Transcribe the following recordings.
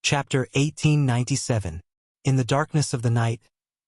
Chapter 1897. In the darkness of the night,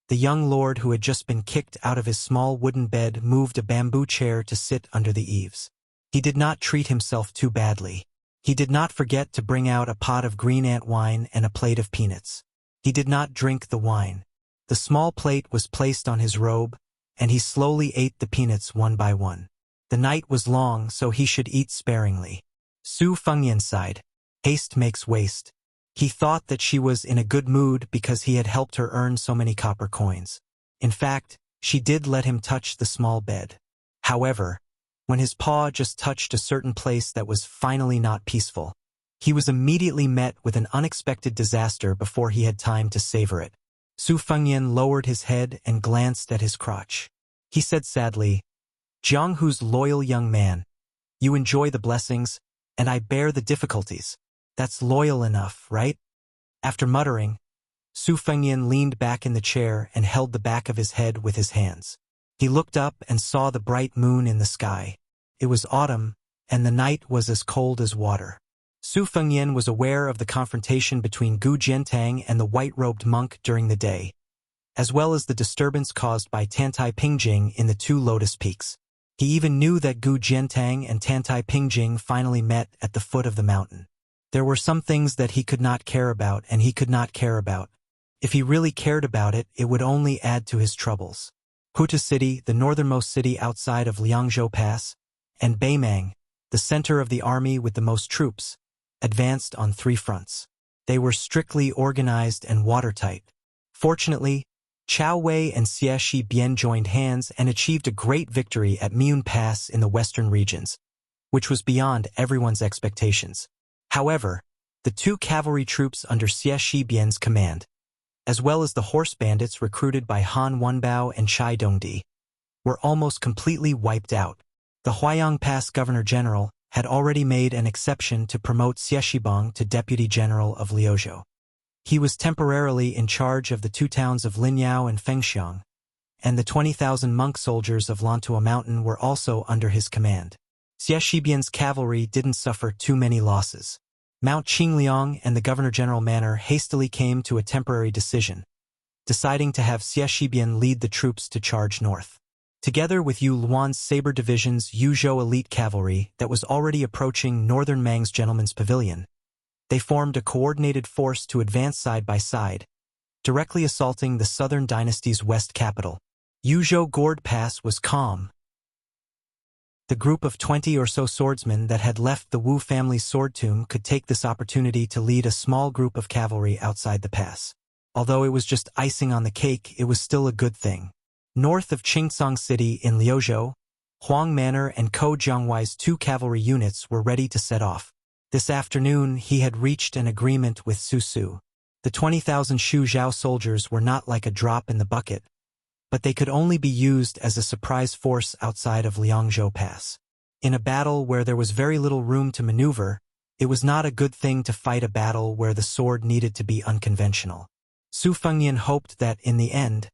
the young lord who had just been kicked out of his small wooden bed moved a bamboo chair to sit under the eaves. He did not treat himself too badly. He did not forget to bring out a pot of green ant wine and a plate of peanuts. He did not drink the wine. The small plate was placed on his robe, and he slowly ate the peanuts one by one. The night was long, so he should eat sparingly. Su Fengyan sighed. Haste makes waste. He thought that she was in a good mood because he had helped her earn so many copper coins. In fact, she did let him touch the small bed. However, when his paw just touched a certain place that was finally not peaceful, he was immediately met with an unexpected disaster before he had time to savor it. Su Fengyan lowered his head and glanced at his crotch. He said sadly, "Jianghu's loyal young man, you enjoy the blessings, and I bear the difficulties. That's loyal enough, right?" After muttering, Su Fengyan leaned back in the chair and held the back of his head with his hands. He looked up and saw the bright moon in the sky. It was autumn, and the night was as cold as water. Su Fengyan was aware of the confrontation between Gu Jiantang and the white-robed monk during the day, as well as the disturbance caused by Tantai Pingjing in the two lotus peaks. He even knew that Gu Jiantang and Tantai Pingjing finally met at the foot of the mountain. There were some things that he could not care about and he could not care about. If he really cared about it, it would only add to his troubles. Huta City, the northernmost city outside of Liangzhou Pass, and Beimang, the center of the army with the most troops, advanced on three fronts. They were strictly organized and watertight. Fortunately, Chao Wei and Xie Shi Bian joined hands and achieved a great victory at Miun Pass in the western regions, which was beyond everyone's expectations. However, the two cavalry troops under Xie Shi Bian's command, as well as the horse bandits recruited by Han Wenbao and Chai Dongdi, were almost completely wiped out. The Huayang Pass Governor-General had already made an exception to promote Xie Shibang to Deputy General of Liuzhou. He was temporarily in charge of the two towns of Linyao and Fengxiang, and the 20,000 monk soldiers of Lantua Mountain were also under his command. Xie Shibian's cavalry didn't suffer too many losses. Mount Qingliang and the Governor-General Manor hastily came to a temporary decision, deciding to have Xie Shibian lead the troops to charge north. Together with Yu Luan's Saber Division's Yuzhou elite cavalry that was already approaching northern Mang's Gentleman's Pavilion, they formed a coordinated force to advance side by side, directly assaulting the southern dynasty's west capital. Yuzhou Gourd Pass was calm. The group of 20 or so swordsmen that had left the Wu family's sword tomb could take this opportunity to lead a small group of cavalry outside the pass. Although it was just icing on the cake, it was still a good thing. North of Qingsong City in Liuzhou, Huang Manor and Ko Jiangwai's two cavalry units were ready to set off. This afternoon, he had reached an agreement with Su Su. The 20,000 Shu Zhao soldiers were not like a drop in the bucket, but they could only be used as a surprise force outside of Liangzhou Pass. In a battle where there was very little room to maneuver, it was not a good thing to fight a battle where the sword needed to be unconventional. Su Fengyan hoped that, in the end,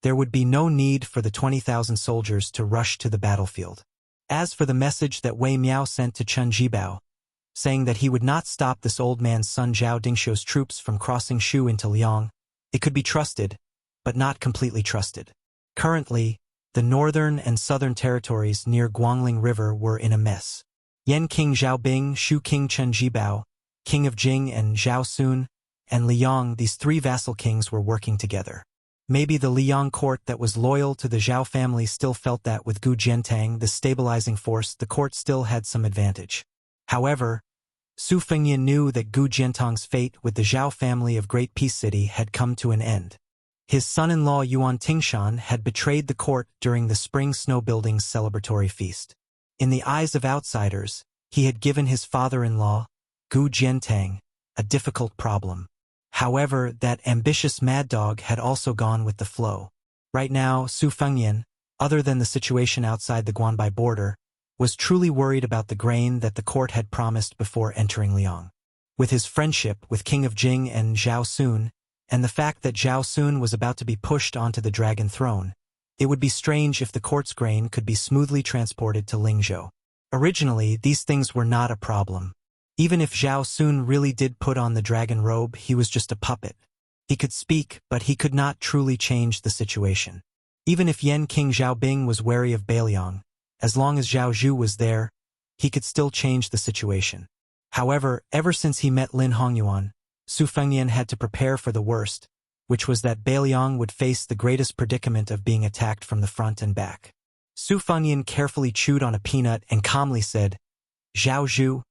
there would be no need for the 20,000 soldiers to rush to the battlefield. As for the message that Wei Miao sent to Chen Jibao, saying that he would not stop this old man's son Zhao Dingxiu's troops from crossing Shu into Liang, it could be trusted, but not completely trusted. Currently, the northern and southern territories near Guangling River were in a mess. Yan King Zhaobing, Shu King Chen Jibao, King of Jing and Zhao Sun, and Liang, these three vassal kings were working together. Maybe the Liang court that was loyal to the Zhao family still felt that with Gu Jiantang, the stabilizing force, the court still had some advantage. However, Su Fengyan knew that Gu Jiantang's fate with the Zhao family of Great Peace City had come to an end. His son-in-law Yuan Tingshan had betrayed the court during the Spring Snow Building's celebratory feast. In the eyes of outsiders, he had given his father-in-law, Gu Jiantang, a difficult problem. However, that ambitious mad dog had also gone with the flow. Right now, Su Fengyan, other than the situation outside the Guanbai border, was truly worried about the grain that the court had promised before entering Liang. With his friendship with King of Jing and Zhao Sun, and the fact that Zhao Sun was about to be pushed onto the dragon throne, it would be strange if the court's grain could be smoothly transported to Lingzhou. Originally, these things were not a problem. Even if Zhao Sun really did put on the dragon robe, he was just a puppet. He could speak, but he could not truly change the situation. Even if Yen King Zhaobing was wary of Beiliang, as long as Zhao Zhu was there, he could still change the situation. However, ever since he met Lin Hongyuan, Su Fengnian had to prepare for the worst, which was that Beiliang would face the greatest predicament of being attacked from the front and back. Su Fengnian carefully chewed on a peanut and calmly said, "Zhao Zhu,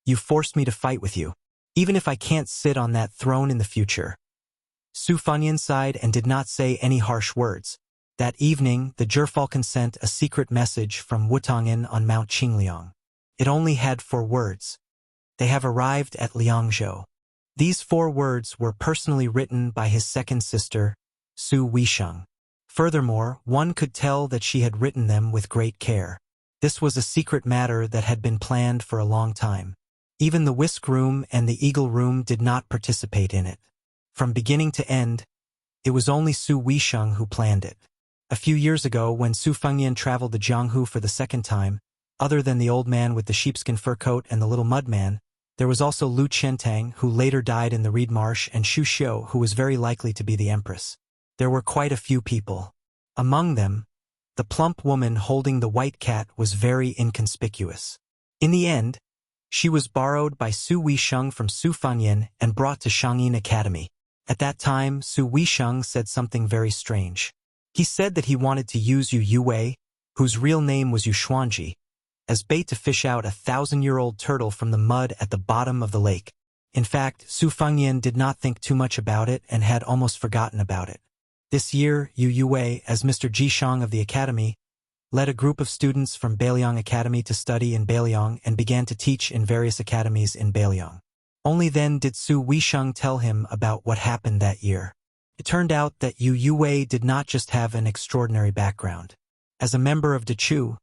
you forced me to fight with you, even if I can't sit on that throne in the future." Su Fengnian sighed and did not say any harsh words. That evening, the Gerfalcon sent a secret message from Wutong'an on Mount Qingliang. It only had 4 words. "They have arrived at Liangzhou." These 4 words were personally written by his second sister, Su Weisheng. Furthermore, one could tell that she had written them with great care. This was a secret matter that had been planned for a long time. Even the Whisk Room and the Eagle Room did not participate in it. From beginning to end, it was only Su Weisheng who planned it. A few years ago, when Su Fengnian traveled to Jianghu for the second time, other than the old man with the sheepskin fur coat and the little mud man, there was also Lu Qiantang, who later died in the reed marsh, and Xu Xiu, who was very likely to be the empress. There were quite a few people. Among them, the plump woman holding the white cat was very inconspicuous. In the end, she was borrowed by Su Weisheng from Su Fengnian and brought to Shangyin Academy. At that time, Su Weisheng said something very strange. He said that he wanted to use Yu Yue, whose real name was Yu Xuanji, as bait to fish out a 1,000-year-old turtle from the mud at the bottom of the lake. In fact, Su Fengnian did not think too much about it and had almost forgotten about it. This year, Yu Yue, as Mr. Jishang of the academy, led a group of students from Beiliang Academy to study in Beiliang and began to teach in various academies in Beiliang. Only then did Su Weisheng tell him about what happened that year. It turned out that Yu Yue did not just have an extraordinary background. As a member of Dechu,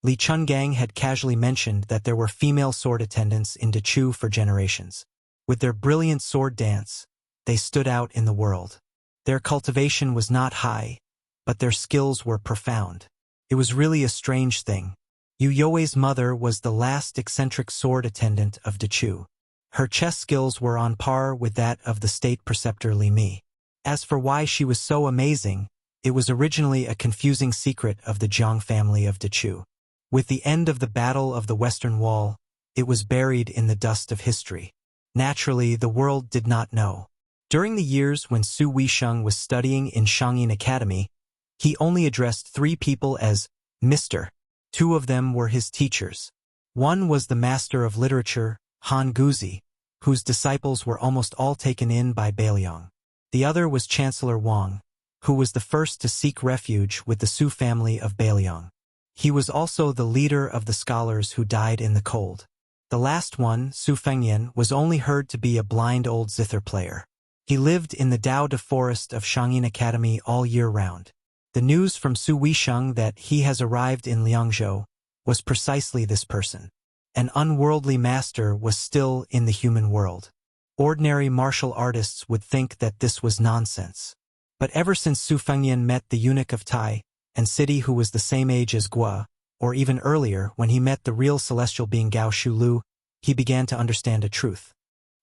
Li Chungang had casually mentioned that there were female sword attendants in Dechu for generations. With their brilliant sword dance, they stood out in the world. Their cultivation was not high, but their skills were profound. It was really a strange thing. Yu Yue's mother was the last eccentric sword attendant of Dechu. Her chess skills were on par with that of the state preceptor Li Mi. As for why she was so amazing, it was originally a confusing secret of the Jiang family of Dechu. With the end of the Battle of the Western Wall, it was buried in the dust of history. Naturally, the world did not know. During the years when Su Weisheng was studying in Shangyin Academy, he only addressed 3 people as Mr. 2 of them were his teachers. One was the master of literature, Han Guzi, whose disciples were almost all taken in by Beiliang. The other was Chancellor Wang, who was the first to seek refuge with the Su family of Beiliang. He was also the leader of the scholars who died in the cold. The last one, Su Fengnian, was only heard to be a blind old zither player. He lived in the Dao De forest of Shangyin Academy all year round. The news from Su Weisheng that he has arrived in Liangzhou was precisely this person. An unworldly master was still in the human world. Ordinary martial artists would think that this was nonsense. But ever since Su Fengnian met the eunuch of Tai and City, who was the same age as Gua, or even earlier when he met the real celestial being Gao Shulu, he began to understand a truth.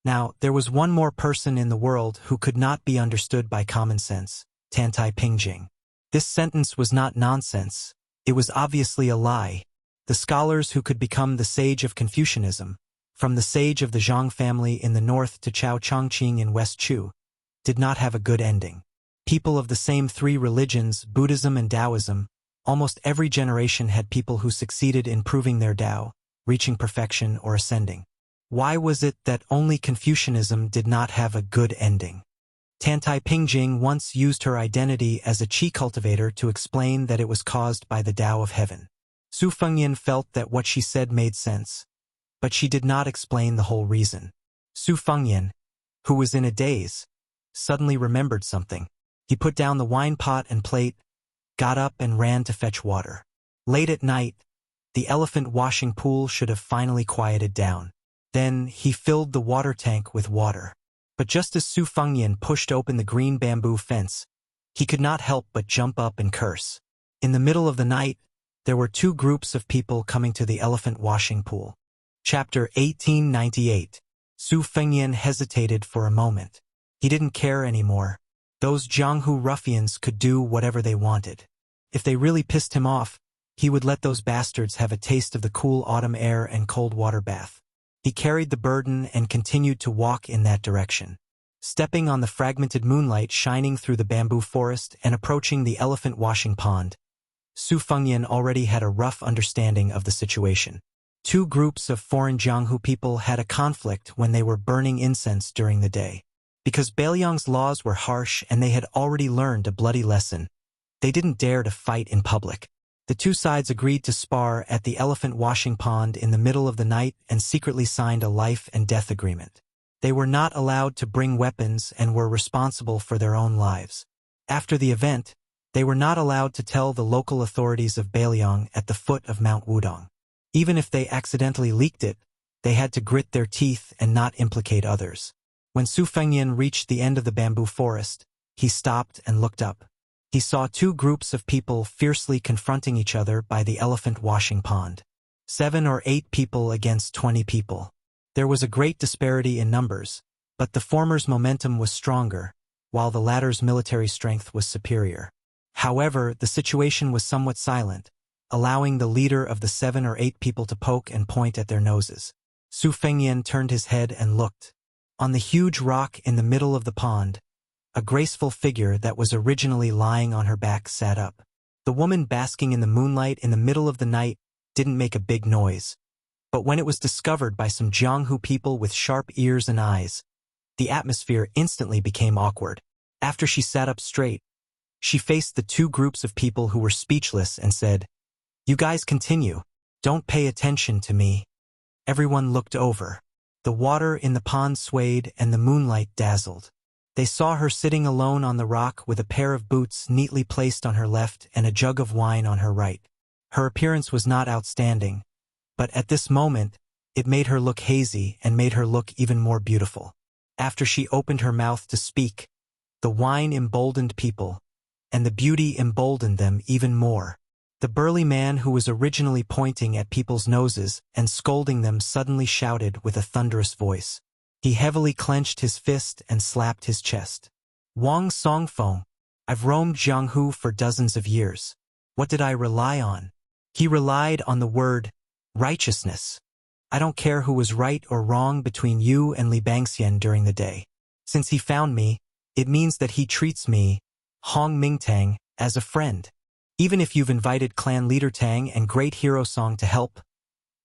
Now, there was one more person in the world who could not be understood by common sense, Tantai Pingjing. This sentence was not nonsense, it was obviously a lie. The scholars who could become the sage of Confucianism, from the sage of the Zhang family in the north to Chao Chongqing in West Chu, did not have a good ending. People of the same 3 religions, Buddhism and Taoism, almost every generation had people who succeeded in proving their Tao, reaching perfection or ascending. Why was it that only Confucianism did not have a good ending? Tantai Pingjing once used her identity as a qi cultivator to explain that it was caused by the Tao of heaven. Su Fengnian felt that what she said made sense, but she did not explain the whole reason. Su Fengnian, who was in a daze, suddenly remembered something. He put down the wine pot and plate, got up and ran to fetch water. Late at night, the elephant washing pool should have finally quieted down. Then he filled the water tank with water. But just as Su Fengnian pushed open the green bamboo fence, he could not help but jump up and curse. In the middle of the night, there were 2 groups of people coming to the elephant washing pool. Chapter 1898. Su Fengyan hesitated for a moment. He didn't care anymore. Those Jianghu ruffians could do whatever they wanted. If they really pissed him off, he would let those bastards have a taste of the cool autumn air and cold water bath. He carried the burden and continued to walk in that direction. Stepping on the fragmented moonlight shining through the bamboo forest and approaching the elephant washing pond, Su Fengyan already had a rough understanding of the situation. Two groups of foreign Jianghu people had a conflict when they were burning incense during the day. Because Bailiang's laws were harsh and they had already learned a bloody lesson, they didn't dare to fight in public. The two sides agreed to spar at the elephant washing pond in the middle of the night and secretly signed a life and death agreement. They were not allowed to bring weapons and were responsible for their own lives. After the event, they were not allowed to tell the local authorities of Bailiang at the foot of Mount Wudong. Even if they accidentally leaked it, they had to grit their teeth and not implicate others. When Su Fengyan reached the end of the bamboo forest, he stopped and looked up. He saw two groups of people fiercely confronting each other by the elephant washing pond. 7 or 8 people against 20 people. There was a great disparity in numbers, but the former's momentum was stronger, while the latter's military strength was superior. However, the situation was somewhat silent, allowing the leader of the 7 or 8 people to poke and point at their noses. Su Fengyan turned his head and looked. On the huge rock in the middle of the pond, a graceful figure that was originally lying on her back sat up. The woman basking in the moonlight in the middle of the night didn't make a big noise. But when it was discovered by some Jianghu people with sharp ears and eyes, the atmosphere instantly became awkward. After she sat up straight, she faced the two groups of people who were speechless and said, "You guys continue. Don't pay attention to me." Everyone looked over. The water in the pond swayed and the moonlight dazzled. They saw her sitting alone on the rock with a pair of boots neatly placed on her left and a jug of wine on her right. Her appearance was not outstanding, but at this moment, it made her look hazy and made her look even more beautiful. After she opened her mouth to speak, the wine emboldened people, and the beauty emboldened them even more. The burly man who was originally pointing at people's noses and scolding them suddenly shouted with a thunderous voice. He heavily clenched his fist and slapped his chest. "Wang Songfeng, I've roamed Jianghu for dozens of years. What did I rely on?" He relied on the word righteousness. "I don't care who was right or wrong between you and Li Bangxian during the day. Since he found me, it means that he treats me, Hong Mingtang, as a friend. Even if you've invited clan leader Tang and great hero Song to help,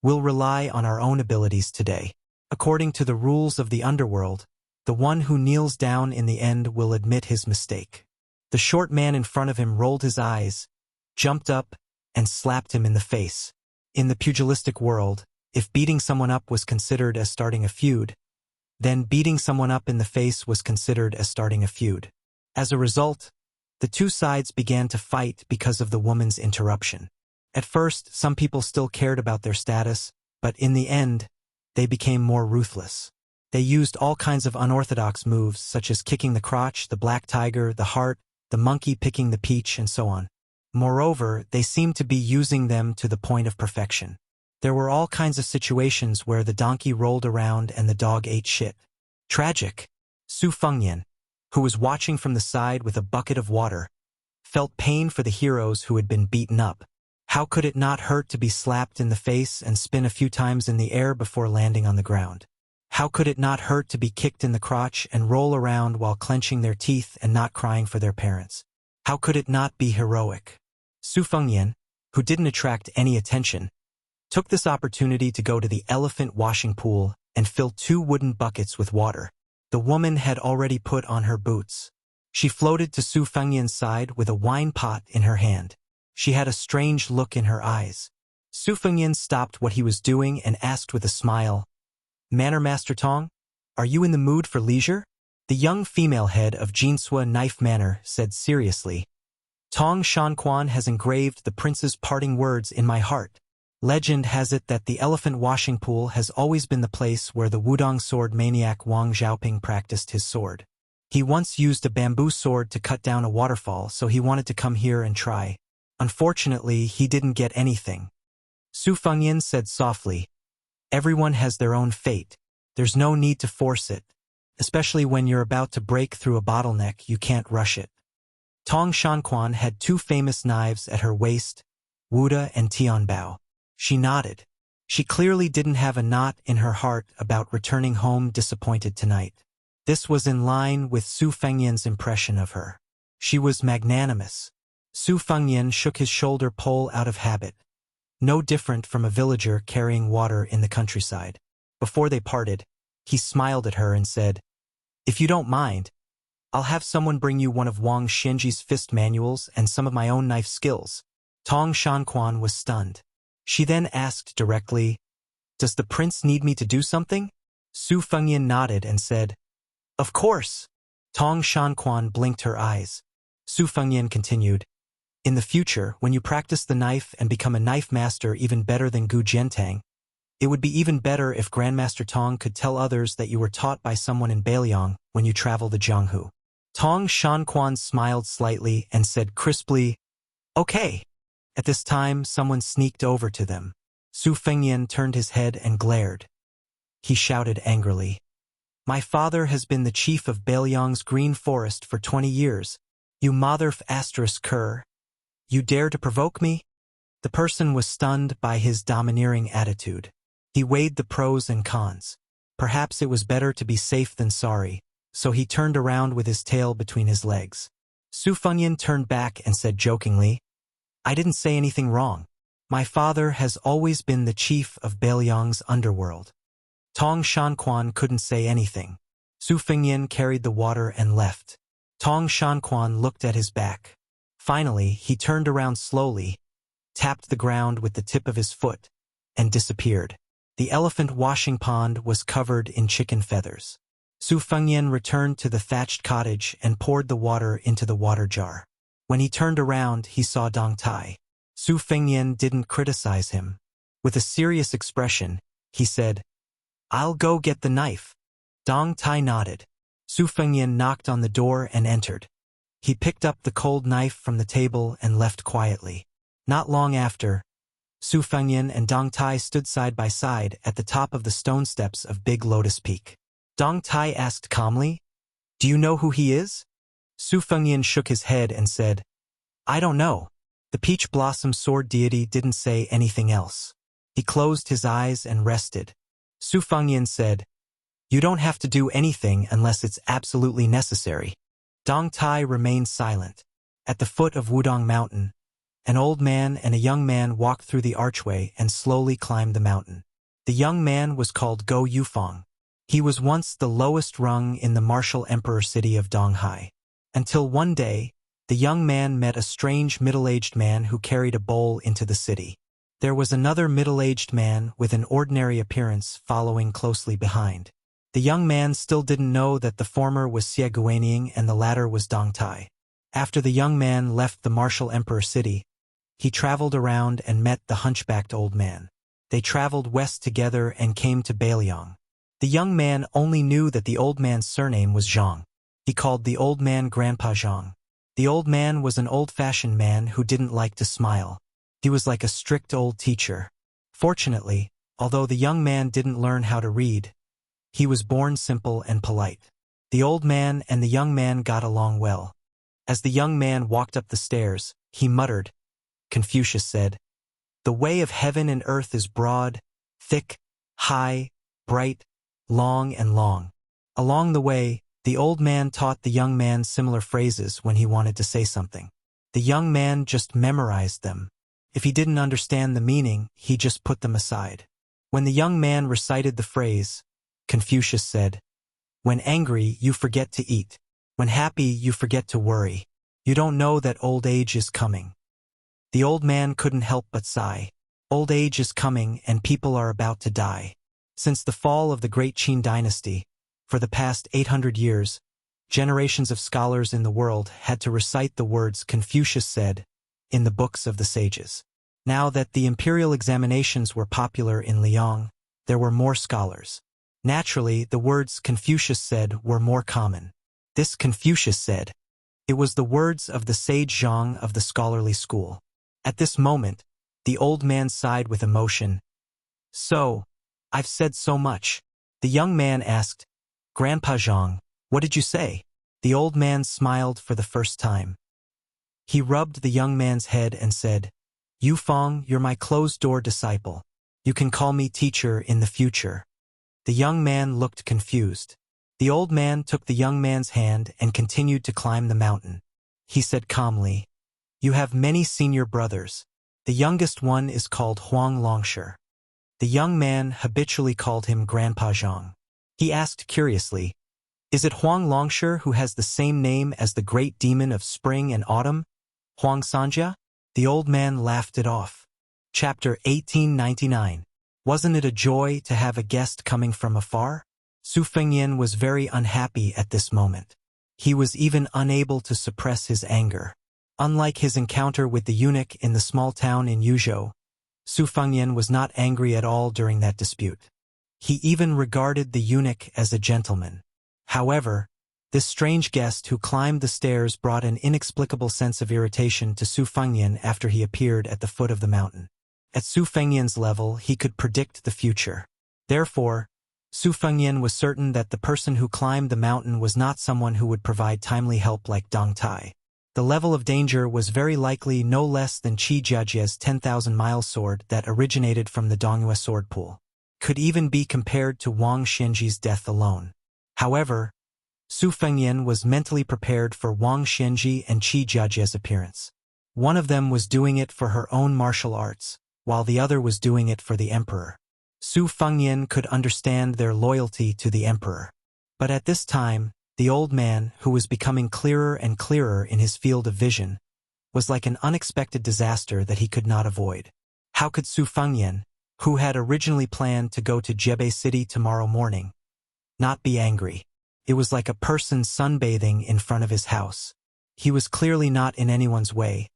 we'll rely on our own abilities today. According to the rules of the underworld, the one who kneels down in the end will admit his mistake." The short man in front of him rolled his eyes, jumped up, and slapped him in the face. In the pugilistic world, if beating someone up was considered as starting a feud, then beating someone up in the face was considered as starting a feud. As a result, the two sides began to fight because of the woman's interruption. At first, some people still cared about their status, but in the end, they became more ruthless. They used all kinds of unorthodox moves, such as kicking the crotch, the black tiger, the heart, the monkey picking the peach, and so on. Moreover, they seemed to be using them to the point of perfection. There were all kinds of situations where the donkey rolled around and the dog ate shit. Tragic. Su Fengyan, who was watching from the side with a bucket of water, felt pain for the heroes who had been beaten up. How could it not hurt to be slapped in the face and spin a few times in the air before landing on the ground? How could it not hurt to be kicked in the crotch and roll around while clenching their teeth and not crying for their parents? How could it not be heroic? Su Fengyan, who didn't attract any attention, took this opportunity to go to the elephant washing pool and fill 2 wooden buckets with water. The woman had already put on her boots. She floated to Su Fengyan's side with a wine pot in her hand. She had a strange look in her eyes. Su Fengyan stopped what he was doing and asked with a smile, "Manor Master Tong, are you in the mood for leisure?" The young female head of Jinsua Knife Manor said seriously, "Tong Shanquan has engraved the prince's parting words in my heart. Legend has it that the elephant washing pool has always been the place where the Wudong sword maniac Wang Xiaoping practiced his sword. He once used a bamboo sword to cut down a waterfall, so he wanted to come here and try. Unfortunately, he didn't get anything." Su Fengyan said softly, Everyone has their own fate. There's no need to force it. Especially when you're about to break through a bottleneck, you can't rush it. Tong Shanquan had two famous knives at her waist, Wuda and Tianbao. She nodded. She clearly didn't have a knot in her heart about returning home disappointed tonight. This was in line with Su Fengyan's impression of her. She was magnanimous. Su Fengyan shook his shoulder pole out of habit, no different from a villager carrying water in the countryside. Before they parted, he smiled at her and said, "If you don't mind, I'll have someone bring you one of Wang Xianji's fist manuals and some of my own knife skills." Tong Shanquan was stunned. She then asked directly, "Does the prince need me to do something?" Su Fengyan nodded and said, "Of course." Tong Shanquan blinked her eyes. Su Fengyan continued, "In the future, when you practice the knife and become a knife master even better than Gu Jiantang, it would be even better if Grandmaster Tong could tell others that you were taught by someone in Beiliang when you travel to Jianghu." Tong Shanquan smiled slightly and said crisply, "Okay." At this time, someone sneaked over to them. Su Fengyan turned his head and glared. He shouted angrily, "My father has been the chief of Beiliang's Green Forest for 20 years. You cur. You dare to provoke me?" The person was stunned by his domineering attitude. He weighed the pros and cons. Perhaps it was better to be safe than sorry, so he turned around with his tail between his legs. Su Fengyan turned back and said jokingly, "I didn't say anything wrong. My father has always been the chief of Beiliang's underworld." Tong Shanquan couldn't say anything. Su Fengyan carried the water and left. Tong Shanquan looked at his back. Finally, he turned around slowly, tapped the ground with the tip of his foot, and disappeared. The elephant washing pond was covered in chicken feathers. Su Fengyan returned to the thatched cottage and poured the water into the water jar. When he turned around, he saw Dong Tai. Su Fengyan didn't criticize him. With a serious expression, he said, "I'll go get the knife." Dong Tai nodded. Su Fengyan knocked on the door and entered. He picked up the cold knife from the table and left quietly. Not long after, Su Fengyan and Dong Tai stood side by side at the top of the stone steps of Big Lotus Peak. Dong Tai asked calmly, "Do you know who he is?" Su Fengyan shook his head and said, "I don't know." The peach blossom sword deity didn't say anything else. He closed his eyes and rested. Su Fengyan said, "You don't have to do anything unless it's absolutely necessary." Dong Tai remained silent. At the foot of Wudong Mountain, an old man and a young man walked through the archway and slowly climbed the mountain. The young man was called Go Yufeng. He was once the lowest rung in the martial emperor city of Donghai. Until one day, the young man met a strange middle-aged man who carried a bowl into the city. There was another middle-aged man with an ordinary appearance following closely behind. The young man still didn't know that the former was Xie Guanying and the latter was Dong Tai. After the young man left the martial emperor city, he traveled around and met the hunchbacked old man. They traveled west together and came to Beiliang. The young man only knew that the old man's surname was Zhang. He called the old man Grandpa Zhang. The old man was an old-fashioned man who didn't like to smile. He was like a strict old teacher. Fortunately, although the young man didn't learn how to read, he was born simple and polite. The old man and the young man got along well. As the young man walked up the stairs, he muttered. Confucius said, "The way of heaven and earth is broad, thick, high, bright, long and long." Along the way, the old man taught the young man similar phrases when he wanted to say something. The young man just memorized them. If he didn't understand the meaning, he just put them aside. When the young man recited the phrase, Confucius said, "When angry, you forget to eat. When happy, you forget to worry. You don't know that old age is coming." The old man couldn't help but sigh. Old age is coming and people are about to die. Since the fall of the great Qin dynasty, for the past 800 years, generations of scholars in the world had to recite the words Confucius said in the books of the sages. Now that the imperial examinations were popular in Liang, there were more scholars. Naturally, the words Confucius said were more common. This Confucius said. It was the words of the sage Zhang of the scholarly school. At this moment, the old man sighed with emotion. "So, I've said so much. The young man asked, Grandpa Zhang, what did you say? The old man smiled for the first time. He rubbed the young man's head and said, Yufeng, you're my closed-door disciple. You can call me teacher in the future. The young man looked confused. The old man took the young man's hand and continued to climb the mountain. He said calmly, You have many senior brothers. The youngest one is called Huang Longshi. The young man habitually called him Grandpa Zhang. He asked curiously, Is it Huang Longshi who has the same name as the great demon of spring and autumn, Huang Sanja? The old man laughed it off. Chapter 1899. Wasn't it a joy to have a guest coming from afar? Su Fengyan was very unhappy at this moment. He was even unable to suppress his anger. Unlike his encounter with the eunuch in the small town in Yuzhou, Su Fengyan was not angry at all during that dispute. He even regarded the eunuch as a gentleman. However, this strange guest who climbed the stairs brought an inexplicable sense of irritation to Su Fengyan after he appeared at the foot of the mountain. At Su Fengyan's level, he could predict the future. Therefore, Su Fengyan was certain that the person who climbed the mountain was not someone who would provide timely help like Dong Tai. The level of danger was very likely no less than Qi Jiajie's 10,000-mile sword that originated from the Dongyue sword pool. Could even be compared to Wang Xianji's death alone. However, Su Fengyan was mentally prepared for Wang Xianji and Qi Jiajie's appearance. One of them was doing it for her own martial arts, while the other was doing it for the emperor. Su Fengyan could understand their loyalty to the emperor. But at this time, the old man, who was becoming clearer and clearer in his field of vision, was like an unexpected disaster that he could not avoid. How could Su Fengyan, who had originally planned to go to Jebei City tomorrow morning, not be angry? It was like a person sunbathing in front of his house. He was clearly not in anyone's way,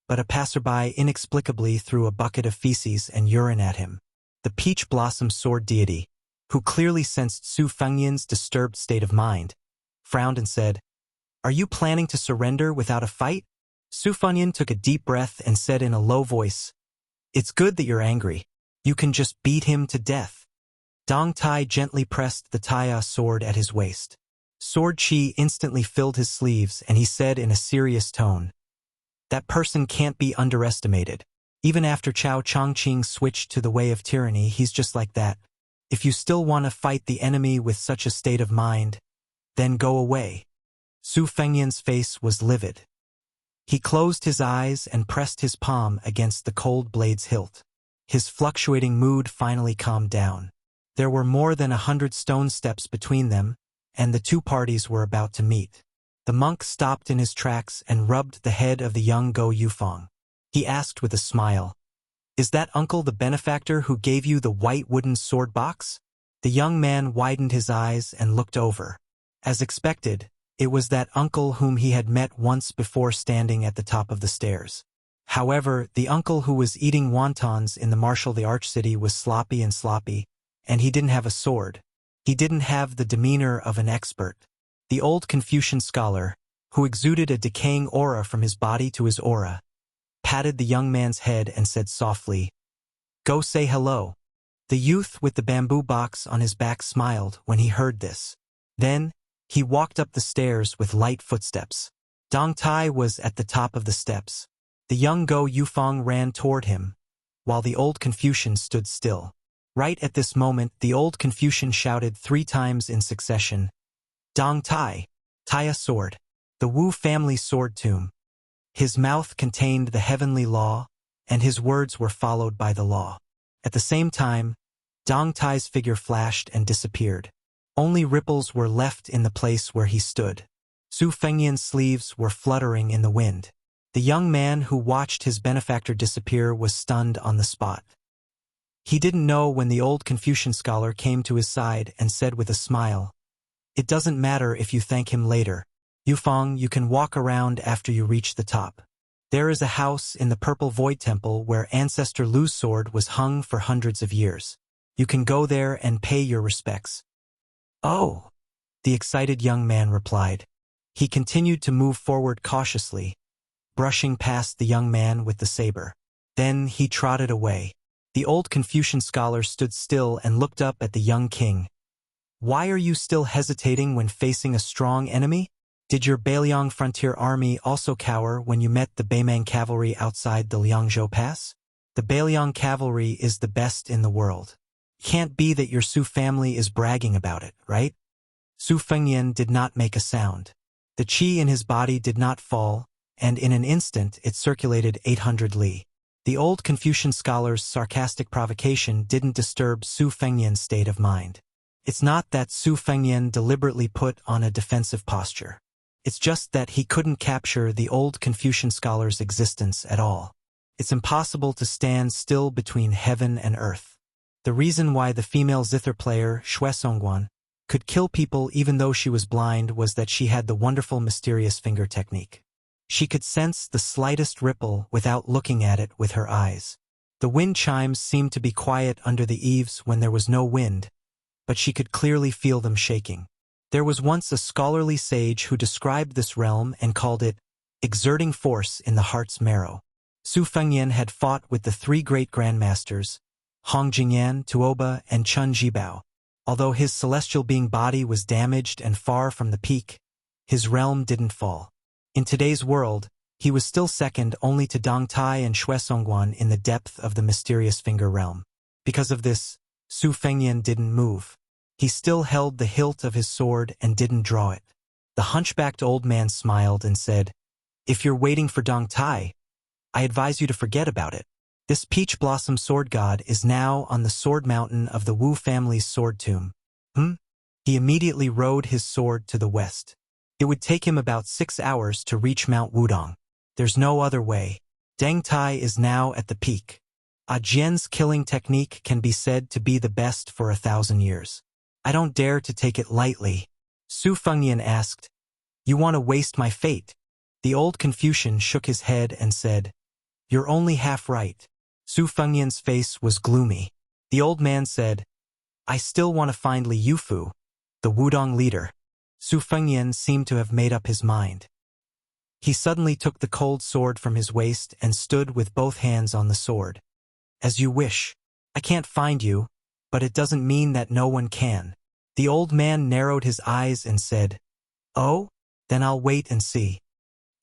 but a passerby inexplicably threw a bucket of feces and urine at him. The peach blossom sword deity, who clearly sensed Su Fengyan's disturbed state of mind, frowned and said, Are you planning to surrender without a fight? Su Fengyan took a deep breath and said in a low voice, It's good that you're angry. You can just beat him to death. Dong Tai gently pressed the Taiya sword at his waist. Sword Qi instantly filled his sleeves and he said in a serious tone, That person can't be underestimated. Even after Chao Chongqing switched to the way of tyranny, he's just like that. If you still want to fight the enemy with such a state of mind, then go away. Su Fengyan's face was livid. He closed his eyes and pressed his palm against the cold blade's hilt. His fluctuating mood finally calmed down. There were more than 100 stone steps between them, and the two parties were about to meet. The monk stopped in his tracks and rubbed the head of the young Go Yufeng. He asked with a smile, Is that uncle the benefactor who gave you the white wooden sword box? The young man widened his eyes and looked over. As expected, it was that uncle whom he had met once before standing at the top of the stairs. However, the uncle who was eating wontons in the Marshal the Archcity was sloppy, and he didn't have a sword. He didn't have the demeanor of an expert. The old Confucian scholar, who exuded a decaying aura from his body to his aura, patted the young man's head and said softly, Go say hello. The youth with the bamboo box on his back smiled when he heard this. Then, he walked up the stairs with light footsteps. Dong Tai was at the top of the steps. The young Go Yufeng ran toward him, while the old Confucian stood still. Right at this moment, the old Confucian shouted 3 times in succession, Dong Tai, Taiya sword, the Wu family sword tomb. His mouth contained the heavenly law, and his words were followed by the law. At the same time, Dong Tai's figure flashed and disappeared. Only ripples were left in the place where he stood. Su Fengyan's sleeves were fluttering in the wind. The young man who watched his benefactor disappear was stunned on the spot. He didn't know when the old Confucian scholar came to his side and said with a smile, It doesn't matter if you thank him later. Yufeng, you can walk around after you reach the top. There is a house in the Purple Void Temple where Ancestor Lu's sword was hung for hundreds of years. You can go there and pay your respects. Oh, the excited young man replied. He continued to move forward cautiously, brushing past the young man with the saber. Then he trotted away. The old Confucian scholar stood still and looked up at the young king. Why are you still hesitating when facing a strong enemy? Did your Beiliang frontier army also cower when you met the Beimang cavalry outside the Liangzhou Pass? The Beiliang cavalry is the best in the world. Can't be that your Su family is bragging about it, right? Su Fengyan did not make a sound. The qi in his body did not fall, and in an instant it circulated 800 li. The old Confucian scholar's sarcastic provocation didn't disturb Su Fengyan's state of mind. It's not that Su Fengyan deliberately put on a defensive posture. It's just that he couldn't capture the old Confucian scholar's existence at all. It's impossible to stand still between heaven and earth. The reason why the female zither player, Xue Songguan, could kill people even though she was blind was that she had the wonderful mysterious finger technique. She could sense the slightest ripple without looking at it with her eyes. The wind chimes seemed to be quiet under the eaves when there was no wind, but she could clearly feel them shaking. There was once a scholarly sage who described this realm and called it exerting force in the heart's marrow. Su Fengyan had fought with the three great grandmasters, Hong Jingyan, Tuoba, and Chun Jibao. Although his celestial being body was damaged and far from the peak, his realm didn't fall. In today's world, he was still second only to Dong Tai and Xue Songguan in the depth of the mysterious finger realm. Because of this, Su Fengyan didn't move. He still held the hilt of his sword and didn't draw it. The hunchbacked old man smiled and said, "If you're waiting for Dong Tai, I advise you to forget about it. This peach blossom sword god is now on the sword mountain of the Wu family's sword tomb." He immediately rode his sword to the west. It would take him about 6 hours to reach Mount Wudong. There's no other way. Deng Tai is now at the peak. Jian's killing technique can be said to be the best for 1,000 years. I don't dare to take it lightly. Su Fengyan asked, "You want to waste my fate?" The old Confucian shook his head and said, "You're only half right." Su Fengyan's face was gloomy. The old man said, "I still want to find Li Yufu, the Wudong leader." Su Fengyan seemed to have made up his mind. He suddenly took the cold sword from his waist and stood with both hands on the sword. "As you wish. I can't find you, but it doesn't mean that no one can." The old man narrowed his eyes and said, "Oh, then I'll wait and see."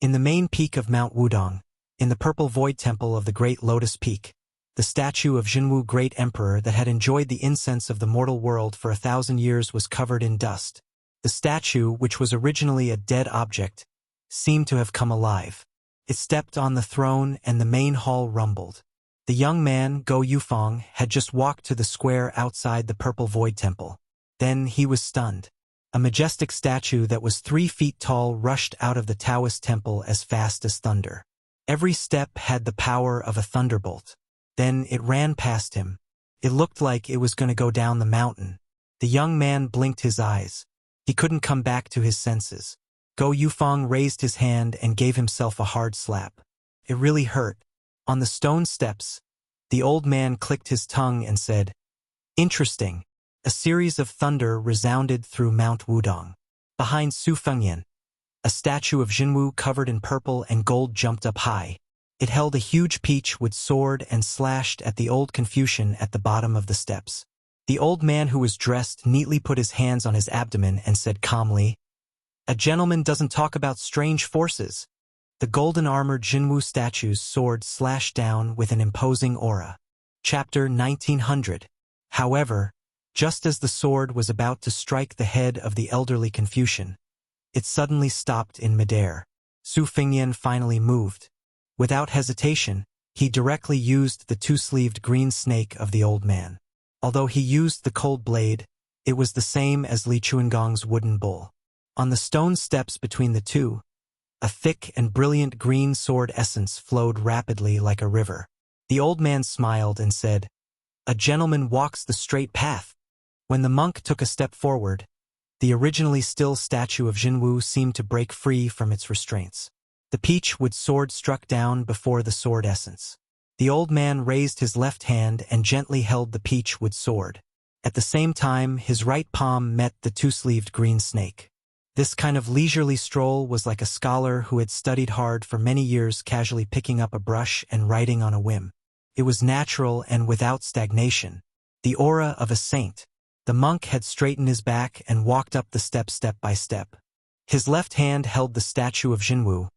In the main peak of Mount Wudong, in the purple void temple of the Great Lotus Peak, the statue of Jinwu Great Emperor that had enjoyed the incense of the mortal world for 1,000 years was covered in dust. The statue, which was originally a dead object, seemed to have come alive. It stepped on the throne and the main hall rumbled. The young man, Go Yufeng, had just walked to the square outside the purple void temple. Then he was stunned. A majestic statue that was 3 feet tall rushed out of the Taoist temple as fast as thunder. Every step had the power of a thunderbolt. Then it ran past him. It looked like it was going to go down the mountain. The young man blinked his eyes. He couldn't come back to his senses. Go Yufeng raised his hand and gave himself a hard slap. It really hurt. On the stone steps, the old man clicked his tongue and said, "Interesting." A series of thunder resounded through Mount Wudong. Behind Su Fengyan, a statue of Jinwu covered in purple and gold jumped up high. It held a huge peach with sword and slashed at the old Confucian at the bottom of the steps. The old man who was dressed neatly put his hands on his abdomen and said calmly, "A gentleman doesn't talk about strange forces." The golden-armored Jinwu statue's sword slashed down with an imposing aura. Chapter 1900. However, just as the sword was about to strike the head of the elderly Confucian, it suddenly stopped in midair. Su Fengyan finally moved. Without hesitation, he directly used the 2-sleeved green snake of the old man. Although he used the cold blade, it was the same as Li Chuangong's wooden bull. On the stone steps between the two, a thick and brilliant green sword essence flowed rapidly like a river. The old man smiled and said, "A gentleman walks the straight path." When the monk took a step forward, the originally still statue of Jinwu seemed to break free from its restraints. The peach-wood sword struck down before the sword essence. The old man raised his left hand and gently held the peach-wood sword. At the same time, his right palm met the 2-sleeved green snake. This kind of leisurely stroll was like a scholar who had studied hard for many years casually picking up a brush and writing on a whim. It was natural and without stagnation. The aura of a saint. The monk had straightened his back and walked up the steps step by step. His left hand held the statue of Jinwu,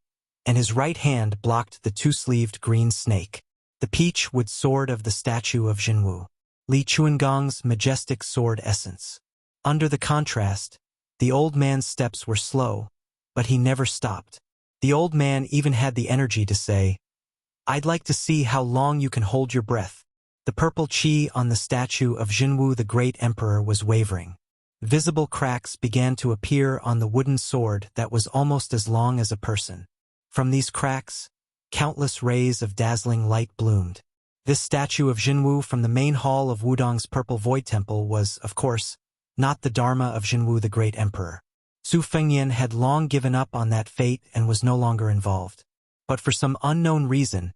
and his right hand blocked the two-sleeved green snake, the peach-wood sword of the statue of Jinwu, Li Chuangong's majestic sword essence. Under the contrast, the old man's steps were slow, but he never stopped. The old man even had the energy to say, "I'd like to see how long you can hold your breath." The purple qi on the statue of Jinwu the Great Emperor was wavering. Visible cracks began to appear on the wooden sword that was almost as long as a person. From these cracks, countless rays of dazzling light bloomed. This statue of Jinwu from the main hall of Wudong's Purple Void Temple was, of course, not the Dharma of Jinwu the Great Emperor. Su Fengnian had long given up on that fate and was no longer involved. But for some unknown reason,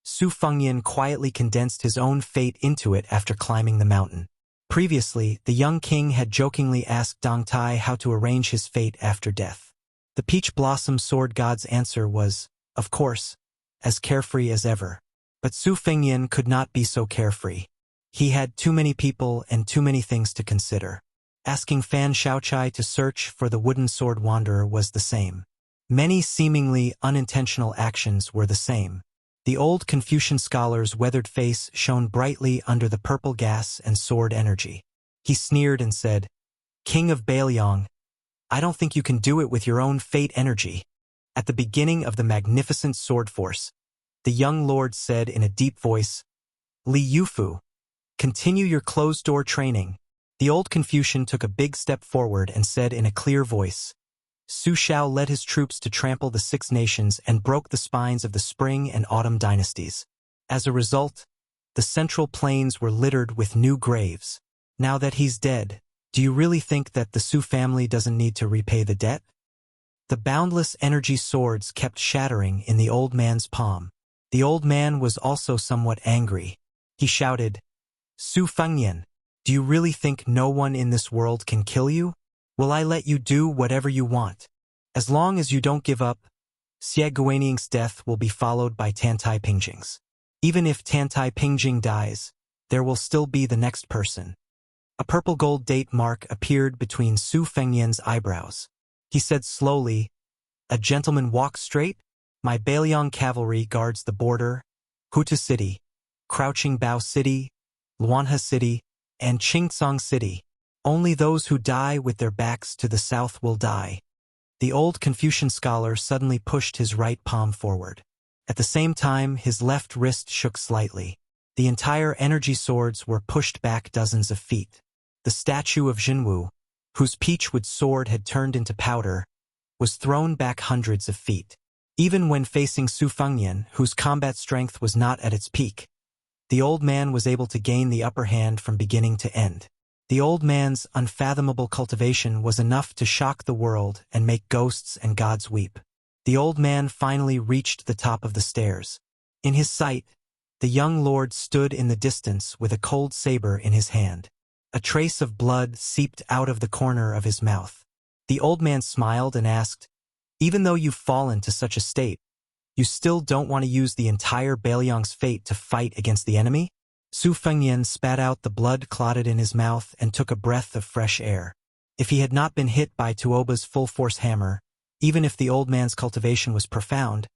Su Fengnian quietly condensed his own fate into it after climbing the mountain. Previously, the young king had jokingly asked Dong Tai how to arrange his fate after death. The Peach Blossom Sword God's answer was, of course, as carefree as ever. But Su Fengnian could not be so carefree. He had too many people and too many things to consider. Asking Fan Shaochai to search for the wooden sword wanderer was the same. Many seemingly unintentional actions were the same. The old Confucian scholar's weathered face shone brightly under the purple gas and sword energy. He sneered and said, "King of Bailiang, I don't think you can do it with your own fate energy." At the beginning of the magnificent sword force, the young lord said in a deep voice, "Li Yufu, continue your closed-door training." The old Confucian took a big step forward and said in a clear voice, "Su Shao led his troops to trample the Six Nations and broke the spines of the Spring and Autumn dynasties. As a result, the Central Plains were littered with new graves. Now that he's dead, do you really think that the Su family doesn't need to repay the debt?" The boundless energy swords kept shattering in the old man's palm. The old man was also somewhat angry. He shouted, "Su Fengnian, do you really think no one in this world can kill you? Will I let you do whatever you want? As long as you don't give up, Xie Guaniying's death will be followed by Tantai Pingjing's. Even if Tantai Pingjing dies, there will still be the next person." A purple gold date mark appeared between Su Fengnian's eyebrows. He said slowly, "A gentleman walks straight? My Bailiang cavalry guards the border, Huta City, Crouching Bao City, Luanha City, and Qingcang City. Only those who die with their backs to the south will die." The old Confucian scholar suddenly pushed his right palm forward. At the same time, his left wrist shook slightly. The entire energy swords were pushed back dozens of feet. The statue of Jinwu, whose peachwood sword had turned into powder, was thrown back hundreds of feet. Even when facing Su Fengnian, whose combat strength was not at its peak, the old man was able to gain the upper hand from beginning to end. The old man's unfathomable cultivation was enough to shock the world and make ghosts and gods weep. The old man finally reached the top of the stairs. In his sight, the young lord stood in the distance with a cold saber in his hand. A trace of blood seeped out of the corner of his mouth. The old man smiled and asked, "Even though you've fallen to such a state, you still don't want to use the entire Bailiang's fate to fight against the enemy?" Su Fengnian spat out the blood clotted in his mouth and took a breath of fresh air. If he had not been hit by Tuoba's full-force hammer, even if the old man's cultivation was profound,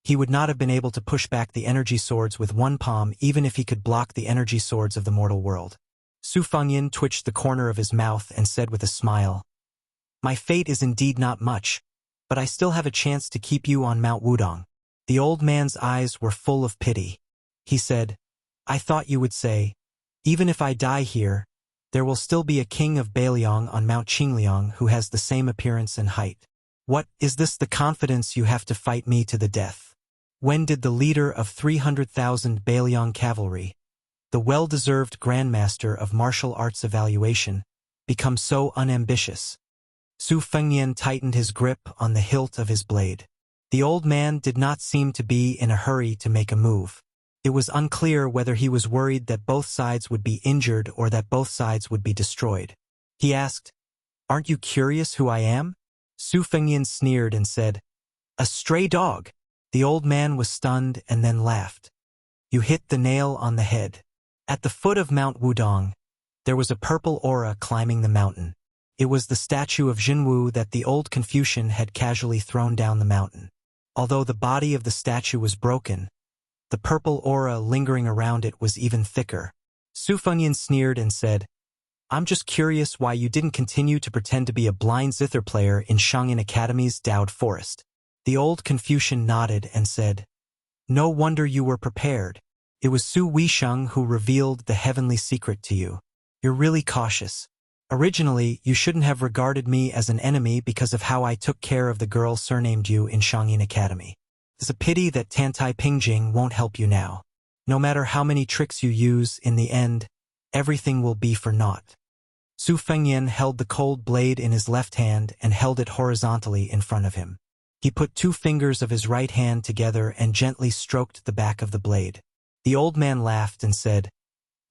he would not have been able to push back the energy swords with one palm even if he could block the energy swords of the mortal world. Su Fengnian twitched the corner of his mouth and said with a smile, "My fate is indeed not much, but I still have a chance to keep you on Mount Wudong." The old man's eyes were full of pity. He said, "I thought you would say, even if I die here, there will still be a king of Bailiang on Mount Qingliang who has the same appearance and height. What, is this the confidence you have to fight me to the death? When did the leader of 300,000 Bailiang cavalry, the well-deserved grandmaster of martial arts evaluation, become so unambitious?" Su Fengnian tightened his grip on the hilt of his blade. The old man did not seem to be in a hurry to make a move. It was unclear whether he was worried that both sides would be injured or that both sides would be destroyed. He asked, "Aren't you curious who I am?" Su Fengnian sneered and said, "A stray dog." The old man was stunned and then laughed. You hit the nail on the head. At the foot of Mount Wudong, there was a purple aura climbing the mountain. It was the statue of Jinwu that the old Confucian had casually thrown down the mountain. Although the body of the statue was broken, the purple aura lingering around it was even thicker. Su Fengyan sneered and said, "I'm just curious why you didn't continue to pretend to be a blind zither player in Shangyin Academy's Dowd Forest." The old Confucian nodded and said, "No wonder you were prepared. It was Su Weisheng who revealed the heavenly secret to you. You're really cautious. Originally, you shouldn't have regarded me as an enemy because of how I took care of the girl surnamed you in Shangyin Academy. It's a pity that Tantai Pingjing won't help you now. No matter how many tricks you use, in the end, everything will be for naught." Su Fengyan held the cold blade in his left hand and held it horizontally in front of him. He put 2 fingers of his right hand together and gently stroked the back of the blade. The old man laughed and said,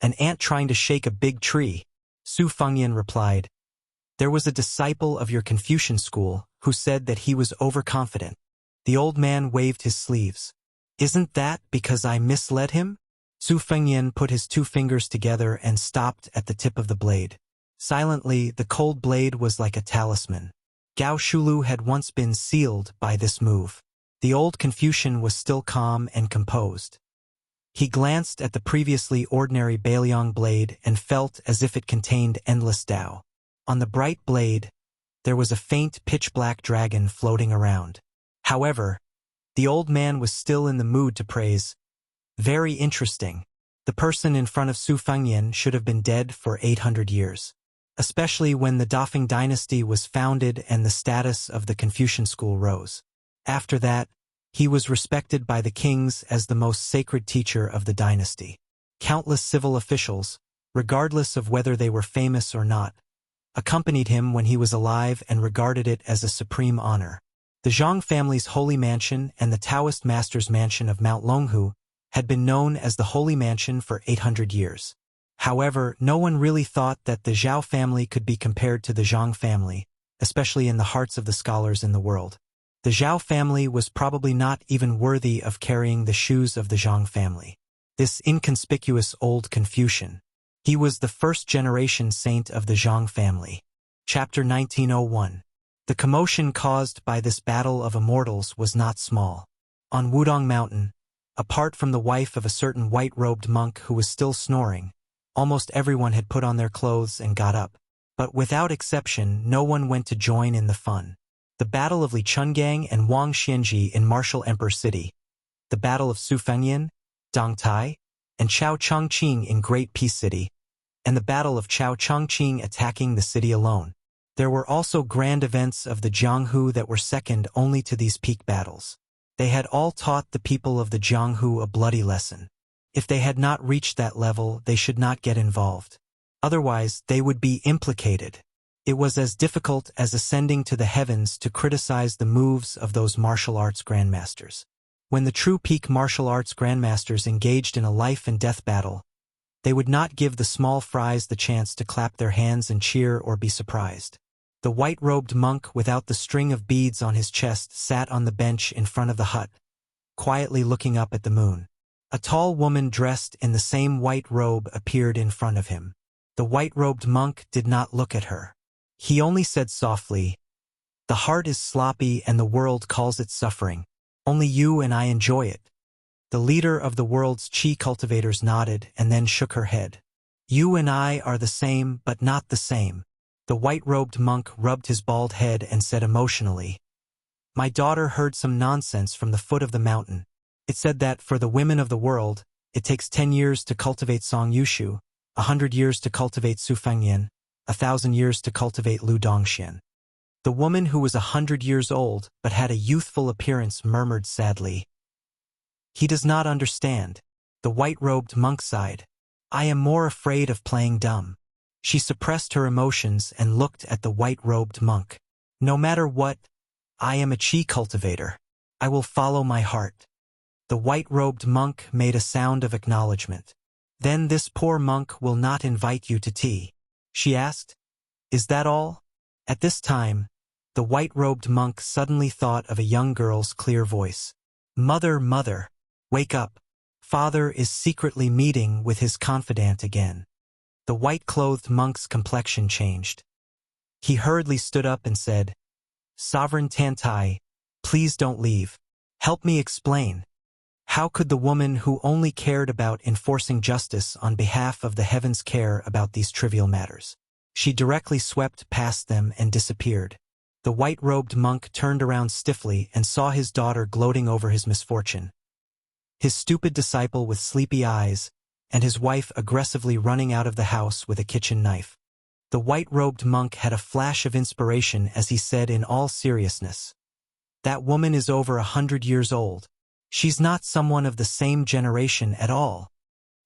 "An ant trying to shake a big tree." Su Fengyan replied, "There was a disciple of your Confucian school who said that he was overconfident." The old man waved his sleeves. "Isn't that because I misled him?" Su Fengyan put his 2 fingers together and stopped at the tip of the blade. Silently, the cold blade was like a talisman. Gao Shulu had once been sealed by this move. The old Confucian was still calm and composed. He glanced at the previously ordinary Bailiang blade and felt as if it contained endless Tao. On the bright blade, there was a faint pitch-black dragon floating around. However, the old man was still in the mood to praise. "Very interesting. The person in front of Su Fengyan should have been dead for 800 years. Especially when the Dafeng dynasty was founded and the status of the Confucian school rose. After that, he was respected by the kings as the most sacred teacher of the dynasty. Countless civil officials, regardless of whether they were famous or not, accompanied him when he was alive and regarded it as a supreme honor. The Zhang family's holy mansion and the Taoist master's mansion of Mount Longhu had been known as the Holy Mansion for 800 years. However, no one really thought that the Zhao family could be compared to the Zhang family, especially in the hearts of the scholars in the world. The Zhao family was probably not even worthy of carrying the shoes of the Zhang family. This inconspicuous old Confucian. He was the first-generation saint of the Zhang family. Chapter 1901. The commotion caused by this battle of immortals was not small. On Wudong Mountain, apart from the wife of a certain white-robed monk who was still snoring, almost everyone had put on their clothes and got up. But without exception, no one went to join in the fun. The Battle of Li Chungang and Wang Xianji in Martial Emperor City, the Battle of Su Fengyan, Dongtai, and Chao Chongqing in Great Peace City, and the Battle of Chao Chongqing attacking the city alone. There were also grand events of the Jianghu that were second only to these peak battles. They had all taught the people of the Jianghu a bloody lesson. If they had not reached that level, they should not get involved. Otherwise, they would be implicated. It was as difficult as ascending to the heavens to criticize the moves of those martial arts grandmasters. When the true peak martial arts grandmasters engaged in a life-and-death battle, they would not give the small fries the chance to clap their hands and cheer or be surprised. The white-robed monk without the string of beads on his chest sat on the bench in front of the hut, quietly looking up at the moon. A tall woman dressed in the same white robe appeared in front of him. The white-robed monk did not look at her. He only said softly, "The heart is sloppy and the world calls it suffering. Only you and I enjoy it." The leader of the world's chi cultivators nodded and then shook her head. "You and I are the same, but not the same." The white-robed monk rubbed his bald head and said emotionally, "My daughter heard some nonsense from the foot of the mountain. It said that for the women of the world, it takes 10 years to cultivate Song Yushu, 100 years to cultivate Su Fengyan, 1,000 years to cultivate Lu Dongxian." The woman who was 100 years old but had a youthful appearance murmured sadly, "He does not understand." The white-robed monk sighed, "I am more afraid of playing dumb." She suppressed her emotions and looked at the white-robed monk. "No matter what, I am a chi cultivator. I will follow my heart." The white-robed monk made a sound of acknowledgement. "Then this poor monk will not invite you to tea?" she asked. "Is that all?" At this time, the white-robed monk suddenly thought of a young girl's clear voice. "Mother, mother, wake up. Father is secretly meeting with his confidant again. The white-clothed monk's complexion changed. He hurriedly stood up and said, Sovereign Tantai, please don't leave. Help me explain. How could the woman who only cared about enforcing justice on behalf of the heavens care about these trivial matters? She directly swept past them and disappeared. The white-robed monk turned around stiffly and saw his daughter gloating over his misfortune. His stupid disciple with sleepy eyes, and his wife aggressively running out of the house with a kitchen knife. The white-robed monk had a flash of inspiration as he said in all seriousness, That woman is over 100 years old. She's not someone of the same generation at all.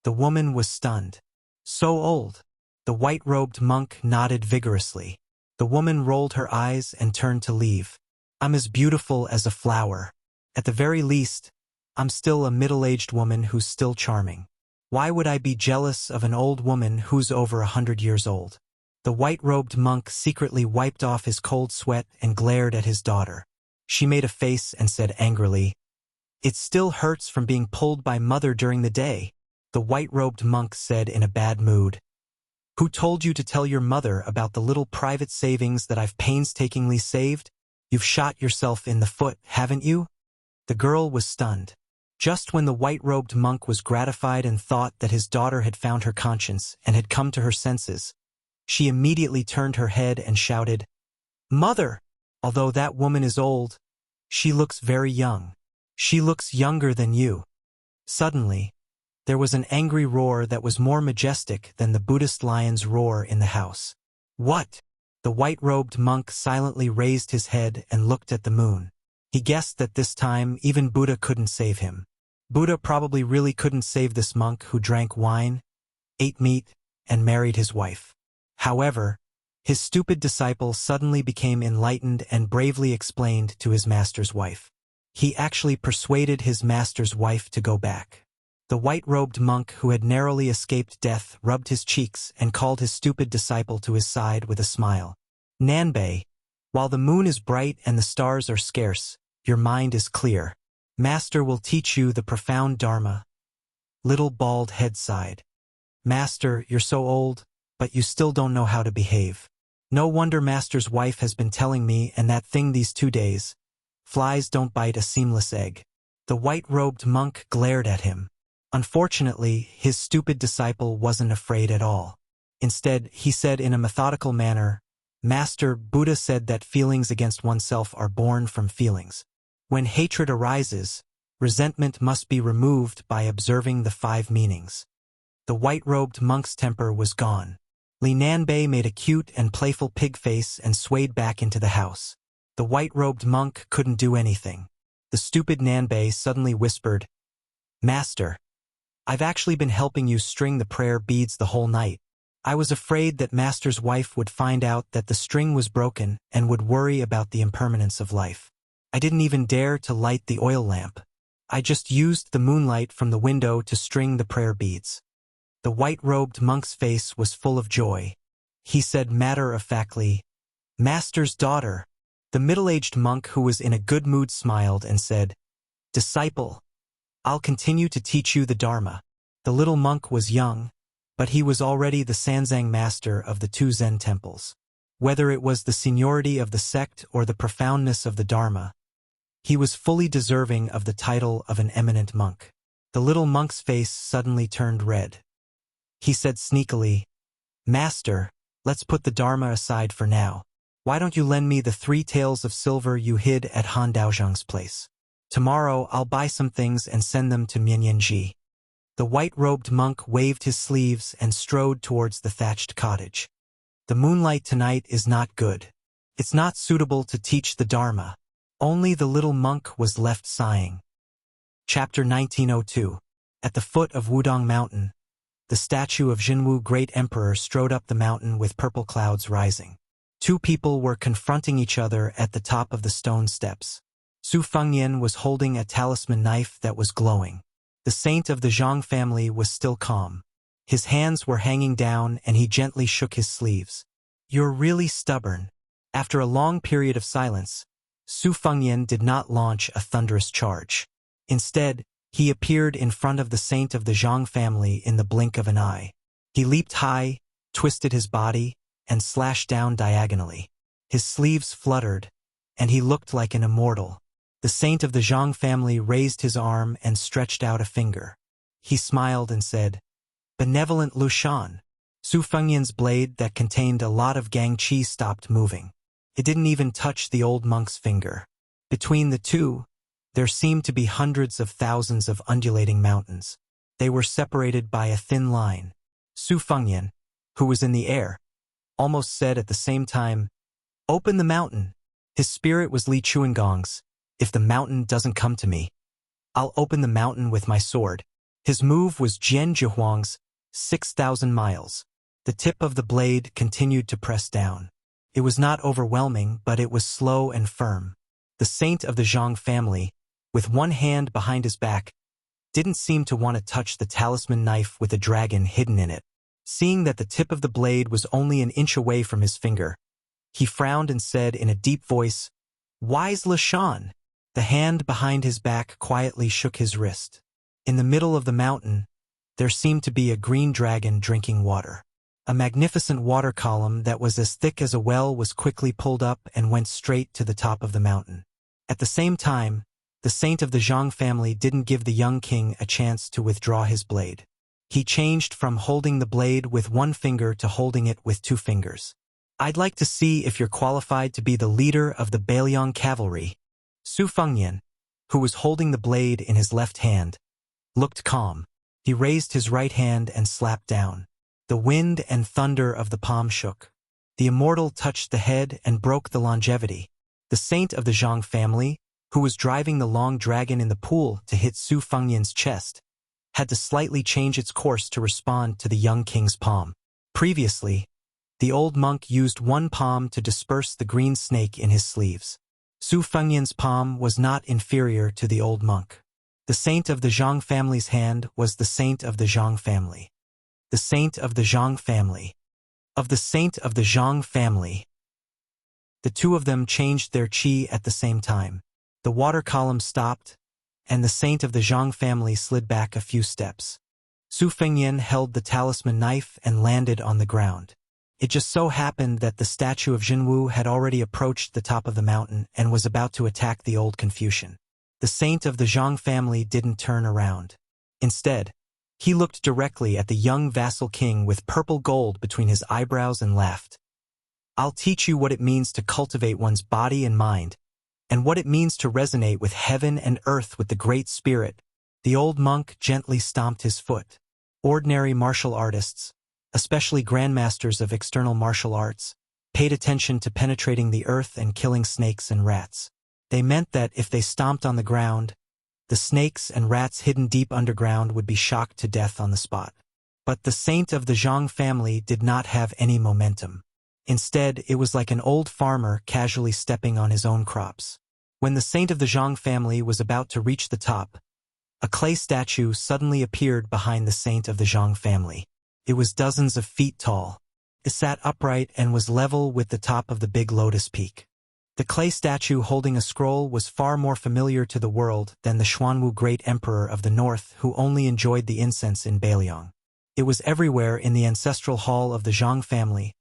The woman was stunned. So old. The white-robed monk nodded vigorously. The woman rolled her eyes and turned to leave. I'm as beautiful as a flower. At the very least, I'm still a middle-aged woman who's still charming. Why would I be jealous of an old woman who's over 100 years old? The white-robed monk secretly wiped off his cold sweat and glared at his daughter. She made a face and said angrily, It still hurts from being pulled by mother during the day. The white-robed monk said in a bad mood. Who told you to tell your mother about the little private savings that I've painstakingly saved? You've shot yourself in the foot, haven't you? The girl was stunned. Just when the white-robed monk was gratified and thought that his daughter had found her conscience and had come to her senses, she immediately turned her head and shouted, Mother! Although that woman is old, she looks very young. She looks younger than you. Suddenly, there was an angry roar that was more majestic than the Buddhist lion's roar in the house. What? The white-robed monk silently raised his head and looked at the moon. He guessed that this time even Buddha couldn't save him. Buddha probably really couldn't save this monk who drank wine, ate meat, and married his wife. However, his stupid disciple suddenly became enlightened and bravely explained to his master's wife. He actually persuaded his master's wife to go back. The white-robed monk who had narrowly escaped death rubbed his cheeks and called his stupid disciple to his side with a smile. Nanbei, while the moon is bright and the stars are scarce, your mind is clear. Master will teach you the profound Dharma. Little bald head sighed. Master, you're so old, but you still don't know how to behave. No wonder Master's wife has been telling me and that thing these 2 days. Flies don't bite a seamless egg. The white-robed monk glared at him. Unfortunately, his stupid disciple wasn't afraid at all. Instead, he said in a methodical manner, Master, Buddha said that feelings against oneself are born from feelings. When hatred arises, resentment must be removed by observing the 5 meanings. The white-robed monk's temper was gone. Li Nanbei made a cute and playful pig face and swayed back into the house. The white-robed monk couldn't do anything. The stupid Nanbei suddenly whispered, Master, I've actually been helping you string the prayer beads the whole night. I was afraid that Master's wife would find out that the string was broken and would worry about the impermanence of life. I didn't even dare to light the oil lamp. I just used the moonlight from the window to string the prayer beads. The white-robed monk's face was full of joy. He said matter-of-factly, Master's daughter. The middle-aged monk who was in a good mood smiled and said, Disciple, I'll continue to teach you the Dharma. The little monk was young, but he was already the Sanzang master of the 2 Zen temples. Whether it was the seniority of the sect or the profoundness of the Dharma, he was fully deserving of the title of an eminent monk. The little monk's face suddenly turned red. He said sneakily, Master, let's put the Dharma aside for now. Why don't you lend me the 3 taels of silver you hid at Han Daozhang's place? Tomorrow I'll buy some things and send them to Mianyanji. The white-robed monk waved his sleeves and strode towards the thatched cottage. The moonlight tonight is not good. It's not suitable to teach the Dharma. Only the little monk was left sighing. Chapter 1902. At the foot of Wudong Mountain, the statue of Jinwu Great Emperor strode up the mountain with purple clouds rising. 2 people were confronting each other at the top of the stone steps. Su Fengnian was holding a talisman knife that was glowing. The saint of the Zhang family was still calm. His hands were hanging down and he gently shook his sleeves. You're really stubborn. After a long period of silence, Su Fengnian did not launch a thunderous charge. Instead, He appeared in front of the saint of the Zhang family in the blink of an eye. He leaped high, twisted his body, and slashed down diagonally. His sleeves fluttered, and he looked like an immortal. The saint of the Zhang family raised his arm and stretched out a finger. He smiled and said, "Benevolent Lu Shan." Su Fengyan's blade that contained a lot of gang qi stopped moving. It didn't even touch the old monk's finger. Between the two, there seemed to be hundreds of thousands of undulating mountains. They were separated by a thin line. Su Fengyan, who was in the air, almost said at the same time, "Open the mountain." His spirit was Li Chuangong's. "If the mountain doesn't come to me, I'll open the mountain with my sword." His move was Jian Jihuang's, 6,000 miles. The tip of the blade continued to press down. It was not overwhelming, but it was slow and firm. The saint of the Zhang family, with one hand behind his back, didn't seem to want to touch the talisman knife with a dragon hidden in it. Seeing that the tip of the blade was only an inch away from his finger, he frowned and said in a deep voice, "Wise Li Shan." The hand behind his back quietly shook his wrist. In the middle of the mountain, there seemed to be a green dragon drinking water. A magnificent water column that was as thick as a well was quickly pulled up and went straight to the top of the mountain. At the same time, the saint of the Zhang family didn't give the young king a chance to withdraw his blade. He changed from holding the blade with one finger to holding it with two fingers. "I'd like to see if you're qualified to be the leader of the Beiliang cavalry." Su Fengyan, who was holding the blade in his left hand, looked calm. He raised his right hand and slapped down. The wind and thunder of the palm shook. The immortal touched the head and broke the longevity. The saint of the Zhang family, who was driving the long dragon in the pool to hit Su Fengyan's chest, had to slightly change its course to respond to the young king's palm. Previously, the old monk used one palm to disperse the green snake in his sleeves. Su Fengyan's palm was not inferior to the old monk. The saint of the Zhang family's hand was the saint of the Zhang family. The saint of the Zhang family. Of the saint of the Zhang family. The two of them changed their qi at the same time. The water column stopped, and the saint of the Zhang family slid back a few steps. Su Fengyan held the talisman knife and landed on the ground. It just so happened that the statue of Jinwu had already approached the top of the mountain and was about to attack the old Confucian. The saint of the Zhang family didn't turn around. Instead, he looked directly at the young vassal king with purple gold between his eyebrows and laughed. "I'll teach you what it means to cultivate one's body and mind, and what it means to resonate with heaven and earth with the Great Spirit." The old monk gently stomped his foot. Ordinary martial artists, especially grandmasters of external martial arts, paid attention to penetrating the earth and killing snakes and rats. They meant that if they stomped on the ground, the snakes and rats hidden deep underground would be shocked to death on the spot. But the saint of the Zhang family did not have any momentum. Instead, it was like an old farmer casually stepping on his own crops. When the saint of the Zhang family was about to reach the top, a clay statue suddenly appeared behind the saint of the Zhang family. It was dozens of feet tall. It sat upright and was level with the top of the big lotus peak. The clay statue holding a scroll was far more familiar to the world than the Xuanwu Great Emperor of the North, who only enjoyed the incense in Beiliang. It was everywhere in the ancestral hall of the Zhang family,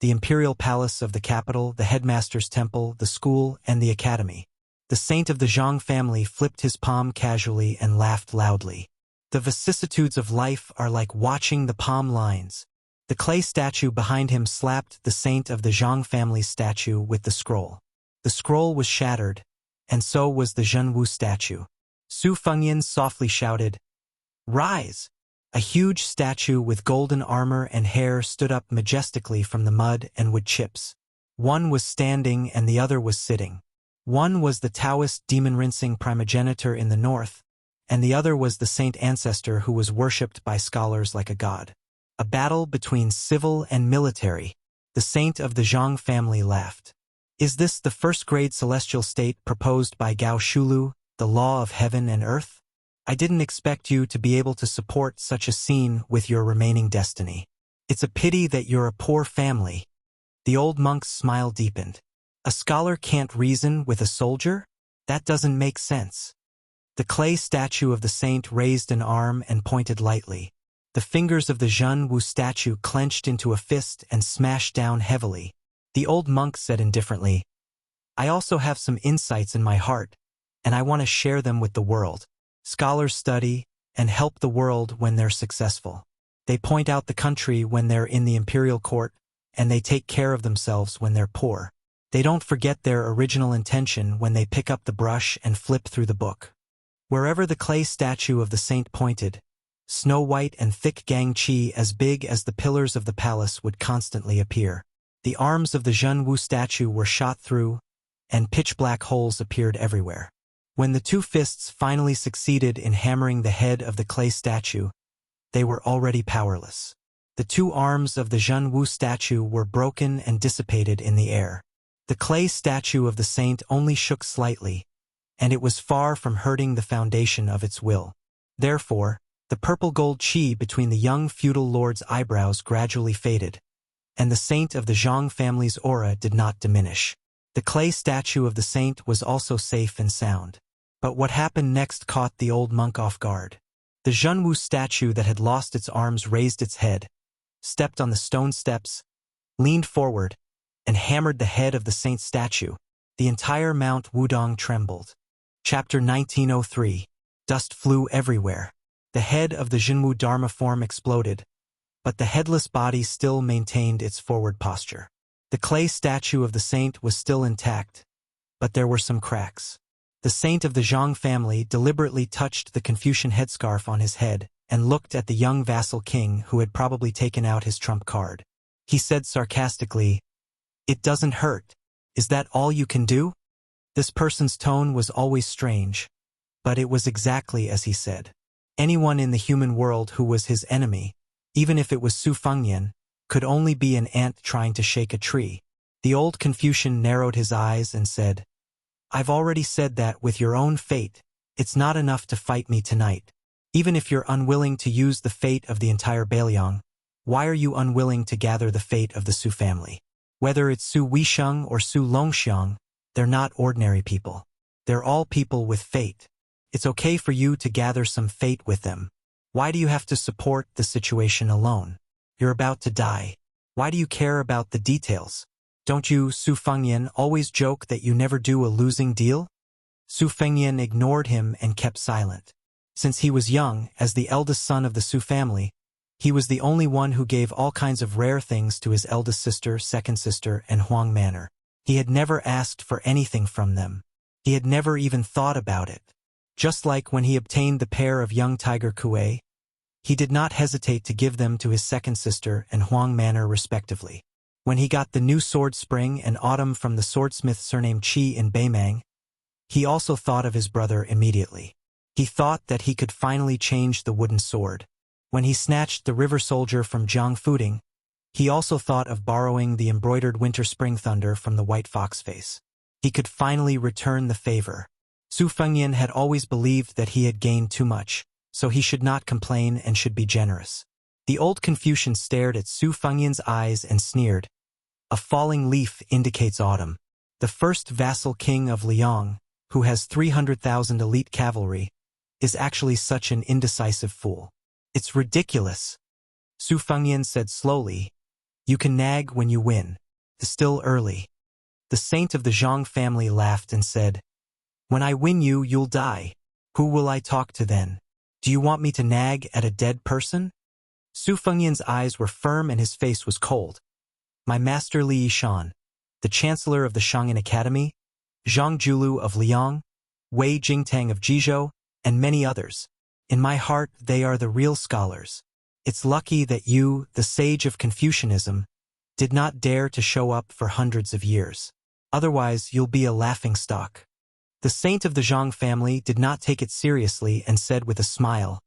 the imperial palace of the capital, the headmaster's temple, the school, and the academy. The saint of the Zhang family flipped his palm casually and laughed loudly. The vicissitudes of life are like watching the palm lines. The clay statue behind him slapped the saint of the Zhang family's statue with the scroll. The scroll was shattered, and so was the Zhenwu statue. Su Fengyan softly shouted, "Rise!" A huge statue with golden armor and hair stood up majestically from the mud and wood chips. One was standing and the other was sitting. One was the Taoist demon-rinsing primogenitor in the north, and the other was the saint ancestor who was worshipped by scholars like a god. A battle between civil and military. The saint of the Zhang family laughed. "Is this the first-grade celestial state proposed by Gao Shulu, the law of heaven and earth? I didn't expect you to be able to support such a scene with your remaining destiny. It's a pity that you're a poor family." The old monk's smile deepened. "A scholar can't reason with a soldier? That doesn't make sense." The clay statue of the saint raised an arm and pointed lightly. The fingers of the Zhen Wu statue clenched into a fist and smashed down heavily. The old monk said indifferently, "I also have some insights in my heart, and I want to share them with the world. Scholars study and help the world when they're successful. They point out the country when they're in the imperial court, and they take care of themselves when they're poor. They don't forget their original intention when they pick up the brush and flip through the book." Wherever the clay statue of the saint pointed, snow-white and thick gang qi as big as the pillars of the palace would constantly appear. The arms of the Zhen Wu statue were shot through, and pitch-black holes appeared everywhere. When the two fists finally succeeded in hammering the head of the clay statue, they were already powerless. The two arms of the Zhen Wu statue were broken and dissipated in the air. The clay statue of the saint only shook slightly, and it was far from hurting the foundation of its will. Therefore, the purple-gold qi between the young feudal lord's eyebrows gradually faded, and the saint of the Zhang family's aura did not diminish. The clay statue of the saint was also safe and sound. But what happened next caught the old monk off guard. The Zhen Wu statue that had lost its arms raised its head, stepped on the stone steps, leaned forward, and hammered the head of the saint's statue. The entire Mount Wudong trembled. Chapter 1903. Dust flew everywhere. The head of the Jinwu Dharma form exploded, but the headless body still maintained its forward posture. The clay statue of the saint was still intact, but there were some cracks. The saint of the Zhang family deliberately touched the Confucian headscarf on his head and looked at the young vassal king who had probably taken out his trump card. He said sarcastically, "It doesn't hurt. Is that all you can do?" This person's tone was always strange, but it was exactly as he said. Anyone in the human world who was his enemy, even if it was Su Fengyan, could only be an ant trying to shake a tree. The old Confucian narrowed his eyes and said, "I've already said that with your own fate, it's not enough to fight me tonight. Even if you're unwilling to use the fate of the entire Bailiang, why are you unwilling to gather the fate of the Su family? Whether it's Su Weisheng or Su Longxiang, they're not ordinary people. They're all people with fate. It's okay for you to gather some fate with them. Why do you have to support the situation alone? You're about to die. Why do you care about the details? Don't you, Su Fengyan, always joke that you never do a losing deal?" Su Fengyan ignored him and kept silent. Since he was young, as the eldest son of the Su family, he was the only one who gave all kinds of rare things to his eldest sister, second sister, and Huang Manor. He had never asked for anything from them. He had never even thought about it. Just like when he obtained the pair of young tiger kuei, he did not hesitate to give them to his second sister and Huang Manor respectively. When he got the new sword Spring and Autumn from the swordsmith surnamed Qi in Beimang, he also thought of his brother immediately. He thought that he could finally change the wooden sword. When he snatched the river soldier from Jiang Fuding, he also thought of borrowing the embroidered winter spring thunder from the white fox face. He could finally return the favor. Su Fengyan had always believed that he had gained too much, so he should not complain and should be generous. The old Confucian stared at Su Fengyan's eyes and sneered. "A falling leaf indicates autumn. The first vassal king of Liang, who has 300,000 elite cavalry, is actually such an indecisive fool. It's ridiculous." Su Fengyan said slowly, "You can nag when you win. It's still early." The saint of the Zhang family laughed and said, "When I win you, you'll die. Who will I talk to then? Do you want me to nag at a dead person?" Su Fengyan's eyes were firm and his face was cold. "My master Li Yishan, the chancellor of the Shang'an Academy, Zhang Julu of Liang, Wei Jingtang of Jizhou, and many others. In my heart, they are the real scholars. It's lucky that you, the sage of Confucianism, did not dare to show up for hundreds of years. Otherwise, you'll be a laughingstock." The saint of the Zhang family did not take it seriously and said with a smile,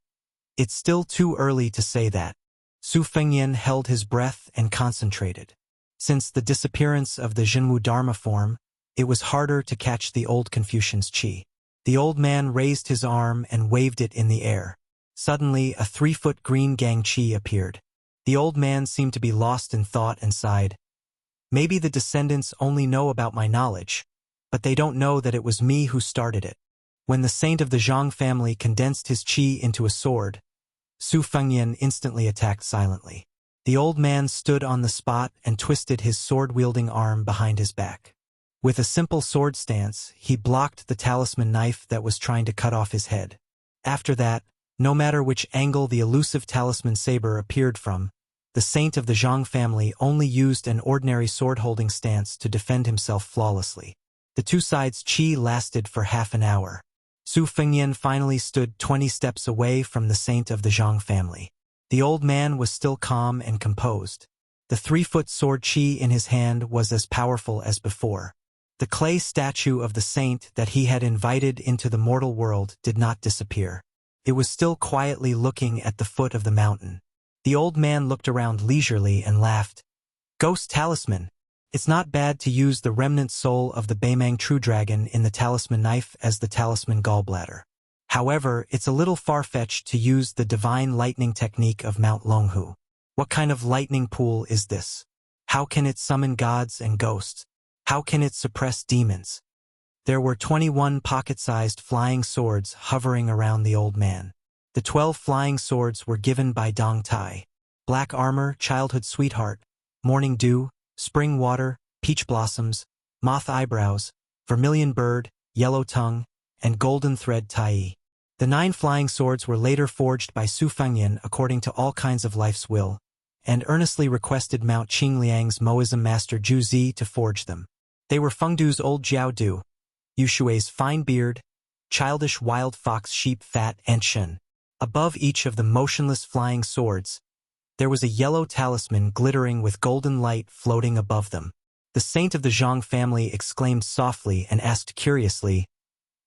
"It's still too early to say that." Su Fengyan held his breath and concentrated. Since the disappearance of the Jinwu Dharma form, it was harder to catch the old Confucian's qi. The old man raised his arm and waved it in the air. Suddenly, a 3-foot green gang qi appeared. The old man seemed to be lost in thought and sighed. "Maybe the descendants only know about my knowledge, but they don't know that it was me who started it." When the saint of the Zhang family condensed his qi into a sword, Su Fengnian instantly attacked silently. The old man stood on the spot and twisted his sword-wielding arm behind his back. With a simple sword stance, he blocked the talisman knife that was trying to cut off his head. After that, no matter which angle the elusive talisman saber appeared from, the saint of the Zhang family only used an ordinary sword-holding stance to defend himself flawlessly. The two sides' qi lasted for half an hour. Su Fengnian finally stood 20 steps away from the saint of the Zhang family. The old man was still calm and composed. The 3-foot sword qi in his hand was as powerful as before. The clay statue of the saint that he had invited into the mortal world did not disappear. It was still quietly looking at the foot of the mountain. The old man looked around leisurely and laughed. "Ghost talisman. It's not bad to use the remnant soul of the Beimang True Dragon in the talisman knife as the talisman gallbladder. However, it's a little far-fetched to use the divine lightning technique of Mount Longhu. What kind of lightning pool is this? How can it summon gods and ghosts? How can it suppress demons?" There were 21 pocket-sized flying swords hovering around the old man. The 12 flying swords were given by Dong Tai. Black armor, childhood sweetheart, morning dew, spring water, peach blossoms, moth eyebrows, vermilion bird, yellow tongue, and golden thread tai. The 9 flying swords were later forged by Su Fengnian according to all kinds of life's will, and earnestly requested Mount Qingliang's Moism master Zhu Zi to forge them. They were Fengdu's old Jiao Du, Yushui's fine beard, childish wild fox sheep fat and shen. Above each of the motionless flying swords, there was a yellow talisman glittering with golden light floating above them. The saint of the Zhang family exclaimed softly and asked curiously,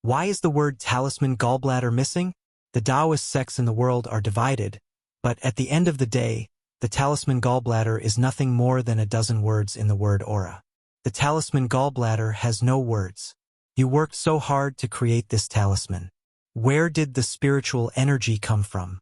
"Why is the word talisman gallbladder missing? The Taoist sects in the world are divided, but at the end of the day, the talisman gallbladder is nothing more than a dozen words in the word aura. The talisman gallbladder has no words. You worked so hard to create this talisman. Where did the spiritual energy come from?"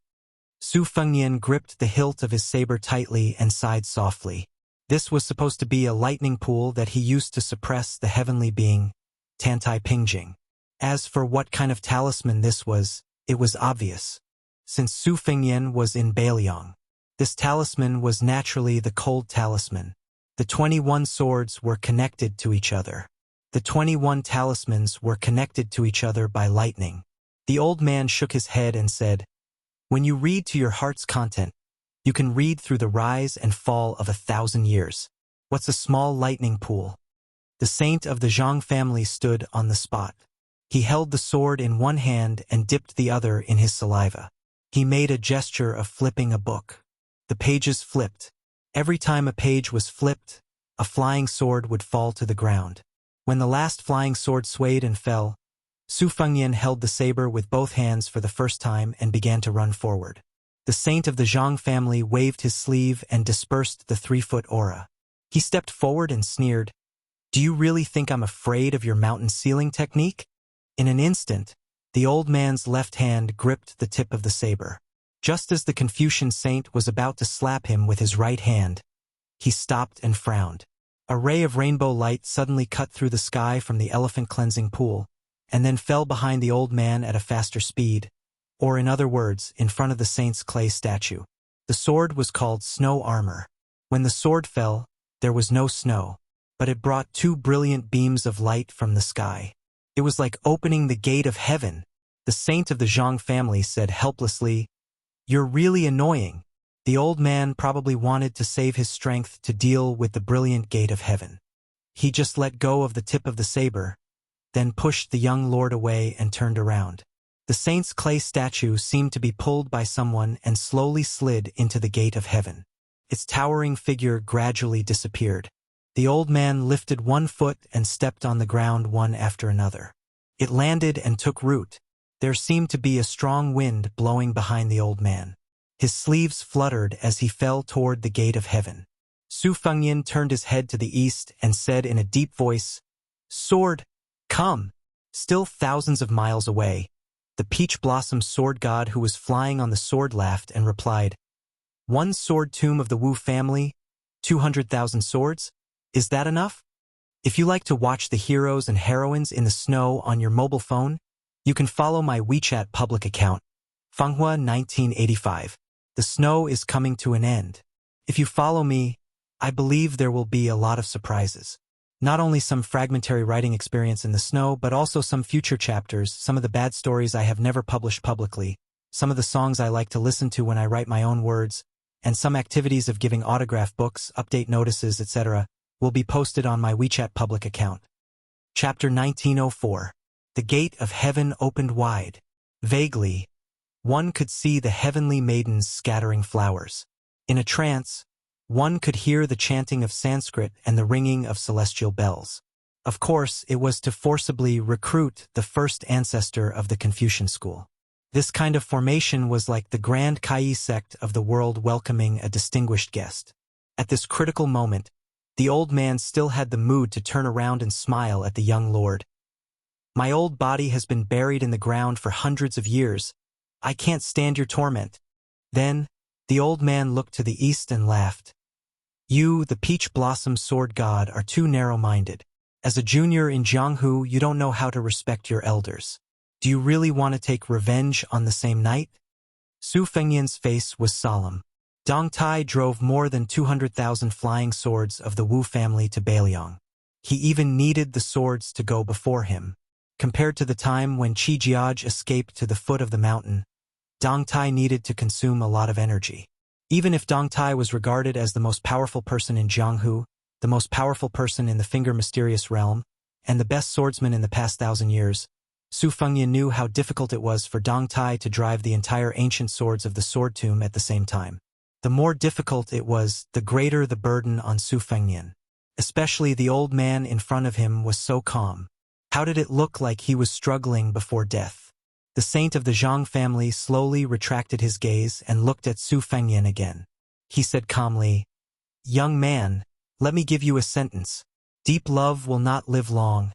Su Fengnian gripped the hilt of his saber tightly and sighed softly. This was supposed to be a lightning pool that he used to suppress the heavenly being, Tantai Pingjing. As for what kind of talisman this was, it was obvious. Since Su Fengnian was in Bailiang, this talisman was naturally the cold talisman. The 21 swords were connected to each other. The 21 talismans were connected to each other by lightning. The old man shook his head and said, "When you read to your heart's content, you can read through the rise and fall of 1,000 years. What's a small lightning pool?" The saint of the Zhang family stood on the spot. He held the sword in one hand and dipped the other in his saliva. He made a gesture of flipping a book. The pages flipped. Every time a page was flipped, a flying sword would fall to the ground. When the last flying sword swayed and fell, Su Fengnian held the saber with both hands for the first time and began to run forward. The saint of the Zhang family waved his sleeve and dispersed the 3-foot aura. He stepped forward and sneered, "Do you really think I'm afraid of your mountain ceiling technique?" In an instant, the old man's left hand gripped the tip of the saber. Just as the Confucian saint was about to slap him with his right hand, he stopped and frowned. A ray of rainbow light suddenly cut through the sky from the elephant cleansing pool, and then fell behind the old man at a faster speed, or in other words, in front of the saint's clay statue. The sword was called Snow Armor. When the sword fell, there was no snow, but it brought 2 brilliant beams of light from the sky. It was like opening the gate of heaven. The saint of the Zhang family said helplessly, "You're really annoying." The old man probably wanted to save his strength to deal with the brilliant gate of heaven. He just let go of the tip of the saber, then pushed the young lord away and turned around. The saint's clay statue seemed to be pulled by someone and slowly slid into the gate of heaven. Its towering figure gradually disappeared. The old man lifted one foot and stepped on the ground one after another. It landed and took root. There seemed to be a strong wind blowing behind the old man. His sleeves fluttered as he fell toward the gate of heaven. Su Fengnian turned his head to the east and said in a deep voice, "Sword, come!" Still thousands of miles away, the peach blossom sword god who was flying on the sword laughed and replied, "One sword tomb of the Wu family, 200,000 swords? Is that enough? If you like to watch the heroes and heroines in the snow on your mobile phone, You can follow my WeChat public account, Fanghua 1985. The snow is coming to an end. If you follow me, I believe there will be a lot of surprises. Not only some fragmentary writing experience in the snow, but also some future chapters, some of the bad stories I have never published publicly, some of the songs I like to listen to when I write my own words, and some activities of giving autograph books, update notices, etc., will be posted on my WeChat public account. Chapter 1904. The gate of heaven opened wide. Vaguely, one could see the heavenly maidens scattering flowers. In a trance, one could hear the chanting of Sanskrit and the ringing of celestial bells. Of course, it was to forcibly recruit the first ancestor of the Confucian school. This kind of formation was like the Grand Kai sect of the world welcoming a distinguished guest. At this critical moment, the old man still had the mood to turn around and smile at the young lord. My old body has been buried in the ground for hundreds of years. I can't stand your torment. Then, the old man looked to the east and laughed. You, the peach blossom sword god, are too narrow-minded. As a junior in Jianghu, you don't know how to respect your elders. Do you really want to take revenge on the same night? Su Fengyan's face was solemn. Dong Tai drove more than 200,000 flying swords of the Wu family to Beiliang. He even needed the swords to go before him. Compared to the time when Qi Jiaj escaped to the foot of the mountain, Dong Tai needed to consume a lot of energy. Even if Dong Tai was regarded as the most powerful person in Jianghu, the most powerful person in the Finger Mysterious Realm, and the best swordsman in the past 1,000 years, Su Fengyan knew how difficult it was for Dong Tai to drive the entire ancient swords of the sword tomb at the same time. The more difficult it was, the greater the burden on Su Fengyan. Especially the old man in front of him was so calm. How did it look like he was struggling before death? The saint of the Zhang family slowly retracted his gaze and looked at Su Fengyan again. He said calmly, "Young man, let me give you a sentence. Deep love will not live long,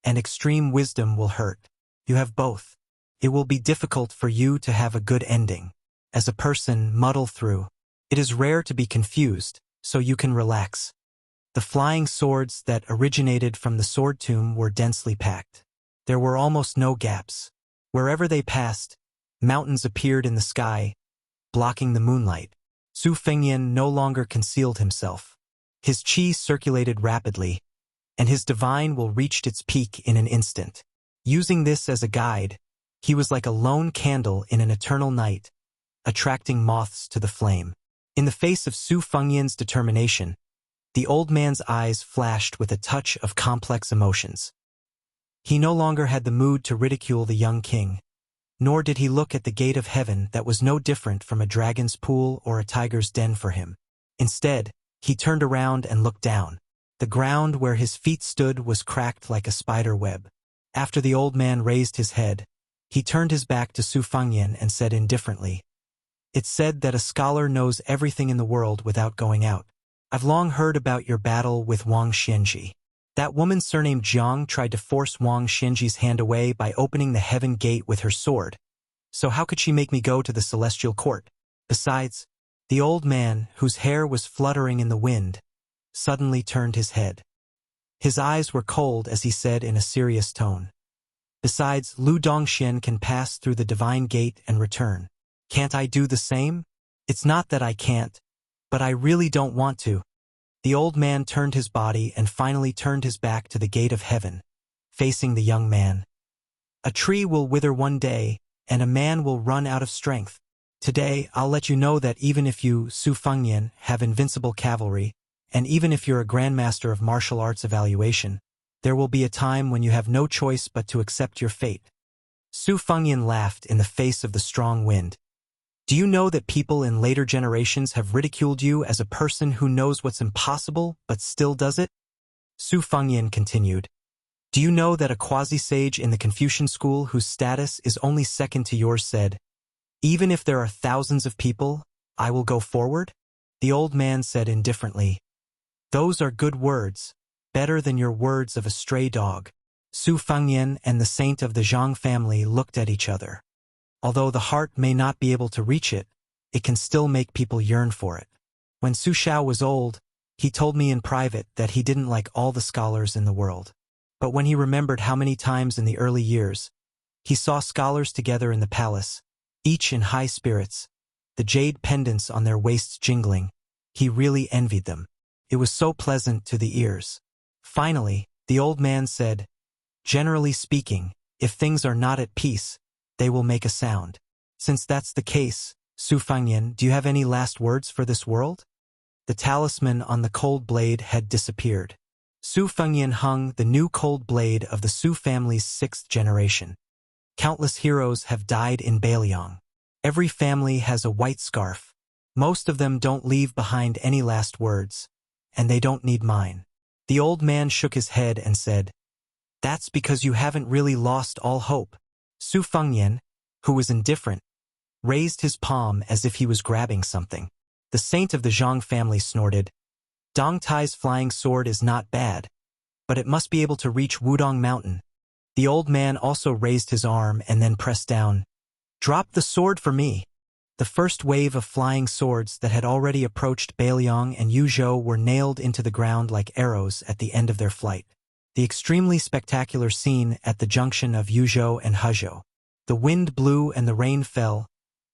and extreme wisdom will hurt. You have both. It will be difficult for you to have a good ending. As a person, muddle through. It is rare to be confused, so you can relax." The flying swords that originated from the sword tomb were densely packed. There were almost no gaps. Wherever they passed, mountains appeared in the sky, blocking the moonlight. Su Fengyan no longer concealed himself. His qi circulated rapidly, and his divine will reached its peak in an instant. Using this as a guide, he was like a lone candle in an eternal night, attracting moths to the flame. In the face of Su Fengyan's determination, the old man's eyes flashed with a touch of complex emotions. He no longer had the mood to ridicule the young king, nor did he look at the gate of heaven that was no different from a dragon's pool or a tiger's den for him. Instead, he turned around and looked down. The ground where his feet stood was cracked like a spider web. After the old man raised his head, he turned his back to Su Fengyan and said indifferently, "It's said that a scholar knows everything in the world without going out. I've long heard about your battle with Wang Xianji. That woman surnamed Jiang tried to force Wang Xianji's hand away by opening the heaven gate with her sword. So how could she make me go to the celestial court? Besides, the old man, whose hair was fluttering in the wind, suddenly turned his head. His eyes were cold as he said in a serious tone, "Besides, Lu Dongxian can pass through the divine gate and return. Can't I do the same? It's not that I can't, but I really don't want to." The old man turned his body and finally turned his back to the gate of heaven, facing the young man. "A tree will wither one day, and a man will run out of strength. Today, I'll let you know that even if you, Su Fengyan, have invincible cavalry, and even if you're a grandmaster of martial arts evaluation, there will be a time when you have no choice but to accept your fate." Su Fengyan laughed in the face of the strong wind. "Do you know that people in later generations have ridiculed you as a person who knows what's impossible but still does it?" Su Fengyan continued, "Do you know that a quasi-sage in the Confucian school whose status is only second to yours said, 'Even if there are thousands of people, I will go forward'?" The old man said indifferently, "Those are good words, better than your words of a stray dog." Su Fengyan and the saint of the Zhang family looked at each other. Although the heart may not be able to reach it, it can still make people yearn for it. When Su Shao was old, he told me in private that he didn't like all the scholars in the world. But when he remembered how many times in the early years, He saw scholars together in the palace, each in high spirits, the jade pendants on their waists jingling. He really envied them. It was so pleasant to the ears. Finally, the old man said, "Generally speaking, if things are not at peace, they will make a sound. Since that's the case, Su Fengnian, do you have any last words for this world?" The talisman on the cold blade had disappeared. Su Fengnian hung the new cold blade of the Su family's 6th generation. Countless heroes have died in Beiliang. Every family has a white scarf. Most of them don't leave behind any last words, and they don't need mine. The old man shook his head and said, "That's because you haven't really lost all hope." Su Fengnian, who was indifferent, raised his palm as if he was grabbing something. The saint of the Zhang family snorted, "Dong Tai's flying sword is not bad, but it must be able to reach Wudong Mountain." The old man also raised his arm and then pressed down. "Drop the sword for me." The first wave of flying swords that had already approached Beiliang and Yuzhou were nailed into the ground like arrows at the end of their flight. The extremely spectacular scene at the junction of Yuzhou and Hezhou. The wind blew and the rain fell,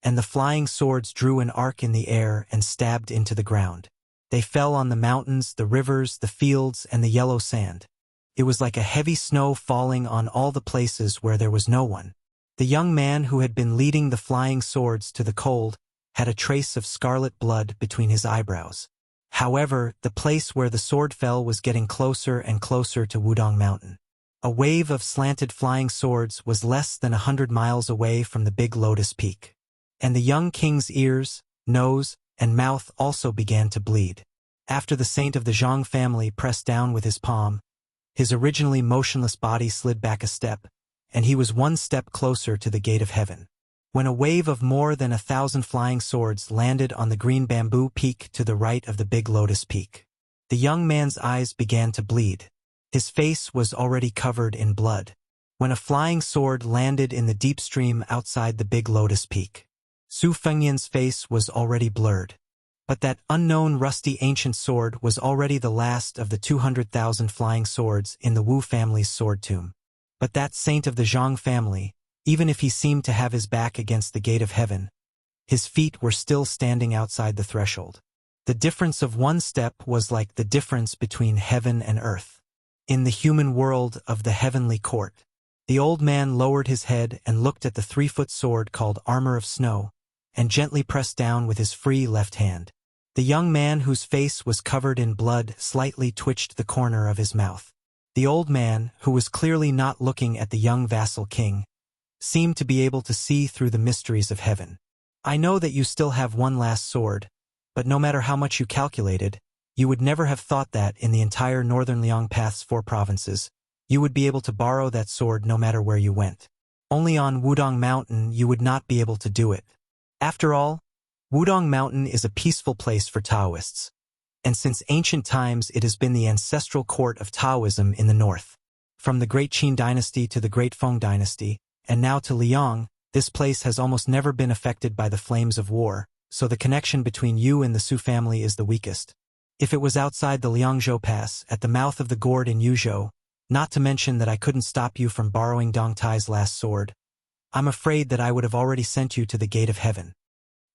and the flying swords drew an arc in the air and stabbed into the ground. They fell on the mountains, the rivers, the fields, and the yellow sand. It was like a heavy snow falling on all the places where there was no one. The young man who had been leading the flying swords to the cold had a trace of scarlet blood between his eyebrows. However, the place where the sword fell was getting closer and closer to Wudong Mountain. A wave of slanted flying swords was less than 100 miles away from the big lotus peak. And the young king's ears, nose, and mouth also began to bleed. After the saint of the Zhang family pressed down with his palm, his originally motionless body slid back a step, and he was one step closer to the gate of heaven. When a wave of more than 1,000 flying swords landed on the green bamboo peak to the right of the big lotus peak. The young man's eyes began to bleed. His face was already covered in blood. When a flying sword landed in the deep stream outside the big lotus peak. Su Fengnian's face was already blurred. But that unknown rusty ancient sword was already the last of the 200,000 flying swords in the Wu family's sword tomb. But that saint of the Zhang family, even if he seemed to have his back against the gate of heaven, his feet were still standing outside the threshold. The difference of one step was like the difference between heaven and earth. In the human world of the heavenly court, the old man lowered his head and looked at the 3-foot sword called Armor of Snow, and gently pressed down with his free left hand. The young man whose face was covered in blood slightly twitched the corner of his mouth. The old man, who was clearly not looking at the young vassal king, seemed to be able to see through the mysteries of heaven. "I know that you still have one last sword, but no matter how much you calculated, you would never have thought that in the entire northern Liang Path's 4 provinces, you would be able to borrow that sword no matter where you went. Only on Wudong Mountain you would not be able to do it. After all, Wudong Mountain is a peaceful place for Taoists, and since ancient times it has been the ancestral court of Taoism in the north. From the Great Qin dynasty to the Great Feng dynasty, and now to Liang, this place has almost never been affected by the flames of war, so the connection between you and the Su family is the weakest. If it was outside the Liangzhou Pass, at the mouth of the gourd in Yuzhou, not to mention that I couldn't stop you from borrowing Dong Tai's last sword, I'm afraid that I would have already sent you to the gate of heaven."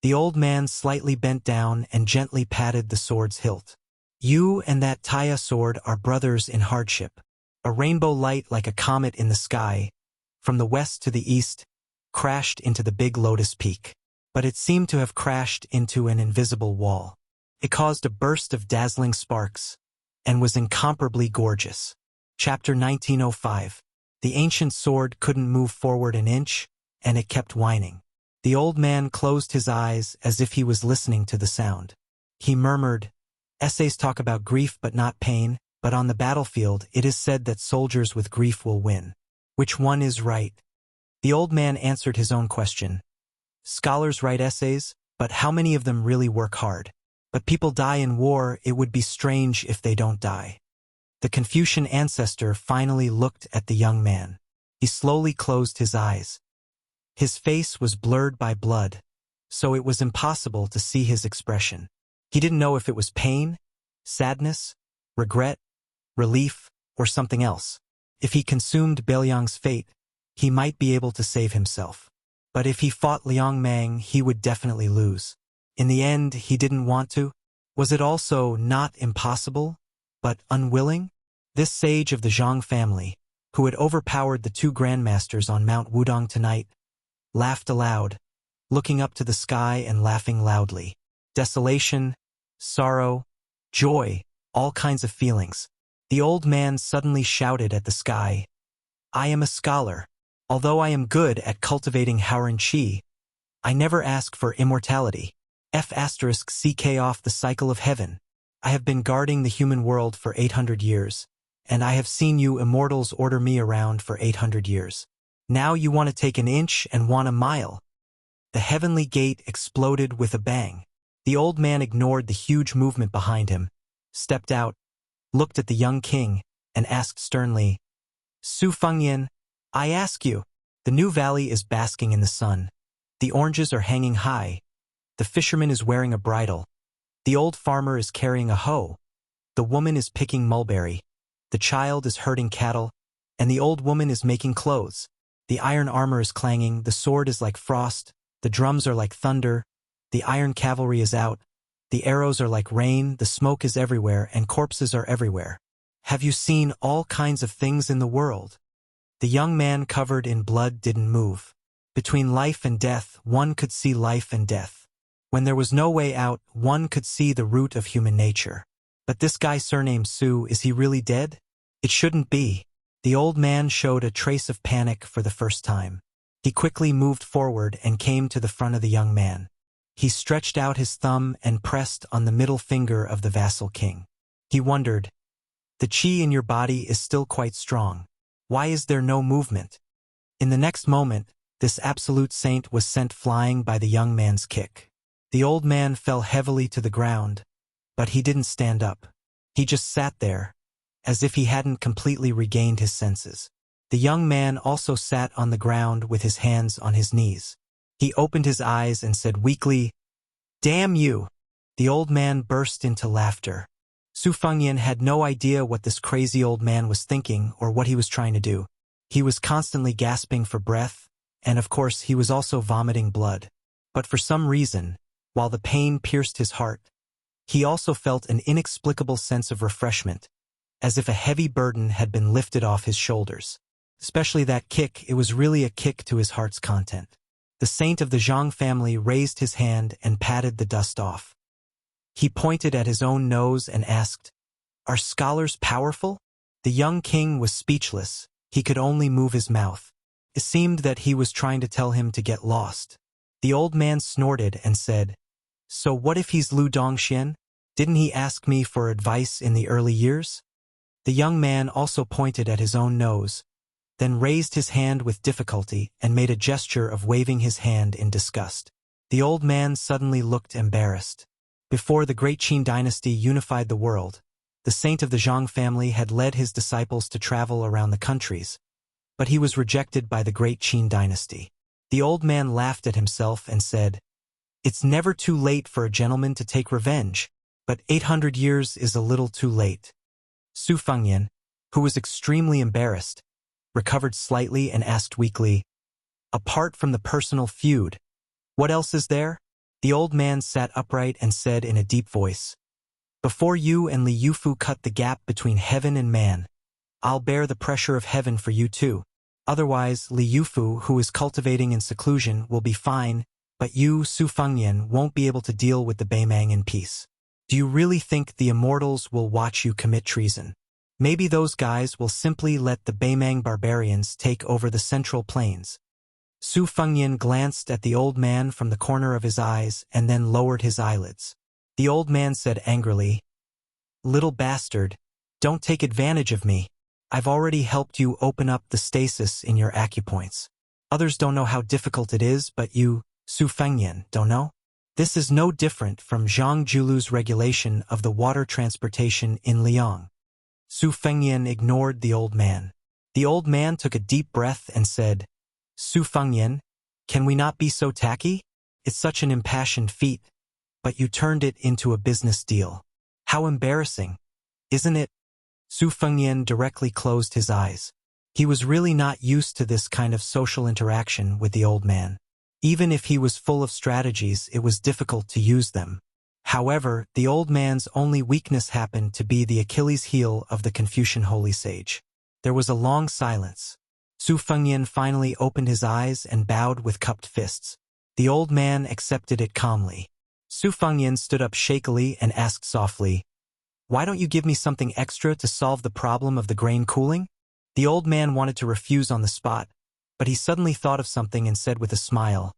The old man slightly bent down and gently patted the sword's hilt. "You and that Taya sword are brothers in hardship." A rainbow light like a comet in the sky, from the west to the east, crashed into the big lotus peak. But it seemed to have crashed into an invisible wall. It caused a burst of dazzling sparks, and was incomparably gorgeous. Chapter 1905. The ancient sword couldn't move forward an inch, and it kept whining. The old man closed his eyes as if he was listening to the sound. He murmured, "Essays talk about grief but not pain, but on the battlefield it is said that soldiers with grief will win. Which one is right?" The old man answered his own question. "Scholars write essays, but how many of them really work hard? But people die in war, it would be strange if they don't die." The Confucian ancestor finally looked at the young man. He slowly closed his eyes. His face was blurred by blood, so it was impossible to see his expression. He didn't know if it was pain, sadness, regret, relief, or something else. If he consumed Beiliang's fate, he might be able to save himself. But if he fought Liang Mang, he would definitely lose. In the end, he didn't want to. Was it also not impossible, but unwilling? This sage of the Zhang family, who had overpowered the two grandmasters on Mount Wudong tonight, laughed aloud, looking up to the sky and laughing loudly. Desolation, sorrow, joy, all kinds of feelings. The old man suddenly shouted at the sky, "I am a scholar. Although I am good at cultivating Haoran Qi, I never ask for immortality. F***ck off the cycle of heaven. I have been guarding the human world for 800 years, and I have seen you immortals order me around for 800 years. Now you want to take an inch and want a mile." The heavenly gate exploded with a bang. The old man ignored the huge movement behind him, stepped out, looked at the young king, and asked sternly, "Su Fengyan, I ask you." The new valley is basking in the sun. The oranges are hanging high. The fisherman is wearing a bridle. The old farmer is carrying a hoe. The woman is picking mulberry. The child is herding cattle, and the old woman is making clothes. The iron armor is clanging, the sword is like frost, the drums are like thunder, the iron cavalry is out, the arrows are like rain, the smoke is everywhere, and corpses are everywhere. Have you seen all kinds of things in the world? The young man covered in blood didn't move. Between life and death, one could see life and death. When there was no way out, one could see the root of human nature. But this guy surnamed Su, is he really dead? It shouldn't be. The old man showed a trace of panic for the first time. He quickly moved forward and came to the front of the young man. He stretched out his thumb and pressed on the middle finger of the vassal king. He wondered, "The qi in your body is still quite strong. Why is there no movement?" In the next moment, this absolute saint was sent flying by the young man's kick. The old man fell heavily to the ground, but he didn't stand up. He just sat there, as if he hadn't completely regained his senses. The young man also sat on the ground with his hands on his knees. He opened his eyes and said weakly, "Damn you!" The old man burst into laughter. Su Fengyan had no idea what this crazy old man was thinking or what he was trying to do. He was constantly gasping for breath, and of course he was also vomiting blood. But for some reason, while the pain pierced his heart, he also felt an inexplicable sense of refreshment, as if a heavy burden had been lifted off his shoulders. Especially that kick, it was really a kick to his heart's content. The saint of the Zhang family raised his hand and patted the dust off. He pointed at his own nose and asked, "Are scholars powerful?" The young king was speechless. He could only move his mouth. It seemed that he was trying to tell him to get lost. The old man snorted and said, "So what if he's Lu Dongxian? Didn't he ask me for advice in the early years?" The young man also pointed at his own nose, then raised his hand with difficulty and made a gesture of waving his hand in disgust. The old man suddenly looked embarrassed. Before the great Qin dynasty unified the world, the saint of the Zhang family had led his disciples to travel around the countries, but he was rejected by the great Qin dynasty. The old man laughed at himself and said, "It's never too late for a gentleman to take revenge, but 800 years is a little too late." Su Fengyan, who was extremely embarrassed, recovered slightly and asked weakly, "Apart from the personal feud, what else is there?" The old man sat upright and said in a deep voice, "Before you and Li Yufu cut the gap between heaven and man, I'll bear the pressure of heaven for you too. Otherwise, Li Yufu, who is cultivating in seclusion, will be fine, but you, Su Fengyan, won't be able to deal with the Beimang in peace. Do you really think the immortals will watch you commit treason? Maybe those guys will simply let the Beimang barbarians take over the central plains." Su Fengyan glanced at the old man from the corner of his eyes and then lowered his eyelids. The old man said angrily, "Little bastard, don't take advantage of me. I've already helped you open up the stasis in your acupoints. Others don't know how difficult it is, but you, Su Fengyan, don't know? This is no different from Zhang Julu's regulation of the water transportation in Liang." Su Fengyan ignored the old man. The old man took a deep breath and said, "Su Fengyan, can we not be so tacky? It's such an impassioned feat, but you turned it into a business deal. How embarrassing, isn't it?" Su Fengyan directly closed his eyes. He was really not used to this kind of social interaction with the old man. Even if he was full of strategies, it was difficult to use them. However, the old man's only weakness happened to be the Achilles heel of the Confucian holy sage. There was a long silence. Su Fengyan finally opened his eyes and bowed with cupped fists. The old man accepted it calmly. Su Fengyan stood up shakily and asked softly, "Why don't you give me something extra to solve the problem of the grain cooling?" The old man wanted to refuse on the spot, but he suddenly thought of something and said with a smile,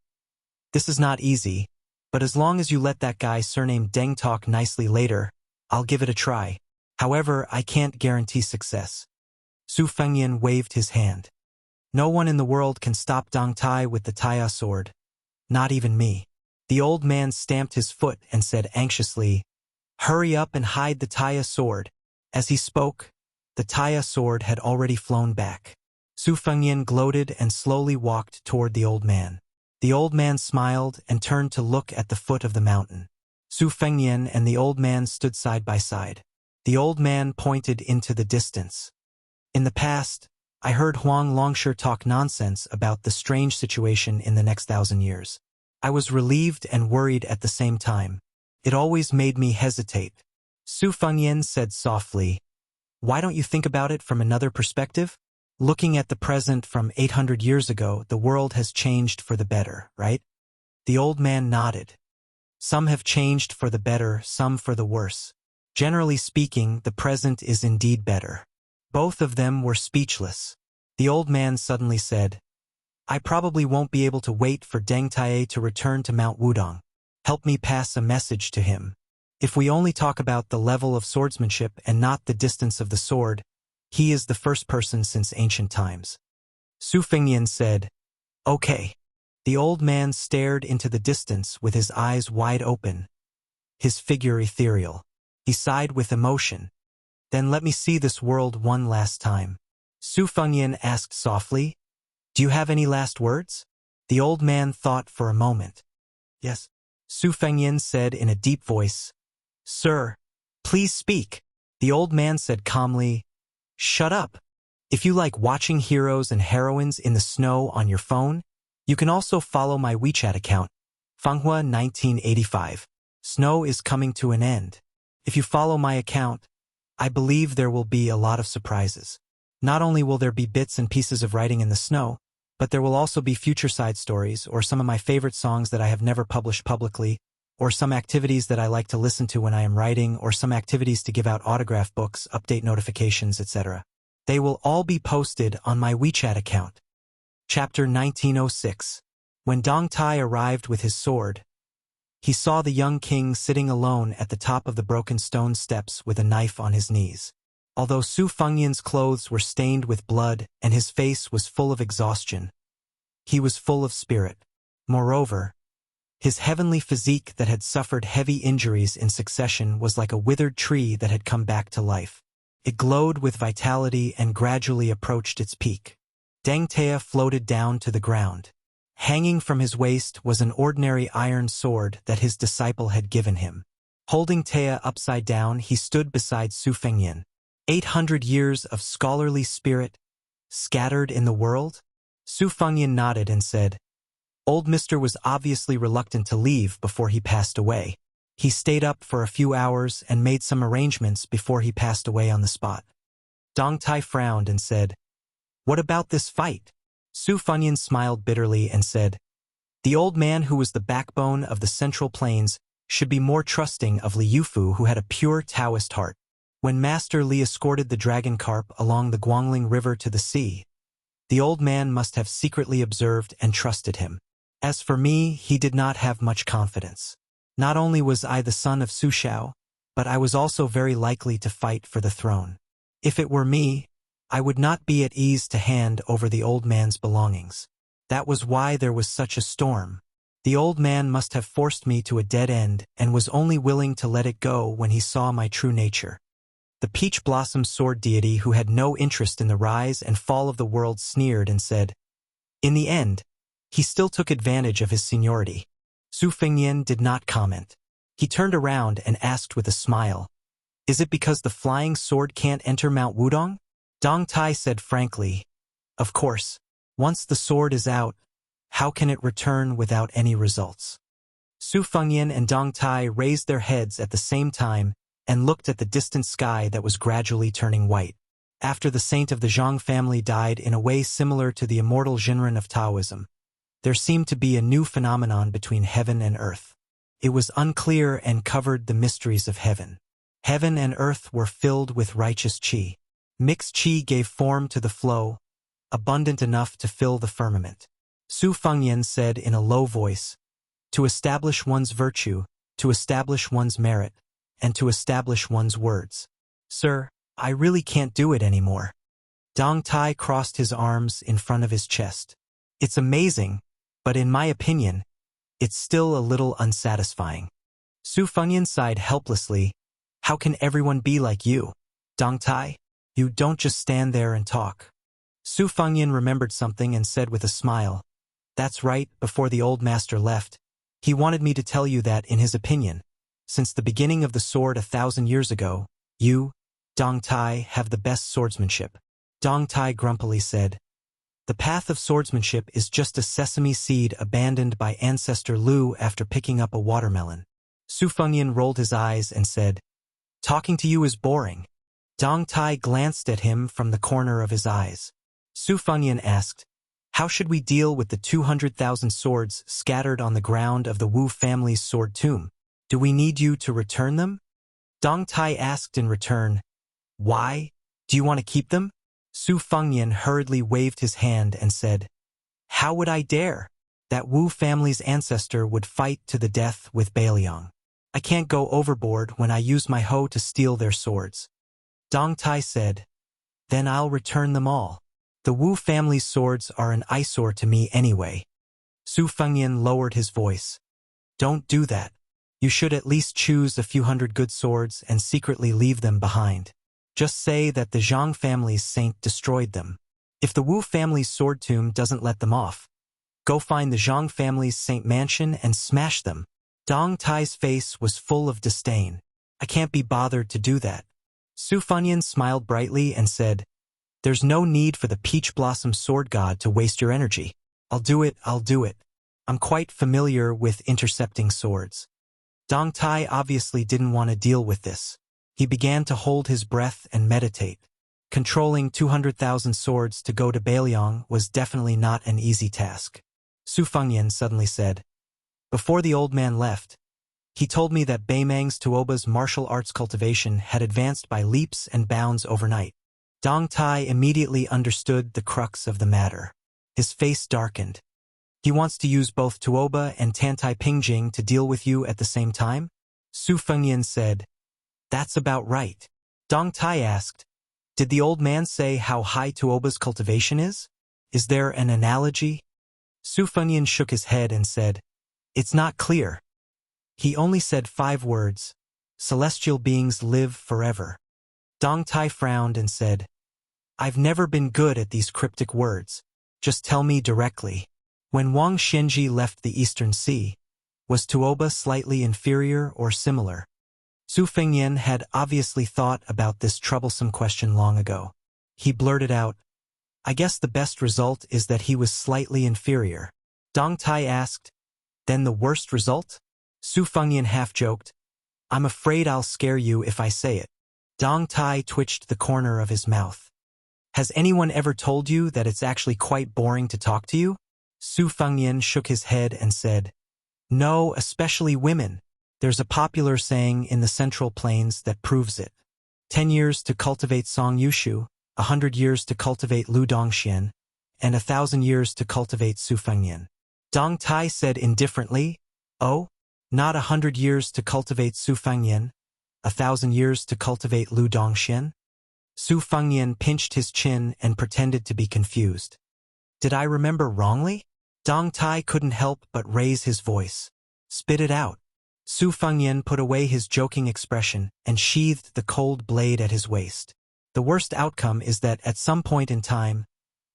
"This is not easy, but as long as you let that guy surnamed Deng talk nicely later, I'll give it a try. However, I can't guarantee success." Su Fengyan waved his hand. "No one in the world can stop Dong Tai with the Taya sword. Not even me." The old man stamped his foot and said anxiously, "Hurry up and hide the Taya sword." As he spoke, the Taya sword had already flown back. Su Fengyan gloated and slowly walked toward the old man. The old man smiled and turned to look at the foot of the mountain. Su Fengyan and the old man stood side by side. The old man pointed into the distance. "In the past, I heard Huang Longshi talk nonsense about the strange situation in the next 1,000 years. I was relieved and worried at the same time. It always made me hesitate." Su Fengyan said softly, "Why don't you think about it from another perspective? Looking at the present from 800 years ago, the world has changed for the better, right?" The old man nodded. "Some have changed for the better, some for the worse. Generally speaking, the present is indeed better." Both of them were speechless. The old man suddenly said, "I probably won't be able to wait for Deng Tai to return to Mount Wudong. Help me pass a message to him. If we only talk about the level of swordsmanship and not the distance of the sword, he is the first person since ancient times." Su Fengyan said, "Okay." The old man stared into the distance with his eyes wide open, his figure ethereal. He sighed with emotion. "Then let me see this world one last time." Su Fengyan asked softly, "Do you have any last words?" The old man thought for a moment. "Yes." Su Fengyan said in a deep voice, "Sir, please speak." The old man said calmly, "Shut up. If you like watching heroes and heroines in the snow on your phone, you can also follow my WeChat account, Fanghua 1985. Snow is coming to an end. If you follow my account, I believe there will be a lot of surprises. Not only will there be bits and pieces of writing in the snow, but there will also be future side stories or some of my favorite songs that I have never published publicly, or some activities that I like to listen to when I am writing, or some activities to give out autograph books, update notifications, etc. They will all be posted on my WeChat account." Chapter 1906. When Dong Tai arrived with his sword, he saw the young king sitting alone at the top of the broken stone steps with a knife on his knees. Although Su Fengyan's clothes were stained with blood and his face was full of exhaustion, he was full of spirit. Moreover, his heavenly physique that had suffered heavy injuries in succession was like a withered tree that had come back to life. It glowed with vitality and gradually approached its peak. Deng Tai floated down to the ground. Hanging from his waist was an ordinary iron sword that his disciple had given him. Holding Taya upside down, he stood beside Su Fengyan. 800 years of scholarly spirit scattered in the world? Su Fengyan nodded and said, "Old Mister was obviously reluctant to leave before he passed away. He stayed up for a few hours and made some arrangements before he passed away on the spot." Dong Tai frowned and said, "What about this fight?" Su Fengyan smiled bitterly and said, "The old man who was the backbone of the Central Plains should be more trusting of Li Yufu, who had a pure Taoist heart. When Master Li escorted the dragon carp along the Guangling River to the sea, the old man must have secretly observed and trusted him. As for me, he did not have much confidence. Not only was I the son of Su Shao, but I was also very likely to fight for the throne. If it were me, I would not be at ease to hand over the old man's belongings. That was why there was such a storm. The old man must have forced me to a dead end and was only willing to let it go when he saw my true nature." The peach blossom sword deity, who had no interest in the rise and fall of the world, sneered and said, "In the end, he still took advantage of his seniority." Su Fengyan did not comment. He turned around and asked with a smile, "Is it because the flying sword can't enter Mount Wudong?" Dong Tai said frankly, Of course, once the sword is out, how can it return without any results? Su Fengyan and Dong Tai raised their heads at the same time and looked at the distant sky that was gradually turning white. After the saint of the Zhang family died in a way similar to the immortal Jinren of Taoism, there seemed to be a new phenomenon between heaven and earth. It was unclear and covered the mysteries of heaven. Heaven and earth were filled with righteous qi. Mixed qi gave form to the flow, abundant enough to fill the firmament. Su Fengyan said in a low voice, "To establish one's virtue, to establish one's merit, and to establish one's words. Sir, I really can't do it anymore." Dong Tai crossed his arms in front of his chest. "It's amazing, but in my opinion, it's still a little unsatisfying." Su Fengyan sighed helplessly. "How can everyone be like you, Dong Tai? You don't just stand there and talk." Su Fengyan remembered something and said with a smile, "That's right, before the old master left, he wanted me to tell you that, in his opinion, since the beginning of the sword 1,000 years ago, you, Dong Tai, have the best swordsmanship." Dong Tai grumpily said, "The path of swordsmanship is just a sesame seed abandoned by ancestor Lu after picking up a watermelon." Su Fengyan rolled his eyes and said, "Talking to you is boring." Dong Tai glanced at him from the corner of his eyes. Su Fengyan asked, "How should we deal with the 200,000 swords scattered on the ground of the Wu family's sword tomb? Do we need you to return them?" Dong Tai asked in return, "Why? Do you want to keep them?" Su Fengyan hurriedly waved his hand and said, "How would I dare? That Wu family's ancestor would fight to the death with Beiliang. I can't go overboard when I use my hoe to steal their swords." Dong Tai said, "Then I'll return them all. The Wu family's swords are an eyesore to me anyway." Su Fengyan lowered his voice. "Don't do that. You should at least choose a few hundred good swords and secretly leave them behind. Just say that the Zhang family's saint destroyed them. If the Wu family's sword tomb doesn't let them off, go find the Zhang family's saint mansion and smash them." Dong Tai's face was full of disdain. "I can't be bothered to do that." Su Fengyan smiled brightly and said, "There's no need for the peach blossom sword god to waste your energy. I'll do it. I'm quite familiar with intercepting swords." Dong Tai obviously didn't want to deal with this. He began to hold his breath and meditate. Controlling 200,000 swords to go to Beiliang was definitely not an easy task. Su Fengyan suddenly said, "Before the old man left, he told me that Beimang's Tuoba's martial arts cultivation had advanced by leaps and bounds overnight." Dong Tai immediately understood the crux of the matter. His face darkened. "He wants to use both Tuoba and Tantai Pingjing to deal with you at the same time?" Su Fengyan said, "That's about right." Dong Tai asked, "Did the old man say how high Tuoba's cultivation is? Is there an analogy?" Su Fengyan shook his head and said, "It's not clear. He only said 5 words, 'Celestial beings live forever.'" Dong Tai frowned and said, "I've never been good at these cryptic words. Just tell me directly. When Wang Xianji left the Eastern Sea, was Tuoba slightly inferior or similar?" Su Fengyan had obviously thought about this troublesome question long ago. He blurted out, "I guess the best result is that he was slightly inferior." Dong Tai asked, "Then the worst result?" Su Fengyan half-joked, "I'm afraid I'll scare you if I say it." Dong Tai twitched the corner of his mouth. "Has anyone ever told you that it's actually quite boring to talk to you?" Su Fengyan shook his head and said, "No, especially women. There's a popular saying in the Central Plains that proves it. 10 years to cultivate Song Yushu, 100 years to cultivate Lu Dongxian, and 1,000 years to cultivate Su Fengyan." Dong Tai said indifferently, "Oh, not 100 years to cultivate Su Fengyan, 1,000 years to cultivate Lu Dongxian?" Su Fengyan pinched his chin and pretended to be confused. "Did I remember wrongly?" Dong Tai couldn't help but raise his voice. "Spit it out." Su Fengyan put away his joking expression and sheathed the cold blade at his waist. "The worst outcome is that at some point in time,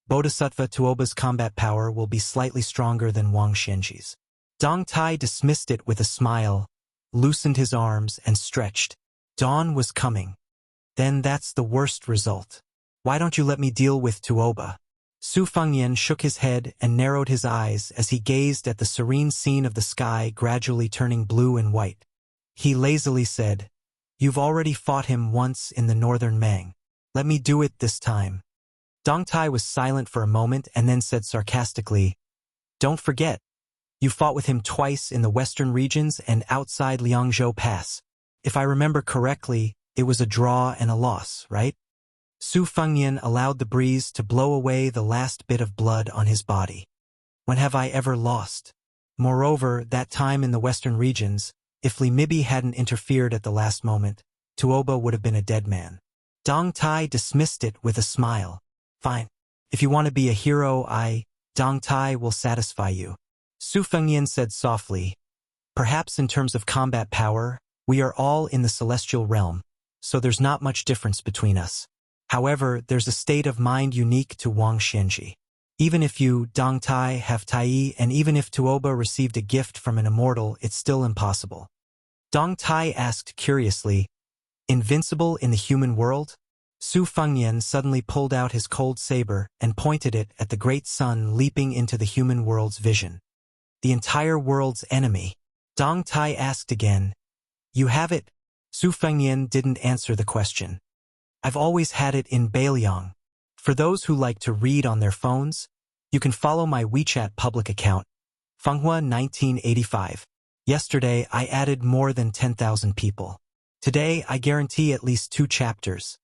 Bodhisattva Tuoba's combat power will be slightly stronger than Wang Xianji's." Dong Tai dismissed it with a smile, loosened his arms, and stretched. Dawn was coming. "Then that's the worst result. Why don't you let me deal with Tuoba?" Su Fengyan shook his head and narrowed his eyes as he gazed at the serene scene of the sky gradually turning blue and white. He lazily said, "You've already fought him once in the northern Mang. Let me do it this time." Dong Tai was silent for a moment and then said sarcastically, "Don't forget, you fought with him twice in the western regions and outside Liangzhou Pass. If I remember correctly, it was a draw and a loss, right?" Su Fengyan allowed the breeze to blow away the last bit of blood on his body. "When have I ever lost? Moreover, that time in the western regions, if Li Mibi hadn't interfered at the last moment, Tuoba would have been a dead man." Dong Tai dismissed it with a smile. "Fine. If you want to be a hero, Dong Tai, will satisfy you." Su Fengyan said softly, "Perhaps in terms of combat power, we are all in the celestial realm, so there's not much difference between us. However, there's a state of mind unique to Wang Xianji. Even if you, Dong Tai, have Tai, and even if Tuoba received a gift from an immortal, it's still impossible." Dong Tai asked curiously, "Invincible in the human world?" Su Fengyan suddenly pulled out his cold saber and pointed it at the great sun leaping into the human world's vision. "The entire world's enemy?" Dong Tai asked again. "You have it?" Su Fengyan didn't answer the question. "I've always had it in Beiliang. For those who like to read on their phones, you can follow my WeChat public account, Fenghua 1985. Yesterday, I added more than 10,000 people. Today, I guarantee at least 2 chapters.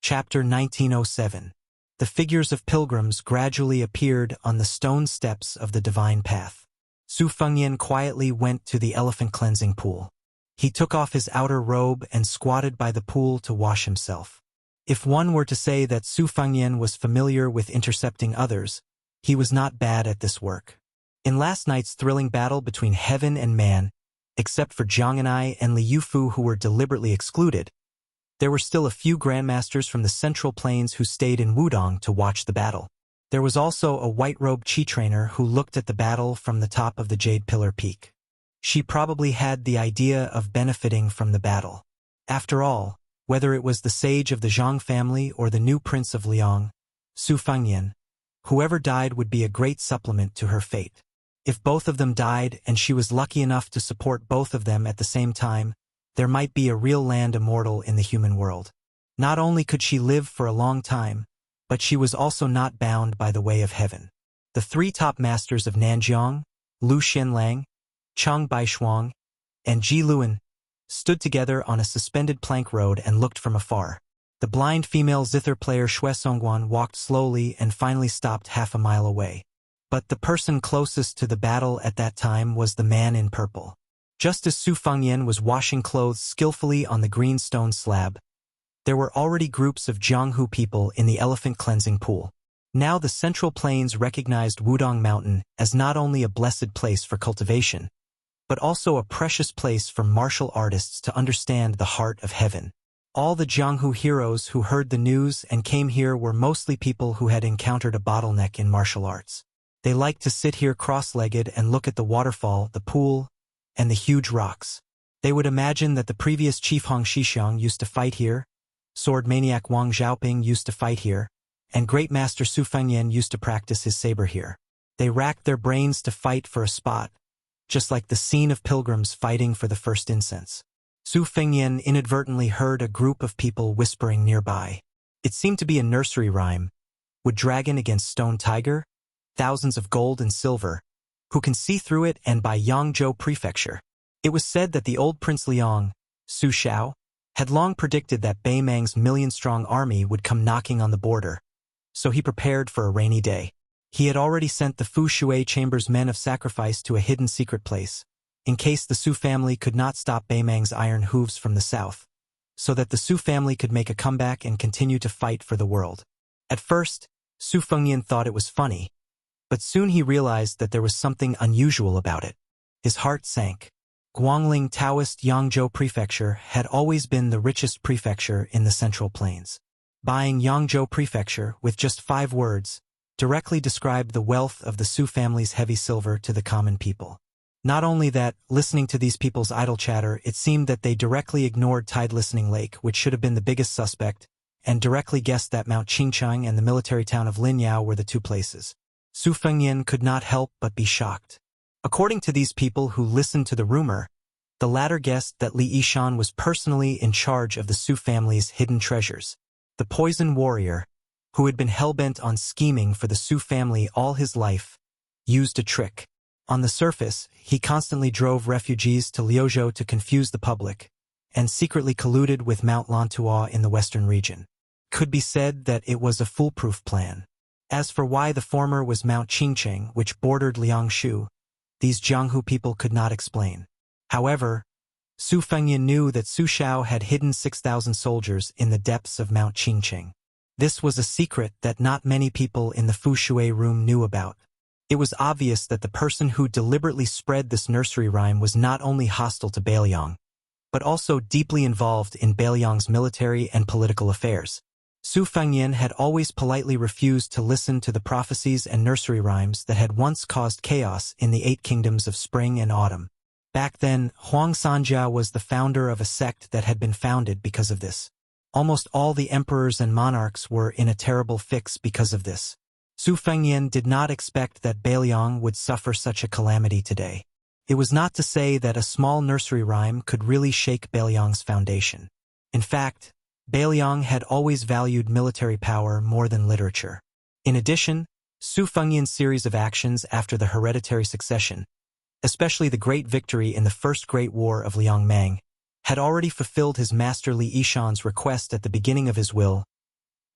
Chapter 1907. The figures of pilgrims gradually appeared on the stone steps of the divine path. Su Fengyan quietly went to the elephant cleansing pool. He took off his outer robe and squatted by the pool to wash himself. If one were to say that Su Fengyan was familiar with intercepting others, he was not bad at this work. In last night's thrilling battle between heaven and man, except for Jiang Anai and Li Yufu who were deliberately excluded, there were still a few grandmasters from the Central Plains who stayed in Wudong to watch the battle. There was also a white-robed chi trainer who looked at the battle from the top of the Jade Pillar Peak. She probably had the idea of benefiting from the battle. After all, whether it was the sage of the Zhang family or the new prince of Liang, Su Fengyan, whoever died would be a great supplement to her fate. If both of them died and she was lucky enough to support both of them at the same time, there might be a real land immortal in the human world. Not only could she live for a long time, but she was also not bound by the way of heaven. The 3 top masters of Nanjiang, Lu Xianlang, Cheng Baishuang, and Ji Luan, stood together on a suspended plank road and looked from afar. The blind female zither player Xue Songguan walked slowly and finally stopped half a mile away. But the person closest to the battle at that time was the man in purple. Just as Su Fengyan was washing clothes skillfully on the green stone slab, there were already groups of Jianghu people in the elephant cleansing pool. Now the Central Plains recognized Wudong Mountain as not only a blessed place for cultivation, but also a precious place for martial artists to understand the heart of heaven. All the Jianghu heroes who heard the news and came here were mostly people who had encountered a bottleneck in martial arts. They liked to sit here cross-legged and look at the waterfall, the pool, and the huge rocks. They would imagine that the previous Chief Hong Shixiang used to fight here, sword maniac Wang Xiaoping used to fight here, and Great Master Su Fengyan used to practice his saber here. They racked their brains to fight for a spot, just like the scene of pilgrims fighting for the first incense. Su Fengyan inadvertently heard a group of people whispering nearby. It seemed to be a nursery rhyme. Would dragon against stone tiger? Thousands of gold and silver. Who can see through it and by Yangzhou Prefecture? It was said that the old Prince Liang, Su Xiao, had long predicted that Beimang's million-strong army would come knocking on the border, so he prepared for a rainy day. He had already sent the Fu Shui Chamber's men of sacrifice to a hidden secret place, in case the Su family could not stop Beimang's iron hooves from the south, so that the Su family could make a comeback and continue to fight for the world. At first, Su Fengyan thought it was funny, but soon he realized that there was something unusual about it. His heart sank. Guangling Taoist Yangzhou Prefecture had always been the richest prefecture in the Central Plains. Buying Yangzhou Prefecture, with just 5 words, directly described the wealth of the Su family's heavy silver to the common people. Not only that, listening to these people's idle chatter, it seemed that they directly ignored Tide Listening Lake, which should have been the biggest suspect, and directly guessed that Mount Qingcheng and the military town of Linyao were the two places. Su Fengnian could not help but be shocked. According to these people who listened to the rumor, the latter guessed that Li Yishan was personally in charge of the Su family's hidden treasures. The poison warrior, who had been hell-bent on scheming for the Su family all his life, used a trick. On the surface, he constantly drove refugees to Liuzhou to confuse the public, and secretly colluded with Mount Lantua in the western region. Could be said that it was a foolproof plan. As for why the former was Mount Qingcheng, which bordered Liangshu, these Jianghu people could not explain. However, Su Fengnian knew that Su Shao had hidden 6,000 soldiers in the depths of Mount Qingcheng. This was a secret that not many people in the Fu Shui room knew about. It was obvious that the person who deliberately spread this nursery rhyme was not only hostile to Beiliang, but also deeply involved in Beiliang's military and political affairs. Su Fengnian had always politely refused to listen to the prophecies and nursery rhymes that had once caused chaos in the 8 kingdoms of spring and autumn. Back then, Huang Sanjia was the founder of a sect that had been founded because of this. Almost all the emperors and monarchs were in a terrible fix because of this. Su Fengnian did not expect that Beiliang would suffer such a calamity today. It was not to say that a small nursery rhyme could really shake Beiliang's foundation. In fact, Beiliang had always valued military power more than literature. In addition, Su Fengnian's series of actions after the hereditary succession, especially the great victory in the First Great War of Liangmang, had already fulfilled his master Li Yishan's request at the beginning of his will.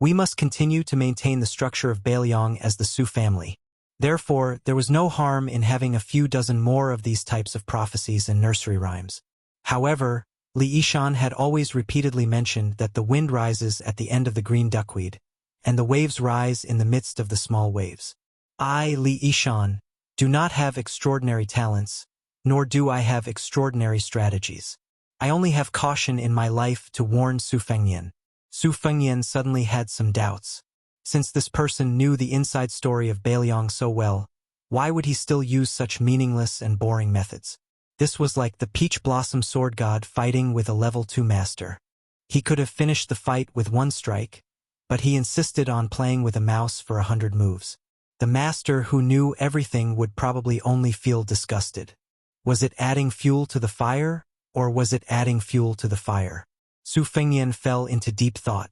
We must continue to maintain the structure of Beiliang as the Su family. Therefore, there was no harm in having a few dozen more of these types of prophecies and nursery rhymes. However, Li Yishan had always repeatedly mentioned that the wind rises at the end of the green duckweed, and the waves rise in the midst of the small waves. I, Li Yishan, do not have extraordinary talents, nor do I have extraordinary strategies. I only have caution in my life to warn Su Fengnian. Su Fengnian suddenly had some doubts. Since this person knew the inside story of Beiliang so well, why would he still use such meaningless and boring methods? This was like the peach blossom sword god fighting with a level 2 master. He could have finished the fight with one strike, but he insisted on playing with a mouse for 100 moves. The master who knew everything would probably only feel disgusted. Was it adding fuel to the fire, or was it adding fuel to the fire? Su Fengnian fell into deep thought.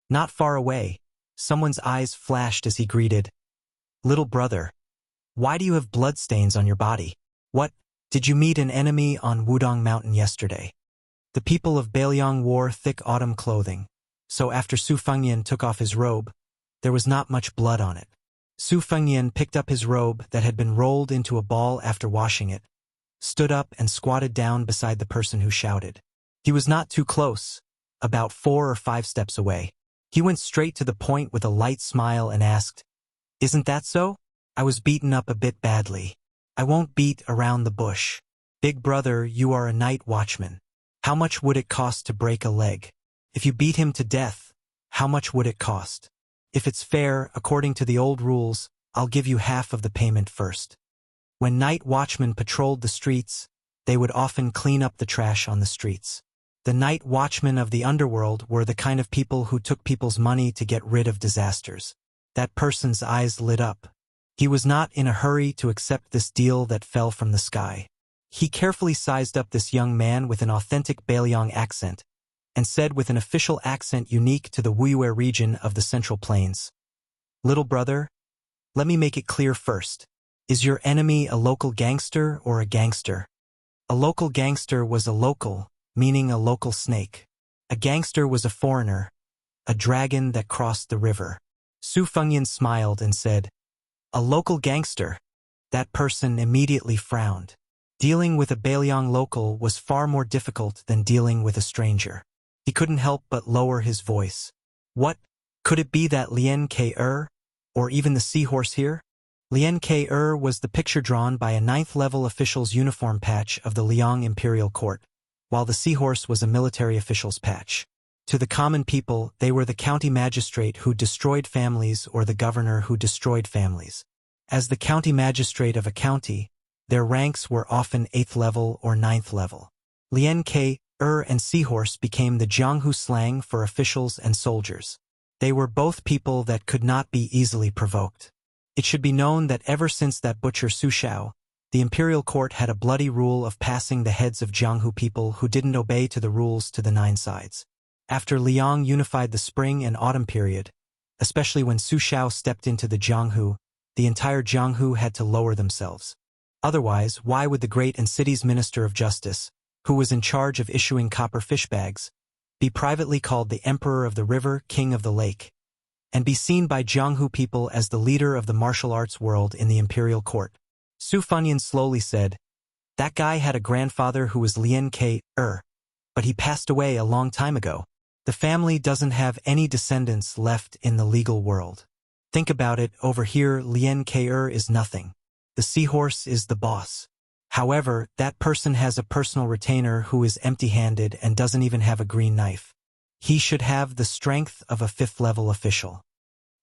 Not far away, someone's eyes flashed as he greeted, "Little brother, why do you have bloodstains on your body? What, did you meet an enemy on Wudong Mountain yesterday?" The people of Beiliang wore thick autumn clothing, so after Su Fengnian took off his robe, there was not much blood on it. Su Fengnian picked up his robe that had been rolled into a ball after washing it, stood up and squatted down beside the person who shouted. He was not too close, about 4 or 5 steps away. He went straight to the point with a light smile and asked, "Isn't that so? I was beaten up a bit badly. I won't beat around the bush. Big brother, you are a night watchman. How much would it cost to break a leg? If you beat him to death, how much would it cost? If it's fair, according to the old rules, I'll give you half of the payment first." When night watchmen patrolled the streets, they would often clean up the trash on the streets. The night watchmen of the underworld were the kind of people who took people's money to get rid of disasters. That person's eyes lit up. He was not in a hurry to accept this deal that fell from the sky. He carefully sized up this young man with an authentic Beiliang accent, and said with an official accent unique to the Wuyue region of the Central Plains, "Little brother, let me make it clear first. Is your enemy a local gangster or a gangster?" A local gangster was a local, meaning a local snake. A gangster was a foreigner, a dragon that crossed the river. Su Fengnian smiled and said, "A local gangster." That person immediately frowned. Dealing with a Beiliang local was far more difficult than dealing with a stranger. He couldn't help but lower his voice. "What? Could it be that Lian Ke-er, or even the seahorse here?" Lian Ke-er was the picture drawn by a 9th-level official's uniform patch of the Liang Imperial Court, while the seahorse was a military official's patch. To the common people, they were the county magistrate who destroyed families or the governor who destroyed families. As the county magistrate of a county, their ranks were often 8th level or 9th level. Lian Ke-er and seahorse became the Jianghu slang for officials and soldiers. They were both people that could not be easily provoked. It should be known that ever since that butcher Su Shao, the imperial court had a bloody rule of passing the heads of Jianghu people who didn't obey to the rules to the 9 sides. After Liang unified the spring and autumn period, especially when Su Shao stepped into the Jianghu, the entire Jianghu had to lower themselves. Otherwise, why would the great and city's minister of justice, who was in charge of issuing copper fish bags, be privately called the emperor of the river, king of the lake, and be seen by Jianghu people as the leader of the martial arts world in the imperial court? Su Funyan slowly said, "That guy had a grandfather who was Lien Ke-er, but he passed away a long time ago. The family doesn't have any descendants left in the legal world. Think about it, over here Lien Ke-er is nothing. The seahorse is the boss. However, that person has a personal retainer who is empty-handed and doesn't even have a green knife. He should have the strength of a 5th-level official."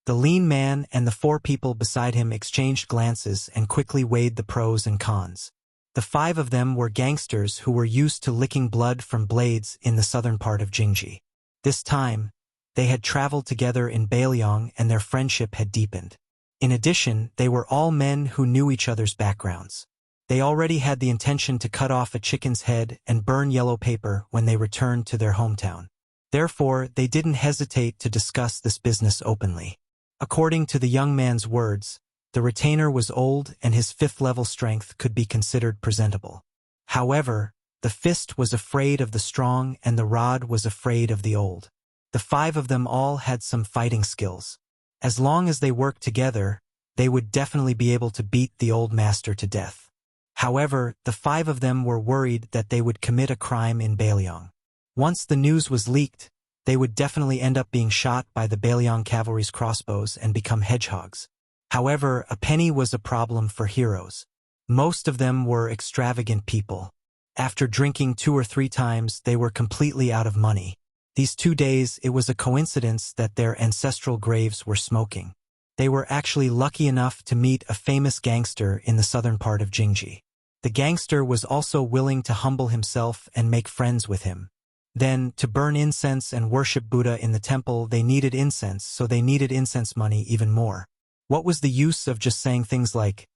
The lean man and the 4 people beside him exchanged glances and quickly weighed the pros and cons. The 5 of them were gangsters who were used to licking blood from blades in the southern part of Jingji. This time, they had traveled together in Bailiang and their friendship had deepened. In addition, they were all men who knew each other's backgrounds. They already had the intention to cut off a chicken's head and burn yellow paper when they returned to their hometown. Therefore, they didn't hesitate to discuss this business openly. According to the young man's words, the retainer was old and his 5th-level strength could be considered presentable. However, the fist was afraid of the strong and the rod was afraid of the old. The 5 of them all had some fighting skills. As long as they worked together, they would definitely be able to beat the old master to death. However, the 5 of them were worried that they would commit a crime in Bailiang. Once the news was leaked, they would definitely end up being shot by the Bailiang cavalry's crossbows and become hedgehogs. However, a penny was a problem for heroes. Most of them were extravagant people. After drinking 2 or 3 times, they were completely out of money. These 2 days, it was a coincidence that their ancestral graves were smoking. They were actually lucky enough to meet a famous gangster in the southern part of Jingji. The gangster was also willing to humble himself and make friends with him. Then, to burn incense and worship Buddha in the temple, they needed incense, so they needed incense money even more. What was the use of just saying things like,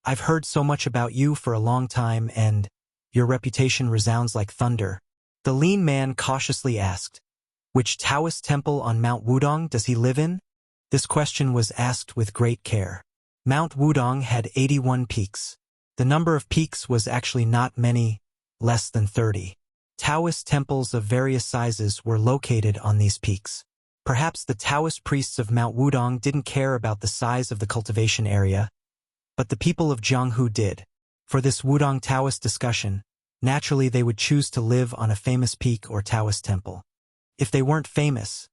"I've heard so much about you for a long time and your reputation resounds like thunder"? The lean man cautiously asked, "Which Taoist temple on Mount Wudong does he live in?" This question was asked with great care. Mount Wudong had 81 peaks. The number of peaks was actually not many, less than 30. Taoist temples of various sizes were located on these peaks. Perhaps the Taoist priests of Mount Wudong didn't care about the size of the cultivation area, but the people of Jianghu did. For this Wudong Taoist discussion, naturally they would choose to live on a famous peak or Taoist temple. If they weren't famous,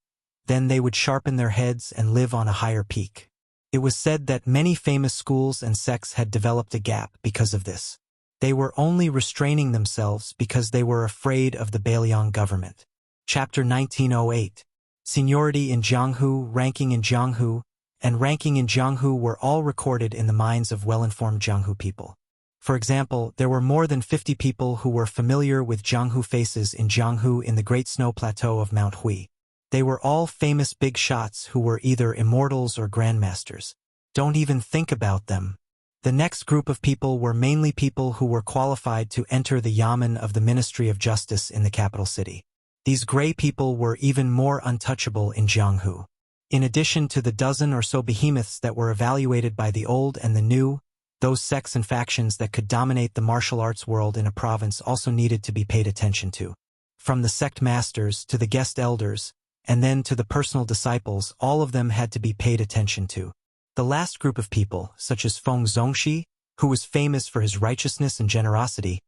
then they would sharpen their heads and live on a higher peak. It was said that many famous schools and sects had developed a gap because of this. They were only restraining themselves because they were afraid of the Bailiang government. Chapter 1908. Seniority in Jianghu, ranking in Jianghu, and ranking in Jianghu were all recorded in the minds of well-informed Jianghu people. For example, there were more than 50 people who were familiar with Jianghu faces in Jianghu in the Great Snow Plateau of Mount Hui. They were all famous big shots who were either immortals or grandmasters. Don't even think about them. The next group of people were mainly people who were qualified to enter the yamen of the Ministry of Justice in the capital city. These gray people were even more untouchable in Jianghu. In addition to the dozen or so behemoths that were evaluated by the old and the new, those sects and factions that could dominate the martial arts world in a province also needed to be paid attention to. From the sect masters to the guest elders, and then to the personal disciples, all of them had to be paid attention to. The last group of people, such as Feng Zongxi, who was famous for his righteousness and generosity,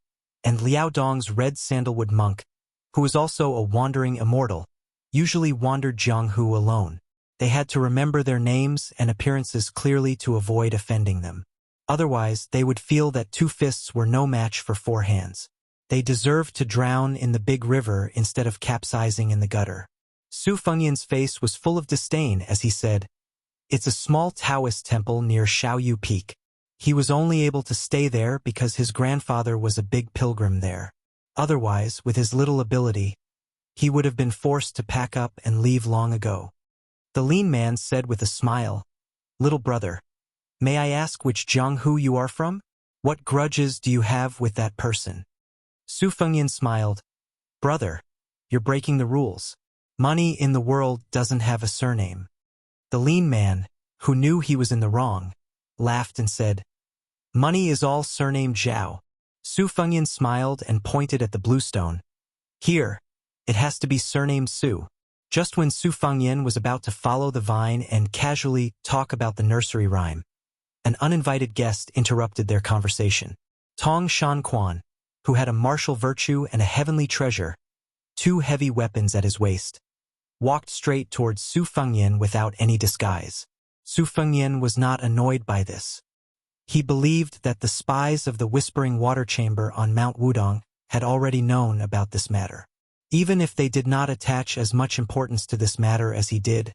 and Liao Dong's red sandalwood monk, who was also a wandering immortal, usually wandered Jianghu alone. They had to remember their names and appearances clearly to avoid offending them. Otherwise, they would feel that 2 fists were no match for 4 hands. They deserved to drown in the big river instead of capsizing in the gutter. Su Fengyan's face was full of disdain as he said, "It's a small Taoist temple near Shaoyu Peak. He was only able to stay there because his grandfather was a big pilgrim there. Otherwise, with his little ability, he would have been forced to pack up and leave long ago." The lean man said with a smile, "Little brother, may I ask which Jianghu you are from? What grudges do you have with that person?" Su Fengyan smiled, "Brother, you're breaking the rules. Money in the world doesn't have a surname." The lean man, who knew he was in the wrong, laughed and said, "Money is all surnamed Zhao." Su Fengyan smiled and pointed at the bluestone. "Here, it has to be surnamed Su." Just when Su Fengyan was about to follow the vine and casually talk about the nursery rhyme, an uninvited guest interrupted their conversation. Tong Shanquan, who had a martial virtue and a heavenly treasure, 2 heavy weapons at his waist, walked straight towards Su Fengyan without any disguise. Su Fengyan was not annoyed by this. He believed that the spies of the Whispering Water Chamber on Mount Wudong had already known about this matter. Even if they did not attach as much importance to this matter as he did,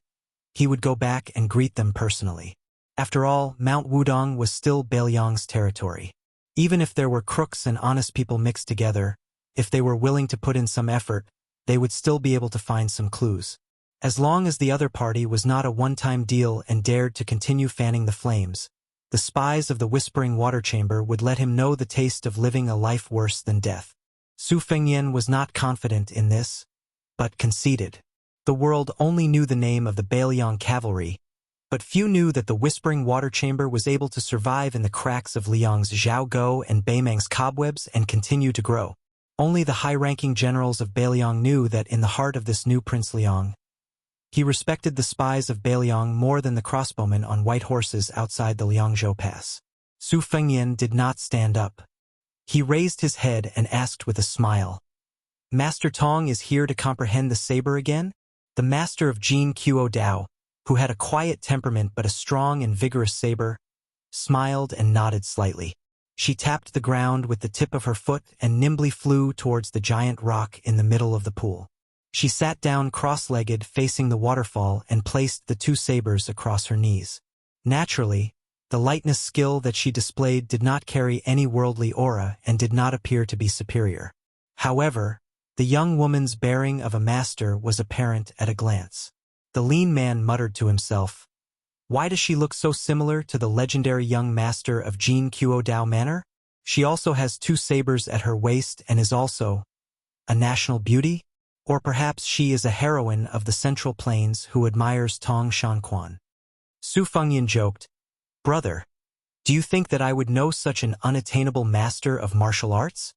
he would go back and greet them personally. After all, Mount Wudong was still Beiliang's territory. Even if there were crooks and honest people mixed together, if they were willing to put in some effort, they would still be able to find some clues. As long as the other party was not a one-time deal and dared to continue fanning the flames, the spies of the Whispering Water Chamber would let him know the taste of living a life worse than death. Su Fengyan was not confident in this, but conceded. The world only knew the name of the Beiliang cavalry, but few knew that the Whispering Water Chamber was able to survive in the cracks of Liang's Zhaoguo and Beimang's cobwebs and continue to grow. Only the high-ranking generals of Beiliang knew that in the heart of this new Prince Liang, he respected the spies of Beiliang more than the crossbowmen on white horses outside the Liangzhou Pass. Su Fengyan did not stand up. He raised his head and asked with a smile, "Master Tong is here to comprehend the saber again?" The master of Jin Qiu Dao, who had a quiet temperament but a strong and vigorous saber, smiled and nodded slightly. She tapped the ground with the tip of her foot and nimbly flew towards the giant rock in the middle of the pool. She sat down cross-legged facing the waterfall and placed the 2 sabers across her knees. Naturally, the lightness skill that she displayed did not carry any worldly aura and did not appear to be superior. However, the young woman's bearing of a master was apparent at a glance. The lean man muttered to himself, "Why does she look so similar to the legendary young master of Jin Qiu Dao Manor? She also has 2 sabers at her waist and is also a national beauty? Or perhaps she is a heroine of the Central Plains who admires Tong Shanquan." Su Fengyan joked, "Brother, do you think that I would know such an unattainable master of martial arts?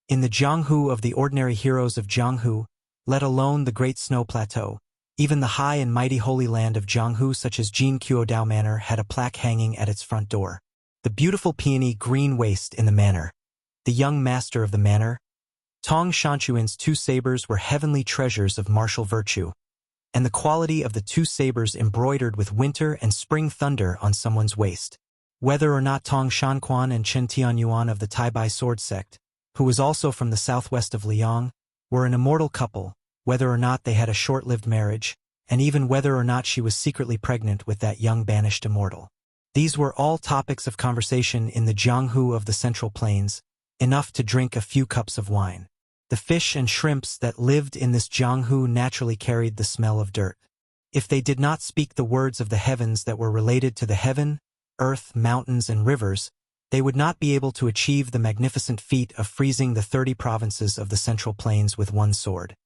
In the Jianghu of the ordinary heroes of Jianghu, let alone the Great Snow Plateau, even the high and mighty Holy Land of Jianghu such as Jin Qiu Dao Manor had a plaque hanging at its front door. The beautiful peony green waist in the manor, the young master of the manor, Tong Shanquan's 2 sabers were heavenly treasures of martial virtue, and the quality of the 2 sabers embroidered with winter and spring thunder on someone's waist. Whether or not Tong Shanquan and Chen Tianyuan of the Taibai sword sect, who was also from the southwest of Liang, were an immortal couple, whether or not they had a short-lived marriage, and even whether or not she was secretly pregnant with that young banished immortal. These were all topics of conversation in the Jianghu of the Central Plains, enough to drink a few cups of wine. The fish and shrimps that lived in this Jianghu naturally carried the smell of dirt. If they did not speak the words of the heavens that were related to the heaven, earth, mountains, and rivers, they would not be able to achieve the magnificent feat of freezing the 30 provinces of the Central Plains with one sword.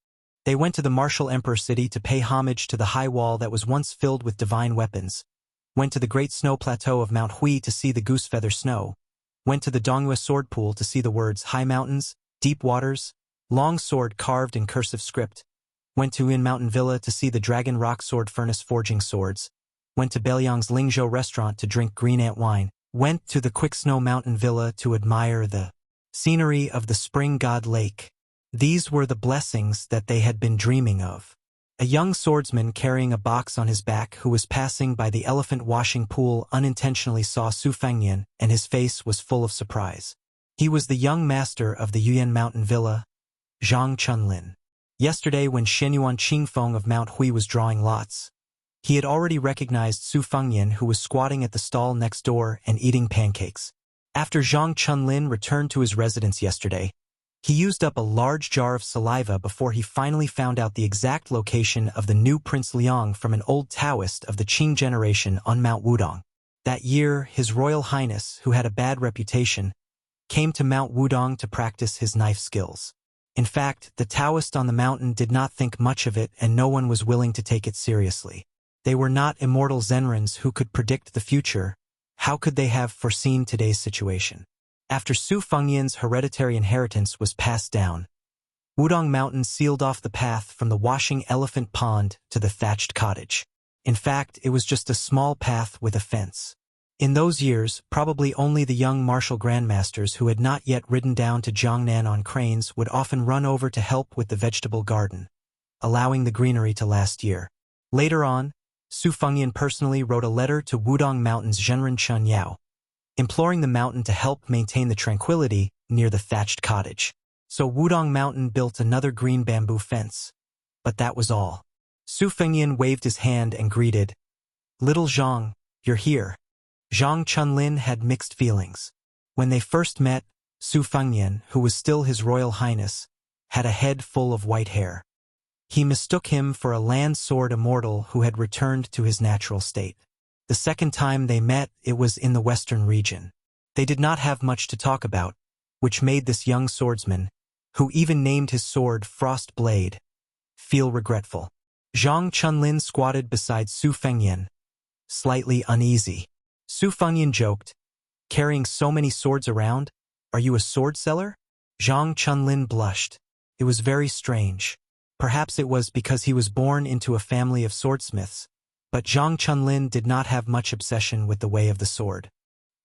They went to the martial emperor city to pay homage to the high wall that was once filled with divine weapons, went to the great snow plateau of Mount Hui to see the goose feather snow, went to the Donghua sword pool to see the words high mountains, deep waters, long sword carved in cursive script, went to Yin Mountain Villa to see the Dragon Rock sword furnace forging swords, went to Beiliang's Lingzhou restaurant to drink green ant wine, went to the Quick Snow Mountain Villa to admire the scenery of the Spring God Lake. These were the blessings that they had been dreaming of. A young swordsman carrying a box on his back who was passing by the elephant washing pool unintentionally saw Su Fengyan, and his face was full of surprise. He was the young master of the Yuan Mountain Villa, Zhang Chunlin. Yesterday when Shenyuan Qingfeng of Mount Hui was drawing lots, he had already recognized Su Fengyan, who was squatting at the stall next door and eating pancakes. After Zhang Chunlin returned to his residence yesterday, He used up a large jar of saliva before he finally found out the exact location of the new Prince Liang from an old Taoist of the Qing generation on Mount Wudong. That year, His Royal Highness, who had a bad reputation, came to Mount Wudong to practice his knife skills. In fact, the Taoist on the mountain did not think much of it and no one was willing to take it seriously. They were not immortal Zenrins who could predict the future. How could they have foreseen today's situation? After Su Fengyan's hereditary inheritance was passed down, Wudong Mountain sealed off the path from the washing elephant pond to the thatched cottage. In fact, it was just a small path with a fence. In those years, probably only the young martial grandmasters who had not yet ridden down to Jiangnan on cranes would often run over to help with the vegetable garden, allowing the greenery to last year. Later on, Su Fengyan personally wrote a letter to Wudong Mountain's Zhenren Chun Yao, imploring the mountain to help maintain the tranquility near the thatched cottage. So Wudong Mountain built another green bamboo fence. But that was all. Su Fengyan waved his hand and greeted, "Little Zhang, you're here." Zhang Chunlin had mixed feelings. When they first met, Su Fengyan, who was still His Royal Highness, had a head full of white hair. He mistook him for a land sword immortal who had returned to his natural state. The second time they met, it was in the western region. They did not have much to talk about, which made this young swordsman, who even named his sword Frost Blade, feel regretful. Zhang Chunlin squatted beside Su Fengyan, slightly uneasy. Su Fengyan joked, "Carrying so many swords around? Are you a sword seller?" Zhang Chunlin blushed. It was very strange. Perhaps it was because he was born into a family of swordsmiths, but Zhang Chunlin did not have much obsession with the way of the sword.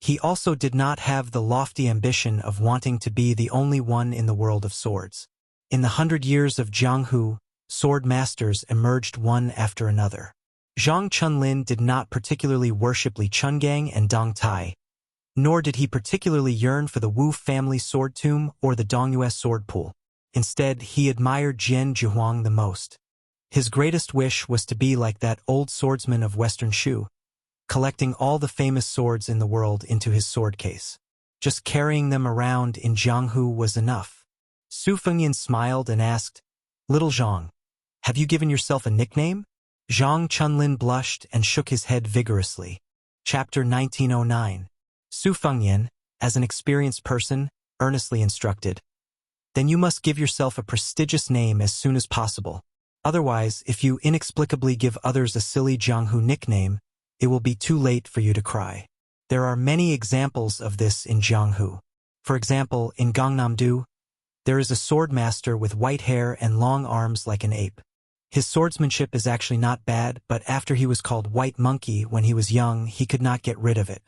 He also did not have the lofty ambition of wanting to be the only one in the world of swords. In the 100 years of Jianghu, sword masters emerged one after another. Zhang Chunlin did not particularly worship Li Chungang and Dong Tai, nor did he particularly yearn for the Wu family sword tomb or the Dongyue sword pool. Instead, he admired Jian Zhihuang the most. His greatest wish was to be like that old swordsman of Western Shu, collecting all the famous swords in the world into his sword case. Just carrying them around in Jianghu was enough. Su Fengyan smiled and asked, "Little Zhang, have you given yourself a nickname?" Zhang Chunlin blushed and shook his head vigorously. Chapter 1909. Su Fengyan, as an experienced person, earnestly instructed, "Then you must give yourself a prestigious name as soon as possible. Otherwise, if you inexplicably give others a silly Jianghu nickname, it will be too late for you to cry." There are many examples of this in Jianghu. For example, in Gangnam-do, there is a sword master with white hair and long arms like an ape. His swordsmanship is actually not bad, but after he was called White Monkey when he was young, he could not get rid of it.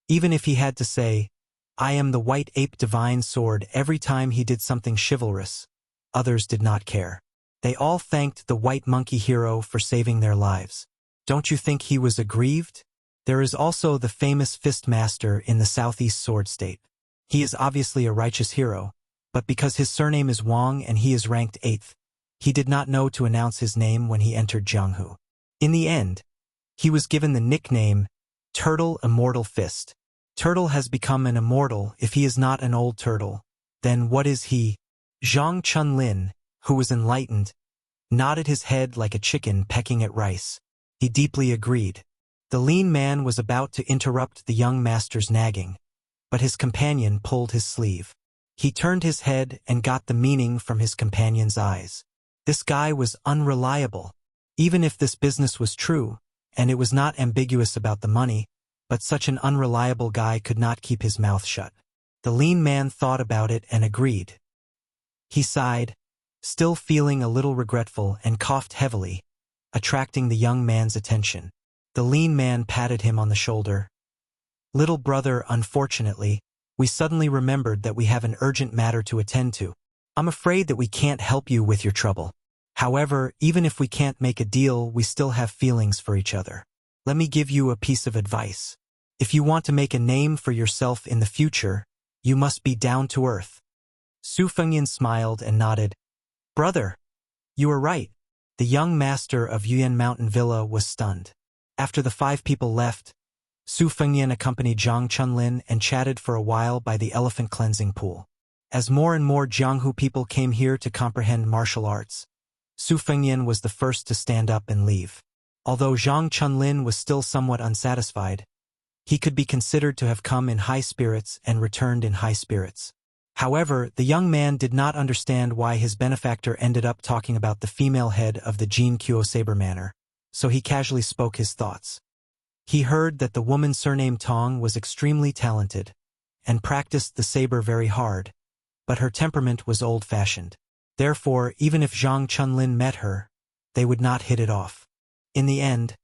Even if he had to say, "I am the white ape divine sword," every time he did something chivalrous, others did not care. They all thanked the White Monkey hero for saving their lives. Don't you think he was aggrieved? There is also the famous Fist Master in the Southeast Sword State. He is obviously a righteous hero, but because his surname is Wang and he is ranked 8th, he did not know to announce his name when he entered Jianghu. In the end, he was given the nickname Turtle Immortal Fist. Turtle has become an immortal if he is not an old turtle. Then what is he? Zhang Chunlin, who was enlightened, nodded his head like a chicken pecking at rice. He deeply agreed. The lean man was about to interrupt the young master's nagging, but his companion pulled his sleeve. He turned his head and got the meaning from his companion's eyes. This guy was unreliable. Even if this business was true, and it was not ambiguous about the money, but such an unreliable guy could not keep his mouth shut. The lean man thought about it and agreed. He sighed, still feeling a little regretful, and coughed heavily, attracting the young man's attention. The lean man patted him on the shoulder. "Little brother, unfortunately, we suddenly remembered that we have an urgent matter to attend to. I'm afraid that we can't help you with your trouble. However, even if we can't make a deal, we still have feelings for each other. Let me give you a piece of advice. If you want to make a name for yourself in the future, you must be down to earth." Su Fengyan smiled and nodded. "Brother, you are right." The young master of Yuan Mountain Villa was stunned. After the 5 people left, Su Fengyan accompanied Zhang Chunlin and chatted for a while by the elephant cleansing pool. As more and more Jianghu people came here to comprehend martial arts, Su Fengnian was the first to stand up and leave. Although Zhang Chunlin was still somewhat unsatisfied, he could be considered to have come in high spirits and returned in high spirits. However, the young man did not understand why his benefactor ended up talking about the female head of the Jin Kuo saber manor, so he casually spoke his thoughts. He heard that the woman surnamed Tong was extremely talented and practiced the saber very hard, but her temperament was old-fashioned. Therefore, even if Zhang Chunlin met her, they would not hit it off. In the end,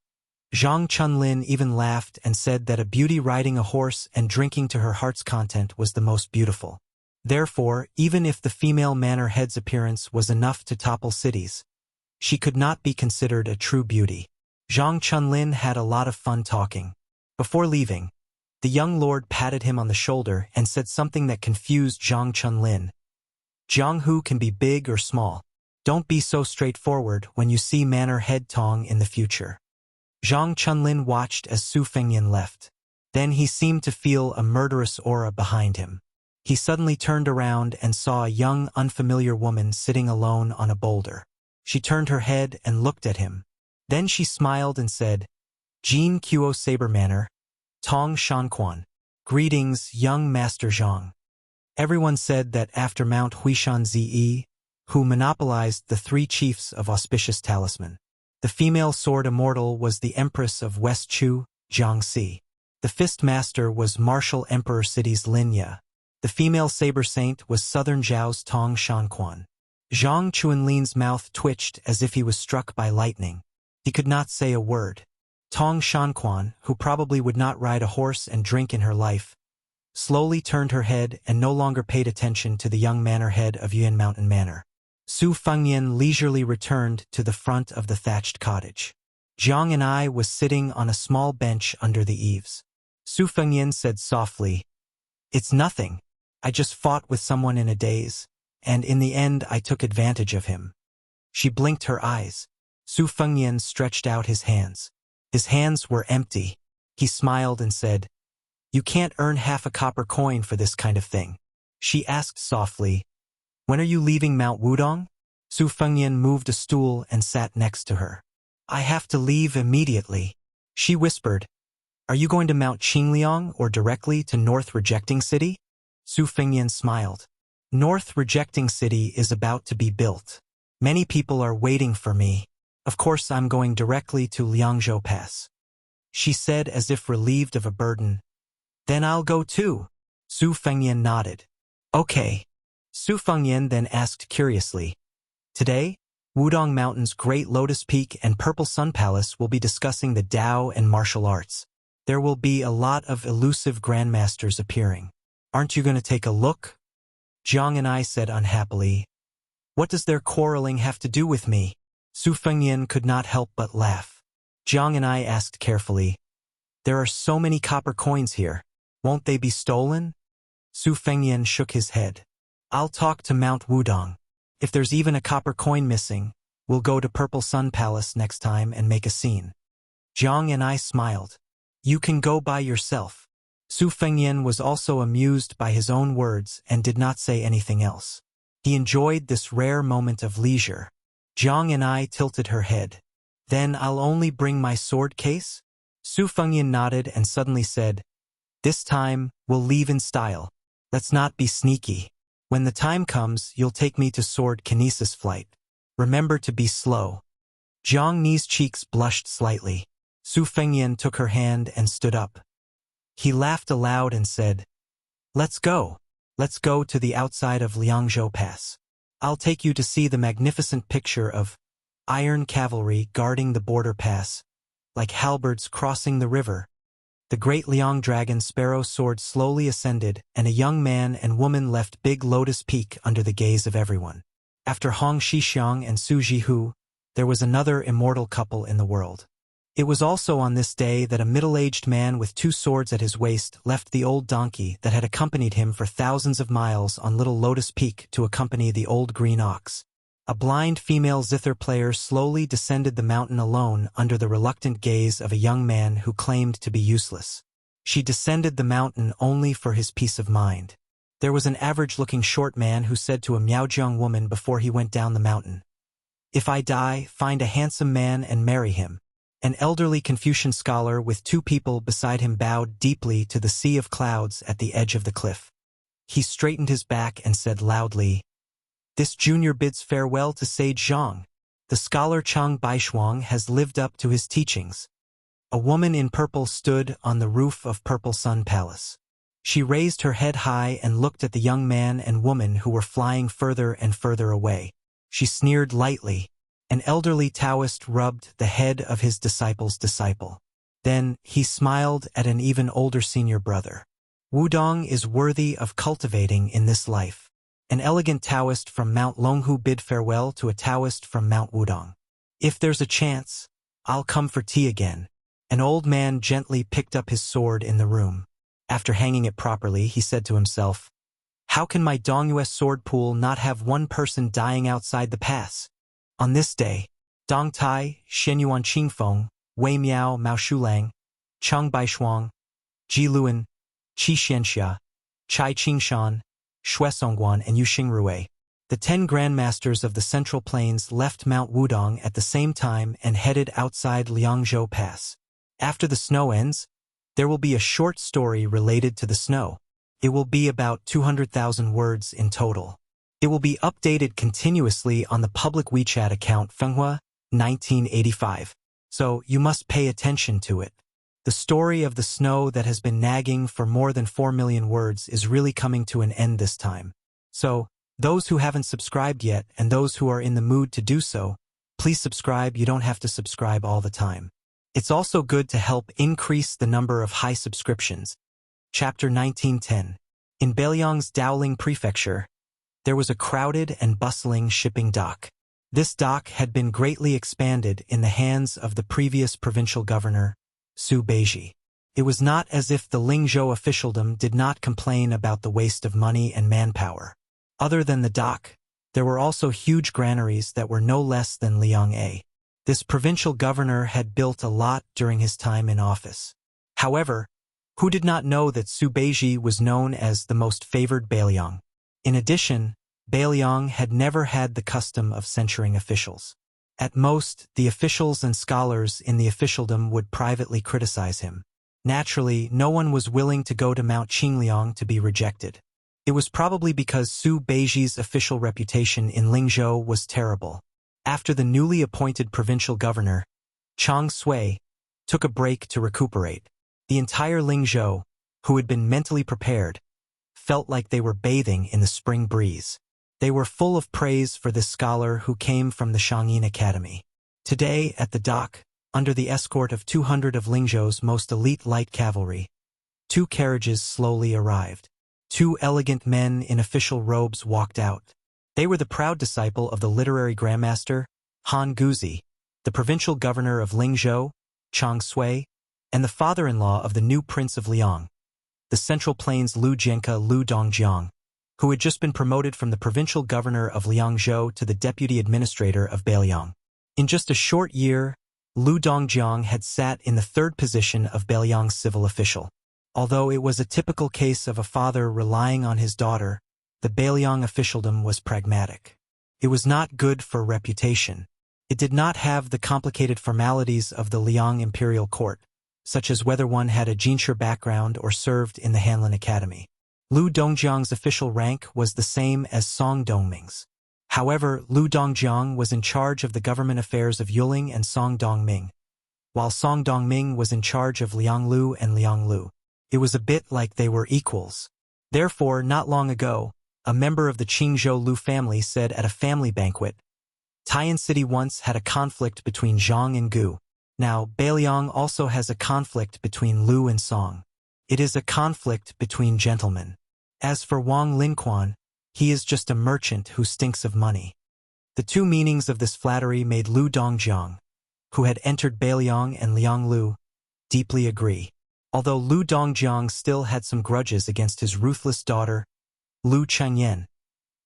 Zhang Chunlin even laughed and said that a beauty riding a horse and drinking to her heart's content was the most beautiful. Therefore, even if the female manor head's appearance was enough to topple cities, she could not be considered a true beauty. Zhang Chunlin had a lot of fun talking. Before leaving, the young lord patted him on the shoulder and said something that confused Zhang Chunlin. Jianghu can be big or small. Don't be so straightforward when you see manor head Tong in the future. Zhang Chunlin watched as Su Fengnian left. Then he seemed to feel a murderous aura behind him. He suddenly turned around and saw a young, unfamiliar woman sitting alone on a boulder. She turned her head and looked at him. Then she smiled and said, "Jin Kuo Saber Manor, Tong Shanquan. Greetings, young Master Zhang." Everyone said that after Mount Huishan Zi, who monopolized the three chiefs of auspicious talisman, the female sword immortal was the Empress of West Chu, Jiangxi. The fist master was Martial Emperor City's Lin Ye. The female saber saint was Southern Zhao's Tong Shanquan. Zhang Chunlin's mouth twitched as if he was struck by lightning. He could not say a word. Tong Shanquan, who probably would not ride a horse and drink in her life, slowly turned her head and no longer paid attention to the young manor head of Yuan Mountain Manor. Su Fengnian leisurely returned to the front of the thatched cottage. Jiang and I was sitting on a small bench under the eaves. Su Fengnian said softly, "It's nothing. I just fought with someone in a daze, and in the end I took advantage of him." She blinked her eyes. Su Fengnian stretched out his hands. His hands were empty. He smiled and said, "You can't earn half a copper coin for this kind of thing." She asked softly, "When are you leaving Mount Wudong?" Su Fengnian moved a stool and sat next to her. "I have to leave immediately." She whispered, "Are you going to Mount Qingliang or directly to North Rejecting City?" Su Fengnian smiled. "North Rejecting City is about to be built. Many people are waiting for me. Of course I'm going directly to Liangzhou Pass." She said as if relieved of a burden. "Then I'll go too." Su Fengnian nodded. "Okay." Su Fengnian then asked curiously, "Today, Wudong Mountain's Great Lotus Peak and Purple Sun Palace will be discussing the Tao and martial arts. There will be a lot of elusive grandmasters appearing. Aren't you going to take a look?" Jiang and I said unhappily, "What does their quarreling have to do with me?" Su Fengnian could not help but laugh. Jiang and I asked carefully, "There are so many copper coins here. Won't they be stolen?" Su Fengnian shook his head. "I'll talk to Mount Wudong. If there's even a copper coin missing, we'll go to Purple Sun Palace next time and make a scene." Jiang and I smiled. "You can go by yourself." Su Fengnian was also amused by his own words and did not say anything else. He enjoyed this rare moment of leisure. Jiang and I tilted her head. "Then I'll only bring my sword case?" Su Fengnian nodded and suddenly said, "This time, we'll leave in style. Let's not be sneaky. When the time comes, you'll take me to sword kinesis flight. Remember to be slow." Jiang Ni's cheeks blushed slightly. Su Fengnian took her hand and stood up. He laughed aloud and said, "Let's go. Let's go to the outside of Liangzhou Pass. I'll take you to see the magnificent picture of iron cavalry guarding the border pass, like halberds crossing the river." The great Liang dragon sparrow sword slowly ascended, and a young man and woman left Big Lotus Peak under the gaze of everyone. After Hong Shixiang and Su Jihu, there was another immortal couple in the world. It was also on this day that a middle-aged man with two swords at his waist left the old donkey that had accompanied him for thousands of miles on Little Lotus Peak to accompany the old green ox. A blind female zither player slowly descended the mountain alone under the reluctant gaze of a young man who claimed to be useless. She descended the mountain only for his peace of mind. There was an average-looking short man who said to a Miaojiang woman before he went down the mountain, "If I die, find a handsome man and marry him." An elderly Confucian scholar with two people beside him bowed deeply to the sea of clouds at the edge of the cliff. He straightened his back and said loudly, "This junior bids farewell to sage Zhang. The scholar Chang Baishuang has lived up to his teachings." A woman in purple stood on the roof of Purple Sun Palace. She raised her head high and looked at the young man and woman who were flying further and further away. She sneered lightly. An elderly Taoist rubbed the head of his disciple's disciple. Then he smiled at an even older senior brother. "Wudong is worthy of cultivating in this life." An elegant Taoist from Mount Longhu bid farewell to a Taoist from Mount Wudong. "If there's a chance, I'll come for tea again." An old man gently picked up his sword in the room. After hanging it properly, he said to himself, "How can my Dongyue sword pool not have one person dying outside the pass?" On this day, Dong Tai, Shenyuan Qingfeng, Wei Miao Mao Shulang, Cheng Baishuang, Ji Luan, Qi Xianxia, Chai Qingshan, Xue Songguan, and Yu Xingrui, the 10 grandmasters of the Central Plains, left Mount Wudong at the same time and headed outside Liangzhou Pass. After the snow ends, there will be a short story related to the snow. It will be about 200,000 words in total. It will be updated continuously on the public WeChat account Fenghua 1985, so you must pay attention to it. The story of the snow that has been nagging for more than 4 million words is really coming to an end this time. So, those who haven't subscribed yet and those who are in the mood to do so, please subscribe. You don't have to subscribe all the time. It's also good to help increase the number of high subscriptions. Chapter 1910. In Beiliang's Daoling Prefecture, there was a crowded and bustling shipping dock. This dock had been greatly expanded in the hands of the previous provincial governor, Su Beiji. It was not as if the Lingzhou officialdom did not complain about the waste of money and manpower. Other than the dock, there were also huge granaries that were no less than Liang-a. This provincial governor had built a lot during his time in office. However, who did not know that Su Beiji was known as the most favored Beiliang? In addition, Beiliang had never had the custom of censuring officials. At most, the officials and scholars in the officialdom would privately criticize him. Naturally, no one was willing to go to Mount Qingliang to be rejected. It was probably because Su Beiji's official reputation in Lingzhou was terrible. After the newly appointed provincial governor, Chang Sui, took a break to recuperate, the entire Lingzhou, who had been mentally prepared, felt like they were bathing in the spring breeze. They were full of praise for this scholar who came from the Shangyin Academy. Today, at the dock, under the escort of 200 of Lingzhou's most elite light cavalry, 2 carriages slowly arrived. 2 elegant men in official robes walked out. They were the proud disciple of the literary grandmaster, Han Guzi, the provincial governor of Lingzhou, Chang Sui, and the father-in-law of the new prince of Liang, the Central Plains Lu Jianke Lu Dongjiang, who had just been promoted from the provincial governor of Liangzhou to the deputy administrator of Beiliang. In just a short year, Lu Dongjiang had sat in the 3rd position of Beiliang's civil official. Although it was a typical case of a father relying on his daughter, the Beiliang officialdom was pragmatic. It was not good for reputation. It did not have the complicated formalities of the Liang imperial court, such as whether one had a Jinshe background or served in the Hanlin Academy. Lu Dongjiang's official rank was the same as Song Dongming's. However, Lu Dongjiang was in charge of the government affairs of Yuling and Song Dongming, while Song Dongming was in charge of Lianglu and Lianglu. It was a bit like they were equals. Therefore, not long ago, a member of the Qingzhou Lu family said at a family banquet, "Taiyan City once had a conflict between Zhang and Gu. Now, Beiliang also has a conflict between Lu and Song. It is a conflict between gentlemen. As for Wang Linquan, he is just a merchant who stinks of money." The 2 meanings of this flattery made Lu Dongjiang, who had entered Beiliang and Lianglu, deeply agree. Although Lu Dongjiang still had some grudges against his ruthless daughter, Lu Chengyan.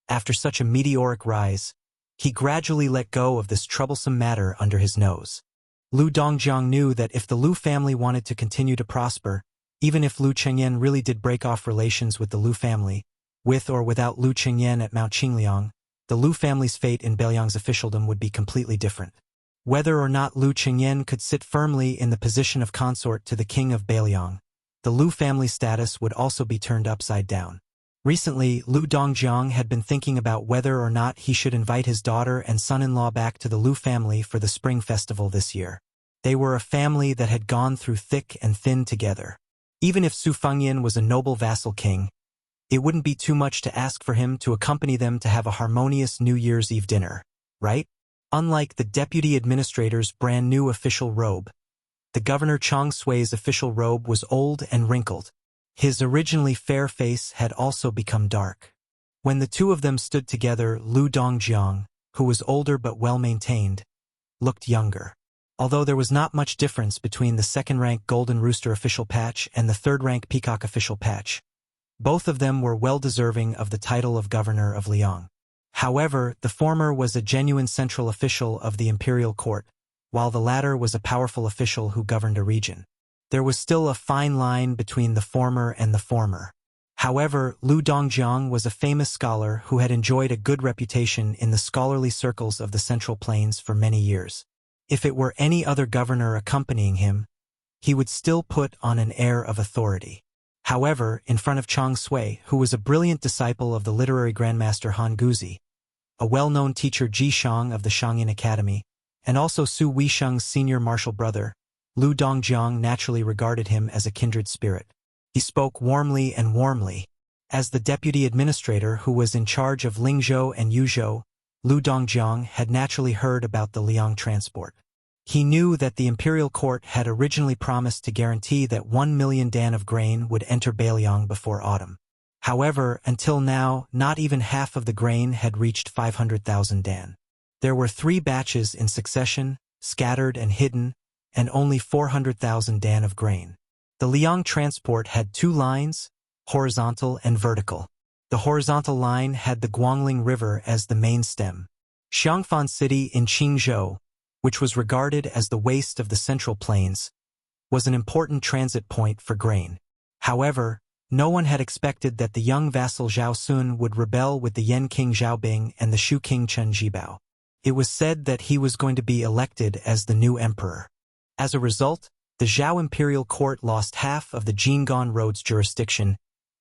After such a meteoric rise, he gradually let go of this troublesome matter under his nose. Lu Dongjiang knew that if the Lu family wanted to continue to prosper, even if Lu Chengyan really did break off relations with the Lu family, With or without Lu Qingyan at Mount Qingliang, the Lu family's fate in Beiliang's officialdom would be completely different. Whether or not Lu Qingyan could sit firmly in the position of consort to the king of Beiliang, the Lu family status would also be turned upside down. Recently, Lu Dongjiang had been thinking about whether or not he should invite his daughter and son-in-law back to the Lu family for the Spring Festival this year. They were a family that had gone through thick and thin together. Even if Su Fengyan was a noble vassal king, it wouldn't be too much to ask for him to accompany them to have a harmonious New Year's Eve dinner, right? Unlike the deputy administrator's brand new official robe, the Governor Chang Sui's official robe was old and wrinkled. His originally fair face had also become dark. When the two of them stood together, Lu Dongjiang, who was older but well-maintained, looked younger. Although there was not much difference between the second-rank Golden Rooster official patch and the third-rank Peacock official patch, both of them were well-deserving of the title of Governor of Liang. However, the former was a genuine central official of the imperial court, while the latter was a powerful official who governed a region. There was still a fine line between the former and the former. However, Lu Dongjiang was a famous scholar who had enjoyed a good reputation in the scholarly circles of the Central Plains for many years. If it were any other governor accompanying him, he would still put on an air of authority. However, in front of Chang Sui, who was a brilliant disciple of the literary grandmaster Han Guzi, a well-known teacher Ji Shang of the Shangyin Academy, and also Su Weisheng's senior martial brother, Lu Dongjiang naturally regarded him as a kindred spirit. He spoke warmly and warmly. As the deputy administrator who was in charge of Lingzhou and Yuzhou, Lu Dongjiang had naturally heard about the Liang transport. He knew that the imperial court had originally promised to guarantee that 1 million dan of grain would enter Beiliang before autumn. However, until now, not even half of the grain had reached 500,000 dan. There were 3 batches in succession, scattered and hidden, and only 400,000 dan of grain. The Liang transport had 2 lines, horizontal and vertical. The horizontal line had the Guangling River as the main stem. Xiangfan City in Qingzhou, which was regarded as the waste of the Central Plains, was an important transit point for grain. However, no one had expected that the young vassal Zhao Sun would rebel with the Yan King Zhaobing and the Shu King Chen Jibao. It was said that he was going to be elected as the new emperor. As a result, the Zhao imperial court lost half of the Jinggan Road's jurisdiction,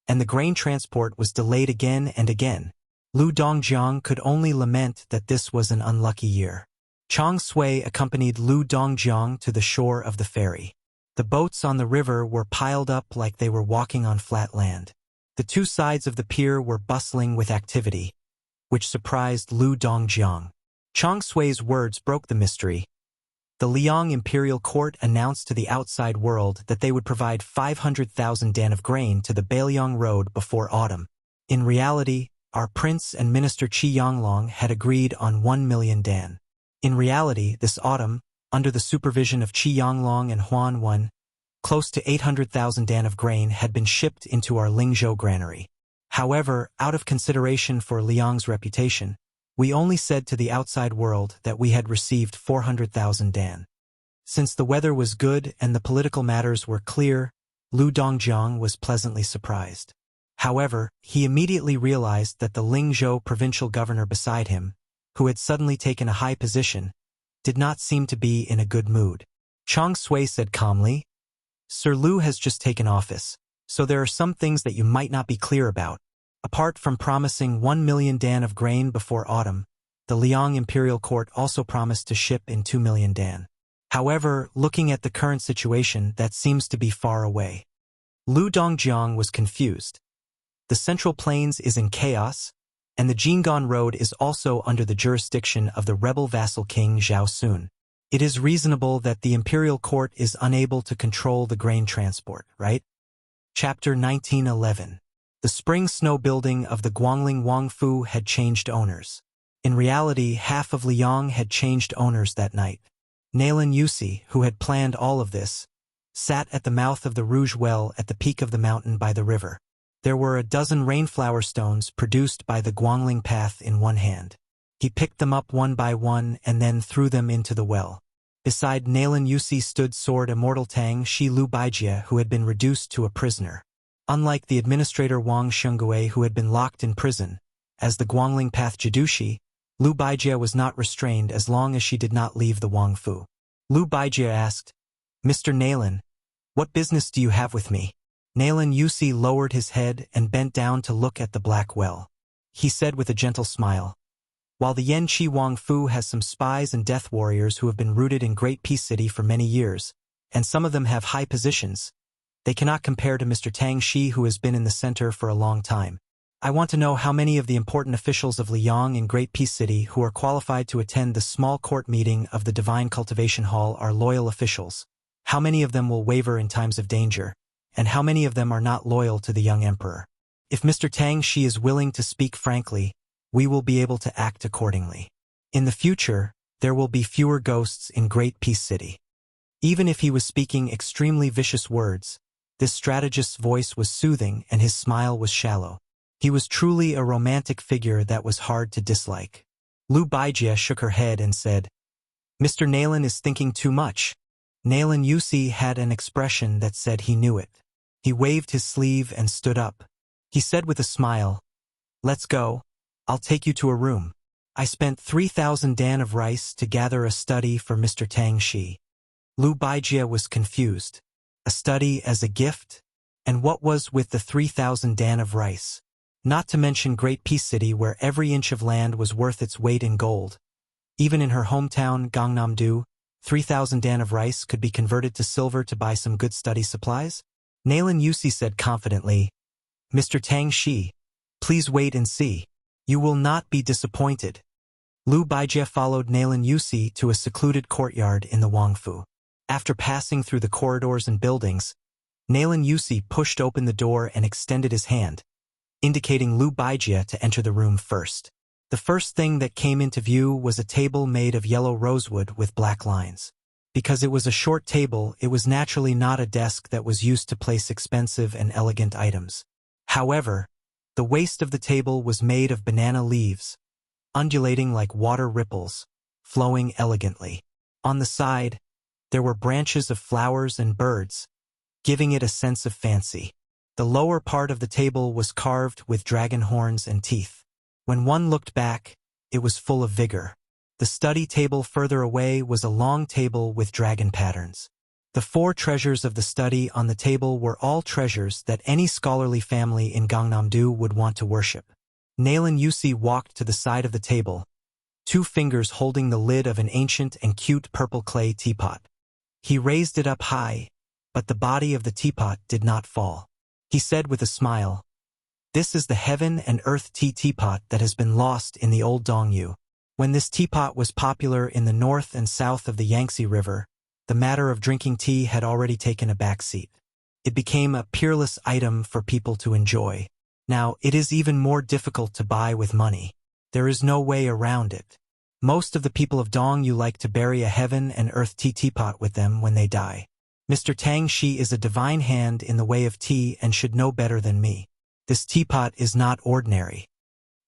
and the grain transport was delayed again and again. Lu Dongjiang could only lament that this was an unlucky year. Chang Sui accompanied Lu Dongjiang to the shore of the ferry. The boats on the river were piled up like they were walking on flat land. The 2 sides of the pier were bustling with activity, which surprised Lu Dongjiang. Chang Sui's words broke the mystery. The Liang imperial court announced to the outside world that they would provide 500,000 dan of grain to the Beiliang Road before autumn. In reality, our prince and minister Qi Yanglong had agreed on 1 million dan. In reality, this autumn, under the supervision of Qi Yanglong and Huan Wen, close to 800,000 dan of grain had been shipped into our Lingzhou granary. However, out of consideration for Liang's reputation, we only said to the outside world that we had received 400,000 dan. Since the weather was good and the political matters were clear, Lu Dongjiang was pleasantly surprised. However, he immediately realized that the Lingzhou provincial governor beside him, who had suddenly taken a high position, did not seem to be in a good mood. Chang Sui said calmly, "Sir Lu has just taken office, so there are some things that you might not be clear about. Apart from promising 1 million dan of grain before autumn, the Liang imperial court also promised to ship in 2 million dan. However, looking at the current situation, that seems to be far away." Lu Dongjiang was confused. The Central Plains is in chaos, and the Jinggan Road is also under the jurisdiction of the rebel vassal king Zhao Sun. It is reasonable that the imperial court is unable to control the grain transport, right? Chapter 1911. The spring snow building of the Guangling Wangfu had changed owners. In reality, half of Liang had changed owners that night. Nalan Yusi, who had planned all of this, sat at the mouth of the Rouge Well at the peak of the mountain by the river. There were a dozen rainflower stones produced by the Guangling path in one hand. He picked them up one by one and then threw them into the well. Beside Nalan Yusi stood sword immortal Tang Shi Lu Baijia, who had been reduced to a prisoner. Unlike the administrator Wang Shengui who had been locked in prison, as the Guangling Path Jidushi, Lu Baijie was not restrained as long as she did not leave the Wangfu. Lu Baijie asked, "Mr. Nailan, what business do you have with me?" Nailan Yusi lowered his head and bent down to look at the black well. He said with a gentle smile, "While the Yanqi Wangfu has some spies and death warriors who have been rooted in Great Peace City for many years, and some of them have high positions, they cannot compare to Mr. Tang Shi who has been in the center for a long time. I want to know how many of the important officials of Liang in Great Peace City who are qualified to attend the small court meeting of the Divine Cultivation Hall are loyal officials. How many of them will waver in times of danger, and how many of them are not loyal to the young emperor? If Mr. Tang Shi is willing to speak frankly, we will be able to act accordingly. In the future, there will be fewer ghosts in Great Peace City." Even if he was speaking extremely vicious words, this strategist's voice was soothing and his smile was shallow. He was truly a romantic figure that was hard to dislike. Lu Baijie shook her head and said, "Mr. Nailan is thinking too much." Nailan Yusi had an expression that said he knew it. He waved his sleeve and stood up. He said with a smile, "Let's go. I'll take you to a room. I spent 3,000 dan of rice to gather a study for Mr. Tang Shi." Lu Baijie was confused. A study as a gift? And what was with the 3,000 dan of rice? Not to mention Great Peace City where every inch of land was worth its weight in gold. Even in her hometown, Gangnam-do, 3,000 dan of rice could be converted to silver to buy some good study supplies? Nailan Yusi said confidently, "Mr. Tang Shi, please wait and see. You will not be disappointed." Lu Baijie followed Nailan Yusi to a secluded courtyard in the Wangfu. After passing through the corridors and buildings, Nailan Yusi pushed open the door and extended his hand, indicating Lu Baijie to enter the room first. The first thing that came into view was a table made of yellow rosewood with black lines. Because it was a short table, it was naturally not a desk that was used to place expensive and elegant items. However, the waist of the table was made of banana leaves, undulating like water ripples, flowing elegantly. On the side, there were branches of flowers and birds, giving it a sense of fancy. The lower part of the table was carved with dragon horns and teeth. When one looked back, it was full of vigor. The study table further away was a long table with dragon patterns. The 4 treasures of the study on the table were all treasures that any scholarly family in Gangnam-do would want to worship. Nailan Yusi walked to the side of the table, 2 fingers holding the lid of an ancient and cute purple clay teapot. He raised it up high, but the body of the teapot did not fall. He said with a smile, "This is the heaven and earth tea teapot that has been lost in the old Dongyu." When this teapot was popular in the north and south of the Yangtze River, the matter of drinking tea had already taken a back seat. It became a peerless item for people to enjoy. Now, it is even more difficult to buy with money. There is no way around it. Most of the people of Dongyu like to bury a heaven and earth tea teapot with them when they die. Mr. Tang Shi is a divine hand in the way of tea and should know better than me. This teapot is not ordinary.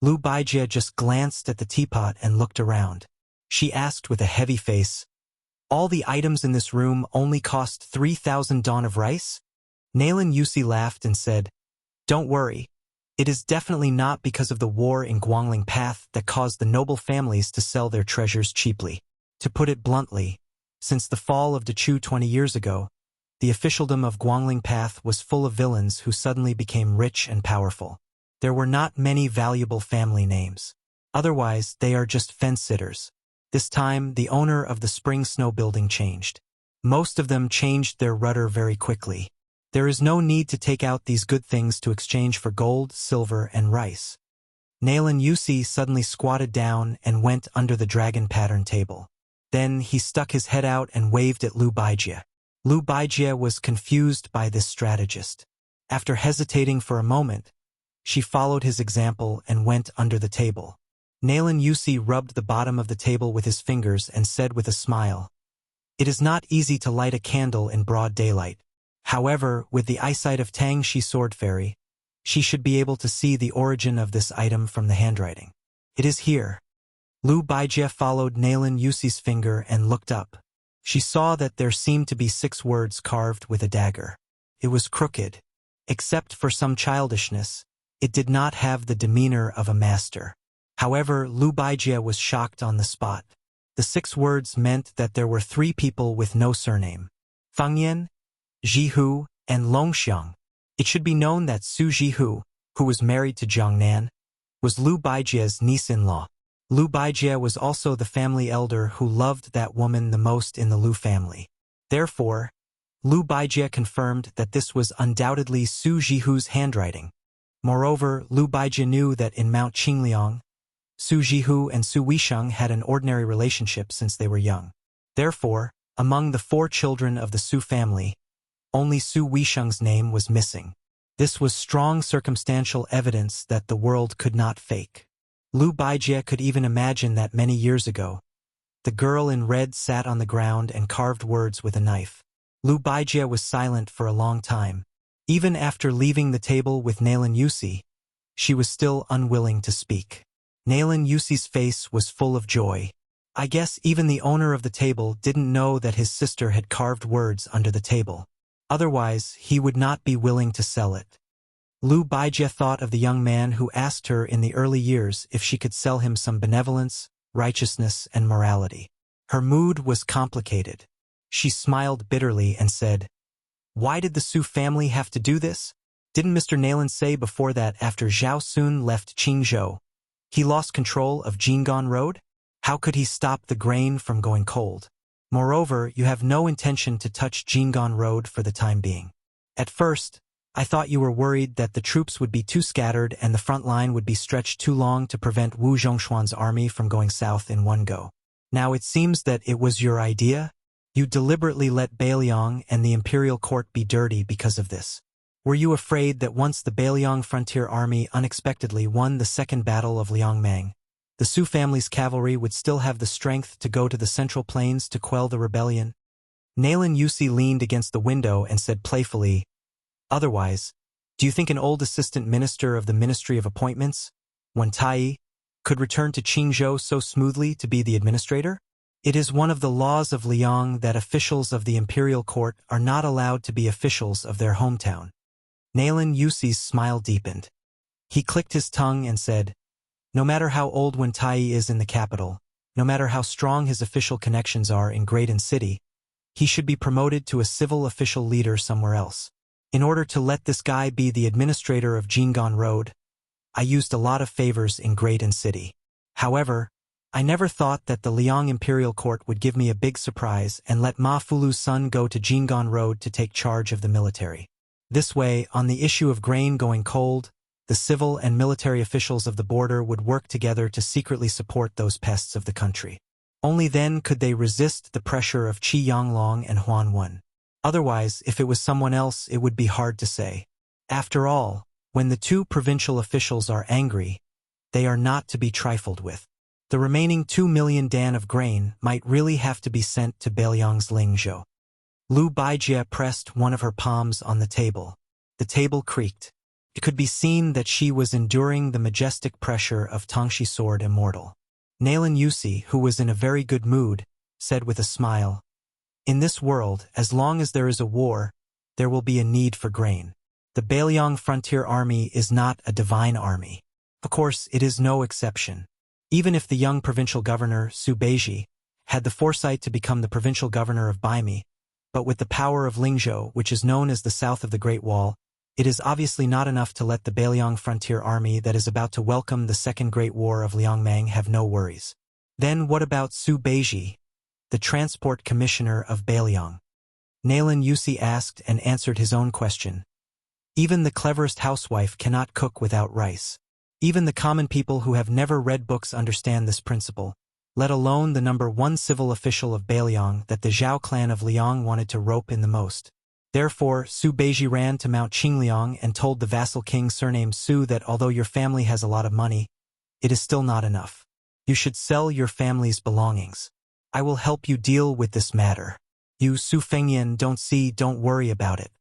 Lu Baijie just glanced at the teapot and looked around. She asked with a heavy face, "All the items in this room only cost 3,000 dan of rice?" Nailan Yusi laughed and said, "Don't worry. It is definitely not because of the war in Guangling Path that caused the noble families to sell their treasures cheaply. To put it bluntly, since the fall of Dechu 20 years ago, the officialdom of Guangling Path was full of villains who suddenly became rich and powerful. There were not many valuable family names. Otherwise, they are just fence-sitters. This time, the owner of the Spring Snow building changed. Most of them changed their rudder very quickly. There is no need to take out these good things to exchange for gold, silver, and rice." Nailan Yusi suddenly squatted down and went under the dragon pattern table. Then he stuck his head out and waved at Lu Baijie. Lu Baijie was confused by this strategist. After hesitating for a moment, she followed his example and went under the table. Nailan Yusi rubbed the bottom of the table with his fingers and said with a smile, "It is not easy to light a candle in broad daylight. However, with the eyesight of Tang Shi Sword Fairy, she should be able to see the origin of this item from the handwriting. It is here." Lu Baijie followed Nailan Yusi's finger and looked up. She saw that there seemed to be 6 words carved with a dagger. It was crooked, Except for some childishness, it did not have the demeanor of a master. However, Lu Baijie was shocked on the spot. The 6 words meant that there were 3 people with no surname: Fengyan, Jihu, and Longxiang. It should be known that Su Jihu, who was married to Jiang Nan, was Lu Baijie's niece-in-law. Lu Baijie was also the family elder who loved that woman the most in the Lu family. Therefore, Lu Baijie confirmed that this was undoubtedly Su Jihu's handwriting. Moreover, Lu Baijie knew that in Mount Qingliang, Su Jihu and Su Weisheng had an ordinary relationship since they were young. Therefore, among the 4 children of the Su family, only Su Weisheng's name was missing. This was strong circumstantial evidence that the world could not fake. Lu Baijie could even imagine that many years ago, the girl in red sat on the ground and carved words with a knife. Lu Baijie was silent for a long time. Even after leaving the table with Nailan Yusi, she was still unwilling to speak. Nailan Yusi's face was full of joy. I guess even the owner of the table didn't know that his sister had carved words under the table. Otherwise, he would not be willing to sell it. Lu Baijie thought of the young man who asked her in the early years if she could sell him some benevolence, righteousness, and morality. Her mood was complicated. She smiled bitterly and said, "Why did the Su family have to do this? Didn't Mr. Nailan say before that after Zhao Sun left Qingzhou, he lost control of Jing'an Road? How could he stop the grain from going cold? Moreover, you have no intention to touch Jing'an Road for the time being. At first, I thought you were worried that the troops would be too scattered and the front line would be stretched too long to prevent Wu Zhongshuan's army from going south in one go. Now it seems that it was your idea? You deliberately let Beiliang and the imperial court be dirty because of this. Were you afraid that once the Beiliang frontier army unexpectedly won the second battle of Liangmang, the Su family's cavalry would still have the strength to go to the central plains to quell the rebellion?" Nailan Yusi leaned against the window and said playfully, "Otherwise, do you think an old assistant minister of the Ministry of Appointments, Wen Tai, could return to Qingzhou so smoothly to be the administrator? It is one of the laws of Liang that officials of the imperial court are not allowed to be officials of their hometown." Nailan Yusi's smile deepened. He clicked his tongue and said, "No matter how old Wen Tai is in the capital, no matter how strong his official connections are in Graydon City, he should be promoted to a civil official leader somewhere else. In order to let this guy be the administrator of Jing'an Road, I used a lot of favors in Graydon City. However, I never thought that the Liang Imperial Court would give me a big surprise and let Ma Fulu's son go to Jing'an Road to take charge of the military. This way, on the issue of grain going cold, the civil and military officials of the border would work together to secretly support those pests of the country. Only then could they resist the pressure of Qi Yanglong and Huan Wen. Otherwise, if it was someone else, it would be hard to say. After all, when the 2 provincial officials are angry, they are not to be trifled with. The remaining 2 million dan of grain might really have to be sent to Beiliang's Lingzhou." Lu Baijie pressed one of her palms on the table. The table creaked. It could be seen that she was enduring the majestic pressure of Tangshi Sword Immortal. Nailan Yusi, who was in a very good mood, said with a smile, "In this world, as long as there is a war, there will be a need for grain. The Beiliang frontier army is not a divine army. Of course, it is no exception. Even if the young provincial governor, Su Beiji, had the foresight to become the provincial governor of Baimi, but with the power of Lingzhou, which is known as the south of the Great Wall, it is obviously not enough to let the Beiliang frontier army that is about to welcome the Second Great War of Liangmang have no worries. Then what about Su Beiji, the transport commissioner of Beiliang?" Nailan Yusi asked and answered his own question. "Even the cleverest housewife cannot cook without rice. Even the common people who have never read books understand this principle, let alone the number 1 civil official of Beiliang that the Zhao clan of Liang wanted to rope in the most. Therefore, Su Beiji ran to Mount Qingliang and told the vassal king surnamed Su that although your family has a lot of money, it is still not enough. You should sell your family's belongings. I will help you deal with this matter. You Su Fengyan don't worry about it.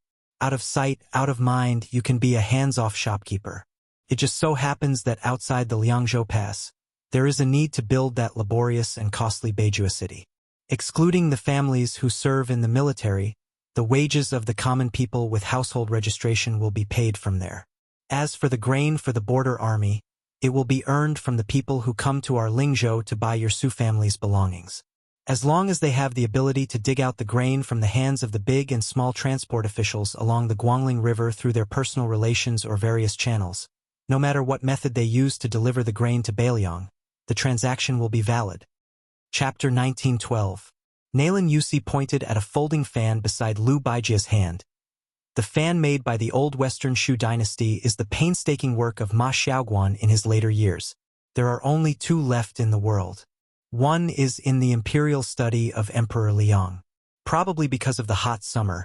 Out of sight, out of mind, you can be a hands-off shopkeeper. It just so happens that outside the Liangzhou Pass, there is a need to build that laborious and costly Beijua city. Excluding the families who serve in the military, The wages of the common people with household registration will be paid from there. As for the grain for the border army, it will be earned from the people who come to our Lingzhou to buy your Su family's belongings. As long as they have the ability to dig out the grain from the hands of the big and small transport officials along the Guangling River through their personal relations or various channels, no matter what method they use to deliver the grain to Beiliang, the transaction will be valid. Chapter 1912. Nalin Yusi pointed at a folding fan beside Lu Baijia's hand. The fan made by the old Western Shu dynasty is the painstaking work of Ma Xiaoguan in his later years. There are only two left in the world. One is in the imperial study of Emperor Liang. Probably because of the hot summer,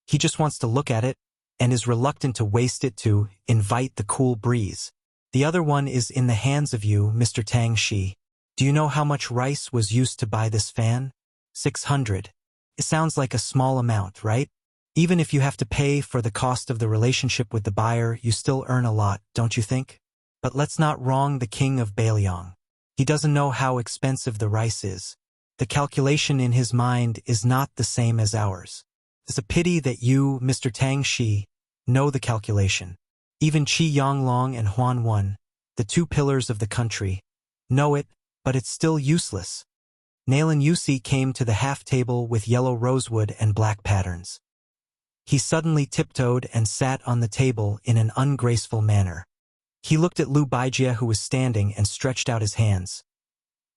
he just wants to look at it and is reluctant to waste it to invite the cool breeze. The other one is in the hands of you, Mr. Tang Shi. Do you know how much rice was used to buy this fan? 600. It sounds like a small amount, right? Even if you have to pay for the cost of the relationship with the buyer, you still earn a lot, don't you think? But let's not wrong the king of Beiliang. He doesn't know how expensive the rice is. The calculation in his mind is not the same as ours. It's a pity that you, Mr. Tang Shi, know the calculation. Even Qi Yanglong and Huan Wen, the two pillars of the country, know it, but it's still useless. Nalin Yusi came to the half-table with yellow rosewood and black patterns. He suddenly tiptoed and sat on the table in an ungraceful manner. He looked at Lu Baijia, who was standing, and stretched out his hands.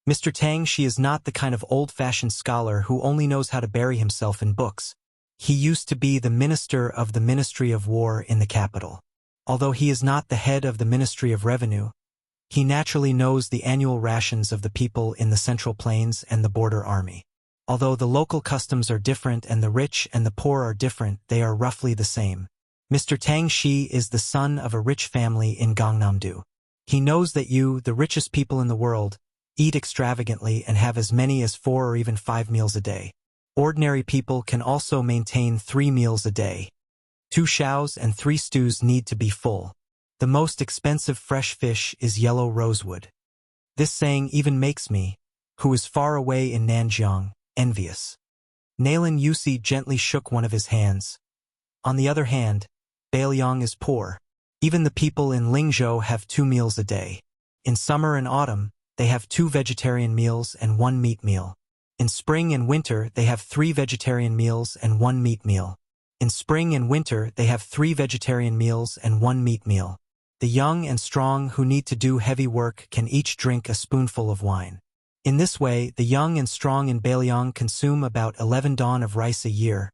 Mr. Tang Shi is not the kind of old-fashioned scholar who only knows how to bury himself in books. He used to be the minister of the Ministry of War in the capital. Although he is not the head of the Ministry of Revenue, he naturally knows the annual rations of the people in the Central Plains and the border army. Although the local customs are different and the rich and the poor are different, they are roughly the same. Mr. Tang Shi is the son of a rich family in Gangnam-do. He knows that you, the richest people in the world, eat extravagantly and have as many as 4 or even 5 meals a day. Ordinary people can also maintain 3 meals a day. 2 xiaos and 3 stews need to be full. The most expensive fresh fish is yellow rosewood. This saying even makes me, who is far away in Nanjiang, envious. Nalin Yusi gently shook one of his hands. On the other hand, Beiliang is poor. Even the people in Lingzhou have 2 meals a day. In summer and autumn, they have 2 vegetarian meals and 1 meat meal. In spring and winter, they have 3 vegetarian meals and 1 meat meal. In spring and winter, they have 3 vegetarian meals and 1 meat meal. The young and strong who need to do heavy work can each drink a spoonful of wine. In this way, the young and strong in Beiliang consume about 11 dawn of rice a year,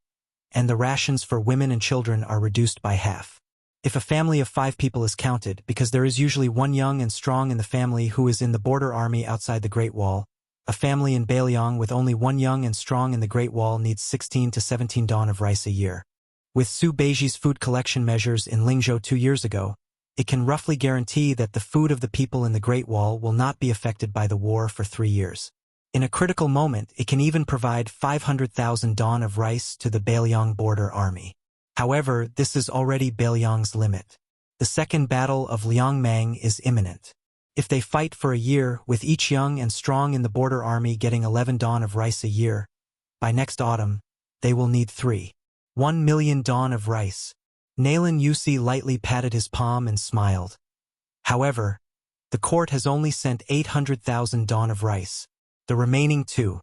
and the rations for women and children are reduced by half. If a family of 5 people is counted, because there is usually one young and strong in the family who is in the border army outside the Great Wall, a family in Beiliang with only one young and strong in the Great Wall needs 16 to 17 dawn of rice a year. With Su Beiji's food collection measures in Lingzhou 2 years ago, it can roughly guarantee that the food of the people in the Great Wall will not be affected by the war for 3 years. In a critical moment, it can even provide 500,000 dawn of rice to the Beiliang border army. However, this is already Beiliang's limit. The second battle of Liangmang is imminent. If they fight for a year, with each young and strong in the border army getting 11 dawn of rice a year, by next autumn, they will need 1 million dawn of rice. Nalin Yusi lightly patted his palm and smiled. However, the court has only sent 800,000 dawn of rice. The remaining 2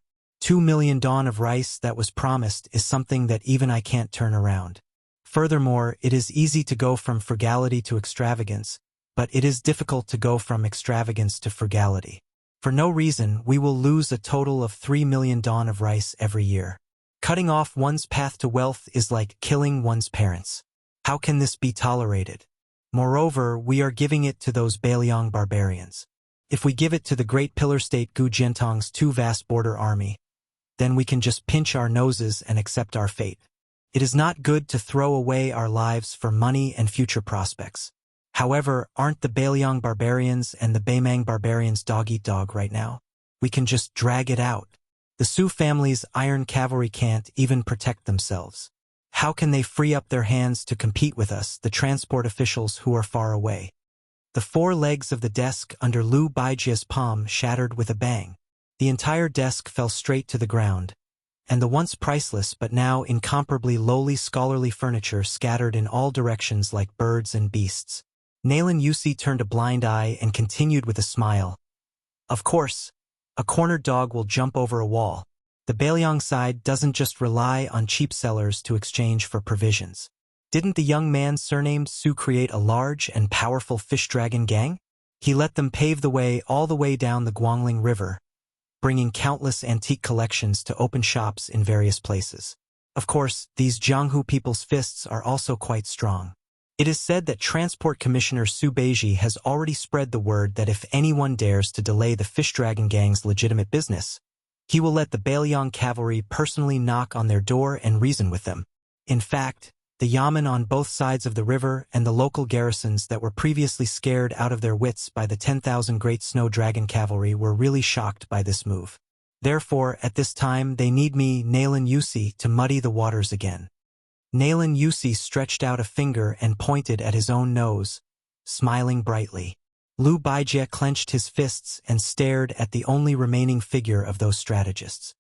million dawn of rice that was promised is something that even I can't turn around. Furthermore, it is easy to go from frugality to extravagance, but it is difficult to go from extravagance to frugality. For no reason, we will lose a total of 3 million dawn of rice every year. Cutting off one's path to wealth is like killing one's parents. How can this be tolerated? Moreover, we are giving it to those Beiliang barbarians. If we give it to the great pillar state Gu Jiantong's 2 vast border army, then we can just pinch our noses and accept our fate. It is not good to throw away our lives for money and future prospects. However, aren't the Beiliang barbarians and the Beimang barbarians dog-eat-dog right now? We can just drag it out. The Su family's iron cavalry can't even protect themselves. How can they free up their hands to compete with us, the transport officials who are far away? The 4 legs of the desk under Lu Baijia's palm shattered with a bang. The entire desk fell straight to the ground, and the once priceless but now incomparably lowly scholarly furniture scattered in all directions like birds and beasts. Nalan Yusi turned a blind eye and continued with a smile. Of course, a cornered dog will jump over a wall. The Bailiang side doesn't just rely on cheap sellers to exchange for provisions. Didn't the young man surnamed Su create a large and powerful fish dragon gang? He let them pave the way all the way down the Guangling River, bringing countless antique collections to open shops in various places. Of course, these Jianghu people's fists are also quite strong. It is said that Transport Commissioner Su Beiji has already spread the word that if anyone dares to delay the fish dragon gang's legitimate business, he will let the Bailiang cavalry personally knock on their door and reason with them. In fact, the yamen on both sides of the river and the local garrisons that were previously scared out of their wits by the 10,000 Great Snow Dragon cavalry were really shocked by this move. Therefore, at this time they need me, Nalan Yusi, to muddy the waters again. Nalan Yusi stretched out a finger and pointed at his own nose, smiling brightly. Lu Baijie clenched his fists and stared at the only remaining figure of those strategists.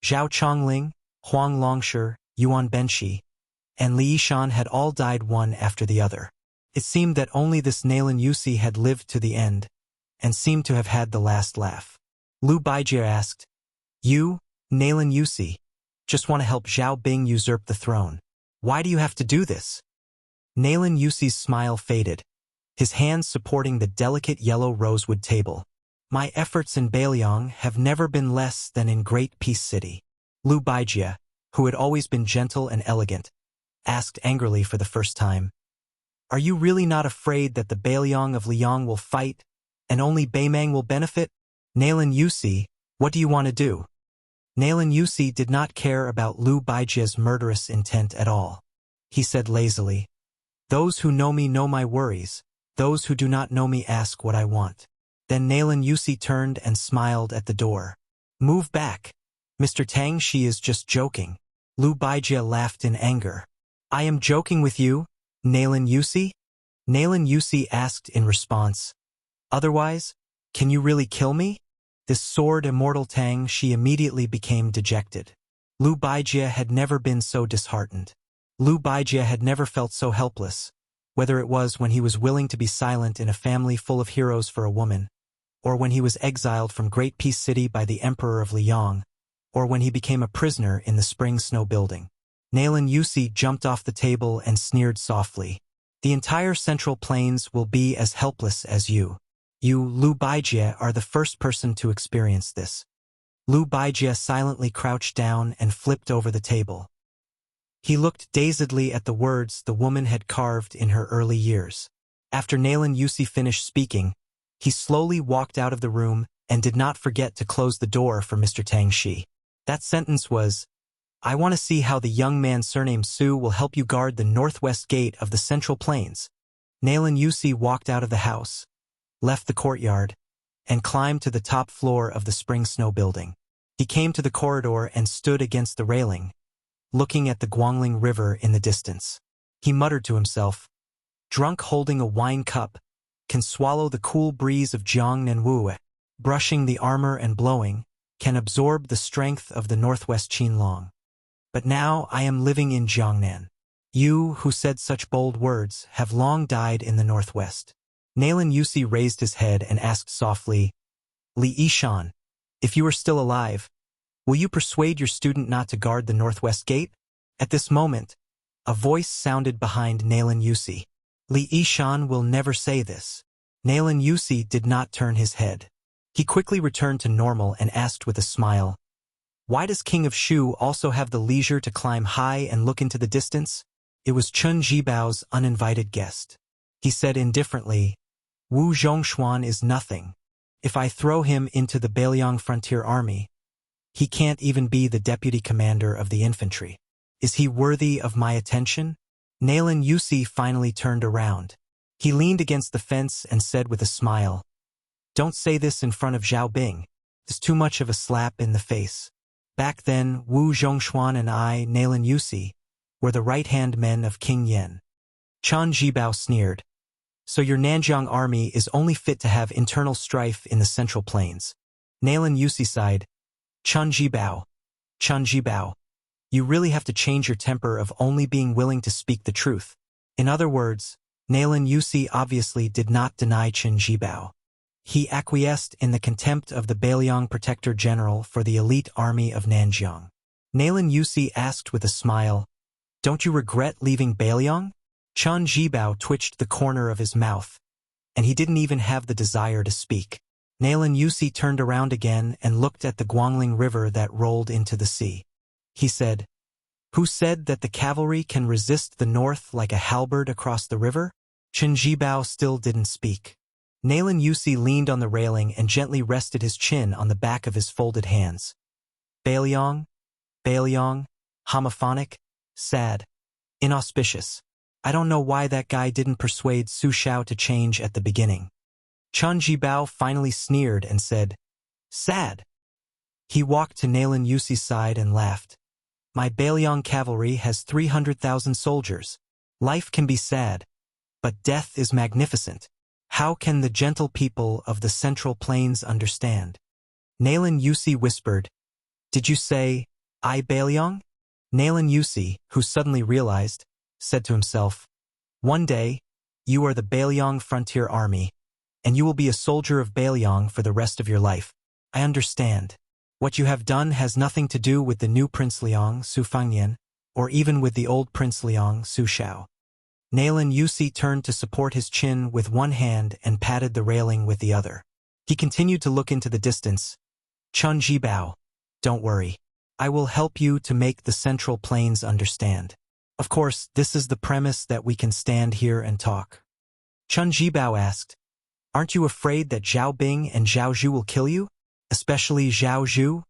Zhao Chongling, Huang Longshi, Yuan Benshi, and Li Yishan had all died one after the other. It seemed that only this Nalan Yusi had lived to the end, and seemed to have had the last laugh. Lu Baijie asked, "You, Nalan Yusi, just want to help Zhao Bing usurp the throne. Why do you have to do this?" Nalan Yusi's smile faded, his hands supporting the delicate yellow rosewood table. "My efforts in Bailiang have never been less than in Great Peace City." Lu Baijie, who had always been gentle and elegant, asked angrily for the first time, "Are you really not afraid that the Bailiang of Liang will fight, and only Beimang will benefit?" "Nalan Yusi, what do you want to do?" Nalan Yusi did not care about Lu Baijie's murderous intent at all. He said lazily, "Those who know me know my worries. Those who do not know me ask what I want." Then Nalan Yusi turned and smiled at the door. "Move back. Mr. Tang, she is just joking." Lu Baijie laughed in anger. "I am joking with you, Nalan Yusi?" Nalan Yusi asked in response, "Otherwise, can you really kill me?" This sword immortal Tang, she immediately became dejected. Lu Baijie had never been so disheartened. Lu Baijie had never felt so helpless, whether it was when he was willing to be silent in a family full of heroes for a woman, or when he was exiled from Great Peace City by the Emperor of Liang, or when he became a prisoner in the Spring Snow Building. Nalan Yusi jumped off the table and sneered softly. "The entire Central Plains will be as helpless as you. You, Lu Baijie, are the first person to experience this." Lu Baijie silently crouched down and flipped over the table. He looked dazedly at the words the woman had carved in her early years. After Nalan Yusi finished speaking, he slowly walked out of the room and did not forget to close the door for Mr. Tang Shi. That sentence was, "I want to see how the young man surnamed Su will help you guard the northwest gate of the Central Plains." Nalan Yusi walked out of the house, left the courtyard, and climbed to the top floor of the Spring Snow Building. He came to the corridor and stood against the railing, looking at the Guangling River in the distance. He muttered to himself, "Drunk holding a wine cup, can swallow the cool breeze of Jiangnan. Brushing the armor and blowing, can absorb the strength of the northwest Qinlong. But now I am living in Jiangnan. You, who said such bold words, have long died in the northwest." Nalan Yusi raised his head and asked softly, "Li Yishan, if you are still alive, will you persuade your student not to guard the northwest gate?" At this moment, a voice sounded behind Nalan Yusi. "Li Yishan will never say this." Nalan Yusi did not turn his head. He quickly returned to normal and asked with a smile, "Why does King of Shu also have the leisure to climb high and look into the distance?" It was Chun Jibao's uninvited guest. He said indifferently, "Wu Zhongshuan is nothing. If I throw him into the Bailiang frontier army, he can't even be the deputy commander of the infantry. Is he worthy of my attention?" Nalan Yusi finally turned around. He leaned against the fence and said with a smile, "Don't say this in front of Zhao Bing. It's too much of a slap in the face. Back then, Wu Zhongshuan and I, Nalan Yusi, were the right-hand men of King Yen." Chan Jibao sneered. "So your Nanjiang army is only fit to have internal strife in the Central Plains." Nalan Yusi sighed. "Chun Jibao. Chun Jibao. You really have to change your temper of only being willing to speak the truth. In other words, Nalan Yusi obviously did not deny Qin Jibao. He acquiesced in the contempt of the Beiliang Protector General for the elite army of Nanjiang. Nalan Yusi asked with a smile, "Don't you regret leaving Beiliang?" Qin Jibao twitched the corner of his mouth, and he didn't even have the desire to speak. Nalan Yusi turned around again and looked at the Guangling River that rolled into the sea. He said, "Who said that the cavalry can resist the north like a halberd across the river?" Qin Jibao still didn't speak. Nalan Yusi leaned on the railing and gently rested his chin on the back of his folded hands. Beiliang, Beiliang, homophonic, sad, inauspicious. I don't know why that guy didn't persuade Su Xiao to change at the beginning. Qin Jibao finally sneered and said, "Sad." He walked to Nalan Yusi's side and laughed. "My Beiliang cavalry has 300,000 soldiers. Life can be sad, but death is magnificent. How can the gentle people of the Central Plains understand?" Nalan Yusi whispered, "Did you say, I Beiliang?" Nalan Yusi, who suddenly realized, said to himself, "One day, you are the Beiliang Frontier Army, and you will be a soldier of Beiliang for the rest of your life. I understand. What you have done has nothing to do with the new Prince Liang, Su Fangnian, or even with the old Prince Liang, Su Xiao." Nalan Yusi turned to support his chin with one hand and patted the railing with the other. He continued to look into the distance. "Qin Jibao, don't worry. I will help you to make the Central Plains understand. Of course, this is the premise that we can stand here and talk." Qin Jibao asked, "Aren't you afraid that Zhao Bing and Zhao Zhu will kill you? Especially Zhao Zhu?"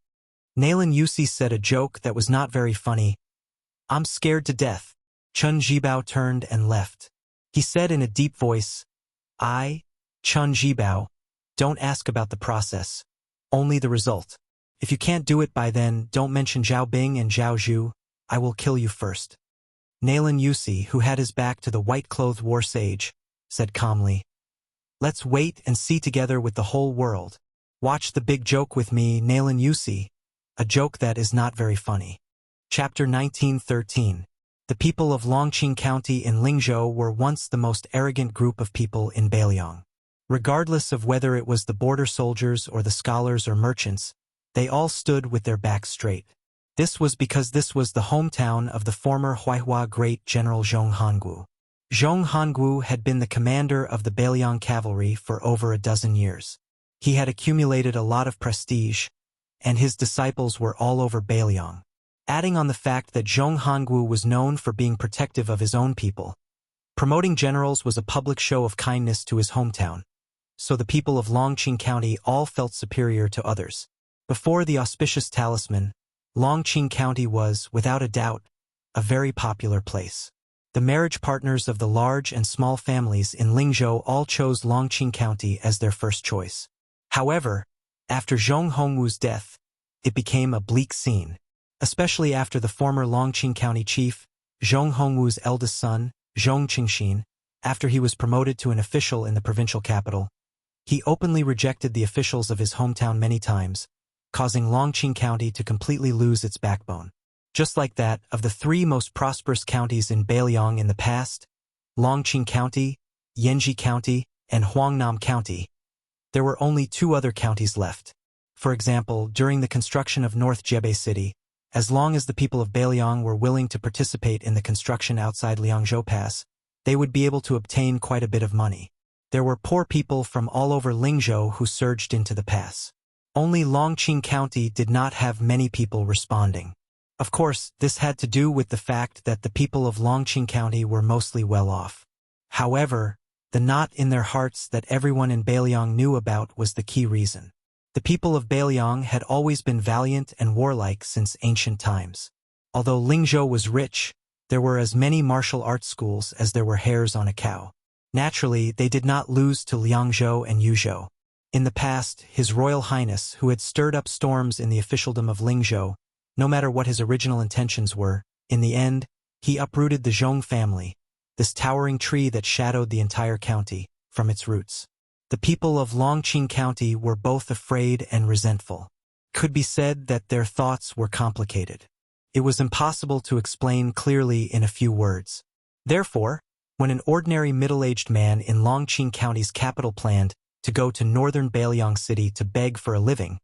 Nalan Yusi said a joke that was not very funny. "I'm scared to death." Qin Jibao turned and left. He said in a deep voice, "I, Qin Jibao, don't ask about the process, only the result. If you can't do it by then, don't mention Zhao Bing and Zhao Zhu. I will kill you first." Nalan Yusi, who had his back to the white-clothed war sage, said calmly, "Let's wait and see together with the whole world. Watch the big joke with me, Nalan Yusi, a joke that is not very funny." Chapter 1913. The people of Longqing County in Lingzhou were once the most arrogant group of people in Beiliang. Regardless of whether it was the border soldiers or the scholars or merchants, they all stood with their backs straight. This was because this was the hometown of the former Huaihua great General Zhong Hangu. Zhong Hangu had been the commander of the Beiliang cavalry for over a dozen years. He had accumulated a lot of prestige, and his disciples were all over Beiliang. Adding on the fact that Zhong Hangu was known for being protective of his own people, promoting generals was a public show of kindness to his hometown, so the people of Longqing County all felt superior to others. Before the auspicious talisman, Longqing County was, without a doubt, a very popular place. The marriage partners of the large and small families in Lingzhou all chose Longqing County as their first choice. However, after Zhong Hongwu's death, it became a bleak scene, especially after the former Longqing County chief, Zhong Hongwu's eldest son, Zhong Qingxin, after he was promoted to an official in the provincial capital. He openly rejected the officials of his hometown many times, causing Longqing County to completely lose its backbone. Just like that, of the three most prosperous counties in Beiliang in the past, Longqing County, Yanji County, and Huangnam County, there were only two other counties left. For example, during the construction of North Jebei City, as long as the people of Beiliang were willing to participate in the construction outside Liangzhou Pass, they would be able to obtain quite a bit of money. There were poor people from all over Lingzhou who surged into the pass. Only Longqing County did not have many people responding. Of course, this had to do with the fact that the people of Longqing County were mostly well off. However, the knot in their hearts that everyone in Beiliang knew about was the key reason. The people of Beiliang had always been valiant and warlike since ancient times. Although Lingzhou was rich, there were as many martial arts schools as there were hairs on a cow. Naturally, they did not lose to Liangzhou and Yuzhou. In the past, His Royal Highness, who had stirred up storms in the officialdom of Lingzhou, no matter what his original intentions were, in the end, he uprooted the Zhong family, this towering tree that shadowed the entire county, from its roots. The people of Longqing County were both afraid and resentful. It could be said that their thoughts were complicated. It was impossible to explain clearly in a few words. Therefore, when an ordinary middle-aged man in Longqing County's capital planned to go to northern Bailiang City to beg for a living,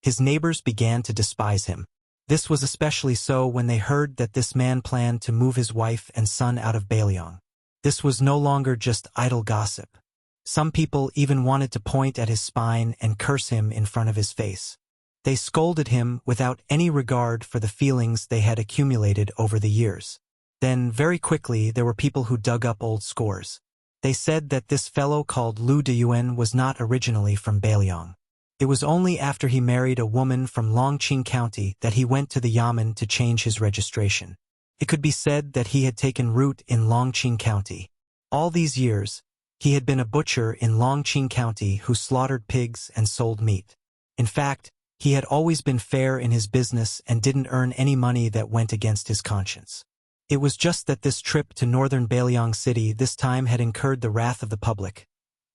his neighbors began to despise him. This was especially so when they heard that this man planned to move his wife and son out of Bailiang. This was no longer just idle gossip. Some people even wanted to point at his spine and curse him in front of his face. They scolded him without any regard for the feelings they had accumulated over the years. Then, very quickly, there were people who dug up old scores. They said that this fellow called Lu Deyuan was not originally from Bailiang. It was only after he married a woman from Longqing County that he went to the Yamen to change his registration. It could be said that he had taken root in Longqing County. All these years, he had been a butcher in Longqing County who slaughtered pigs and sold meat. In fact, he had always been fair in his business and didn't earn any money that went against his conscience. It was just that this trip to northern Bailiang City this time had incurred the wrath of the public,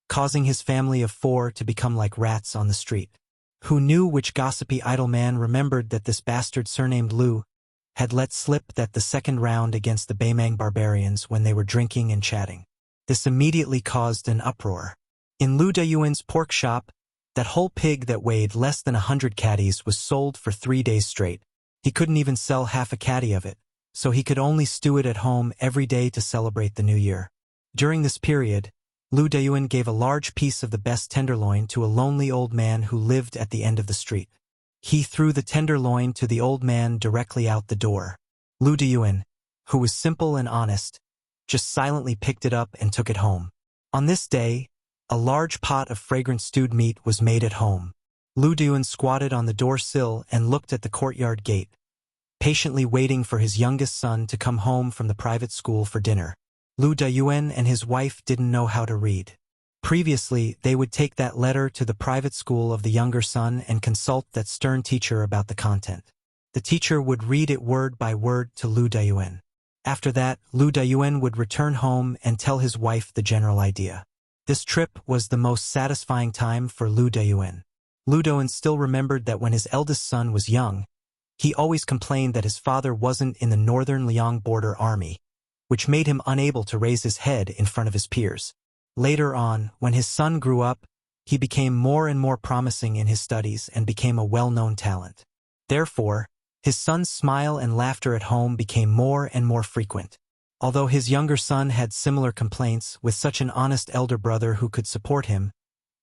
causing his family of 4 to become like rats on the street. Who knew which gossipy idle man remembered that this bastard surnamed Lu had let slip that the second round against the Baimang barbarians when they were drinking and chatting. This immediately caused an uproar. In Lu Deyuan's pork shop, that whole pig that weighed less than 100 caddies was sold for 3 days straight. He couldn't even sell half a caddy of it, so he could only stew it at home every day to celebrate the new year. During this period, Lu Deyuan gave a large piece of the best tenderloin to a lonely old man who lived at the end of the street. He threw the tenderloin to the old man directly out the door. Lu Deyuan, who was simple and honest, just silently picked it up and took it home. On this day, a large pot of fragrant stewed meat was made at home. Lu Deyuan squatted on the door sill and looked at the courtyard gate, patiently waiting for his youngest son to come home from the private school for dinner. Lu Deyuan and his wife didn't know how to read. Previously, they would take that letter to the private school of the younger son and consult that stern teacher about the content. The teacher would read it word by word to Lu Deyuan. After that, Lu Deyuan would return home and tell his wife the general idea. This trip was the most satisfying time for Lu Deyuan. Lu Deyuan still remembered that when his eldest son was young, he always complained that his father wasn't in the northern Liang border army, which made him unable to raise his head in front of his peers. Later on, when his son grew up, he became more and more promising in his studies and became a well-known talent. Therefore, his son's smile and laughter at home became more and more frequent. Although his younger son had similar complaints, with such an honest elder brother who could support him,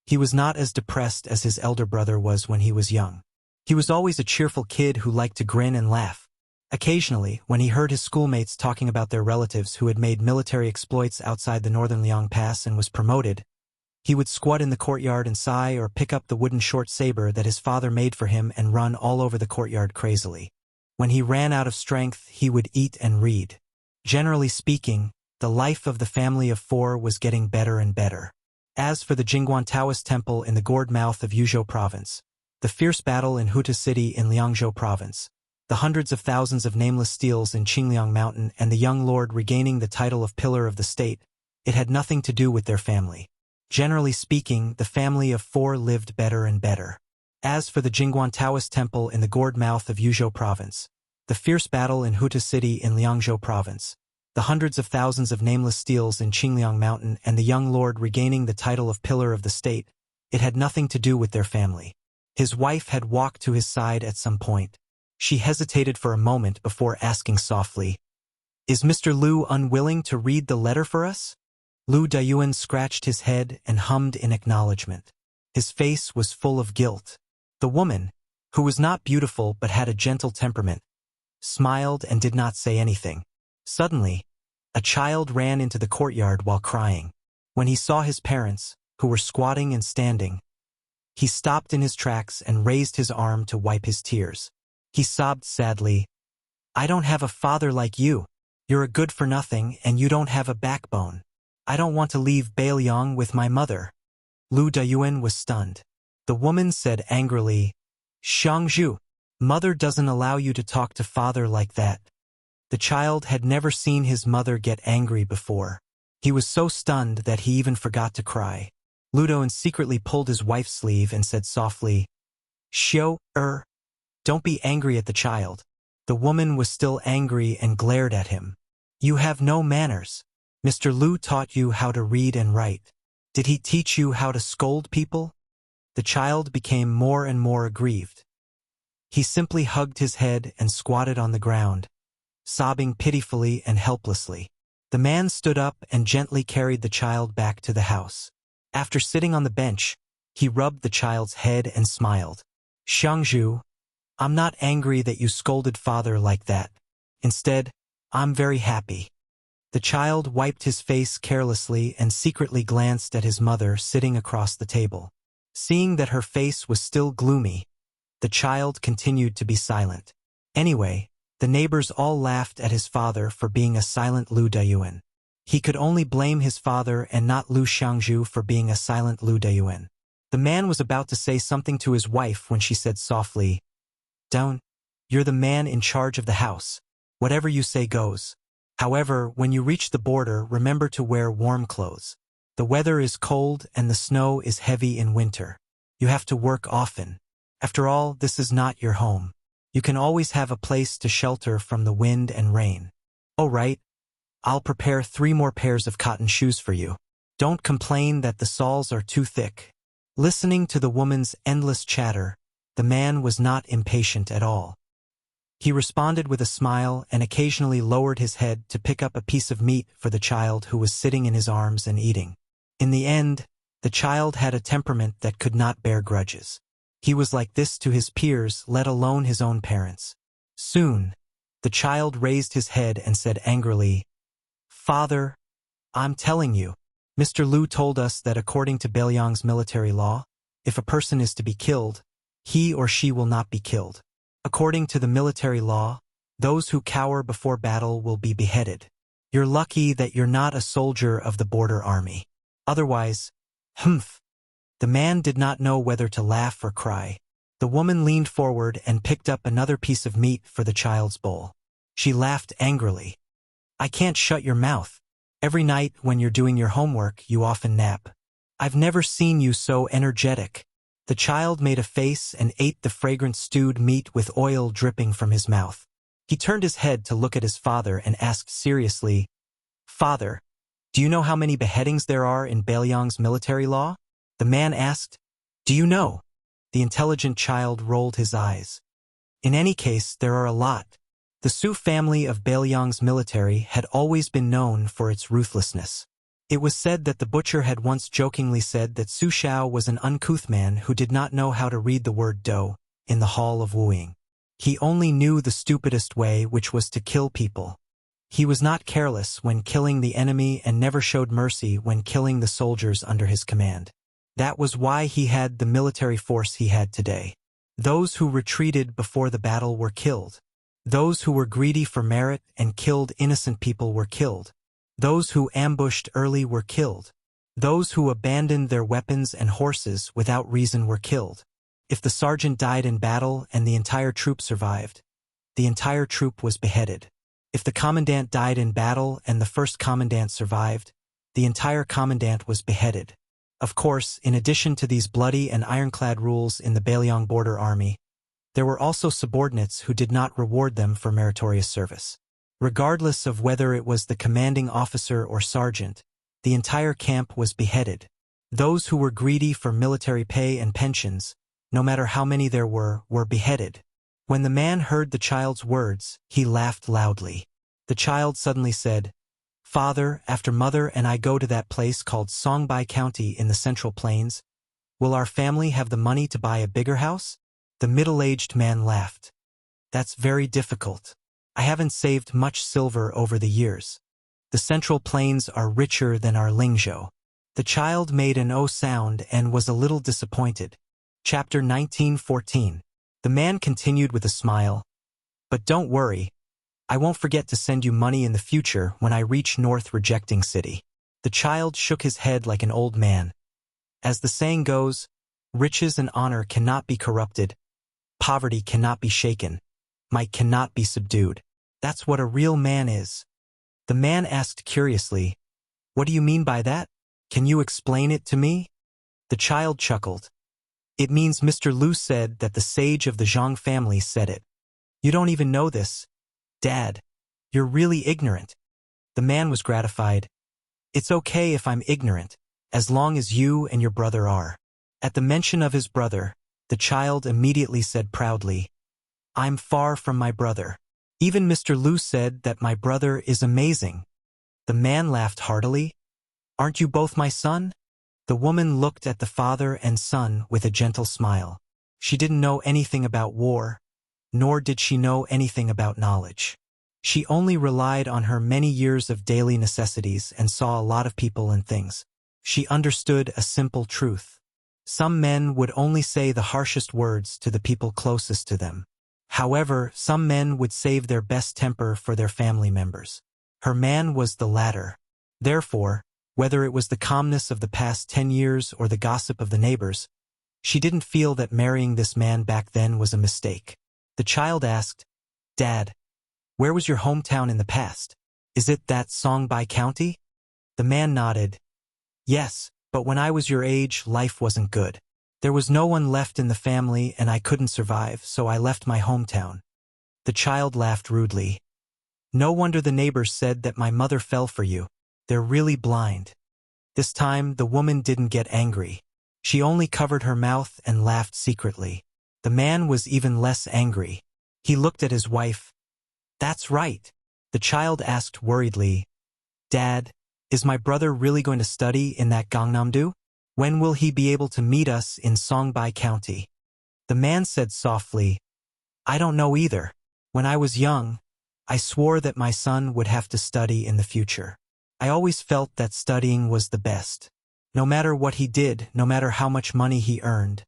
he was not as depressed as his elder brother was when he was young. He was always a cheerful kid who liked to grin and laugh. Occasionally, when he heard his schoolmates talking about their relatives who had made military exploits outside the northern Liang Pass and was promoted, he would squat in the courtyard and sigh or pick up the wooden short saber that his father made for him and run all over the courtyard crazily. When he ran out of strength, he would eat and read. Generally speaking, the life of the family of 4 was getting better and better. As for the Jingguan Taoist temple in the gourd mouth of Yuzhou province, the fierce battle in Huta City in Liangzhou province, the hundreds of thousands of nameless steals in Qingliang Mountain and the young lord regaining the title of Pillar of the State, it had nothing to do with their family. Generally speaking, the family of 4 lived better and better. As for the Jingguan Taoist temple in the gourd mouth of Yuzhou province, the fierce battle in Huta City in Liangzhou province, the hundreds of thousands of nameless steals in Qingliang Mountain and the young lord regaining the title of Pillar of the State, it had nothing to do with their family. His wife had walked to his side at some point. She hesitated for a moment before asking softly, "Is Mr. Lu unwilling to read the letter for us?" Lu Deyuan scratched his head and hummed in acknowledgement. His face was full of guilt. The woman, who was not beautiful but had a gentle temperament, smiled and did not say anything. Suddenly, a child ran into the courtyard while crying. When he saw his parents, who were squatting and standing, he stopped in his tracks and raised his arm to wipe his tears. He sobbed sadly, "I don't have a father like you. You're a good-for-nothing and you don't have a backbone. I don't want to leave Bailiang with my mother." Lu Deyuan was stunned. The woman said angrily, "Xiangzhu, mother doesn't allow you to talk to father like that." The child had never seen his mother get angry before. He was so stunned that he even forgot to cry. Lu Deyuan secretly pulled his wife's sleeve and said softly, "Xiao, don't be angry at the child. The woman was still angry and glared at him. You have no manners. Mr. Lu taught you how to read and write. Did he teach you how to scold people? The child became more and more aggrieved. He simply hugged his head and squatted on the ground, sobbing pitifully and helplessly. The man stood up and gently carried the child back to the house. After sitting on the bench, he rubbed the child's head and smiled. Xiangzhu, I'm not angry that you scolded father like that. Instead, I'm very happy. The child wiped his face carelessly and secretly glanced at his mother sitting across the table. Seeing that her face was still gloomy, the child continued to be silent. Anyway, the neighbors all laughed at his father for being a silent Lu Dayuan. He could only blame his father and not Lu Xiangzhu for being a silent Lu Dayuan. The man was about to say something to his wife when she said softly, Don't. You're the man in charge of the house. Whatever you say goes. However, when you reach the border, remember to wear warm clothes. The weather is cold and the snow is heavy in winter. You have to work often. After all, this is not your home. You can always have a place to shelter from the wind and rain. Oh right, I'll prepare 3 more pairs of cotton shoes for you. Don't complain that the soles are too thick. Listening to the woman's endless chatter, the man was not impatient at all. He responded with a smile and occasionally lowered his head to pick up a piece of meat for the child who was sitting in his arms and eating. In the end, the child had a temperament that could not bear grudges. He was like this to his peers, let alone his own parents. Soon, the child raised his head and said angrily, Father, I'm telling you, Mr. Lu told us that according to Beiliang's military law, if a person is to be killed, he or she will not be killed. According to the military law, those who cower before battle will be beheaded. You're lucky that you're not a soldier of the border army. Otherwise, humph. The man did not know whether to laugh or cry. The woman leaned forward and picked up another piece of meat for the child's bowl. She laughed angrily. I can't shut your mouth. Every night when you're doing your homework, you often nap. I've never seen you so energetic. The child made a face and ate the fragrant stewed meat with oil dripping from his mouth. He turned his head to look at his father and asked seriously, Father, do you know how many beheadings there are in Beiliang's military law? The man asked, Do you know? The intelligent child rolled his eyes. In any case, there are a lot. The Su family of Beiliang's military had always been known for its ruthlessness. It was said that the butcher had once jokingly said that Su Xiao was an uncouth man who did not know how to read the word dou in the hall of wooing. He only knew the stupidest way, which was to kill people. He was not careless when killing the enemy and never showed mercy when killing the soldiers under his command. That was why he had the military force he had today. Those who retreated before the battle were killed. Those who were greedy for merit and killed innocent people were killed. Those who ambushed early were killed. Those who abandoned their weapons and horses without reason were killed. If the sergeant died in battle and the entire troop survived, the entire troop was beheaded. If the commandant died in battle and the first commandant survived, the entire commandant was beheaded. Of course, in addition to these bloody and ironclad rules in the Beiliang border army, there were also subordinates who did not reward them for meritorious service. Regardless of whether it was the commanding officer or sergeant, the entire camp was beheaded. Those who were greedy for military pay and pensions, no matter how many there were beheaded. When the man heard the child's words, he laughed loudly. The child suddenly said, Father, after Mother and I go to that place called Songbai County in the Central Plains, will our family have the money to buy a bigger house? The middle-aged man laughed. That's very difficult. I haven't saved much silver over the years. The Central Plains are richer than our Lingzhou. The child made an O sound and was a little disappointed. Chapter 1914. The man continued with a smile. But don't worry. I won't forget to send you money in the future when I reach North Rejecting City. The child shook his head like an old man. As the saying goes, riches and honor cannot be corrupted. Poverty cannot be shaken. Might cannot be subdued. That's what a real man is. The man asked curiously, What do you mean by that? Can you explain it to me? The child chuckled. It means Mr. Lu said that the sage of the Zhang family said it. You don't even know this. Dad, you're really ignorant. The man was gratified. It's okay if I'm ignorant, as long as you and your brother are. At the mention of his brother, the child immediately said proudly, I'm far from my brother. Even Mr. Lu said that my brother is amazing. The man laughed heartily. Aren't you both my son? The woman looked at the father and son with a gentle smile. She didn't know anything about war, nor did she know anything about knowledge. She only relied on her many years of daily necessities and saw a lot of people and things. She understood a simple truth. Some men would only say the harshest words to the people closest to them. However, some men would save their best temper for their family members. Her man was the latter. Therefore, whether it was the calmness of the past 10 years or the gossip of the neighbors, she didn't feel that marrying this man back then was a mistake. The child asked, Dad, where was your hometown in the past? Is it that Songbai County? The man nodded. Yes, but when I was your age, life wasn't good. There was no one left in the family and I couldn't survive, so I left my hometown. The child laughed rudely. No wonder the neighbors said that my mother fell for you. They're really blind. This time, the woman didn't get angry. She only covered her mouth and laughed secretly. The man was even less angry. He looked at his wife. That's right. The child asked worriedly, Dad, is my brother really going to study in that Gangnam-do? When will he be able to meet us in Songbai County? The man said softly, I don't know either. When I was young, I swore that my son would have to study in the future. I always felt that studying was the best. No matter what he did, no matter how much money he earned,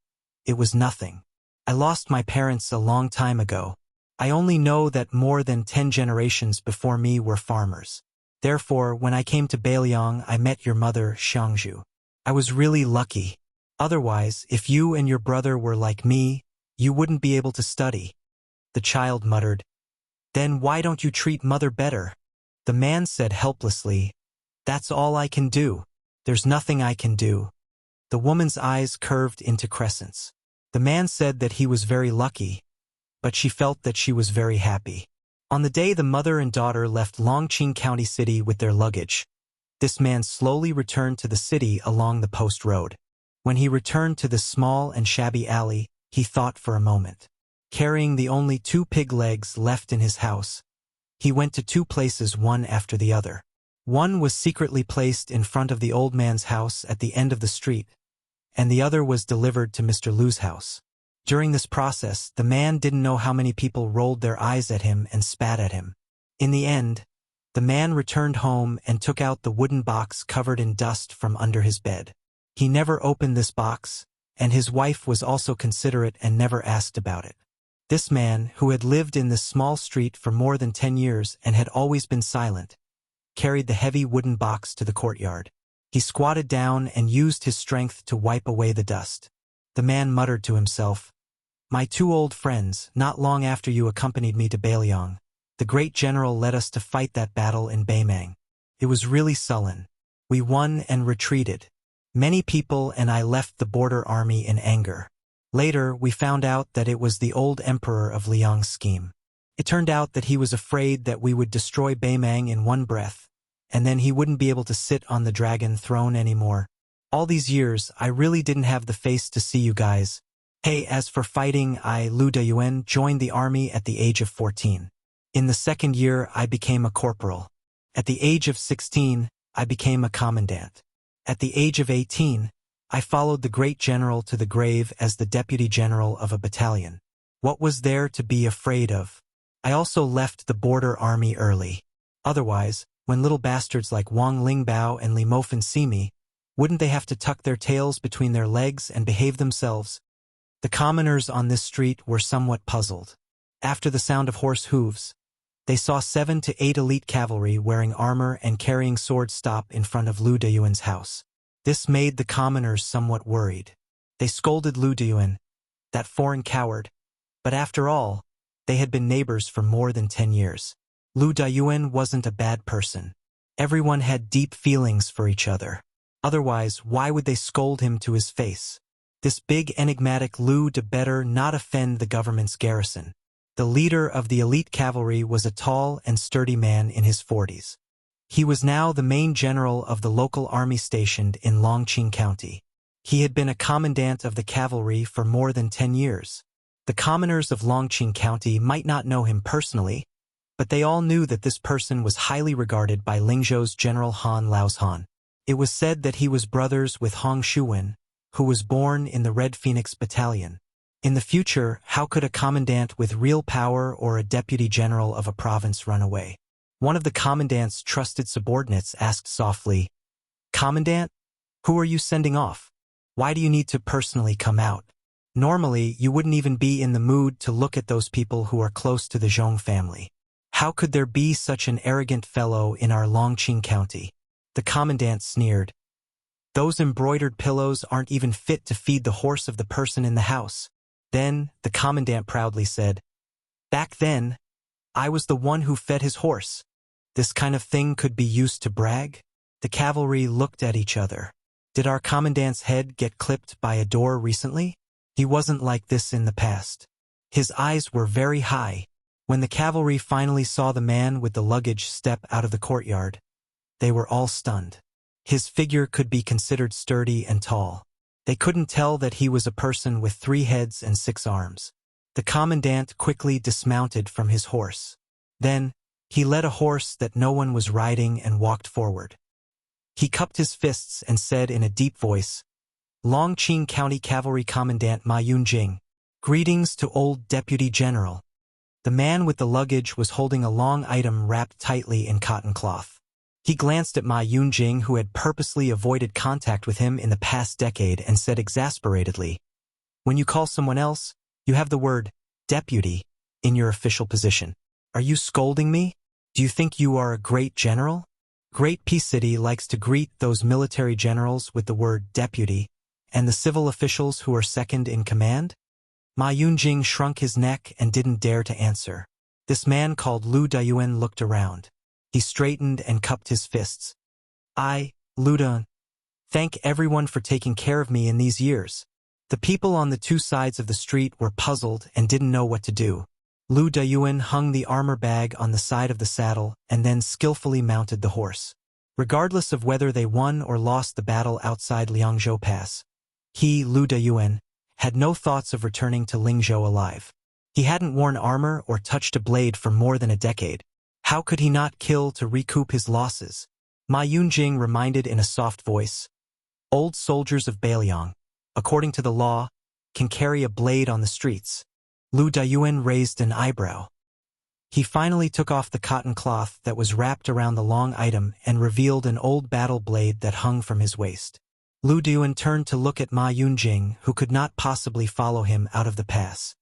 it was nothing. I lost my parents a long time ago. I only know that more than 10 generations before me were farmers. Therefore, when I came to Bailiang, I met your mother, Xiangju. I was really lucky. Otherwise, if you and your brother were like me, you wouldn't be able to study. The child muttered, Then why don't you treat mother better? The man said helplessly, That's all I can do. There's nothing I can do. The woman's eyes curved into crescents. The man said that he was very lucky, but she felt that she was very happy. On the day the mother and daughter left Longqing County City with their luggage, this man slowly returned to the city along the post road. When he returned to the small and shabby alley, he thought for a moment. Carrying the only 2 pig legs left in his house, he went to 2 places one after the other. One was secretly placed in front of the old man's house at the end of the street, and the other was delivered to Mr. Lu's house. During this process, the man didn't know how many people rolled their eyes at him and spat at him. In the end, the man returned home and took out the wooden box covered in dust from under his bed. He never opened this box, and his wife was also considerate and never asked about it. This man, who had lived in this small street for more than 10 years and had always been silent, carried the heavy wooden box to the courtyard. He squatted down and used his strength to wipe away the dust. The man muttered to himself, My 2 old friends, not long after you accompanied me to Bailiang, the great general led us to fight that battle in Baimang. It was really sullen. We won and retreated. Many people and I left the border army in anger. Later, we found out that it was the old emperor of Liang's scheme. It turned out that he was afraid that we would destroy Baimang in one breath, and then he wouldn't be able to sit on the dragon throne anymore. All these years, I really didn't have the face to see you guys. Hey, as for fighting, Lu Deyuan, joined the army at the age of 14. In the 2nd year, I became a corporal. At the age of 16, I became a commandant. At the age of 18, I followed the great general to the grave as the deputy general of a battalion. What was there to be afraid of? I also left the border army early. Otherwise, when little bastards like Wang Lingbao and Li Mofan see me, wouldn't they have to tuck their tails between their legs and behave themselves? The commoners on this street were somewhat puzzled. After the sound of horse hooves, they saw 7 to 8 elite cavalry wearing armor and carrying swords stop in front of Lu Deyuan's house. This made the commoners somewhat worried. They scolded Lu Deyuan, that foreign coward, but after all, they had been neighbors for more than 10 years. Lu Deyuan wasn't a bad person. Everyone had deep feelings for each other. Otherwise, why would they scold him to his face? This big enigmatic Lu de better not offend the government's garrison. The leader of the elite cavalry was a tall and sturdy man in his 40s. He was now the main general of the local army stationed in Longqing County. He had been a commandant of the cavalry for more than 10 years. The commoners of Longqing County might not know him personally, but they all knew that this person was highly regarded by Lingzhou's General Han Laoshan. It was said that he was brothers with Hong Shuwen, who was born in the Red Phoenix Battalion. In the future, how could a commandant with real power or a deputy general of a province run away? One of the commandant's trusted subordinates asked softly, "Commandant, who are you sending off? Why do you need to personally come out? Normally, you wouldn't even be in the mood to look at those people who are close to the Zhong family. How could there be such an arrogant fellow in our Longqing County?" The commandant sneered. "Those embroidered pillows aren't even fit to feed the horse of the person in the house." Then, the commandant proudly said, "Back then, I was the one who fed his horse. This kind of thing could be used to brag?" The cavalry looked at each other. Did our commandant's head get clipped by a door recently? He wasn't like this in the past. His eyes were very high. When the cavalry finally saw the man with the luggage step out of the courtyard, they were all stunned. His figure could be considered sturdy and tall. They couldn't tell that he was a person with 3 heads and 6 arms. The commandant quickly dismounted from his horse. Then, he led a horse that no one was riding and walked forward. He cupped his fists and said in a deep voice, "Longqing County Cavalry Commandant Ma Yunjing, greetings to old Deputy General." The man with the luggage was holding a long item wrapped tightly in cotton cloth. He glanced at Ma Yunjing, who had purposely avoided contact with him in the past decade, and said exasperatedly, "When you call someone else, you have the word deputy in your official position. Are you scolding me? Do you think you are a great general? Great Peace City likes to greet those military generals with the word deputy, and the civil officials who are second in command?" Ma Yunjing shrunk his neck and didn't dare to answer. This man called Lu Dayuan looked around. He straightened and cupped his fists. Lu Dayuan, thank everyone for taking care of me in these years." The people on the 2 sides of the street were puzzled and didn't know what to do. Lu Dayuan hung the armor bag on the side of the saddle and then skillfully mounted the horse. Regardless of whether they won or lost the battle outside Liangzhou Pass, he, Lu Dayuan, had no thoughts of returning to Lingzhou alive. He hadn't worn armor or touched a blade for more than a decade. How could he not kill to recoup his losses? Ma Yunjing reminded in a soft voice, "Old soldiers of Beiliang, according to the law, can carry a blade on the streets." Lu Dayuan raised an eyebrow. He finally took off the cotton cloth that was wrapped around the long item and revealed an old battle blade that hung from his waist. Lu Dayuan turned to look at Ma Yunjing, who could not possibly follow him out of the pass.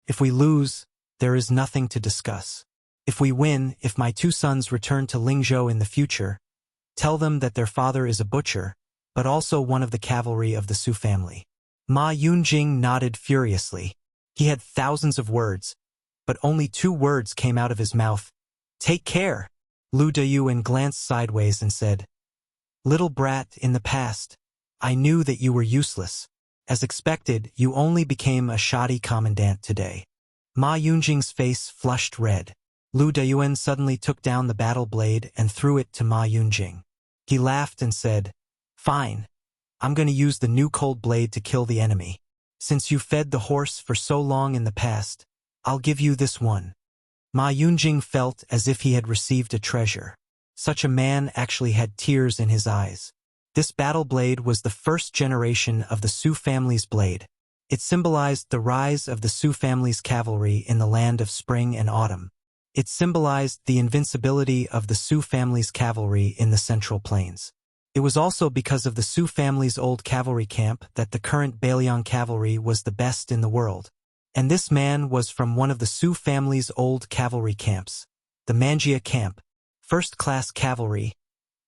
"If we lose, there is nothing to discuss. If we win, if my 2 sons return to Lingzhou in the future, tell them that their father is a butcher, but also one of the cavalry of the Su family." Ma Yunjing nodded furiously. He had thousands of words, but only 2 words came out of his mouth. "Take care." Lu Dayuan glanced sideways and said, "Little brat, in the past, I knew that you were useless. As expected, you only became a shoddy commandant today." Ma Yunjing's face flushed red. Lu Dayuan suddenly took down the battle blade and threw it to Ma Yunjing. He laughed and said, "Fine. I'm going to use the new cold blade to kill the enemy. Since you fed the horse for so long in the past, I'll give you this one." Ma Yunjing felt as if he had received a treasure. Such a man actually had tears in his eyes. This battle blade was the first generation of the Su family's blade. It symbolized the rise of the Su family's cavalry in the land of spring and autumn. It symbolized the invincibility of the Su family's cavalry in the Central Plains. It was also because of the Su family's old cavalry camp that the current Beiliang cavalry was the best in the world. And this man was from one of the Su family's old cavalry camps, the Manjia camp, first-class cavalry,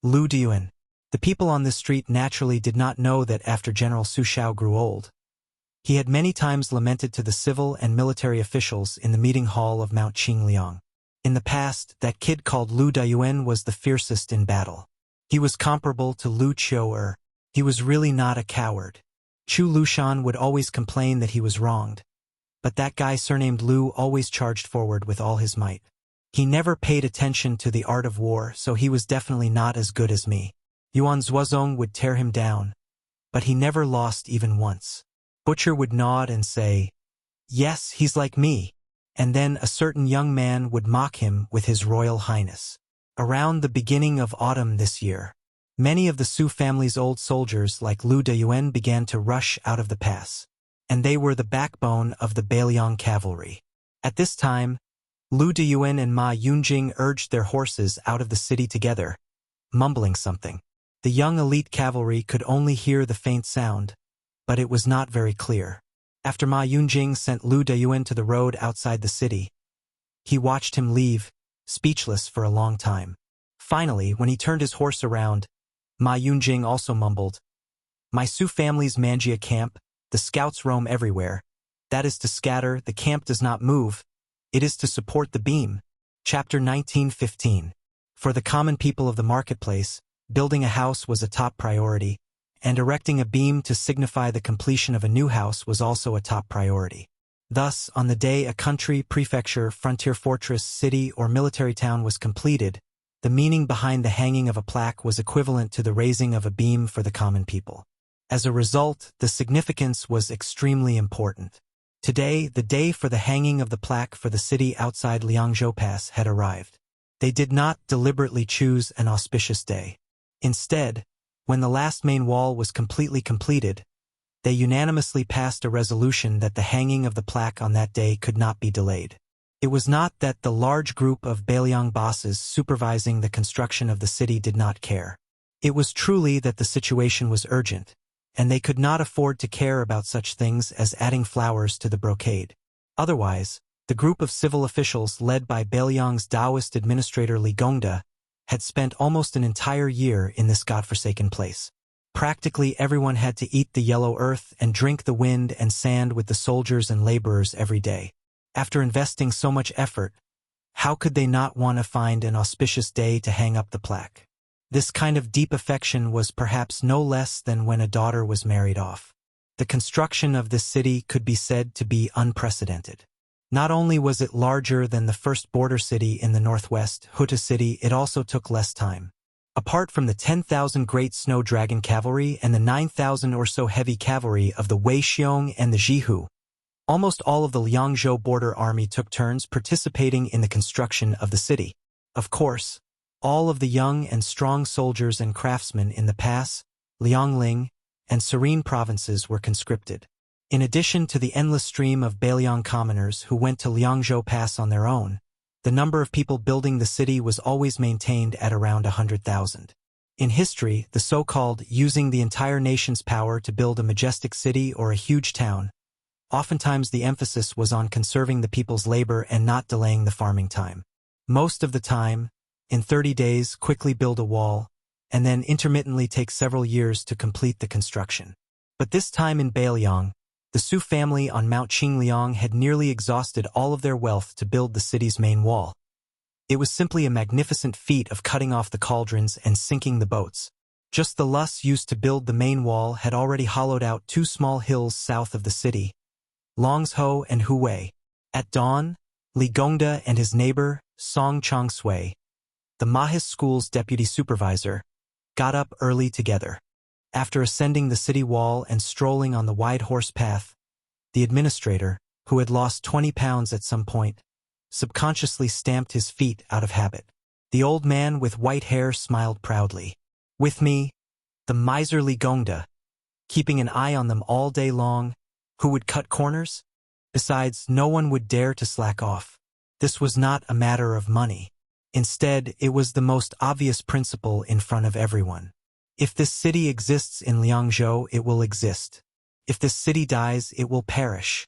Lu Dayuan. The people on this street naturally did not know that after General Su Shao grew old, he had many times lamented to the civil and military officials in the meeting hall of Mount Qingliang. In the past, that kid called Lu Dayuan was the fiercest in battle. He was comparable to Lu Qiu'er. He was really not a coward. Chu Lushan would always complain that he was wronged, but that guy surnamed Lu always charged forward with all his might. He never paid attention to the art of war, so he was definitely not as good as me. Yuan Zuozong would tear him down, but he never lost even once. Butcher would nod and say, "Yes, he's like me." And then a certain young man would mock him with his Royal Highness. Around the beginning of autumn this year, many of the Su family's old soldiers like Lu Deyuan began to rush out of the pass, and they were the backbone of the Beiliang cavalry. At this time, Lu Deyuan and Ma Yunjing urged their horses out of the city together, mumbling something. The young elite cavalry could only hear the faint sound, but it was not very clear. After Ma Yunjing sent Lu Deyuan to the road outside the city, he watched him leave, speechless for a long time. Finally, when he turned his horse around, Ma Yunjing also mumbled, "My Su family's Manjia camp, the scouts roam everywhere. That is to scatter, the camp does not move. It is to support the beam." Chapter 19:15. For the common people of the marketplace, building a house was a top priority, and erecting a beam to signify the completion of a new house was also a top priority. Thus, on the day a country, prefecture, frontier fortress, city, or military town was completed, the meaning behind the hanging of a plaque was equivalent to the raising of a beam for the common people. As a result, the significance was extremely important. Today, the day for the hanging of the plaque for the city outside Liangzhou Pass had arrived. They did not deliberately choose an auspicious day. Instead, when the last main wall was completely completed, they unanimously passed a resolution that the hanging of the plaque on that day could not be delayed. It was not that the large group of Beiliang bosses supervising the construction of the city did not care. It was truly that the situation was urgent, and they could not afford to care about such things as adding flowers to the brocade. Otherwise, the group of civil officials led by Beiliang's Taoist administrator Li Gongda had spent almost an entire year in this godforsaken place. Practically everyone had to eat the yellow earth and drink the wind and sand with the soldiers and laborers every day. After investing so much effort, how could they not want to find an auspicious day to hang up the plaque? This kind of deep affection was perhaps no less than when a daughter was married off. The construction of this city could be said to be unprecedented. Not only was it larger than the first border city in the northwest, Huta City, it also took less time. Apart from the 10,000 great snow dragon cavalry and the 9,000 or so heavy cavalry of the Wei Xiong and the Jihu, almost all of the Liangzhou border army took turns participating in the construction of the city. Of course, all of the young and strong soldiers and craftsmen in the Pass, Liangling, and Serene provinces were conscripted. In addition to the endless stream of Beiliang commoners who went to Liangzhou Pass on their own, the number of people building the city was always maintained at around 100,000. In history, the so-called using the entire nation's power to build a majestic city or a huge town, oftentimes the emphasis was on conserving the people's labor and not delaying the farming time. Most of the time, in 30 days, quickly build a wall, and then intermittently take several years to complete the construction. But this time in Beiliang, the Su family on Mount Qingliang had nearly exhausted all of their wealth to build the city's main wall. It was simply a magnificent feat of cutting off the cauldrons and sinking the boats. Just the luss used to build the main wall had already hollowed out 2 small hills south of the city, Longsho and Huwei. At dawn, Li Gongda and his neighbor, Song Chongsui, the Mahis School's deputy supervisor, got up early together. After ascending the city wall and strolling on the wide horse path, the administrator, who had lost 20 pounds at some point, subconsciously stamped his feet out of habit. The old man with white hair smiled proudly. With me, the miserly Gongda, keeping an eye on them all day long, who would cut corners? Besides, no one would dare to slack off. This was not a matter of money. Instead, it was the most obvious principle in front of everyone. If this city exists in Liangzhou, it will exist. If this city dies, it will perish.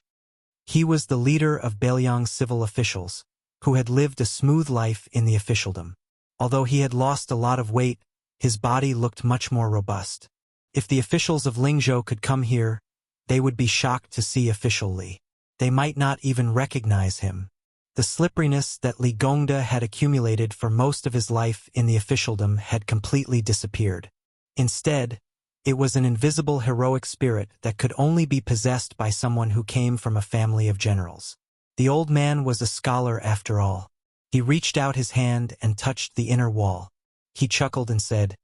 He was the leader of Beiliang's civil officials, who had lived a smooth life in the officialdom. Although he had lost a lot of weight, his body looked much more robust. If the officials of Lingzhou could come here, they would be shocked to see official Li. They might not even recognize him. The slipperiness that Li Gongda had accumulated for most of his life in the officialdom had completely disappeared. Instead, It was an invisible heroic spirit that could only be possessed by someone who came from a family of generals. The old man was a scholar after all. He reached out his hand and touched the inner wall. He chuckled and said,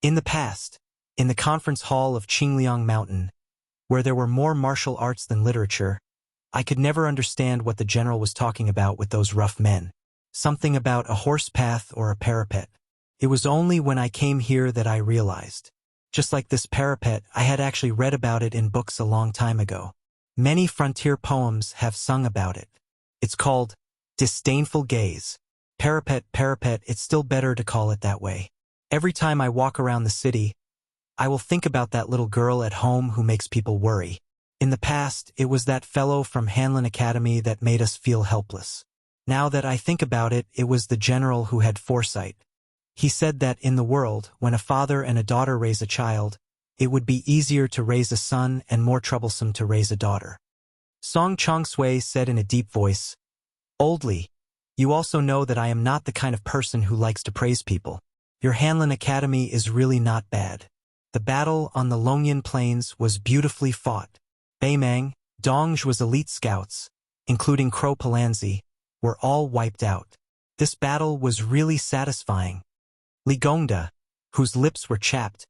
"In the past, in the conference hall of Qingliang Mountain, where there were more martial arts than literature, I could never understand what the general was talking about with those rough men. Something about a horse path or a parapet. It was only when I came here that I realized. Just like this parapet, I had actually read about it in books a long time ago. Many frontier poems have sung about it. It's called Disdainful Gaze. Parapet, it's still better to call it that way. Every time I walk around the city, I will think about that little girl at home who makes people worry. In the past, it was that fellow from Hanlin Academy that made us feel helpless. Now that I think about it, it was the general who had foresight. He said that in the world, when a father and a daughter raise a child, it would be easier to raise a son and more troublesome to raise a daughter." Song Chongsui said in a deep voice, "Oldly, you also know that I am not the kind of person who likes to praise people. Your Hanlin Academy is really not bad. The battle on the Longyan Plains was beautifully fought. Baimang, Dongzhu's elite scouts, including Crow Palanzi, were all wiped out. This battle was really satisfying." Li Gongda, whose lips were chapped,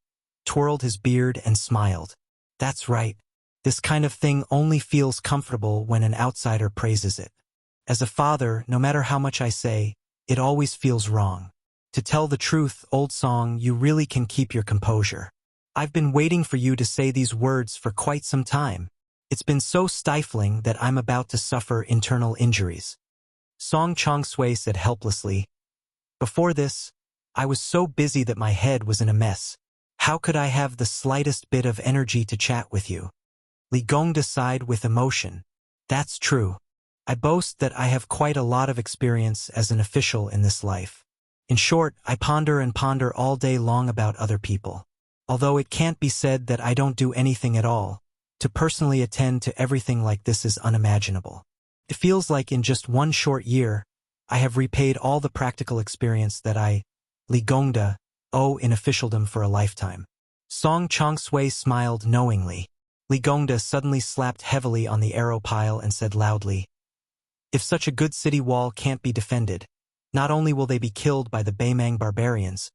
twirled his beard and smiled. "That's right. This kind of thing only feels comfortable when an outsider praises it. As a father, no matter how much I say, it always feels wrong. To tell the truth, old song, you really can keep your composure. I've been waiting for you to say these words for quite some time. It's been so stifling that I'm about to suffer internal injuries." Song Chongsui said helplessly, "Before this, I was so busy that my head was in a mess. How could I have the slightest bit of energy to chat with you?" Li Gongda sighed with emotion. "That's true. I boast that I have quite a lot of experience as an official in this life. In short, I ponder and ponder all day long about other people. Although it can't be said that I don't do anything at all, to personally attend to everything like this is unimaginable. It feels like in just one short year, I have repaid all the practical experience that I, Li Gongda, owe in officialdom for a lifetime." Song Chongsui smiled knowingly. Li Gongda suddenly slapped heavily on the arrow pile and said loudly, "If such a good city wall can't be defended, not only will they be killed by the Baimang barbarians,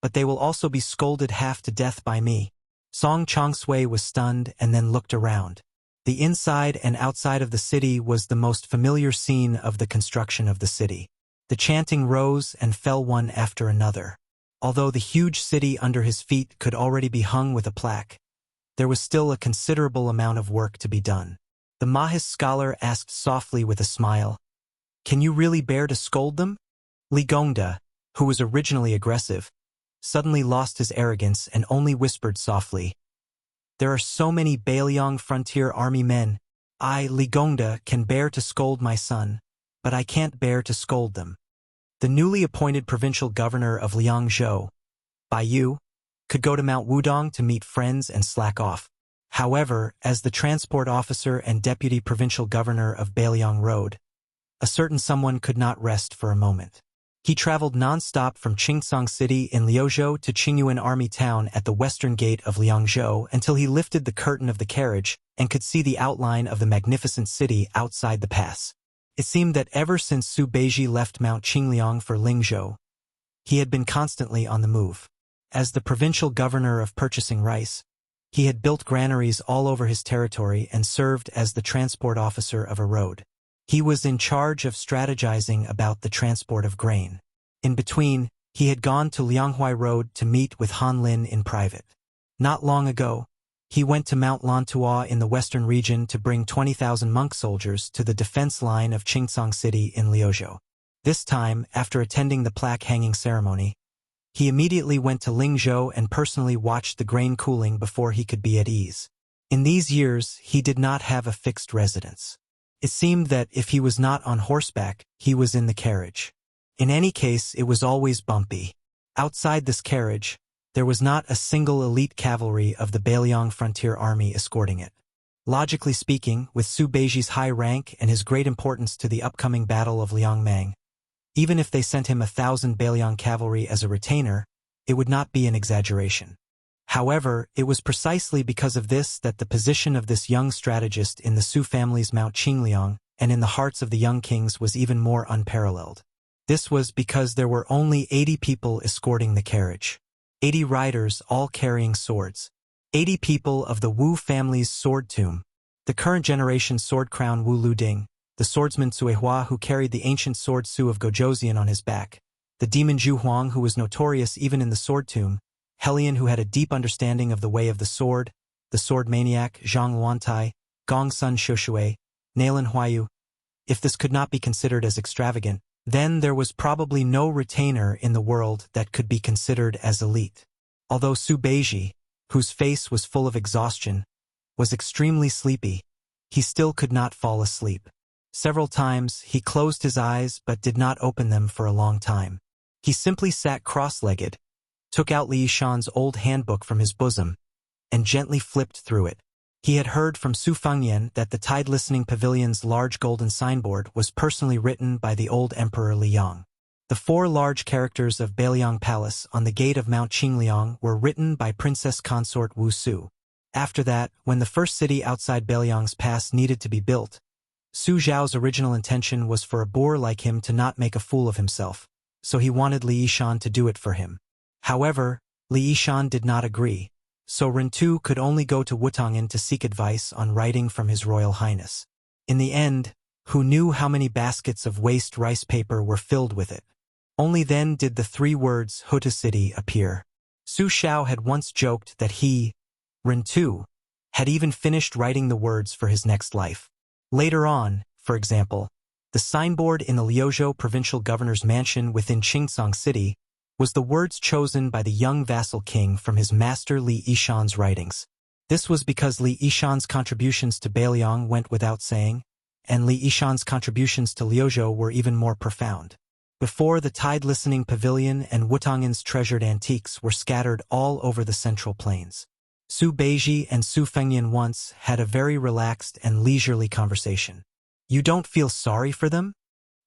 but they will also be scolded half to death by me." Song Chongsui was stunned and then looked around. The inside and outside of the city was the most familiar scene of the construction of the city. The chanting rose and fell one after another. Although the huge city under his feet could already be hung with a plaque, there was still a considerable amount of work to be done. The Mahis scholar asked softly with a smile, "Can you really bear to scold them?" Li Gongda, who was originally aggressive, suddenly lost his arrogance and only whispered softly, "There are so many Bailiang frontier army men. I, Li Gongda, can bear to scold my son, but I can't bear to scold them." The newly appointed provincial governor of Liangzhou, Bai Yu, could go to Mount Wudong to meet friends and slack off. However, as the transport officer and deputy provincial governor of Bailiang Road, a certain someone could not rest for a moment. He traveled non-stop from Qingsong City in Liuzhou to Qingyuan Army Town at the western gate of Liangzhou until he lifted the curtain of the carriage and could see the outline of the magnificent city outside the pass. It seemed that ever since Su Beiji left Mount Qingliang for Lingzhou, he had been constantly on the move. As the provincial governor of purchasing rice, he had built granaries all over his territory and served as the transport officer of a road. He was in charge of strategizing about the transport of grain. In between, he had gone to Lianghuai Road to meet with Han Lin in private. Not long ago, he went to Mount Lantua in the western region to bring 20,000 monk soldiers to the defense line of Qingsong City in Liuzhou. This time, after attending the plaque hanging ceremony, he immediately went to Lingzhou and personally watched the grain cooling before he could be at ease. In these years, he did not have a fixed residence. It seemed that if he was not on horseback, he was in the carriage. In any case, it was always bumpy. Outside this carriage, there was not a single elite cavalry of the Bailiang Frontier Army escorting it. Logically speaking, with Su Beiji's high rank and his great importance to the upcoming Battle of Liangmang, even if they sent him 1,000 Bailiang cavalry as a retainer, it would not be an exaggeration. However, it was precisely because of this that the position of this young strategist in the Su family's Mount Qingliang and in the hearts of the young kings was even more unparalleled. This was because there were only 80 people escorting the carriage. 80 riders, all carrying swords. 80 people of the Wu family's sword tomb. The current generation sword crown Wu Luding, the swordsman Cui Hua who carried the ancient sword Su of Gojoseon on his back, the demon Zhu Huang who was notorious even in the sword tomb, Helion who had a deep understanding of the way of the sword maniac Zhang Luantai, Gong Sun Xiushui, Nailin Huayu. If this could not be considered as extravagant, then there was probably no retainer in the world that could be considered as elite. Although Su Beiji, whose face was full of exhaustion, was extremely sleepy, he still could not fall asleep. Several times he closed his eyes but did not open them for a long time. He simply sat cross-legged, took out Li Yishan's old handbook from his bosom, and gently flipped through it. He had heard from Su Fengyan that the Tide Listening Pavilion's large golden signboard was personally written by the old Emperor Liang. The 4 large characters of Beiliang Palace on the gate of Mount Qingliang were written by Princess Consort Wu Su. After that, when the first city outside Beiliang's pass needed to be built, Su Zhao's original intention was for a boor like him to not make a fool of himself, so he wanted Li Yishan to do it for him. However, Li Yishan did not agree, so Rintu could only go to Wutangan to seek advice on writing from His Royal Highness. In the end, who knew how many baskets of waste rice paper were filled with it? Only then did the 3 words Huta City appear. Su Xiao had once joked that he, Rintu, had even finished writing the words for his next life. Later on, for example, the signboard in the Liuzhou provincial governor's mansion within Qingsong City was the words chosen by the young vassal king from his master Li Yishan's writings. This was because Li Yishan's contributions to Beiliang went without saying, and Li Yishan's contributions to Liuzhou were even more profound. Before the Tide Listening Pavilion and Wutangan's treasured antiques were scattered all over the central plains. Su Beiji and Su Fengyan once had a very relaxed and leisurely conversation. You don't feel sorry for them?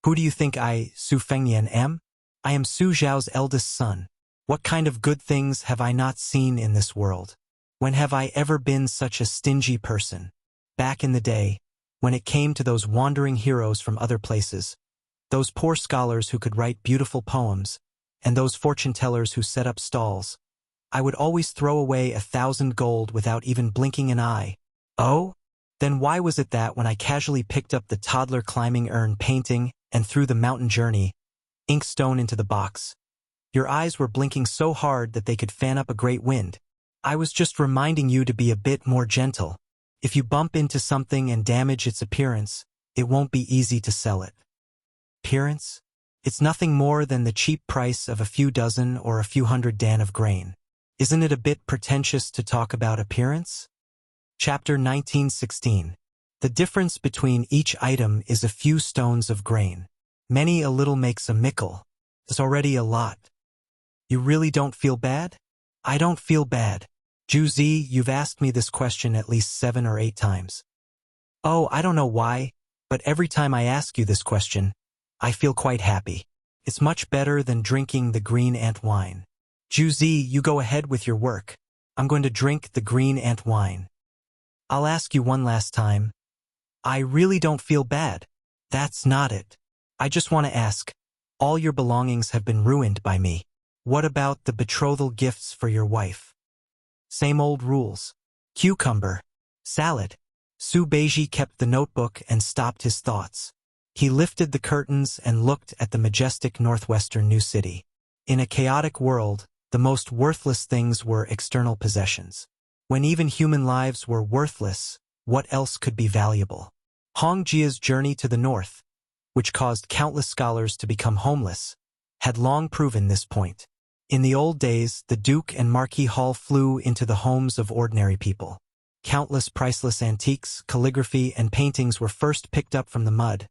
Who do you think I, Su Fengyan, am? I am Su Zhao's eldest son. What kind of good things have I not seen in this world? When have I ever been such a stingy person? Back in the day, when it came to those wandering heroes from other places, those poor scholars who could write beautiful poems, and those fortune-tellers who set up stalls, I would always throw away 1,000 gold without even blinking an eye. Oh? Then why was it that when I casually picked up the toddler climbing urn painting and threw the mountain journey inkstone into the box, your eyes were blinking so hard that they could fan up a great wind? I was just reminding you to be a bit more gentle. If you bump into something and damage its appearance, it won't be easy to sell it. Appearance? It's nothing more than the cheap price of a few dozen or a few hundred dan of grain. Isn't it a bit pretentious to talk about appearance? Chapter 1916. The difference between each item is a few stones of grain. Many a little makes a mickle. It's already a lot. You really don't feel bad? I don't feel bad. Juzi, you've asked me this question at least 7 or 8 times. Oh, I don't know why, but every time I ask you this question, I feel quite happy. It's much better than drinking the green ant wine. Juzi, you go ahead with your work. I'm going to drink the green ant wine. I'll ask you one last time. I really don't feel bad. That's not it. I just want to ask, all your belongings have been ruined by me. What about the betrothal gifts for your wife? Same old rules. Cucumber. Salad. Su Beiji kept the notebook and stopped his thoughts. He lifted the curtains and looked at the majestic northwestern New City. In a chaotic world, the most worthless things were external possessions. When even human lives were worthless, what else could be valuable? Hongjia's journey to the north, which caused countless scholars to become homeless, had long proven this point. In the old days, the Duke and Marquis Hall flew into the homes of ordinary people. Countless priceless antiques, calligraphy, and paintings were first picked up from the mud,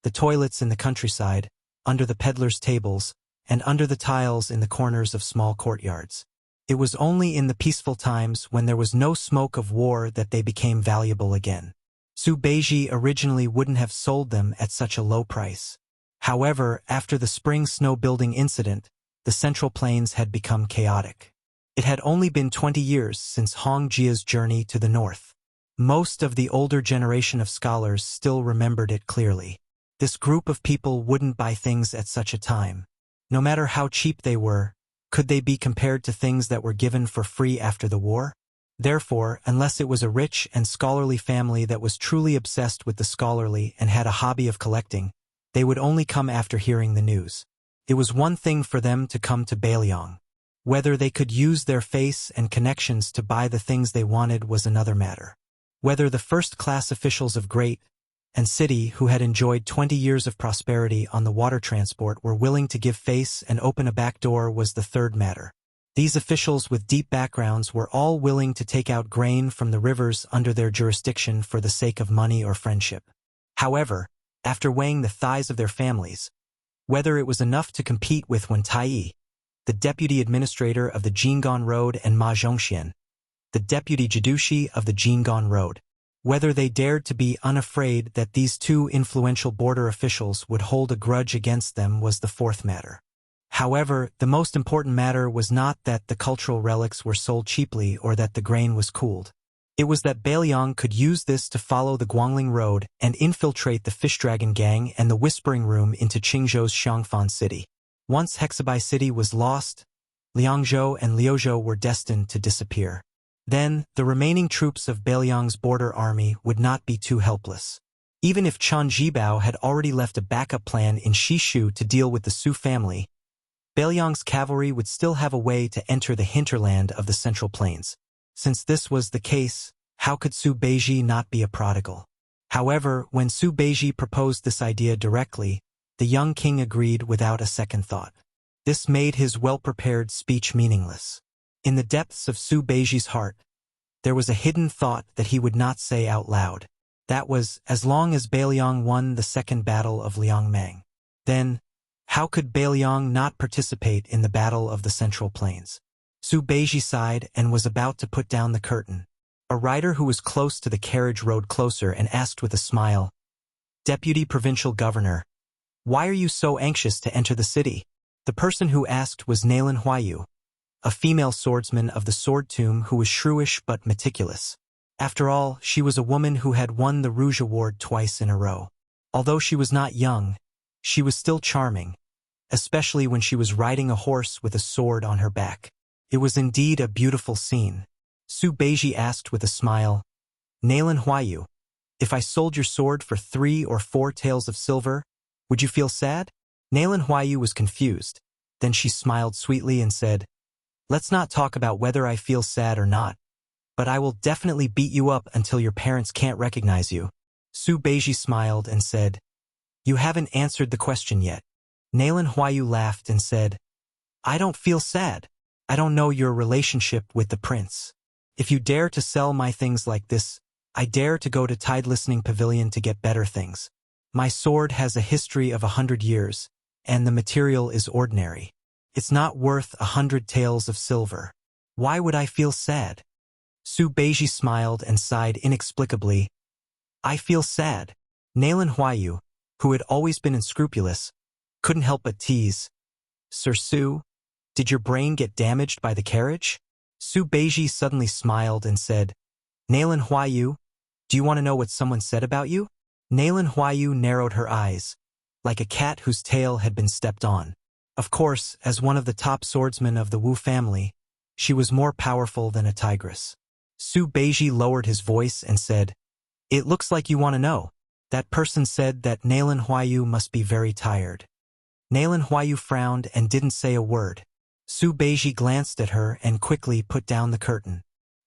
the toilets in the countryside, under the peddlers' tables, and under the tiles in the corners of small courtyards. It was only in the peaceful times when there was no smoke of war that they became valuable again. Su Beiji originally wouldn't have sold them at such a low price. However, after the spring snow building incident, the Central Plains had become chaotic. It had only been 20 years since Hong Jia's journey to the north. Most of the older generation of scholars still remembered it clearly. This group of people wouldn't buy things at such a time. No matter how cheap they were, could they be compared to things that were given for free after the war? Therefore, unless it was a rich and scholarly family that was truly obsessed with the scholarly and had a hobby of collecting, they would only come after hearing the news. It was one thing for them to come to Bailiang. Whether they could use their face and connections to buy the things they wanted was another matter. Whether the first-class officials of great and city who had enjoyed 20 years of prosperity on the water transport were willing to give face and open a back door was the third matter. These officials with deep backgrounds were all willing to take out grain from the rivers under their jurisdiction for the sake of money or friendship. However, after weighing the thighs of their families, whether it was enough to compete with Wen Taiyi, the deputy administrator of the Jinggan Road, and Ma Zhongxian, the deputy Jidushi of the Jinggan Road, whether they dared to be unafraid that these two influential border officials would hold a grudge against them was the fourth matter. However, the most important matter was not that the cultural relics were sold cheaply or that the grain was cooled. It was that Bailiang could use this to follow the Guangling Road and infiltrate the Fish Dragon Gang and the Whispering Room into Qingzhou's Xiangfan City. Once Hexabai City was lost, Liangzhou and Liuzhou were destined to disappear. Then, the remaining troops of Bailiang's border army would not be too helpless. Even if Chen Jibao had already left a backup plan in Shishu to deal with the Su family, Bailiang's cavalry would still have a way to enter the hinterland of the Central Plains. Since this was the case, how could Su Beiji not be a prodigal? However, when Su Beiji proposed this idea directly, the young king agreed without a second thought. This made his well-prepared speech meaningless. In the depths of Su Beiji's heart, there was a hidden thought that he would not say out loud. That was, as long as Bailiang won the second battle of Liangmang. Then, how could Bailiang not participate in the battle of the Central Plains? Su Beiji sighed and was about to put down the curtain. A rider who was close to the carriage rode closer and asked with a smile, "Deputy Provincial Governor, why are you so anxious to enter the city?" The person who asked was Nailan Huayu, a female swordsman of the Sword Tomb who was shrewish but meticulous. After all, she was a woman who had won the Rouge Award twice in a row. Although she was not young, she was still charming, especially when she was riding a horse with a sword on her back. It was indeed a beautiful scene. Su Beiji asked with a smile, "Nailan Huayu, if I sold your sword for 3 or 4 taels of silver, would you feel sad?" Nailan Huayu was confused. Then she smiled sweetly and said, "Let's not talk about whether I feel sad or not, but I will definitely beat you up until your parents can't recognize you." Su Beiji smiled and said, "You haven't answered the question yet." Nailan Huayu laughed and said, "I don't feel sad. I don't know your relationship with the prince. If you dare to sell my things like this, I dare to go to Tide Listening Pavilion to get better things. My sword has a history of 100 years, and the material is ordinary. It's not worth 100 taels of silver. Why would I feel sad?" Su Beiji smiled and sighed inexplicably. "I feel sad." Nailan Huayu, who had always been unscrupulous, couldn't help but tease, "Sir Su, did your brain get damaged by the carriage?" Su Beiji suddenly smiled and said, "Nailan Huayu, do you want to know what someone said about you?" Nailan Huayu narrowed her eyes, like a cat whose tail had been stepped on. Of course, as one of the top swordsmen of the Wu family, she was more powerful than a tigress. Su Beiji lowered his voice and said, "It looks like you want to know. That person said that Nailan Huayu must be very tired." Nailan Huayu frowned and didn't say a word. Su Beiji glanced at her and quickly put down the curtain.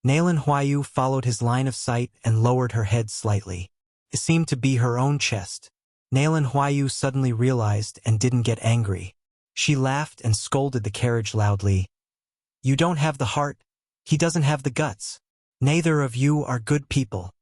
Nailan Huayu followed his line of sight and lowered her head slightly. It seemed to be her own chest. Nailan Huayu suddenly realized and didn't get angry. She laughed and scolded the carriage loudly. "You don't have the heart. He doesn't have the guts. Neither of you are good people."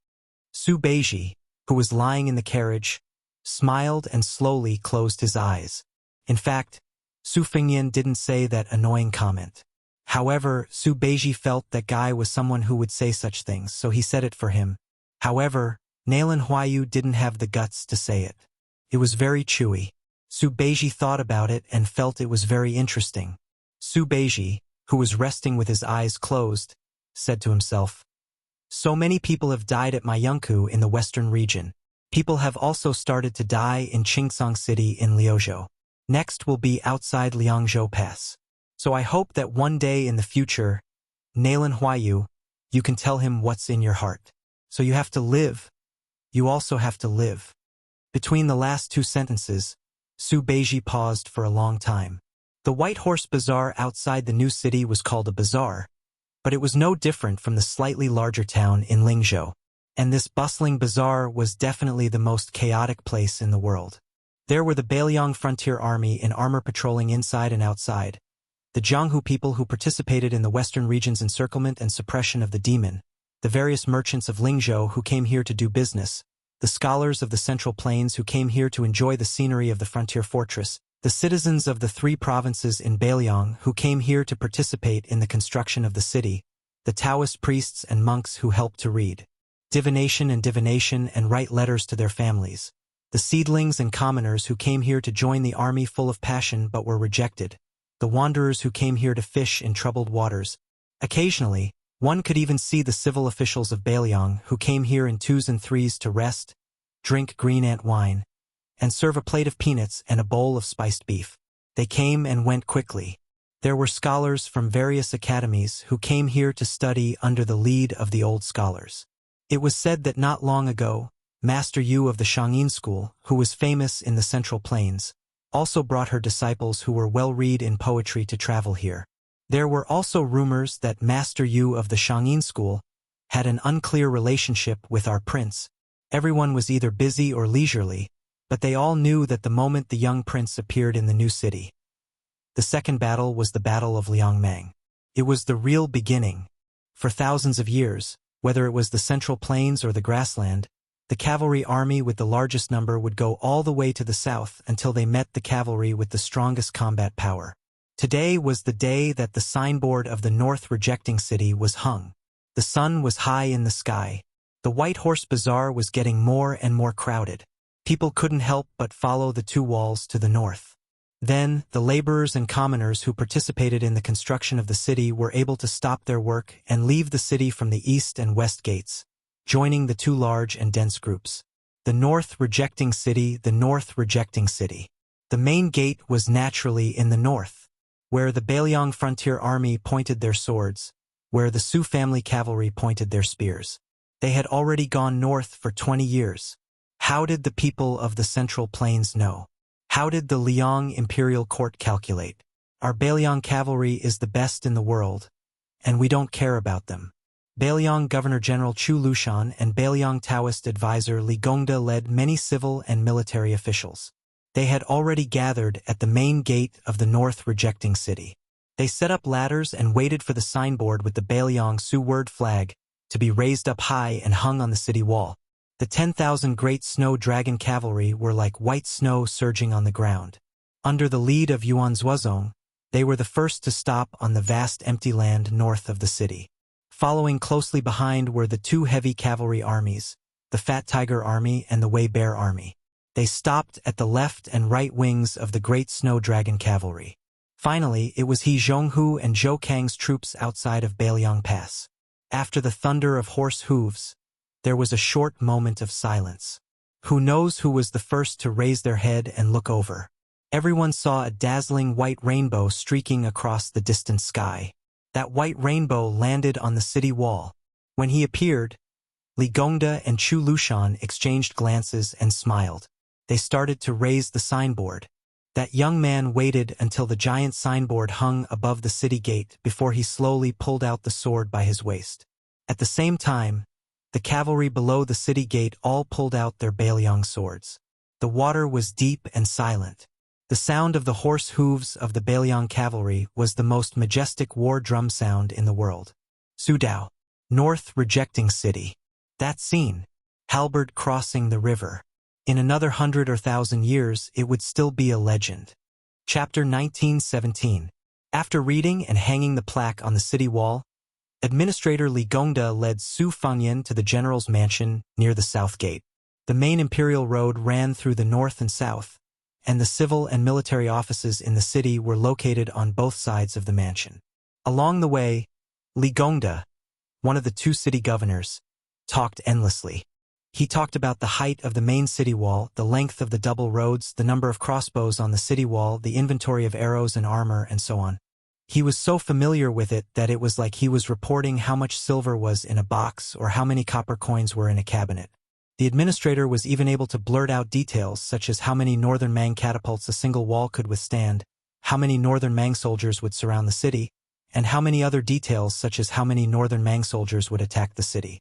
Su Beiji, who was lying in the carriage, smiled and slowly closed his eyes. In fact, Su Fingyan didn't say that annoying comment. However, Su Beiji felt that Guy was someone who would say such things, so he said it for him. However, Nailan Huayu didn't have the guts to say it. It was very chewy. Su Beiji thought about it and felt it was very interesting. Su Beiji, who was resting with his eyes closed, said to himself, "So many people have died at Mayunku in the western region. People have also started to die in Chingsong City in Liuzhou. Next will be outside Liangzhou Pass. So I hope that one day in the future, Nalan Huayu, you can tell him what's in your heart. So you have to live. You also have to live." Between the last two sentences, Su Beiji paused for a long time. The White Horse Bazaar outside the new city was called a bazaar, but it was no different from the slightly larger town in Lingzhou. And this bustling bazaar was definitely the most chaotic place in the world. There were the Beiliang Frontier Army in armor patrolling inside and outside, the Jianghu people who participated in the western region's encirclement and suppression of the demon, the various merchants of Lingzhou who came here to do business, the scholars of the Central Plains who came here to enjoy the scenery of the frontier fortress, the citizens of the three provinces in Beiliang who came here to participate in the construction of the city, the Taoist priests and monks who helped to read divination and write letters to their families, the seedlings and commoners who came here to join the army full of passion but were rejected, the wanderers who came here to fish in troubled waters. Occasionally, one could even see the civil officials of Beiliang who came here in twos and threes to rest, drink green ant wine, and serve a plate of peanuts and a bowl of spiced beef. They came and went quickly. There were scholars from various academies who came here to study under the lead of the old scholars. It was said that not long ago, Master Yu of the Shangyin School, who was famous in the Central Plains, also brought her disciples who were well-read in poetry to travel here. There were also rumors that Master Yu of the Shangyin School had an unclear relationship with our prince. Everyone was either busy or leisurely, but they all knew that the moment the young prince appeared in the new city. The second battle was the Battle of Liangmang. It was the real beginning. For thousands of years, whether it was the Central Plains or the grassland, the cavalry army with the largest number would go all the way to the south until they met the cavalry with the strongest combat power. Today was the day that the signboard of the North rejecting city was hung. The sun was high in the sky. The White Horse Bazaar was getting more and more crowded. People couldn't help but follow the two walls to the north. Then, the laborers and commoners who participated in the construction of the city were able to stop their work and leave the city from the east and west gates, joining the two large and dense groups. The North rejecting city, the North rejecting city. The main gate was naturally in the north, where the Beiliang Frontier Army pointed their swords, where the Su family cavalry pointed their spears. They had already gone north for 20 years. How did the people of the Central Plains know? How did the Liang Imperial Court calculate? Our Beiliang cavalry is the best in the world, and we don't care about them. Beiliang Governor-General Chu Lushan and Beiliang Taoist advisor Li Gongda led many civil and military officials. They had already gathered at the main gate of the North rejecting city. They set up ladders and waited for the signboard with the Beiliang Su word flag to be raised up high and hung on the city wall. The 10,000 great snow dragon cavalry were like white snow surging on the ground. Under the lead of Yuan Zuozong, they were the first to stop on the vast empty land north of the city. Following closely behind were the two heavy cavalry armies, the Fat Tiger Army and the Wei Bear Army. They stopped at the left and right wings of the great snow dragon cavalry. Finally, it was He Zhonghu and Zhou Kang's troops outside of Beiliang Pass. After the thunder of horse hooves, there was a short moment of silence. Who knows who was the first to raise their head and look over? Everyone saw a dazzling white rainbow streaking across the distant sky. That white rainbow landed on the city wall. When he appeared, Li Gongda and Chu Lushan exchanged glances and smiled. They started to raise the signboard. That young man waited until the giant signboard hung above the city gate before he slowly pulled out the sword by his waist. At the same time, the cavalry below the city gate all pulled out their Beiliang swords. The water was deep and silent. The sound of the horse hooves of the Beiliang cavalry was the most majestic war drum sound in the world. Sudao, North rejecting city. That scene, halberd crossing the river. In another 100 or 1,000 years, it would still be a legend. Chapter 1917. After reading and hanging the plaque on the city wall, Administrator Li Gongda led Su Fengyan to the general's mansion near the south gate. The main imperial road ran through the north and south, and the civil and military offices in the city were located on both sides of the mansion. Along the way, Li Gongda, one of the two city governors, talked endlessly. He talked about the height of the main city wall, the length of the double roads, the number of crossbows on the city wall, the inventory of arrows and armor, and so on. He was so familiar with it that it was like he was reporting how much silver was in a box or how many copper coins were in a cabinet. The administrator was even able to blurt out details such as how many northern Mang catapults a single wall could withstand, how many northern Mang soldiers would surround the city, and how many other details such as how many northern Mang soldiers would attack the city.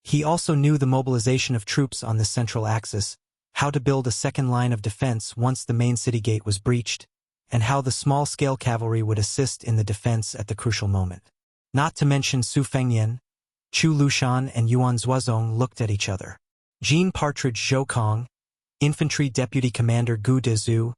He also knew the mobilization of troops on this central axis, how to build a second line of defense once the main city gate was breached, and how the small-scale cavalry would assist in the defense at the crucial moment. Not to mention Su Fengnian, Chu Lushan and Yuan Zuozong looked at each other. Jean Partridge Zhoukong, Infantry Deputy Commander Gu Dezhu,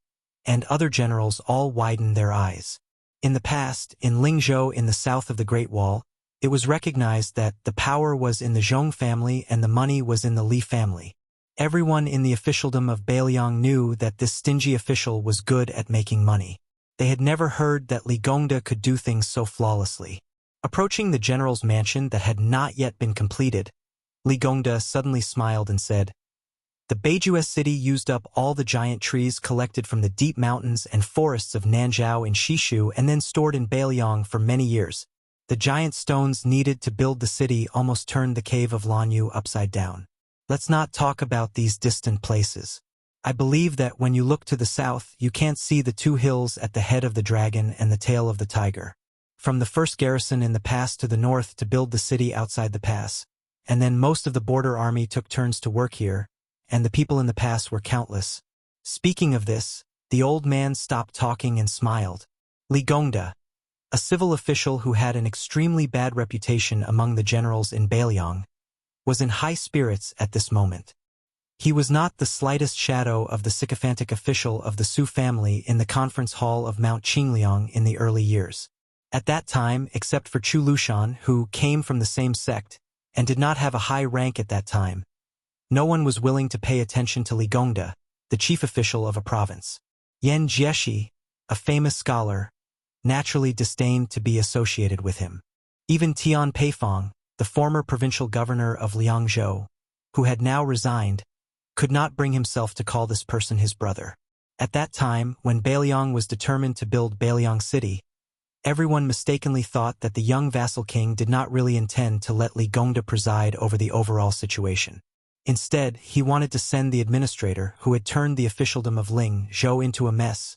and other generals all widened their eyes. In the past, in Lingzhou in the south of the Great Wall, it was recognized that the power was in the Zhong family and the money was in the Li family. Everyone in the officialdom of Beiliang knew that this stingy official was good at making money. They had never heard that Li Gongda could do things so flawlessly. Approaching the general's mansion that had not yet been completed, Li Gongda suddenly smiled and said, "The Beiju city used up all the giant trees collected from the deep mountains and forests of Nanzhao and Shishu and then stored in Beiliang for many years. The giant stones needed to build the city almost turned the cave of Lanyu upside down. Let's not talk about these distant places. I believe that when you look to the south, you can't see the two hills at the head of the dragon and the tail of the tiger. From the first garrison in the pass to the north to build the city outside the pass, and then most of the border army took turns to work here, and the people in the pass were countless." Speaking of this, the old man stopped talking and smiled. Li Gongda, a civil official who had an extremely bad reputation among the generals in Beiliang, was in high spirits at this moment. He was not the slightest shadow of the sycophantic official of the Su family in the conference hall of Mount Qingliang in the early years. At that time, except for Chu Lushan, who came from the same sect and did not have a high rank at that time, no one was willing to pay attention to Li Gongda, the chief official of a province. Yan Jieshi, a famous scholar, naturally disdained to be associated with him. Even Tian Peifong, the former provincial governor of Liangzhou, who had now resigned, could not bring himself to call this person his brother. At that time, when Beiliang was determined to build Beiliang City, everyone mistakenly thought that the young vassal king did not really intend to let Li Gongda preside over the overall situation. Instead, he wanted to send the administrator, who had turned the officialdom of Lingzhou into a mess,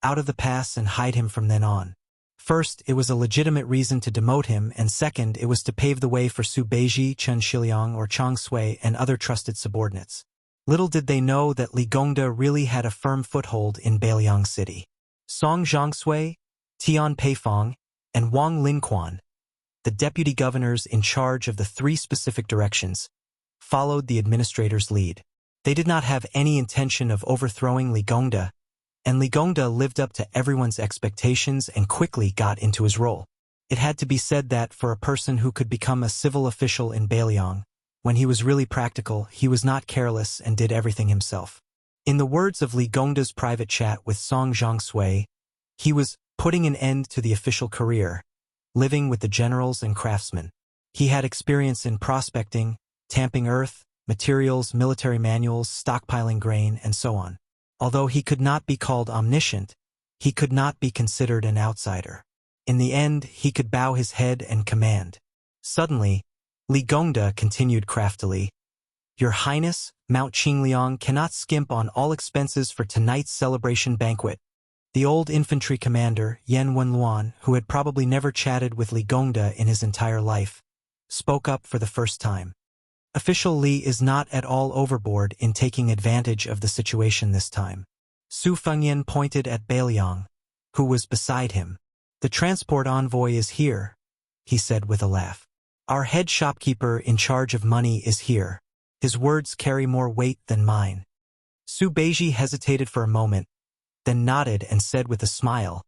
out of the pass and hide him from then on. First, it was a legitimate reason to demote him, and second, it was to pave the way for Su Beiji, Chen Shiliang, or Chang Sui and other trusted subordinates. Little did they know that Li Gongda really had a firm foothold in Beiliang City. Song Zhongsui, Tian Peifong, and Wang Linquan, the deputy governors in charge of the three specific directions, followed the administrator's lead. They did not have any intention of overthrowing Li Gongda, and Li Gongda lived up to everyone's expectations and quickly got into his role. It had to be said that for a person who could become a civil official in Beiliang, when he was really practical, he was not careless and did everything himself. In the words of Li Gongda's private chat with Song Zhongsui, he was putting an end to the official career, living with the generals and craftsmen. He had experience in prospecting, tamping earth, materials, military manuals, stockpiling grain, and so on. Although he could not be called omniscient, he could not be considered an outsider. In the end, he could bow his head and command. Suddenly, Li Gongda continued craftily, "Your Highness, Mount Qingliang cannot skimp on all expenses for tonight's celebration banquet." The old infantry commander, Yan Wenluan, who had probably never chatted with Li Gongda in his entire life, spoke up for the first time. Official Li is not at all overboard in taking advantage of the situation this time. Su Fengnian pointed at Beiliang, who was beside him. "The transport envoy is here," he said with a laugh. "Our head shopkeeper in charge of money is here. His words carry more weight than mine." Su Beiji hesitated for a moment, then nodded and said with a smile,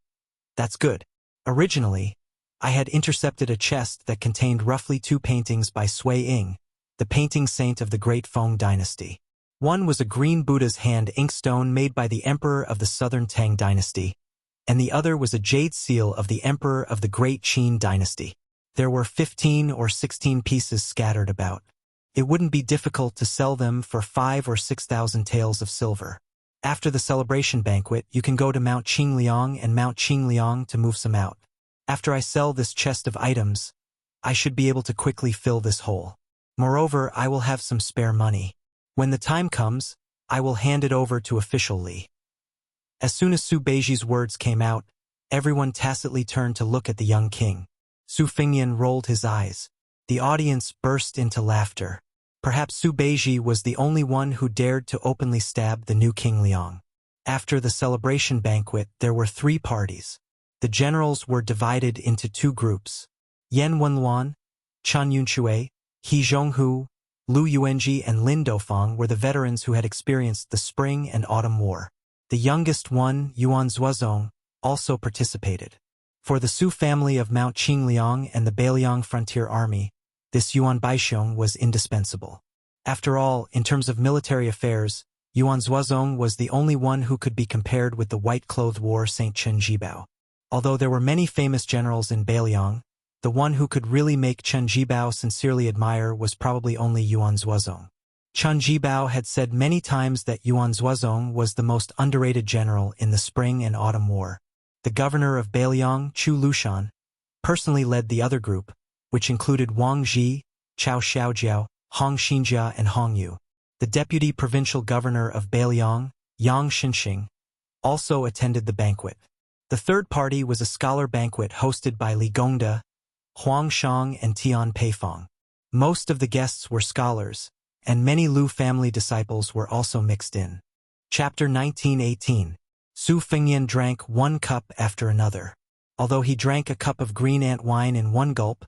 "That's good. Originally, I had intercepted a chest that contained roughly 2 paintings by Sui Ying, the painting saint of the Great Feng dynasty. One was a green Buddha's hand inkstone made by the emperor of the southern Tang dynasty, and the other was a jade seal of the emperor of the Great Qin dynasty. There were 15 or 16 pieces scattered about. It wouldn't be difficult to sell them for 5 or 6,000 taels of silver. After the celebration banquet, you can go to Mount Qingliang and Mount Qingliang to move some out. After I sell this chest of items, I should be able to quickly fill this hole. Moreover, I will have some spare money. When the time comes, I will hand it over to official Li. As soon as Su Beiji's words came out, everyone tacitly turned to look at the young king. Su Fengyan rolled his eyes. The audience burst into laughter. Perhaps Su Beiji was the only one who dared to openly stab the new King Liang. After the celebration banquet, there were 3 parties. The generals were divided into 2 groups. Yan Wenluan, Chen Yunxue, He Zhonghu, Lu Yuanji and Lin Dofang were the veterans who had experienced the Spring and Autumn War. The youngest one, Yuan Zuozong, also participated. For the Su family of Mount Qingliang and the Beiliang Frontier Army, this Yuan Baixiong was indispensable. After all, in terms of military affairs, Yuan Zuozong was the only one who could be compared with the white-clothed war Saint Chen Jibao. Although there were many famous generals in Beiliang, the one who could really make Chen Jibao sincerely admire was probably only Yuan Zuozong. Chen Jibao had said many times that Yuan Zuozong was the most underrated general in the Spring and Autumn War. The governor of Beiliang, Chu Lushan, personally led the other group, which included Wang Ji, Chao Xiaojiao, Hong Xinjia and Hong Yu. The deputy provincial governor of Beiliang, Yang Xinxing, also attended the banquet. The third party was a scholar banquet hosted by Li Gongda, Huang Shang and Tian Peifong. Most of the guests were scholars, and many Lu family disciples were also mixed in. Chapter 1918. Su Fengyan drank 1 cup after another. Although he drank a cup of green ant wine in 1 gulp,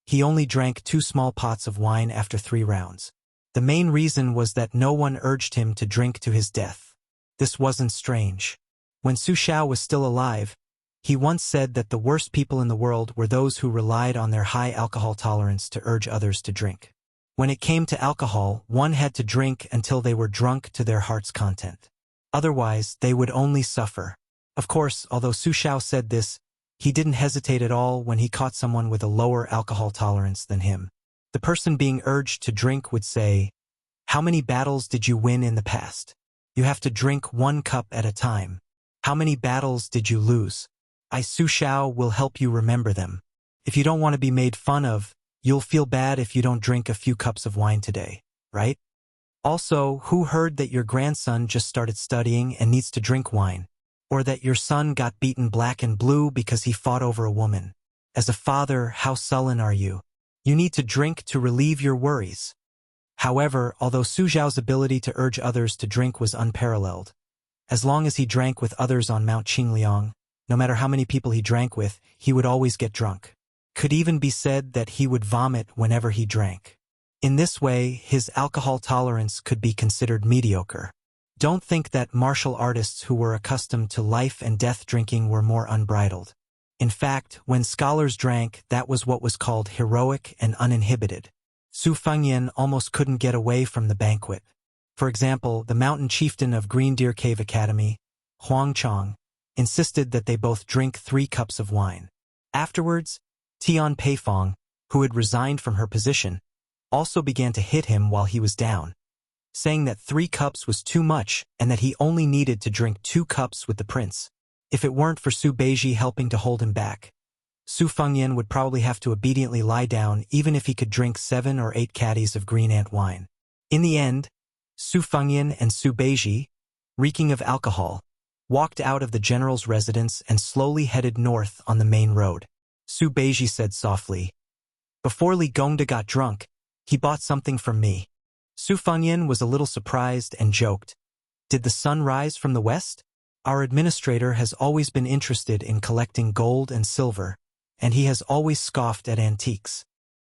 he only drank 2 small pots of wine after 3 rounds. The main reason was that no one urged him to drink to his death. This wasn't strange. When Su Xiao was still alive, he once said that the worst people in the world were those who relied on their high alcohol tolerance to urge others to drink. When it came to alcohol, one had to drink until they were drunk to their heart's content. Otherwise, they would only suffer. Of course, although Su Xiao said this, he didn't hesitate at all when he caught someone with a lower alcohol tolerance than him. The person being urged to drink would say, "How many battles did you win in the past? You have to drink 1 cup at a time. How many battles did you lose? I, Su Xiao, will help you remember them. If you don't want to be made fun of, you'll feel bad if you don't drink a few cups of wine today, right? Also, who heard that your grandson just started studying and needs to drink wine? Or that your son got beaten black and blue because he fought over a woman? As a father, how sullen are you? You need to drink to relieve your worries." However, although Su Xiao's ability to urge others to drink was unparalleled, as long as he drank with others on Mount Qingliang, no matter how many people he drank with, he would always get drunk. Could even be said that he would vomit whenever he drank. In this way, his alcohol tolerance could be considered mediocre. Don't think that martial artists who were accustomed to life and death drinking were more unbridled. In fact, when scholars drank, that was what was called heroic and uninhibited. Su Fengyan almost couldn't get away from the banquet. For example, the mountain chieftain of Green Deer Cave Academy, Huang Chong, insisted that they both drink 3 cups of wine. Afterwards, Tian Peifong, who had resigned from her position, also began to hit him while he was down, saying that 3 cups was too much and that he only needed to drink 2 cups with the prince. If it weren't for Su Beiji helping to hold him back, Su Fengyan would probably have to obediently lie down even if he could drink 7 or 8 caddies of green ant wine. In the end, Su Fengyan and Su Beiji, reeking of alcohol, walked out of the general's residence and slowly headed north on the main road. Su Beiji said softly, "Before Li Gongda got drunk, he bought something from me." Su Fengyan was a little surprised and joked, "Did the sun rise from the west? Our administrator has always been interested in collecting gold and silver, and he has always scoffed at antiques."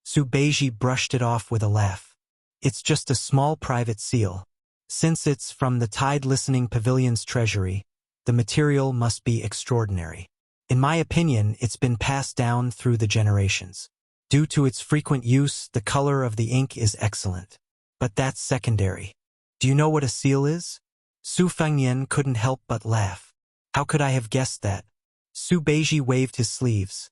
Su Beiji brushed it off with a laugh. "It's just a small private seal. Since it's from the Tide Listening Pavilion's treasury, the material must be extraordinary. In my opinion, it's been passed down through the generations. Due to its frequent use, the color of the ink is excellent. But that's secondary. Do you know what a seal is?" Su Fengyan couldn't help but laugh. "How could I have guessed that? Su Beiji waved his sleeves,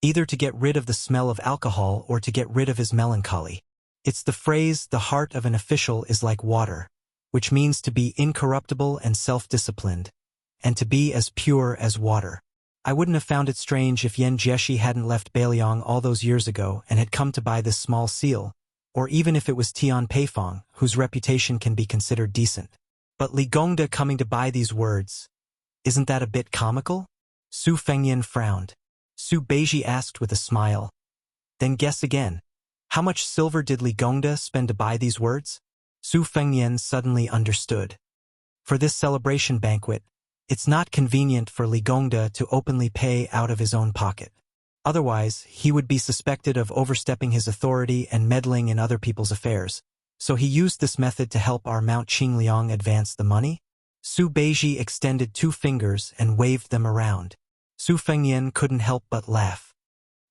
either to get rid of the smell of alcohol or to get rid of his melancholy. It's the phrase, the heart of an official is like water, which means to be incorruptible and self-disciplined, and to be as pure as water. I wouldn't have found it strange if Yan Jieshi hadn't left Beiliang all those years ago and had come to buy this small seal, or even if it was Tian Peifong, whose reputation can be considered decent. But Li Gongda coming to buy these words, isn't that a bit comical? Su Fengyan frowned. Su Beiji asked with a smile. Then guess again. How much silver did Li Gongda spend to buy these words? Su Fengyan suddenly understood. For this celebration banquet, it's not convenient for Li Gongda to openly pay out of his own pocket. Otherwise, he would be suspected of overstepping his authority and meddling in other people's affairs. So he used this method to help our Mount Qingliang advance the money? Su Beiji extended 2 fingers and waved them around. Su Fengyan couldn't help but laugh.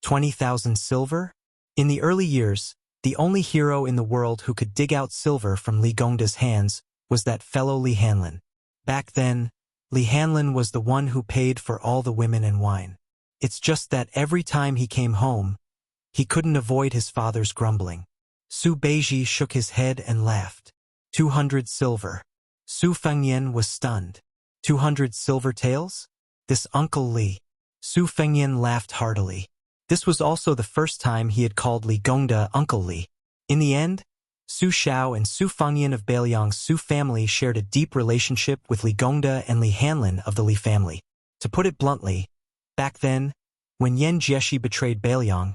20,000 silver? In the early years, the only hero in the world who could dig out silver from Li Gongda's hands was that fellow Li Hanlin. Back then, Li Hanlin was the one who paid for all the women and wine. It's just that every time he came home, he couldn't avoid his father's grumbling. Su Beiji shook his head and laughed. 200 silver. Su Fengyan was stunned. 200 silver taels? This Uncle Li. Su Fengyan laughed heartily. This was also the first time he had called Li Gongda Uncle Li. In the end, Su Xiao and Su Fengyan of Beiliang's Su family shared a deep relationship with Li Gongda and Li Hanlin of the Li family. To put it bluntly, back then, when Yan Jieshi betrayed Beiliang,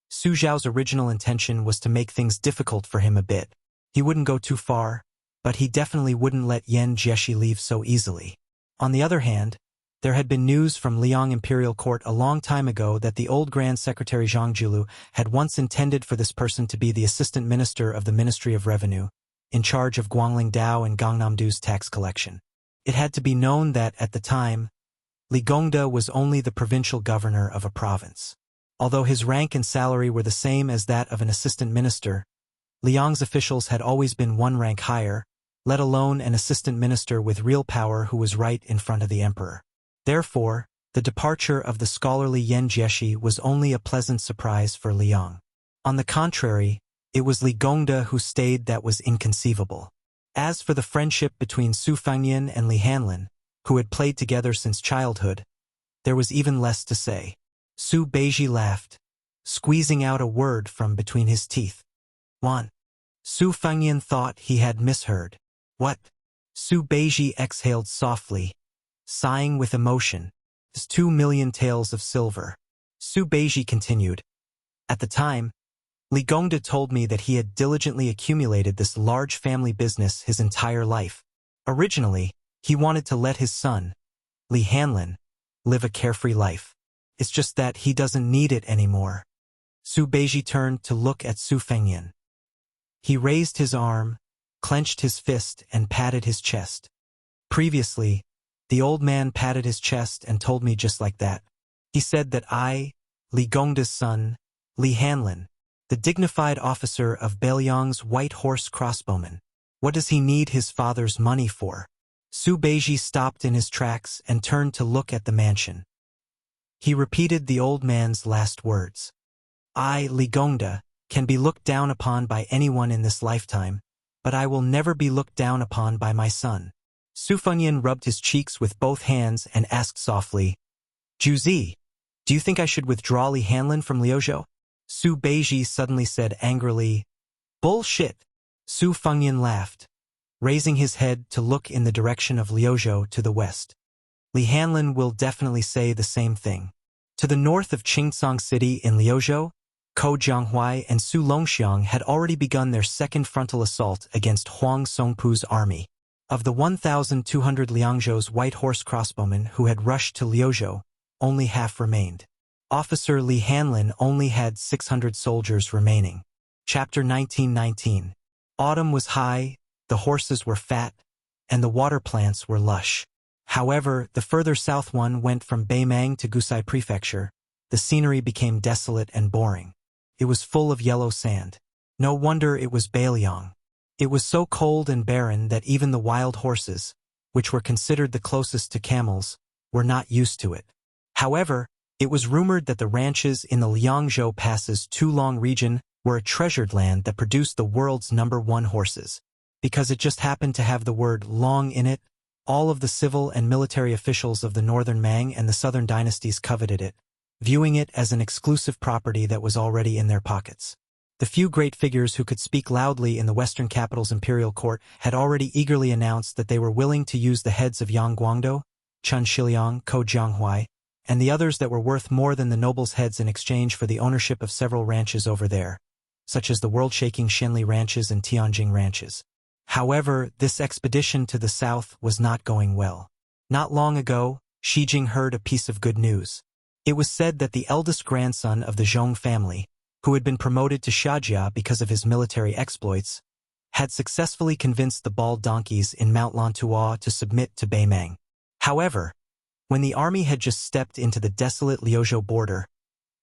Su Xiao's original intention was to make things difficult for him a bit. He wouldn't go too far, but he definitely wouldn't let Yan Jieshi leave so easily. On the other hand, there had been news from Liang Imperial Court a long time ago that the old Grand Secretary Zhang Julu had once intended for this person to be the Assistant Minister of the Ministry of Revenue, in charge of Guangling Dao and Gangnamdu's tax collection. It had to be known that, at the time, Li Gongda was only the provincial governor of a province. Although his rank and salary were the same as that of an assistant minister, Liang's officials had always been 1 rank higher, let alone an assistant minister with real power who was right in front of the emperor. Therefore, the departure of the scholarly Yan Jieshi was only a pleasant surprise for Liang. On the contrary, it was Li Gongda who stayed that was inconceivable. As for the friendship between Su Fengyan and Li Hanlin, who had played together since childhood, there was even less to say. Su Beiji laughed, squeezing out a word from between his teeth. 1. Su Fengyan thought he had misheard. What? Su Beiji exhaled softly, sighing with emotion. His 2 million taels of silver. Su Beiji continued. At the time, Li Gongda told me that he had diligently accumulated this large family business his entire life. Originally, he wanted to let his son, Li Hanlin, live a carefree life. It's just that he doesn't need it anymore. Su Beiji turned to look at Su Fengyan. He raised his arm, clenched his fist, and patted his chest. Previously, the old man patted his chest and told me just like that. He said that I, Li Gongda's son, Li Hanlin, the dignified officer of Beiliang's White Horse crossbowmen. What does he need his father's money for? Su Beiji stopped in his tracks and turned to look at the mansion. He repeated the old man's last words. I, Li Gongda, can be looked down upon by anyone in this lifetime, but I will never be looked down upon by my son. Su Fengyan rubbed his cheeks with both hands and asked softly, Juzi, do you think I should withdraw Li Hanlin from Liuzhou? Su Beiji suddenly said angrily, Bullshit. Su Fengyan laughed, raising his head to look in the direction of Liuzhou to the west. Li Hanlin will definitely say the same thing. To the north of Qingsong City in Liuzhou, Ko Jianghuai and Su Longxiang had already begun their second frontal assault against Huang Songpu's army. Of the 1,200 Liangzhou's White Horse crossbowmen who had rushed to Liuzhou, only half remained. Officer Li Hanlin only had 600 soldiers remaining. Chapter 1919. Autumn was high, the horses were fat, and the water plants were lush. However, the further south one went from Beimang to Gusai Prefecture. The scenery became desolate and boring. It was full of yellow sand. No wonder it was Beiliang. It was so cold and barren that even the wild horses, which were considered the closest to camels, were not used to it. However, it was rumored that the ranches in the Liangzhou Pass's Tulong region were a treasured land that produced the world's #1 horses. Because it just happened to have the word long in it, all of the civil and military officials of the northern Mang and the southern dynasties coveted it, viewing it as an exclusive property that was already in their pockets. The few great figures who could speak loudly in the western capital's imperial court had already eagerly announced that they were willing to use the heads of Yang Guangdou, Chun Shiliang, Ko Jianghuai, and the others that were worth more than the nobles' heads in exchange for the ownership of several ranches over there, such as the world-shaking Shenli ranches and Tianjing ranches. However, this expedition to the south was not going well. Not long ago, Xi Jing heard a piece of good news. It was said that the eldest grandson of the Zhong family, who had been promoted to Shajia because of his military exploits, had successfully convinced the bald donkeys in Mount Lantua to submit to Beimang. However, when the army had just stepped into the desolate Liuzhou border,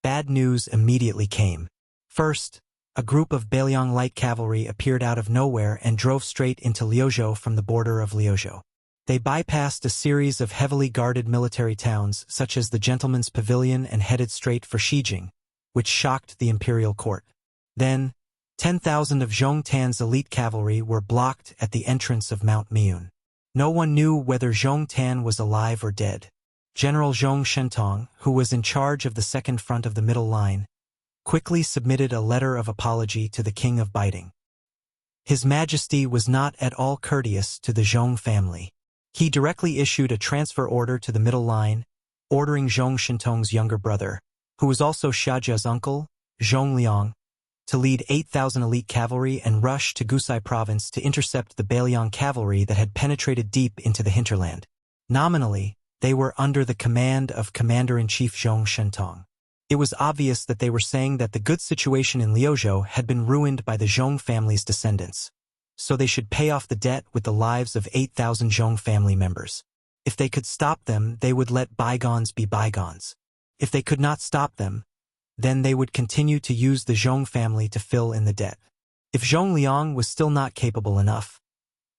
bad news immediately came. First, a group of Beiliang light cavalry appeared out of nowhere and drove straight into Liuzhou from the border of Liuzhou. They bypassed a series of heavily guarded military towns such as the Gentleman's Pavilion and headed straight for Shijing, which shocked the imperial court. Then, 10,000 of Zhong Tan's elite cavalry were blocked at the entrance of Mount Miun. No one knew whether Zhong Tan was alive or dead. General Zhong Shentong, who was in charge of the second front of the middle line, quickly submitted a letter of apology to the King of Biting. His Majesty was not at all courteous to the Zhong family. He directly issued a transfer order to the middle line, ordering Zhong Shentong's younger brother, who was also Shajia's uncle, Zhong Liang, to lead 8,000 elite cavalry and rush to Gusai province to intercept the Beiliang cavalry that had penetrated deep into the hinterland. Nominally, they were under the command of Commander-in-Chief Zhong Shentong. It was obvious that they were saying that the good situation in Liuzhou had been ruined by the Zhong family's descendants, so they should pay off the debt with the lives of 8,000 Zhong family members. If they could stop them, they would let bygones be bygones. If they could not stop them, then they would continue to use the Zhong family to fill in the debt. If Zhong Liang was still not capable enough,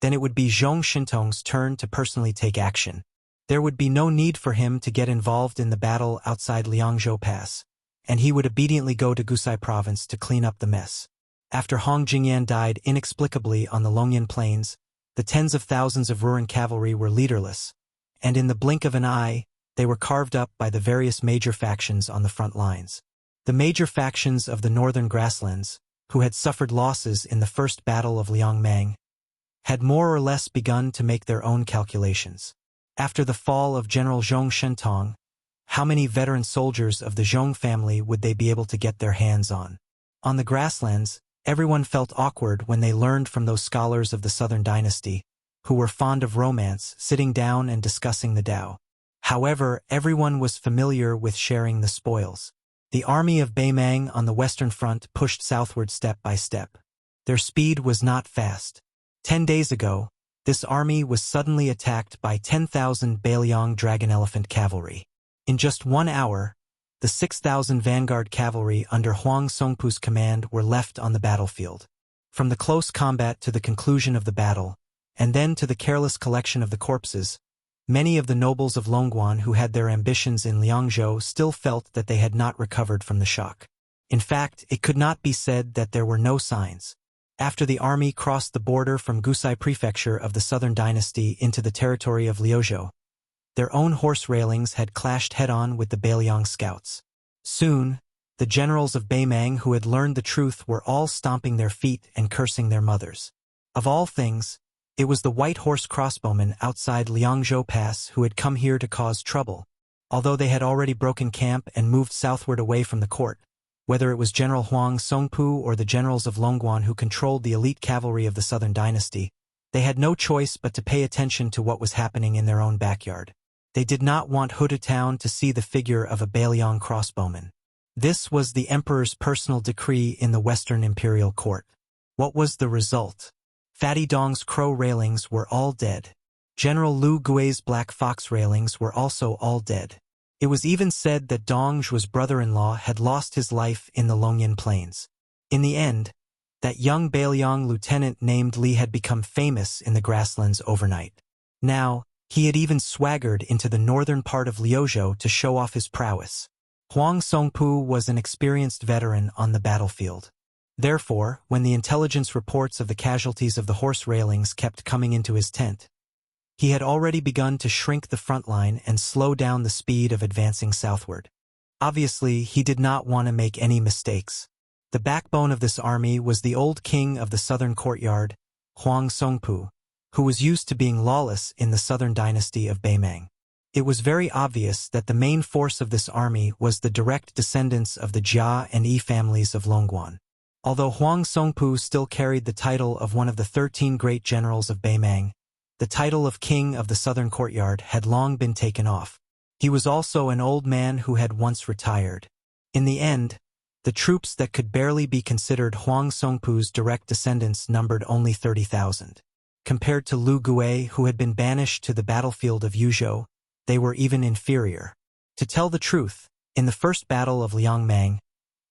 then it would be Zhong Shentong's turn to personally take action. There would be no need for him to get involved in the battle outside Liangzhou Pass, and he would obediently go to Gusai province to clean up the mess. After Hong Jingyan died inexplicably on the Longyan Plains, the tens of thousands of Ruran cavalry were leaderless, and in the blink of an eye, they were carved up by the various major factions on the front lines. The major factions of the northern grasslands, who had suffered losses in the first battle of Liangmang, had more or less begun to make their own calculations. After the fall of General Zhong Shentong, how many veteran soldiers of the Zhong family would they be able to get their hands on? On the grasslands, everyone felt awkward when they learned from those scholars of the southern dynasty, who were fond of romance, sitting down and discussing the Tao. However, everyone was familiar with sharing the spoils. The army of Beimang on the western front pushed southward step by step. Their speed was not fast. 10 days ago, this army was suddenly attacked by 10,000 Beiliang dragon elephant cavalry. In just 1 hour, the 6,000 vanguard cavalry under Huang Songpu's command were left on the battlefield. From the close combat to the conclusion of the battle, and then to the careless collection of the corpses, many of the nobles of Longguan who had their ambitions in Liangzhou still felt that they had not recovered from the shock. In fact, it could not be said that there were no signs. After the army crossed the border from Gusai prefecture of the southern dynasty into the territory of Liuzhou, their own horse railings had clashed head-on with the Beiliang scouts. Soon, the generals of Beimang who had learned the truth were all stomping their feet and cursing their mothers. Of all things, it was the white horse crossbowmen outside Liangzhou Pass who had come here to cause trouble. Although they had already broken camp and moved southward away from the court, whether it was General Huang Songpu or the generals of Longguan who controlled the elite cavalry of the southern dynasty, they had no choice but to pay attention to what was happening in their own backyard. They did not want Huda Town to see the figure of a Beiliang crossbowman. This was the emperor's personal decree in the western imperial court. What was the result? Fatty Dong's crow railings were all dead. General Lu Gui's black fox railings were also all dead. It was even said that Dong Zhuo's brother-in-law had lost his life in the Longyan Plains. In the end, that young Beiliang lieutenant named Li had become famous in the grasslands overnight. Now, He had even swaggered into the northern part of Liuzhou to show off his prowess. Huang Songpu was an experienced veteran on the battlefield. Therefore, when the intelligence reports of the casualties of the horse railings kept coming into his tent, he had already begun to shrink the front line and slow down the speed of advancing southward. Obviously, he did not want to make any mistakes. The backbone of this army was the old king of the southern courtyard, Huang Songpu, who was used to being lawless in the southern dynasty of Beimang. It was very obvious that the main force of this army was the direct descendants of the Jia and Yi families of Longguan. Although Huang Songpu still carried the title of one of the 13 great generals of Beimang, the title of king of the southern courtyard had long been taken off. He was also an old man who had once retired. In the end, the troops that could barely be considered Huang Songpu's direct descendants numbered only 30,000. Compared to Lu Gui, who had been banished to the battlefield of Yuzhou, they were even inferior. To tell the truth, in the first battle of Liangmang,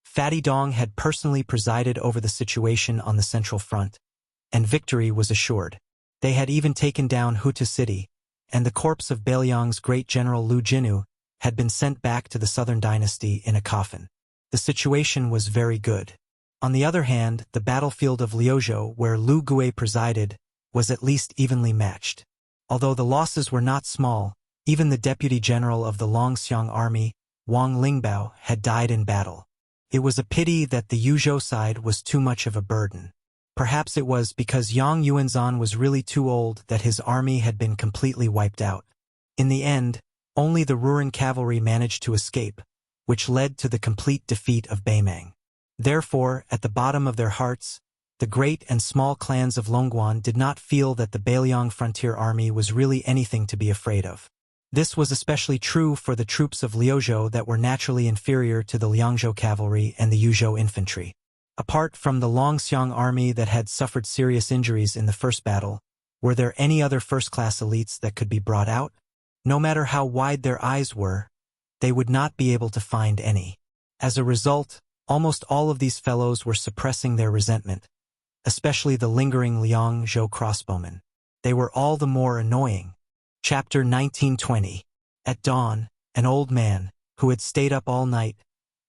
Fatty Dong had personally presided over the situation on the central front, and victory was assured. They had even taken down Huta City, and the corpse of Beiliang's great general Lu Jinu had been sent back to the southern dynasty in a coffin. The situation was very good. On the other hand, the battlefield of Liuzhou, where Lu Gui presided, was at least evenly matched. Although the losses were not small, even the deputy general of the Longxiang army, Wang Lingbao, had died in battle. It was a pity that the Yuzhou side was too much of a burden. Perhaps it was because Yang Yuanzhan was really too old that his army had been completely wiped out. In the end, only the Ruran cavalry managed to escape, which led to the complete defeat of Beimang. Therefore, at the bottom of their hearts, the great and small clans of Longguan did not feel that the Beiliang frontier army was really anything to be afraid of. This was especially true for the troops of Liuzhou that were naturally inferior to the Liangzhou cavalry and the Yuzhou infantry. Apart from the Longxiang army that had suffered serious injuries in the first battle, were there any other first-class elites that could be brought out? No matter how wide their eyes were, they would not be able to find any. As a result, almost all of these fellows were suppressing their resentment, especially the lingering Liangzhou crossbowmen. They were all the more annoying. Chapter 1920. At dawn, an old man, who had stayed up all night,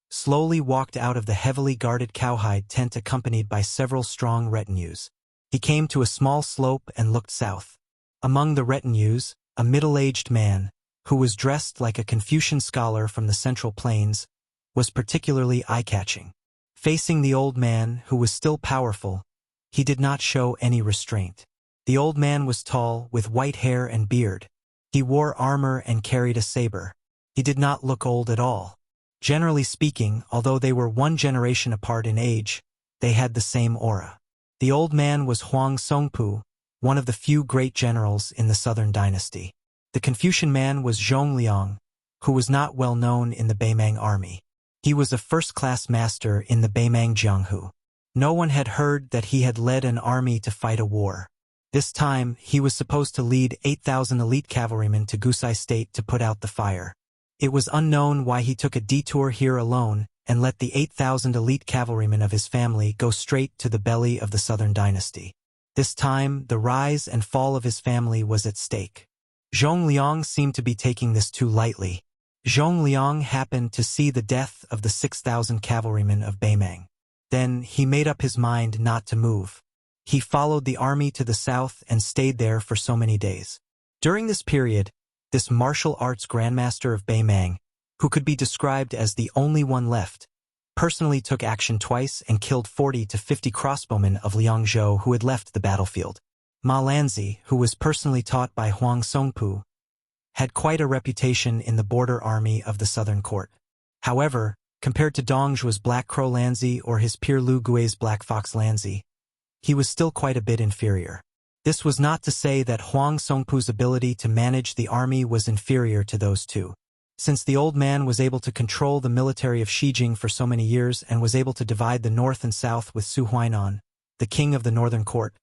slowly walked out of the heavily guarded cowhide tent accompanied by several strong retinues. He came to a small slope and looked south. Among the retinues, a middle-aged man, who was dressed like a Confucian scholar from the Central Plains, was particularly eye-catching. Facing the old man, who was still powerful, he did not show any restraint. The old man was tall, with white hair and beard. He wore armor and carried a saber. He did not look old at all. Generally speaking, although they were one generation apart in age, they had the same aura. The old man was Huang Songpu, one of the few great generals in the southern dynasty. The Confucian man was Zhong Liang, who was not well known in the Beimang army. He was a first-class master in the Beimang Jianghu. No one had heard that he had led an army to fight a war. This time, he was supposed to lead 8,000 elite cavalrymen to Gusai State to put out the fire. It was unknown why he took a detour here alone and let the 8,000 elite cavalrymen of his family go straight to the belly of the southern dynasty. This time, the rise and fall of his family was at stake. Zhong Liang seemed to be taking this too lightly. Zhong Liang happened to see the death of the 6,000 cavalrymen of Beimang. Then he made up his mind not to move. He followed the army to the south and stayed there for so many days. During this period, this martial arts grandmaster of Beimang, who could be described as the only one left, personally took action twice and killed 40 to 50 crossbowmen of Liangzhou who had left the battlefield. Ma Lanzi, who was personally taught by Huang Songpu, had quite a reputation in the border army of the southern court. However, compared to Dongzhuo's Black Crow Lanzi or his peer Lu Gui's Black Fox Lanzi, he was still quite a bit inferior. This was not to say that Huang Songpu's ability to manage the army was inferior to those two. Since the old man was able to control the military of Xijing for so many years and was able to divide the north and south with Su Huainan, the king of the northern court,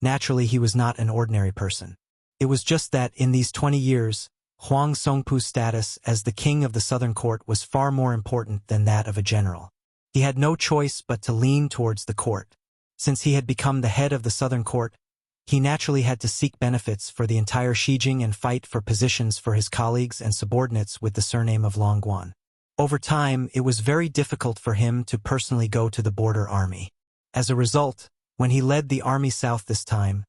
naturally he was not an ordinary person. It was just that in these 20 years, Huang Songpu's status as the king of the southern court was far more important than that of a general. He had no choice but to lean towards the court. Since he had become the head of the southern court, he naturally had to seek benefits for the entire Xijing and fight for positions for his colleagues and subordinates with the surname of Longguan. Over time, it was very difficult for him to personally go to the border army. As a result, when he led the army south this time,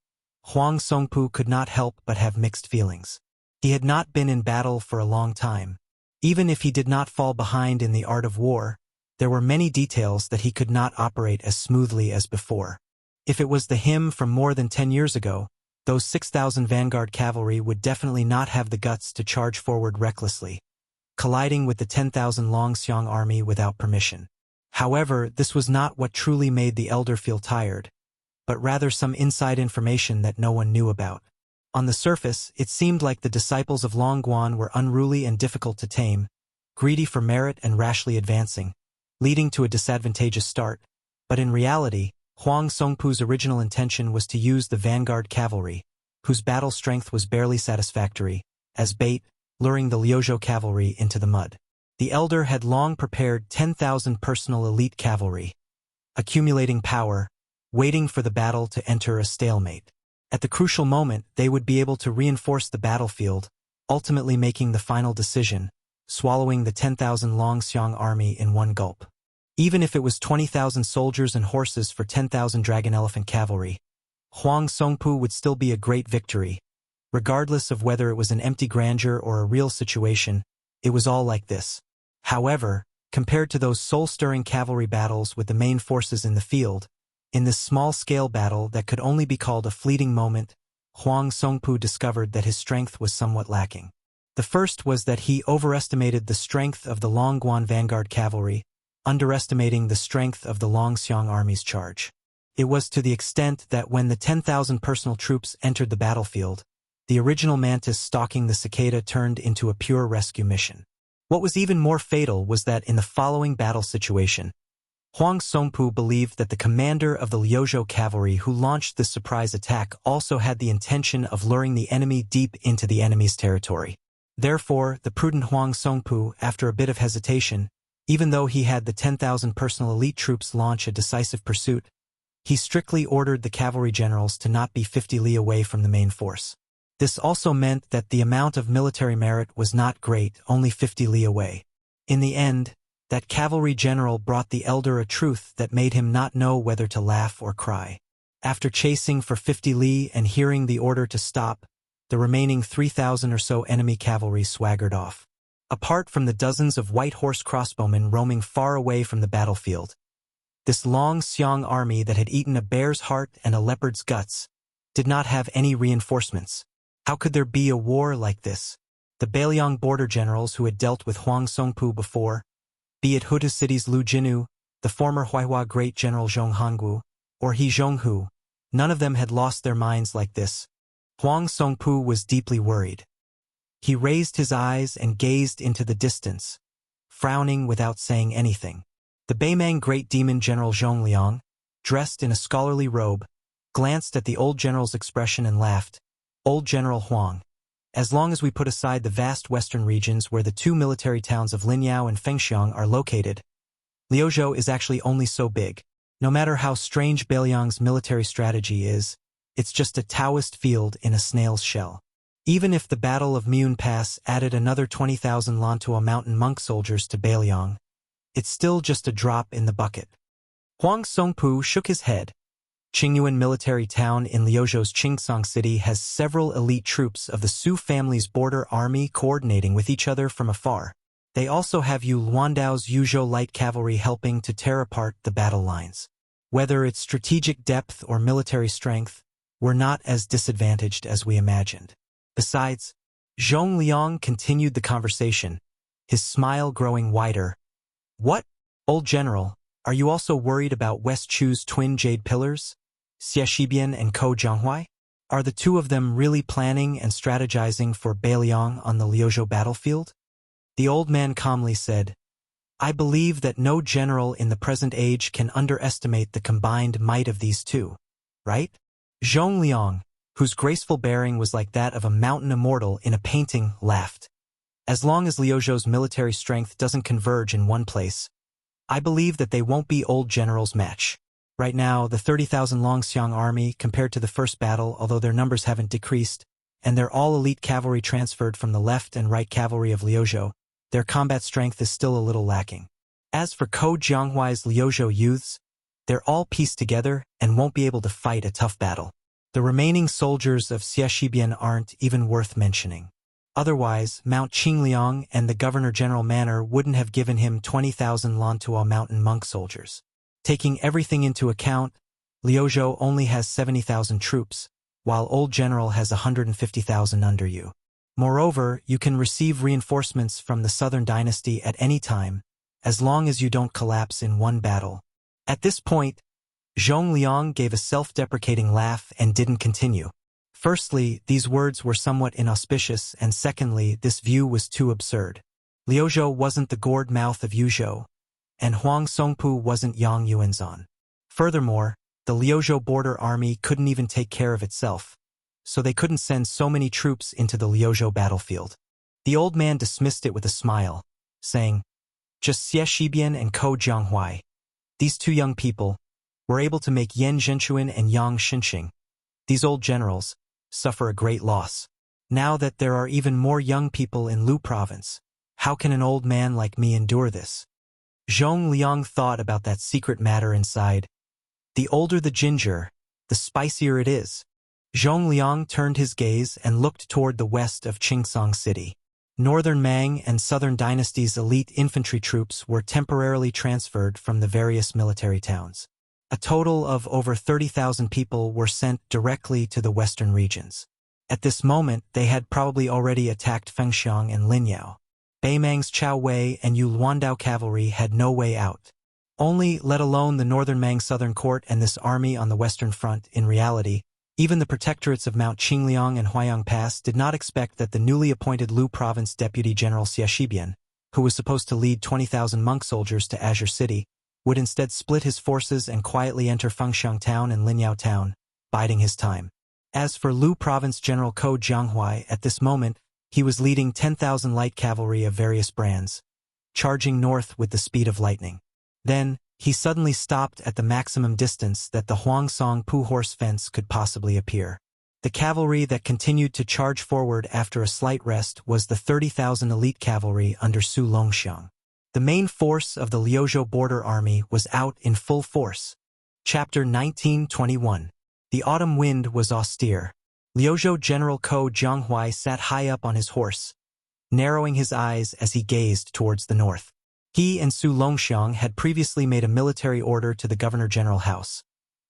Huang Songpu could not help but have mixed feelings. He had not been in battle for a long time. Even if he did not fall behind in the art of war, there were many details that he could not operate as smoothly as before. If it was the him from more than 10 years ago, those 6,000 vanguard cavalry would definitely not have the guts to charge forward recklessly, colliding with the 10,000 Longxiang army without permission. However, this was not what truly made the elder feel tired, but rather some inside information that no one knew about. On the surface, it seemed like the disciples of Longguan were unruly and difficult to tame, greedy for merit and rashly advancing, leading to a disadvantageous start, but in reality, Huang Songpu's original intention was to use the vanguard cavalry, whose battle strength was barely satisfactory, as bait, luring the Liuzhou cavalry into the mud. The elder had long prepared 10,000 personal elite cavalry, accumulating power, waiting for the battle to enter a stalemate. At the crucial moment, they would be able to reinforce the battlefield, ultimately making the final decision, swallowing the 10,000 Longxiang army in one gulp. Even if it was 20,000 soldiers and horses for 10,000 dragon elephant cavalry, Huang Songpu would still be a great victory. Regardless of whether it was an empty grandeur or a real situation, it was all like this. However, compared to those soul-stirring cavalry battles with the main forces in the field, in this small-scale battle that could only be called a fleeting moment, Huang Songpu discovered that his strength was somewhat lacking. The first was that he overestimated the strength of the Longguan vanguard cavalry, underestimating the strength of the Longxiang army's charge. It was to the extent that when the 10,000 personal troops entered the battlefield, the original mantis stalking the cicada turned into a pure rescue mission. What was even more fatal was that in the following battle situation, Huang Songpu believed that the commander of the Liuzhou cavalry who launched this surprise attack also had the intention of luring the enemy deep into the enemy's territory. Therefore, the prudent Huang Songpu, after a bit of hesitation, even though he had the 10,000 personal elite troops launch a decisive pursuit, he strictly ordered the cavalry generals to not be 50 li away from the main force. This also meant that the amount of military merit was not great, only 50 li away. In the end, that cavalry general brought the elder a truth that made him not know whether to laugh or cry. After chasing for 50 li and hearing the order to stop, the remaining 3,000 or so enemy cavalry swaggered off. Apart from the dozens of white horse crossbowmen roaming far away from the battlefield, this Longxiang army that had eaten a bear's heart and a leopard's guts did not have any reinforcements. How could there be a war like this? The Beiliang border generals who had dealt with Huang Songpu before, be it Hutu City's Lu Jinu, the former Huaihua great general Zhong Hongwu, or He Zhonghu, none of them had lost their minds like this. Huang Songpu was deeply worried. He raised his eyes and gazed into the distance, frowning without saying anything. The Beimang great demon general Zhong Liang, dressed in a scholarly robe, glanced at the old general's expression and laughed. Old General Huang, as long as we put aside the vast western regions where the two military towns of Linyao and Fengxiang are located, Liuzhou is actually only so big. No matter how strange Beiliang's military strategy is, it's just a Taoist field in a snail's shell. Even if the Battle of Miun Pass added another 20,000 Lantua mountain monk soldiers to Beiliang, it's still just a drop in the bucket. Huang Songpu shook his head. Qingyuan military town in Liuzhou's Qingsong city has several elite troops of the Su family's border army coordinating with each other from afar. They also have Yu Luandao's Yuzhou light cavalry helping to tear apart the battle lines. Whether it's strategic depth or military strength, we're not as disadvantaged as we imagined. Besides, Zhong Liang continued the conversation, his smile growing wider. What, old general, are you also worried about West Chu's twin jade pillars, Xie Shibian and Ko Jianghuai? Are the two of them really planning and strategizing for Beiliang on the Liuzhou battlefield? The old man calmly said, I believe that no general in the present age can underestimate the combined might of these two, right? Zhong Liang, whose graceful bearing was like that of a mountain immortal in a painting, laughed. As long as Liuzhou's military strength doesn't converge in one place, I believe that they won't be old general's match. Right now, the 30,000 Longxiang army compared to the first battle, although their numbers haven't decreased, and they're all elite cavalry transferred from the left and right cavalry of Liuzhou, their combat strength is still a little lacking. As for Ko Jianghuai's Liuzhou youths, they're all pieced together and won't be able to fight a tough battle. The remaining soldiers of Xie Shibian aren't even worth mentioning. Otherwise, Mount Qingliang and the Governor-General Manor wouldn't have given him 20,000 Lantua mountain monk soldiers. Taking everything into account, Liuzhou only has 70,000 troops, while Old General has 150,000 under you. Moreover, you can receive reinforcements from the Southern Dynasty at any time, as long as you don't collapse in one battle. At this point, Zhong Liang gave a self-deprecating laugh and didn't continue. Firstly, these words were somewhat inauspicious, and secondly, this view was too absurd. Liuzhou wasn't the gourd mouth of Yuzhou, and Huang Songpu wasn't Yang Yuanzhan. Furthermore, the Liuzhou border army couldn't even take care of itself, so they couldn't send so many troops into the Liuzhou battlefield. The old man dismissed it with a smile, saying, "Just Xie Shibian and Ko Jianghuai. These two young people were able to make Yan Zhenchuan and Yang Xinqing, these old generals, suffer a great loss. Now that there are even more young people in Lu province, how can an old man like me endure this?" Zhong Liang thought about that secret matter inside. The older the ginger, the spicier it is. Zhong Liang turned his gaze and looked toward the west of Qingsong City. Northern Mang and Southern Dynasty's elite infantry troops were temporarily transferred from the various military towns. A total of over 30,000 people were sent directly to the western regions. At this moment, they had probably already attacked Fengxiang and Linyao. Beimang's Chao Wei and Yu Luandao cavalry had no way out. Only, let alone the northern Mang southern court and this army on the western front, in reality, even the protectorates of Mount Qingliang and Huayang Pass did not expect that the newly appointed Lu Province Deputy General Xie Shibian, who was supposed to lead 20,000 monk soldiers to Azure City, would instead split his forces and quietly enter Fengxiang Town and Linyao Town, biding his time. As for Lu Province General Ko Jianghuai, at this moment, he was leading 10,000 light cavalry of various brands, charging north with the speed of lightning. Then, he suddenly stopped at the maximum distance that the Huangsong Pu horse fence could possibly appear. The cavalry that continued to charge forward after a slight rest was the 30,000 elite cavalry under Su Longxiang. The main force of the Liuzhou border army was out in full force. Chapter 1921. The autumn wind was austere. Liuzhou General Ko Jianghuai sat high up on his horse, narrowing his eyes as he gazed towards the north. He and Su Longxiang had previously made a military order to the Governor-General House.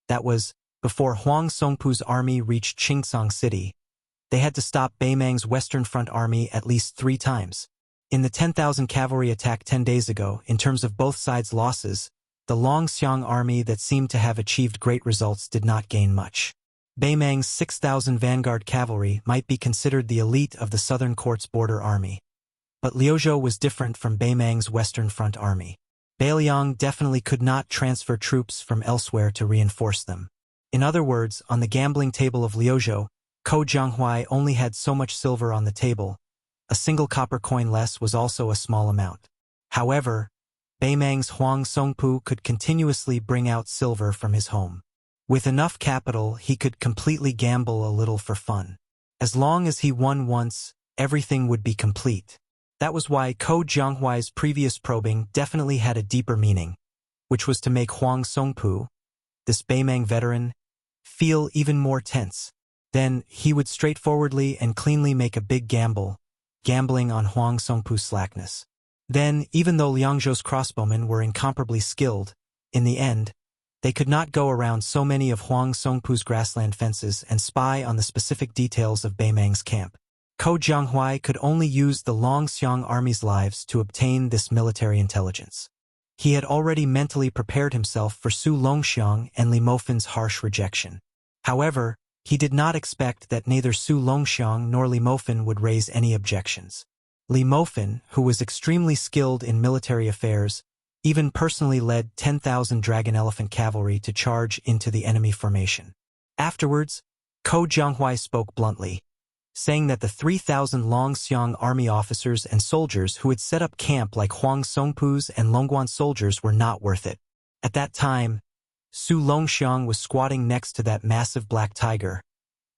That was, before Huang Songpu's army reached Qingsong City. They had to stop Beimang's Western Front army at least 3 times. In the 10,000 cavalry attack 10 days ago, in terms of both sides' losses, the Longxiang army that seemed to have achieved great results did not gain much. Beimang's 6,000 vanguard cavalry might be considered the elite of the Southern Court's border army. But Liuzhou was different from Beimang's Western Front army. Beiliang definitely could not transfer troops from elsewhere to reinforce them. In other words, on the gambling table of Liuzhou, Ko Jianghuai only had so much silver on the table. A single copper coin less was also a small amount. However, Beimang's Huang Songpu could continuously bring out silver from his home. With enough capital, he could completely gamble a little for fun. As long as he won once, everything would be complete. That was why Ko Jianghuai's previous probing definitely had a deeper meaning, which was to make Huang Songpu, this Beimang veteran, feel even more tense. Then, he would straightforwardly and cleanly make a big gamble, gambling on Huang Songpu's slackness. Then, even though Liangzhou's crossbowmen were incomparably skilled, in the end, they could not go around so many of Huang Songpu's grassland fences and spy on the specific details of Beimang's camp. Ko Jianghuai could only use the Longxiang army's lives to obtain this military intelligence. He had already mentally prepared himself for Su Longxiang and Li Mofin's harsh rejection. However, he did not expect that neither Su Longxiang nor Li Mofin would raise any objections. Li Mofin, who was extremely skilled in military affairs, even personally led 10,000 dragon elephant cavalry to charge into the enemy formation. Afterwards, Ko Jianghuai spoke bluntly, saying that the 3,000 Longxiang army officers and soldiers who had set up camp like Huang Songpu's and Longguan soldiers were not worth it. At that time, Su Longxiang was squatting next to that massive black tiger,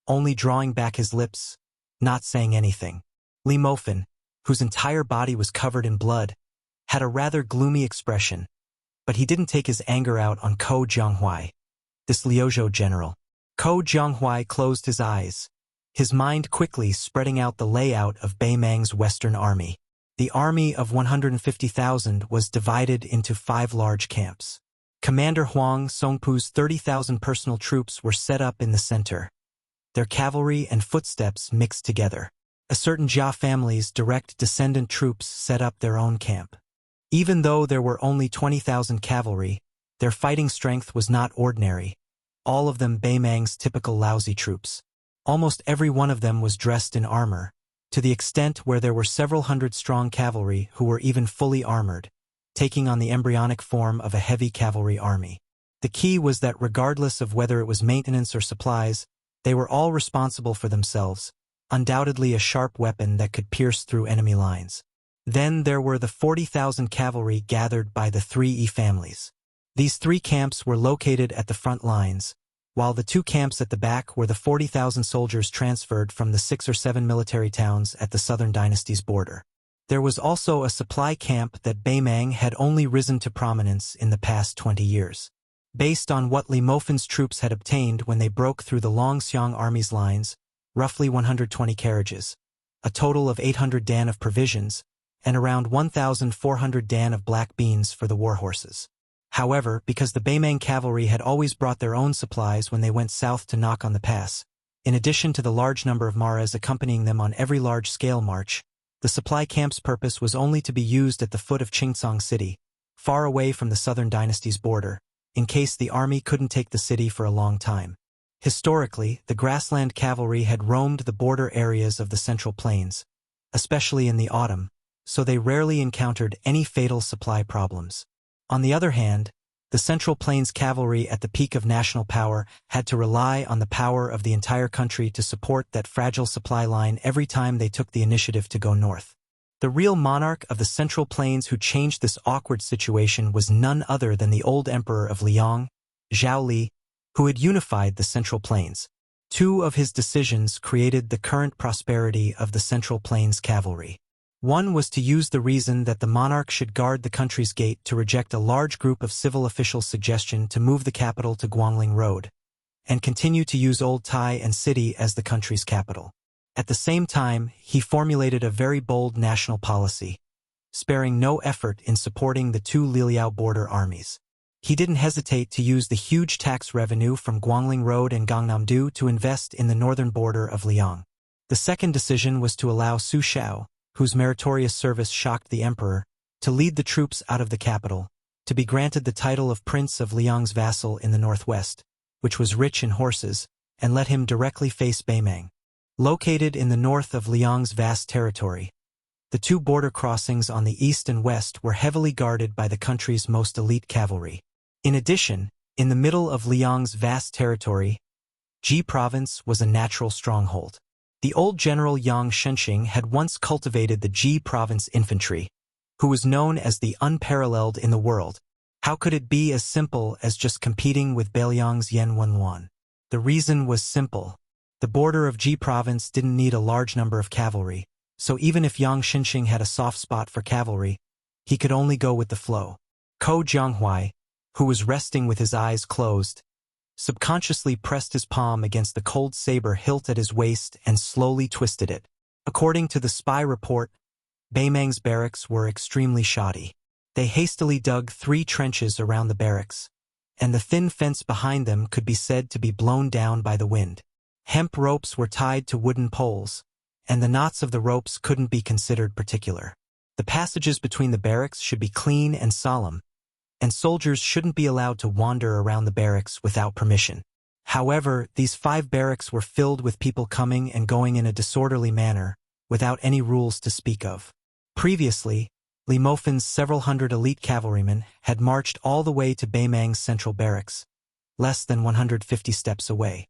only drawing back his lips, not saying anything. Li Mofan, whose entire body was covered in blood, had a rather gloomy expression, but he didn't take his anger out on Ko Jianghuai, this Liuzhou general. Ko Jianghuai closed his eyes, his mind quickly spreading out the layout of Bei Mang's Western Army. The army of 150,000 was divided into 5 large camps. Commander Huang Songpu's 30,000 personal troops were set up in the center, their cavalry and footsteps mixed together. A certain Jia family's direct descendant troops set up their own camp. Even though there were only 20,000 cavalry, their fighting strength was not ordinary, all of them Bei Mang's typical lousy troops. Almost every one of them was dressed in armor, to the extent where there were several hundred strong cavalry who were even fully armored, taking on the embryonic form of a heavy cavalry army. The key was that regardless of whether it was maintenance or supplies, they were all responsible for themselves, undoubtedly a sharp weapon that could pierce through enemy lines. Then there were the 40,000 cavalry gathered by the 3 families. These 3 camps were located at the front lines, while the 2 camps at the back were the 40,000 soldiers transferred from the 6 or 7 military towns at the southern dynasty's border. There was also a supply camp that Bei Mang had only risen to prominence in the past 20 years. Based on what Li Mofan's troops had obtained when they broke through the Longxiang army's lines, roughly 120 carriages, a total of 800 dan of provisions, and around 1,400 dan of black beans for the war horses. However, because the Bei Mang cavalry had always brought their own supplies when they went south to knock on the pass, in addition to the large number of maras accompanying them on every large-scale march, the supply camp's purpose was only to be used at the foot of Qingcang City, far away from the southern dynasty's border, in case the army couldn't take the city for a long time. Historically, the grassland cavalry had roamed the border areas of the Central Plains, especially in the autumn, so they rarely encountered any fatal supply problems. On the other hand, the Central Plains cavalry at the peak of national power had to rely on the power of the entire country to support that fragile supply line every time they took the initiative to go north. The real monarch of the Central Plains who changed this awkward situation was none other than the old emperor of Liang, Zhao Li, who had unified the Central Plains. 2 of his decisions created the current prosperity of the Central Plains cavalry. One was to use the reason that the monarch should guard the country's gate to reject a large group of civil officials' suggestion to move the capital to Guangling Road, and continue to use Old Tai and City as the country's capital. At the same time, he formulated a very bold national policy, sparing no effort in supporting the 2 Liliao border armies. He didn't hesitate to use the huge tax revenue from Guangling Road and Gangnam-do to invest in the northern border of Liang. The second decision was to allow Su Shao, whose meritorious service shocked the emperor, to lead the troops out of the capital, to be granted the title of Prince of Liang's vassal in the northwest, which was rich in horses, and let him directly face Bei Mang. Located in the north of Liang's vast territory, the 2 border crossings on the east and west were heavily guarded by the country's most elite cavalry. In addition, in the middle of Liang's vast territory, Ji province was a natural stronghold. The old general Yang Shenxing had once cultivated the Ji province infantry, who was known as the unparalleled in the world. How could it be as simple as just competing with Beiliang's Yan Wenwan? The reason was simple. The border of Ji province didn't need a large number of cavalry, so even if Yang Shenxing had a soft spot for cavalry, he could only go with the flow. Ko Jianghuai, who was resting with his eyes closed, subconsciously pressed his palm against the cold saber hilt at his waist and slowly twisted it. According to the spy report, Bei Mang's barracks were extremely shoddy. They hastily dug 3 trenches around the barracks, and the thin fence behind them could be said to be blown down by the wind. Hemp ropes were tied to wooden poles, and the knots of the ropes couldn't be considered particular. The passages between the barracks should be clean and solemn, and soldiers shouldn't be allowed to wander around the barracks without permission. However, these 5 barracks were filled with people coming and going in a disorderly manner, without any rules to speak of. Previously, Li Mofan's several hundred elite cavalrymen had marched all the way to Bei Mang's central barracks, less than 150 steps away.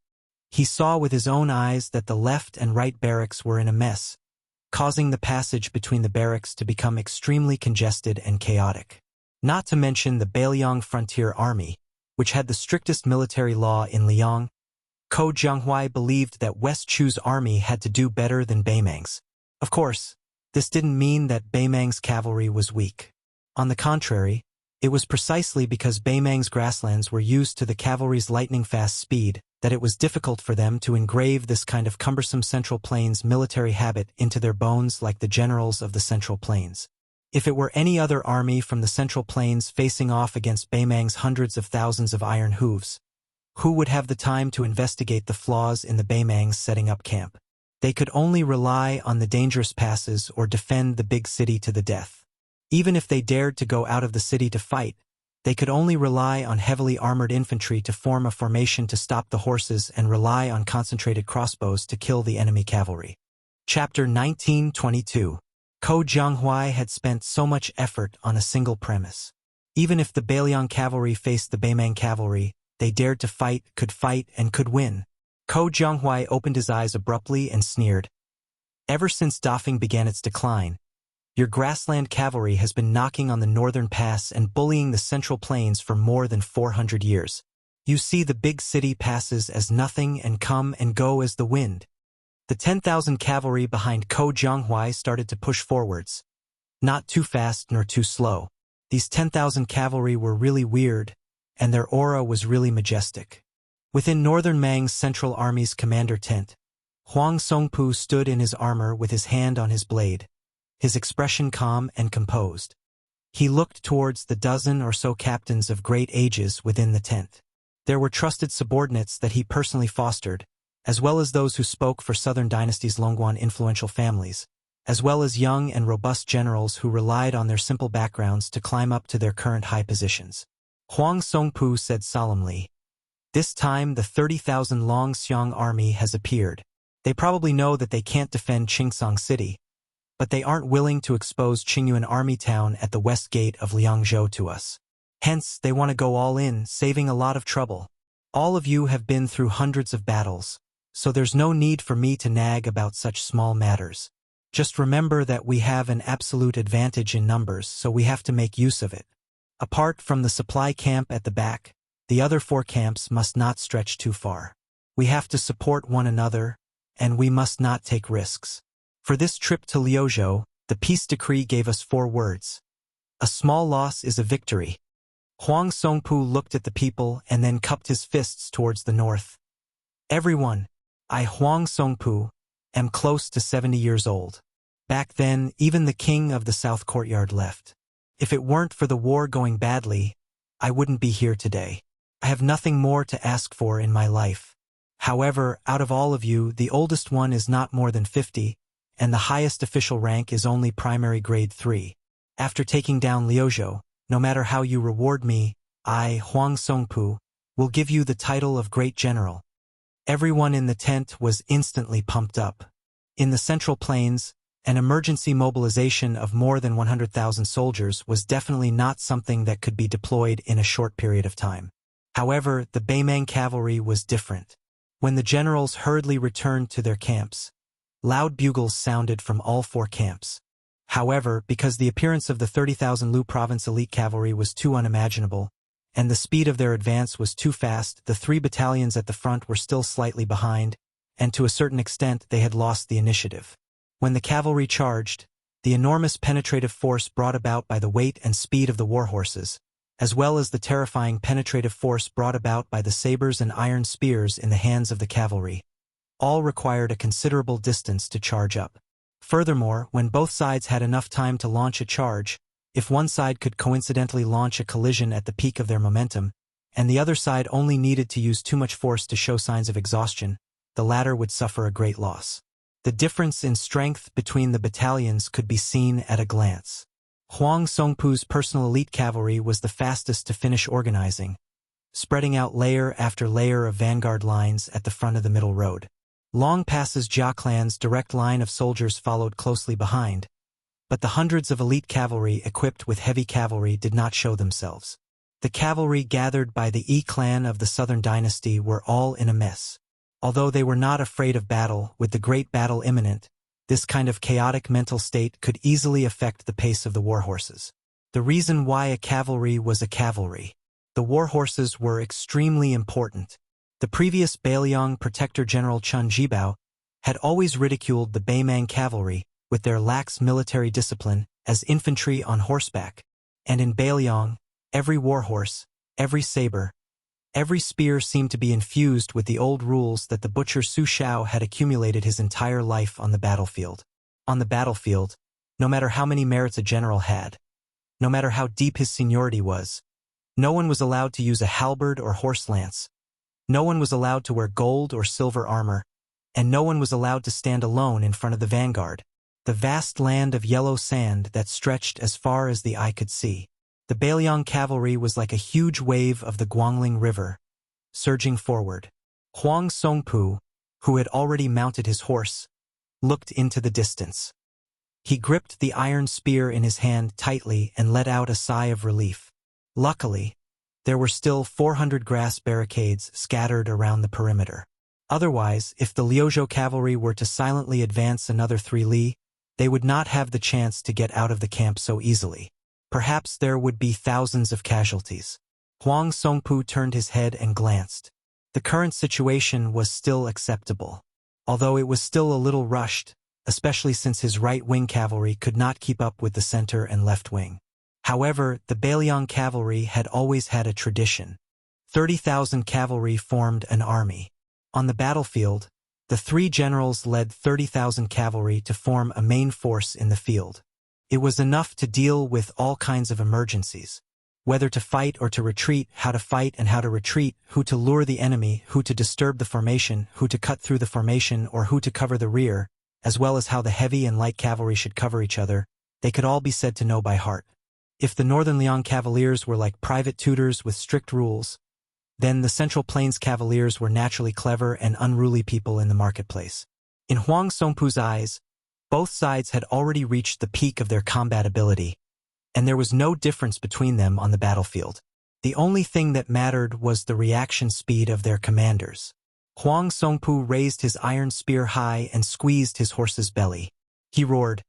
He saw with his own eyes that the left and right barracks were in a mess, causing the passage between the barracks to become extremely congested and chaotic. Not to mention the Beiliang Frontier Army, which had the strictest military law in Liang, Ko Jianghuai believed that West Chu's army had to do better than Beimang's. Of course, this didn't mean that Beimang's cavalry was weak. On the contrary, it was precisely because Beimang's grasslands were used to the cavalry's lightning-fast speed that it was difficult for them to engrave this kind of cumbersome Central Plains military habit into their bones like the generals of the Central Plains. If it were any other army from the Central Plains facing off against Beimang's hundreds of thousands of iron hooves, who would have the time to investigate the flaws in the Beimang's setting up camp? They could only rely on the dangerous passes or defend the big city to the death. Even if they dared to go out of the city to fight, they could only rely on heavily armored infantry to form a formation to stop the horses and rely on concentrated crossbows to kill the enemy cavalry. Chapter 1922. Ko Jianghuai had spent so much effort on a single premise. Even if the Beiliang cavalry faced the Beimang cavalry, they dared to fight, and could win. Ko Jianghuai opened his eyes abruptly and sneered. Ever since Dafeng began its decline, your grassland cavalry has been knocking on the northern pass and bullying the Central Plains for more than 400 years. You see the big city passes as nothing and come and go as the wind. The 10,000 cavalry behind Ko Jianghuai started to push forwards. Not too fast nor too slow. These 10,000 cavalry were really weird, and their aura was really majestic. Within Northern Mang's Central Army's commander tent, Huang Songpu stood in his armor with his hand on his blade, his expression calm and composed. He looked towards the dozen or so captains of great ages within the tent. There were trusted subordinates that he personally fostered, as well as those who spoke for Southern Dynasty's Longguan influential families, as well as young and robust generals who relied on their simple backgrounds to climb up to their current high positions. Huang Songpu said solemnly, "This time the 30,000 Longxiang army has appeared. They probably know that they can't defend Qingsong City, but they aren't willing to expose Qingyuan Army Town at the west gate of Liangzhou to us. Hence, they want to go all in, saving a lot of trouble. All of you have been through hundreds of battles, so there's no need for me to nag about such small matters. Just remember that we have an absolute advantage in numbers, so we have to make use of it. Apart from the supply camp at the back, the other 4 camps must not stretch too far. We have to support one another, and we must not take risks. For this trip to Liuzhou, the peace decree gave us 4 words. A small loss is a victory." Huang Songpu looked at the people and then cupped his fists towards the north. "Everyone, I, Huang Songpu, am close to 70 years old. Back then, even the king of the South Courtyard left. If it weren't for the war going badly, I wouldn't be here today. I have nothing more to ask for in my life. However, out of all of you, the oldest one is not more than 50, and the highest official rank is only primary grade 3. After taking down Liuzhou, no matter how you reward me, I, Huang Songpu, will give you the title of Great General." Everyone in the tent was instantly pumped up. In the Central Plains, an emergency mobilization of more than 100,000 soldiers was definitely not something that could be deployed in a short period of time. However, the Beimang cavalry was different. When the generals hurriedly returned to their camps, loud bugles sounded from all 4 camps. However, because the appearance of the 30,000 Lu province elite cavalry was too unimaginable, and the speed of their advance was too fast, the 3 battalions at the front were still slightly behind, and to a certain extent they had lost the initiative. When the cavalry charged, the enormous penetrative force brought about by the weight and speed of the war horses, as well as the terrifying penetrative force brought about by the sabers and iron spears in the hands of the cavalry, all required a considerable distance to charge up. Furthermore, when both sides had enough time to launch a charge, if one side could coincidentally launch a collision at the peak of their momentum, and the other side only needed to use too much force to show signs of exhaustion, the latter would suffer a great loss. The difference in strength between the battalions could be seen at a glance. Huang Songpu's personal elite cavalry was the fastest to finish organizing, spreading out layer after layer of vanguard lines at the front of the middle road. Long Pass's Jia clan's direct line of soldiers followed closely behind, but the hundreds of elite cavalry equipped with heavy cavalry did not show themselves. The cavalry gathered by the Yi clan of the Southern Dynasty were all in a mess. Although they were not afraid of battle, with the great battle imminent, this kind of chaotic mental state could easily affect the pace of the war horses. The reason why a cavalry was a cavalry. The war horses were extremely important. The previous Bailiang Protector General Chun Jibao had always ridiculed the Baimang cavalry with their lax military discipline as infantry on horseback, and in Bailiang, every warhorse, every saber, every spear seemed to be infused with the old rules that the butcher Su Shao had accumulated his entire life on the battlefield. On the battlefield, no matter how many merits a general had, no matter how deep his seniority was, no one was allowed to use a halberd or horse lance, no one was allowed to wear gold or silver armor, and no one was allowed to stand alone in front of the vanguard, the vast land of yellow sand that stretched as far as the eye could see. The Bailiang cavalry was like a huge wave of the Guangling River, surging forward. Huang Songpu, who had already mounted his horse, looked into the distance. He gripped the iron spear in his hand tightly and let out a sigh of relief. Luckily, there were still 400 grass barricades scattered around the perimeter. Otherwise, if the Liuzhou cavalry were to silently advance another 3 li, they would not have the chance to get out of the camp so easily. Perhaps there would be thousands of casualties. Huang Songpu turned his head and glanced. The current situation was still acceptable, although it was still a little rushed, especially since his right-wing cavalry could not keep up with the center and left wing. However, the Bailiang cavalry had always had a tradition. 30,000 cavalry formed an army. On the battlefield, the 3 generals led 30,000 cavalry to form a main force in the field. It was enough to deal with all kinds of emergencies. Whether to fight or to retreat, how to fight and how to retreat, who to lure the enemy, who to disturb the formation, who to cut through the formation or who to cover the rear, as well as how the heavy and light cavalry should cover each other, they could all be said to know by heart. If the Northern Liang Cavaliers were like private tutors with strict rules, then the Central Plains Cavaliers were naturally clever and unruly people in the marketplace. In Huang Songpu's eyes, both sides had already reached the peak of their combat ability, and there was no difference between them on the battlefield. The only thing that mattered was the reaction speed of their commanders. Huang Songpu raised his iron spear high and squeezed his horse's belly. He roared,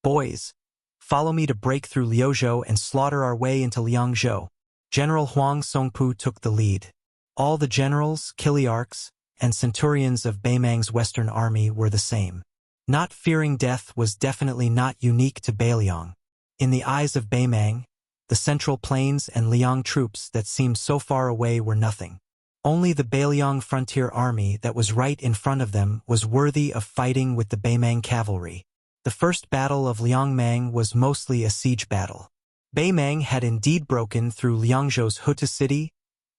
"Boys, follow me to break through Liuzhou and slaughter our way into Liangzhou." General Huang Songpu took the lead. All the generals, kiliarchs, and centurions of Baimang's Western army were the same. Not fearing death was definitely not unique to Bailiang. In the eyes of Baimang, the Central Plains and Liang troops that seemed so far away were nothing. Only the Bailiang frontier army that was right in front of them was worthy of fighting with the Baimang cavalry. The first battle of Liangmang was mostly a siege battle. Baimang had indeed broken through Liangzhou's Huta city,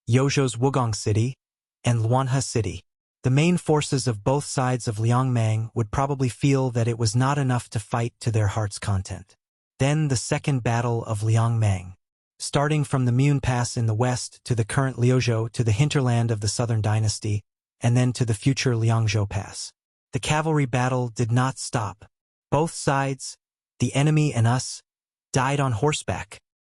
Yozhou's Wugong city, and Luanhe city. The main forces of both sides of Liangmang would probably feel that it was not enough to fight to their heart's content. Then the second battle of Liangmang. Starting from the Mune Pass in the west to the current Liuzhou to the hinterland of the Southern Dynasty, and then to the future Liangzhou Pass. The cavalry battle did not stop. Both sides, the enemy and us, died on horseback.